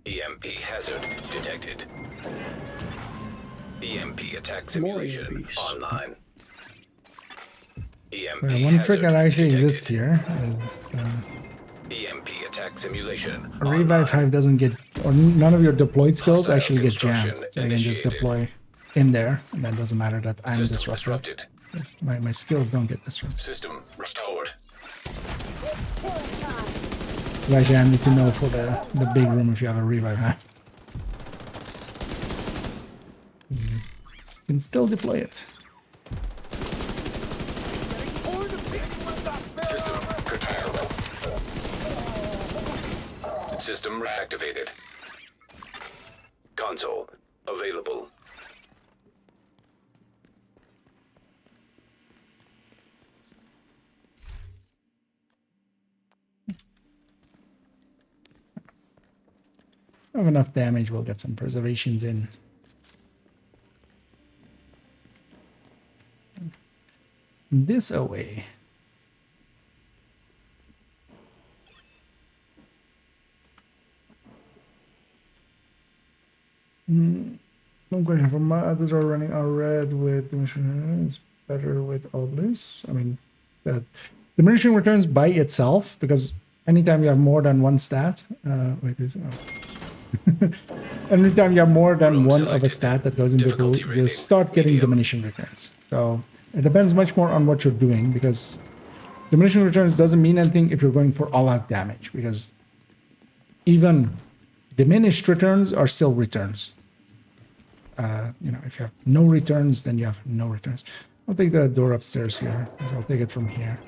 EMP hazard detected. EMP attack simulation online. EMP One trick that actually detected. exists here is EMP attack simulation. a revive hive doesn't get, or none of your deployed skills actually get jammed. So you can just deploy in there, and that doesn't matter that I'm disrupted. My skills don't get disrupted. System restored. It's actually handy to know for the big room if you have a revive hive. You can still deploy it. System curtailed. System reactivated. Console available. Have enough damage, we'll get some preservations in. This away. No question for my others are running all red with diminishing. It's better with all blues. I mean, that diminishing returns by itself, because anytime you have more than one stat, anytime you have more than one of a stat that goes into the pool, you start getting diminishing returns. So it depends much more on what you're doing, because diminishing returns doesn't mean anything if you're going for all-out damage, because even diminished returns are still returns. If you have no returns, then you have no returns. I'll take the door upstairs here, because I'll take it from here.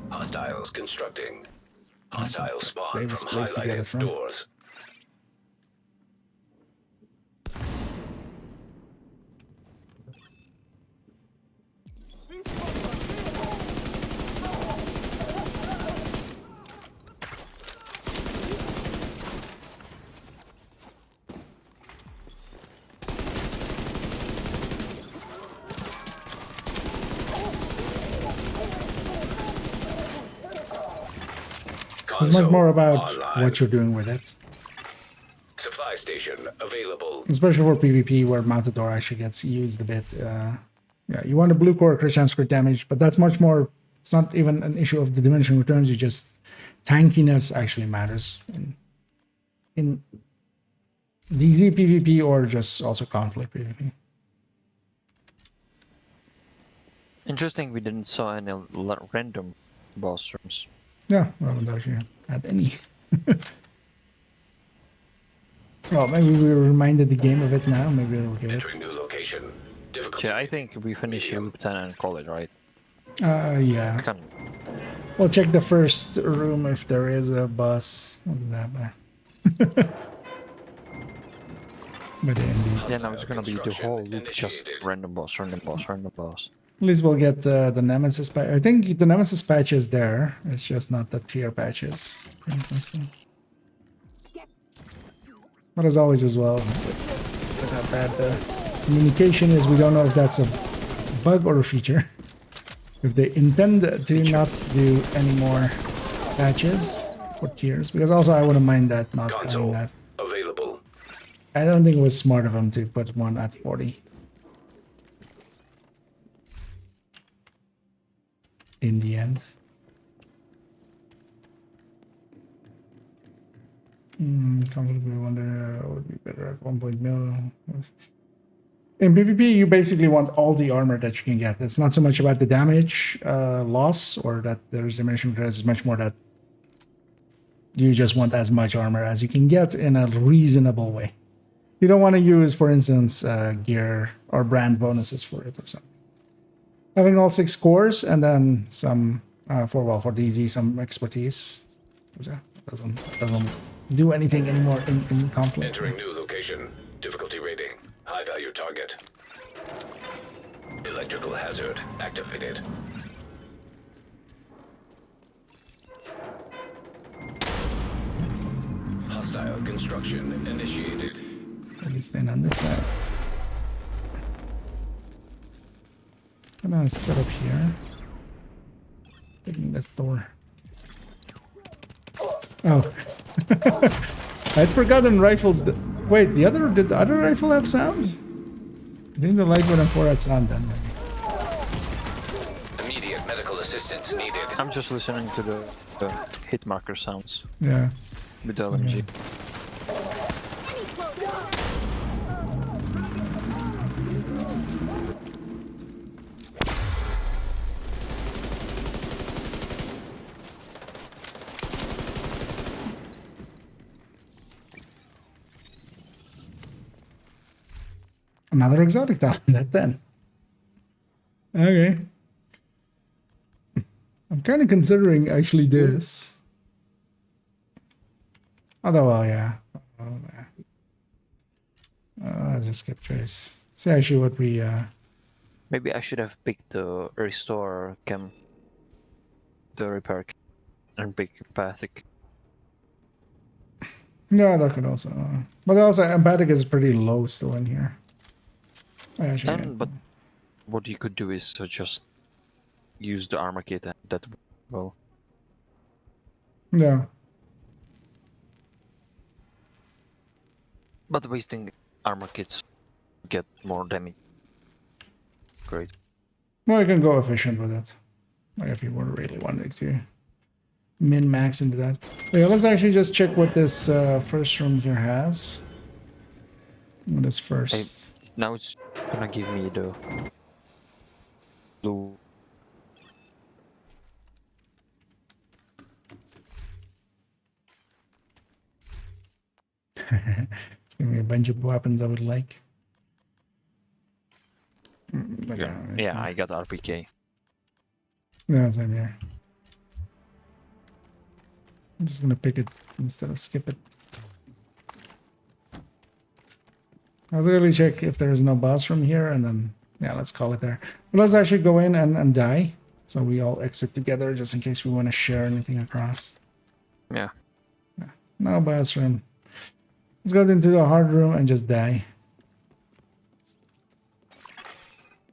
Hostiles constructing. Hostile spawn save us from place to get it highlighted from. doors. It's much more about online. what you're doing with it. Supply station available. Especially for PvP, where mounted door actually gets used a bit. Yeah, you want a blue core crit chance crit damage, but that's much more. It's not even an issue of the diminishing returns. You just tankiness actually matters in DZ PvP or just also conflict PvP. Interesting, we didn't saw any random boss rooms. Yeah, well, I haven't actually had any. Well, maybe we reminded the game of it now. Maybe we'll give it. Entering new location. Difficulty. Yeah, I think we finish Loop 10 and call it, right? Yeah. We'll check the first room if there is a boss. What did that matter? But indeed. Yeah, now it's gonna be the whole loop, just random boss, random boss, random boss. At least we'll get the Nemesis patch. I think the Nemesis patch is there. It's just not the tier patches. Pretty interesting. But as always as well, with how bad the communication is, we don't know if that's a bug or a feature. If they intend to not do any more patches for tiers. Because also I wouldn't mind that not having that. Available. I don't think it was smart of them to put one at 40. In the end. Comfortably wonder would be better at 1.0. In PvP, you basically want all the armor that you can get. It's not so much about the damage loss or that there's diminishing returns. It's much more that you just want as much armor as you can get in a reasonable way. You don't want to use, for instance, gear or brand bonuses for it or something. Having all 6 cores and then some for DZ some expertise. That doesn't do anything anymore in conflict. Entering new location. Difficulty rating. High value target. Electrical hazard activated. Hostile construction initiated. At least then on this side. I'm gonna set up here. Taking this door. Oh. I'd forgotten rifles. Wait, did the other rifle have sound? I think the light went on 4 had sound then. Maybe. Immediate medical assistance needed. I'm just listening to the hit marker sounds. Yeah. With the LMG. Another exotic talent then. Okay. I'm kind of considering actually this. Although, well, yeah. I'll just skip trace. See actually what we... Maybe I should have picked the restore chem. The repair chem. And pick empathic. Yeah, that could also... but also, empathic is pretty low still in here. But what you could do is to just use the armor kit that well. Yeah. But wasting armor kits get more damage. Great. Well, you can go efficient with it. Like if you were really wanting to min-max into that. Okay, let's actually just check what this first room here has. What is first? Hey, now it's gonna give me the blue. It's giving me a bunch of weapons I would like. Yeah, I got RPK. Yeah, same here. I'm just gonna pick it instead of skip it. I'll really check if there is no boss from here, and then, yeah, let's call it there. But let's actually go in and die. So we all exit together, just in case we want to share anything across. Yeah. No boss room. Let's go into the hard room and just die.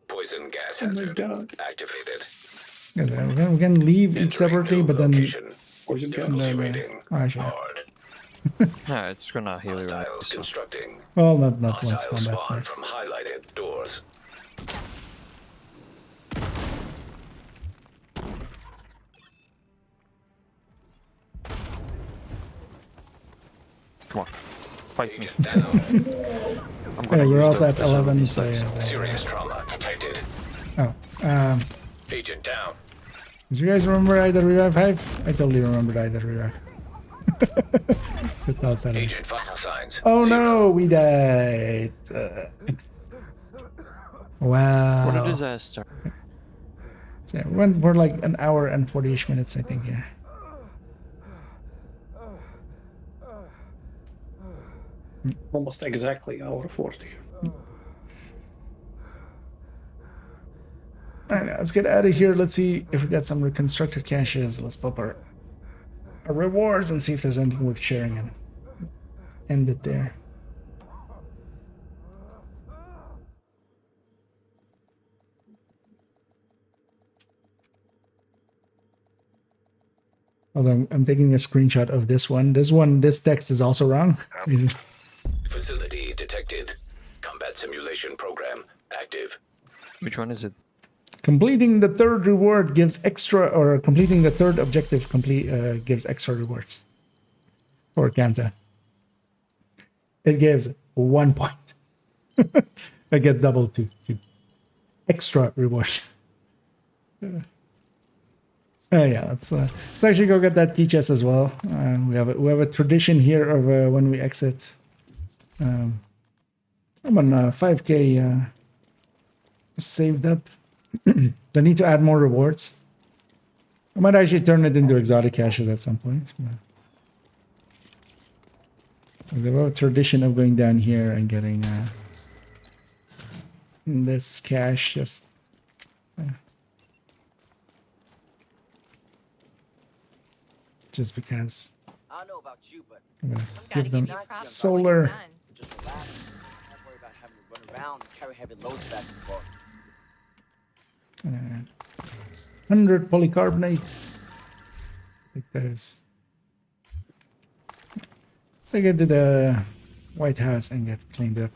Poison gas hazard activated. Yeah, we can leave each separately, but then Poison gas. Difficulty rating Actually, hard. No, it's gonna heal you. Right, Hostiles so. constructing. well, not once Hostiles combat spawn starts. from highlighted doors. Come on, fight me. Agent down. I'm gonna Yeah, we're use also the at 11, so facilities. yeah. Serious trauma detected. Oh, Agent down. do you guys remember either Revive Hive? I totally remembered either Revive. Good thoughts, that Agent vital signs. Oh 0. no, we died. Wow. What a disaster. So yeah, we went for like an hour and 40-ish minutes, I think, here. Almost exactly hour 40. Alright, let's get out of here. Let's see if we got some reconstructed caches. Let's pop our rewards and see if there's anything worth sharing and end it there. Although I'm taking a screenshot of this one. This text is also wrong. Facility detected. Combat simulation program active. Which one is it? Completing the third reward gives extra, or completing the third objective gives extra rewards for Kanta. It gives 1 point. It gets double to extra rewards. Yeah, let's actually go get that key chest as well. We have a tradition here of when we exit. I'm on 5k saved up. I need to add more rewards. I might actually turn it into exotic caches at some point. We have a tradition of going down here and getting this cache just because. I don't know about you, but I'm gonna Gotta give them give you props for solar. what you've done. just relax. Don't worry about having to run around and carry heavy loads back and forth. 100 polycarbonate. Take those. Let's take it to the White House and get cleaned up.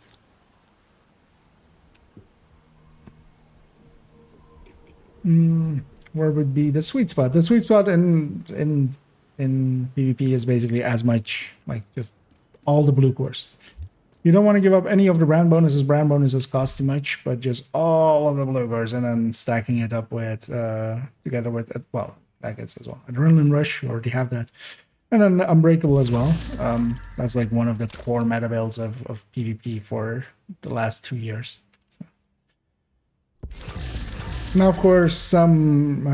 Where would be the sweet spot? The sweet spot in PvP is basically as much, like just all the blue cores. You don't want to give up any of the brand bonuses. Brand bonuses cost too much, but just all of the blue cores and then stacking it up with together with well, that gets as well. Adrenaline Rush, you already have that. And then Unbreakable as well. That's like one of the core meta builds of PvP for the last 2 years. So. Now, of course, some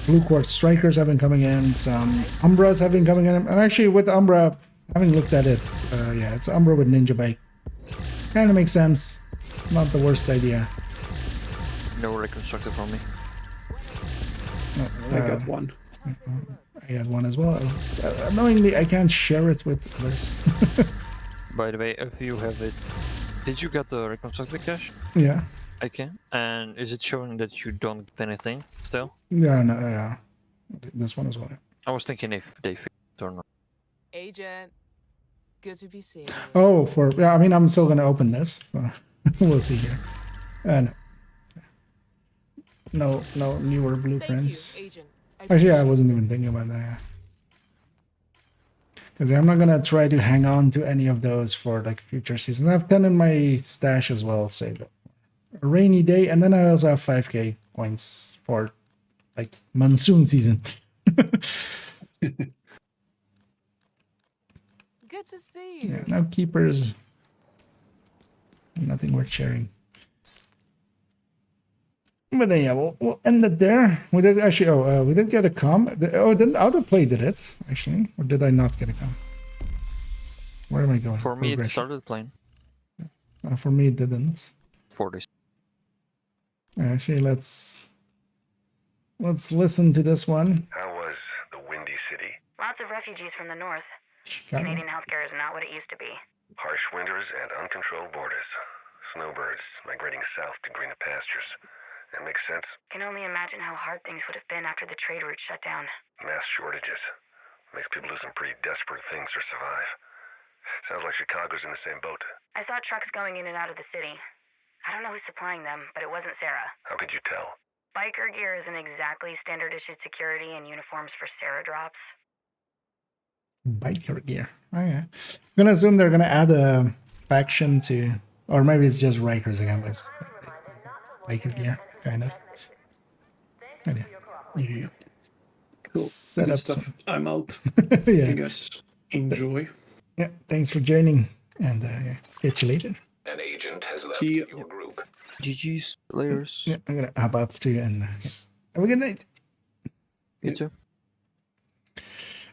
Blue Quartz Strikers have been coming in, some Umbras have been coming in. And actually, with Umbra, having looked at it, yeah, it's Umbra with Ninja Bike. Kind of makes sense. It's not the worst idea. No reconstructed for me. I got one. I got one as well. Annoyingly, I can't share it with others. By the way, if you have it, did you get the reconstructed cache? Yeah. I can. And is it showing that you don't get anything still? Yeah, no, yeah. This one as well. I was thinking if they fixed it or not. Agent, good to be seen. Oh, yeah, I mean, I'm still gonna open this. So we'll see here. No newer blueprints. Thank you, Agent. Actually, I wasn't even thinking about that. Because I'm not gonna try to hang on to any of those for like future seasons. I have 10 in my stash as well, saved up. A rainy day, and then I also have 5k points for like monsoon season. Good to see you. Yeah, now keepers, nothing worth sharing. But then yeah, we'll end it there. We did actually. We did get a com. Then autoplay did it actually, or did I not get a com? Where am I going? For me, it Progression. started playing. For me, it didn't. 40. Actually, let's listen to this one. How was the Windy City? Lots of refugees from the north. Chicago. Canadian healthcare is not what it used to be. Harsh winters and uncontrolled borders. Snowbirds migrating south to greener pastures. That makes sense. Can only imagine how hard things would have been after the trade route shut down. Mass shortages. Makes people do some pretty desperate things to survive. Sounds like Chicago's in the same boat. I saw trucks going in and out of the city. I don't know who's supplying them, but it wasn't Sarah. How could you tell? Biker gear isn't exactly standard issued security and uniforms for Sarah drops. Biker gear. Okay. I'm gonna assume they're gonna add a faction to, or maybe it's just Rikers again, but it's biker gear, kind of. Anyway. Yeah. Cool. Set Good up stuff. some- I'm out. Yeah. You guys enjoy. Yeah, thanks for joining, and yeah, catch you later. An agent has left See ya. your group. GG's, players. Yeah, I'm gonna hop off too, and yeah. Have a good night. You too.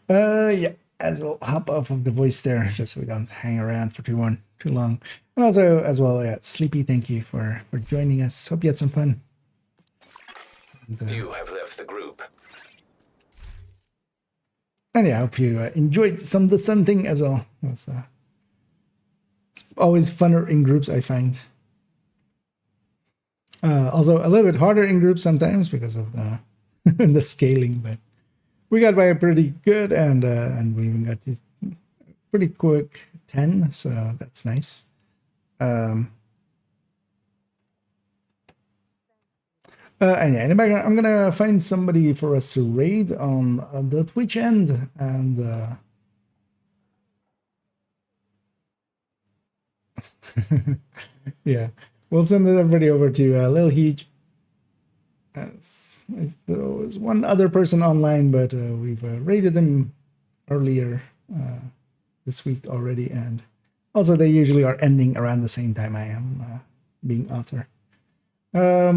Yeah, as I'll hop off of the voice there, just so we don't hang around for too long. And also, as well, yeah, Sleepy, thank you for joining us. Hope you had some fun. And, You have left the group. and yeah, I hope you enjoyed some of the sun thing as well. It's always funner in groups, I find. Also, a little bit harder in groups sometimes because of the the scaling, but we got by pretty good, and we even got this pretty quick 10, so that's nice. And yeah, in the background, I'm gonna find somebody for us to raid on the Twitch end, and yeah, we'll send everybody over to Lil Huge. There was one other person online, but we've raided them earlier this week already, and also they usually are ending around the same time I am being author. But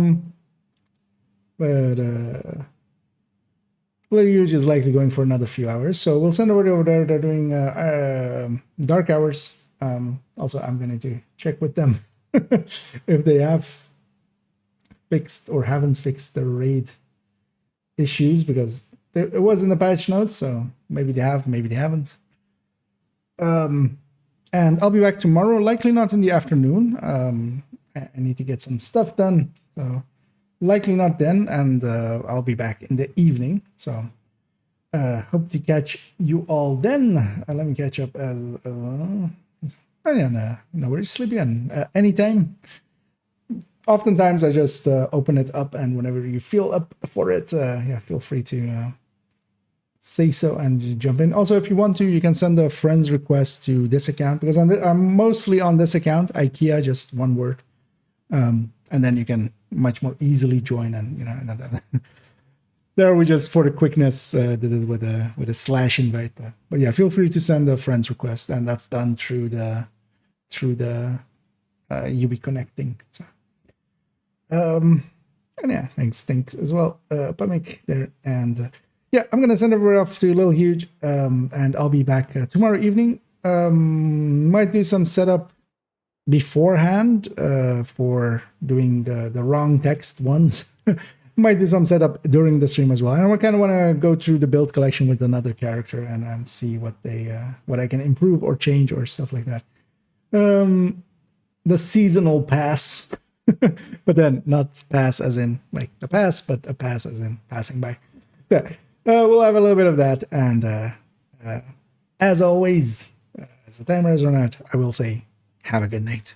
Lil Huge is likely going for another few hours, so we'll send everybody over there. They're doing dark hours. Also, I'm going to check with them if they have fixed or haven't fixed the raid issues, because it was in the patch notes, so maybe they have, maybe they haven't. And I'll be back tomorrow, likely not in the afternoon. I need to get some stuff done, so likely not then, and I'll be back in the evening. So hope to catch you all then. Let me catch up. No worries, Sleepy, and anytime. Oftentimes I just open it up, and whenever you feel up for it, yeah, feel free to say so and jump in. Also, if you want to, you can send a friend's request to this account, because I'm mostly on this account, IKEA, just one word, and then you can much more easily join. And there we just, for the quickness, did it with a slash invite. But yeah, feel free to send a friend's request, and that's done through the UB connecting. So. And yeah, thanks as well, Pamik there, and yeah, I'm gonna send everybody off to Lil Huge, and I'll be back tomorrow evening. Might do some setup beforehand for doing the wrong text ones. Might do some setup during the stream as well, and I kind of want to go through the build collection with another character and see what I can improve or change or stuff like that. The seasonal pass. But then not pass as in like the pass, but a pass as in passing by. So we'll have a little bit of that, and as always, as the timer has run out, I will say have a good night.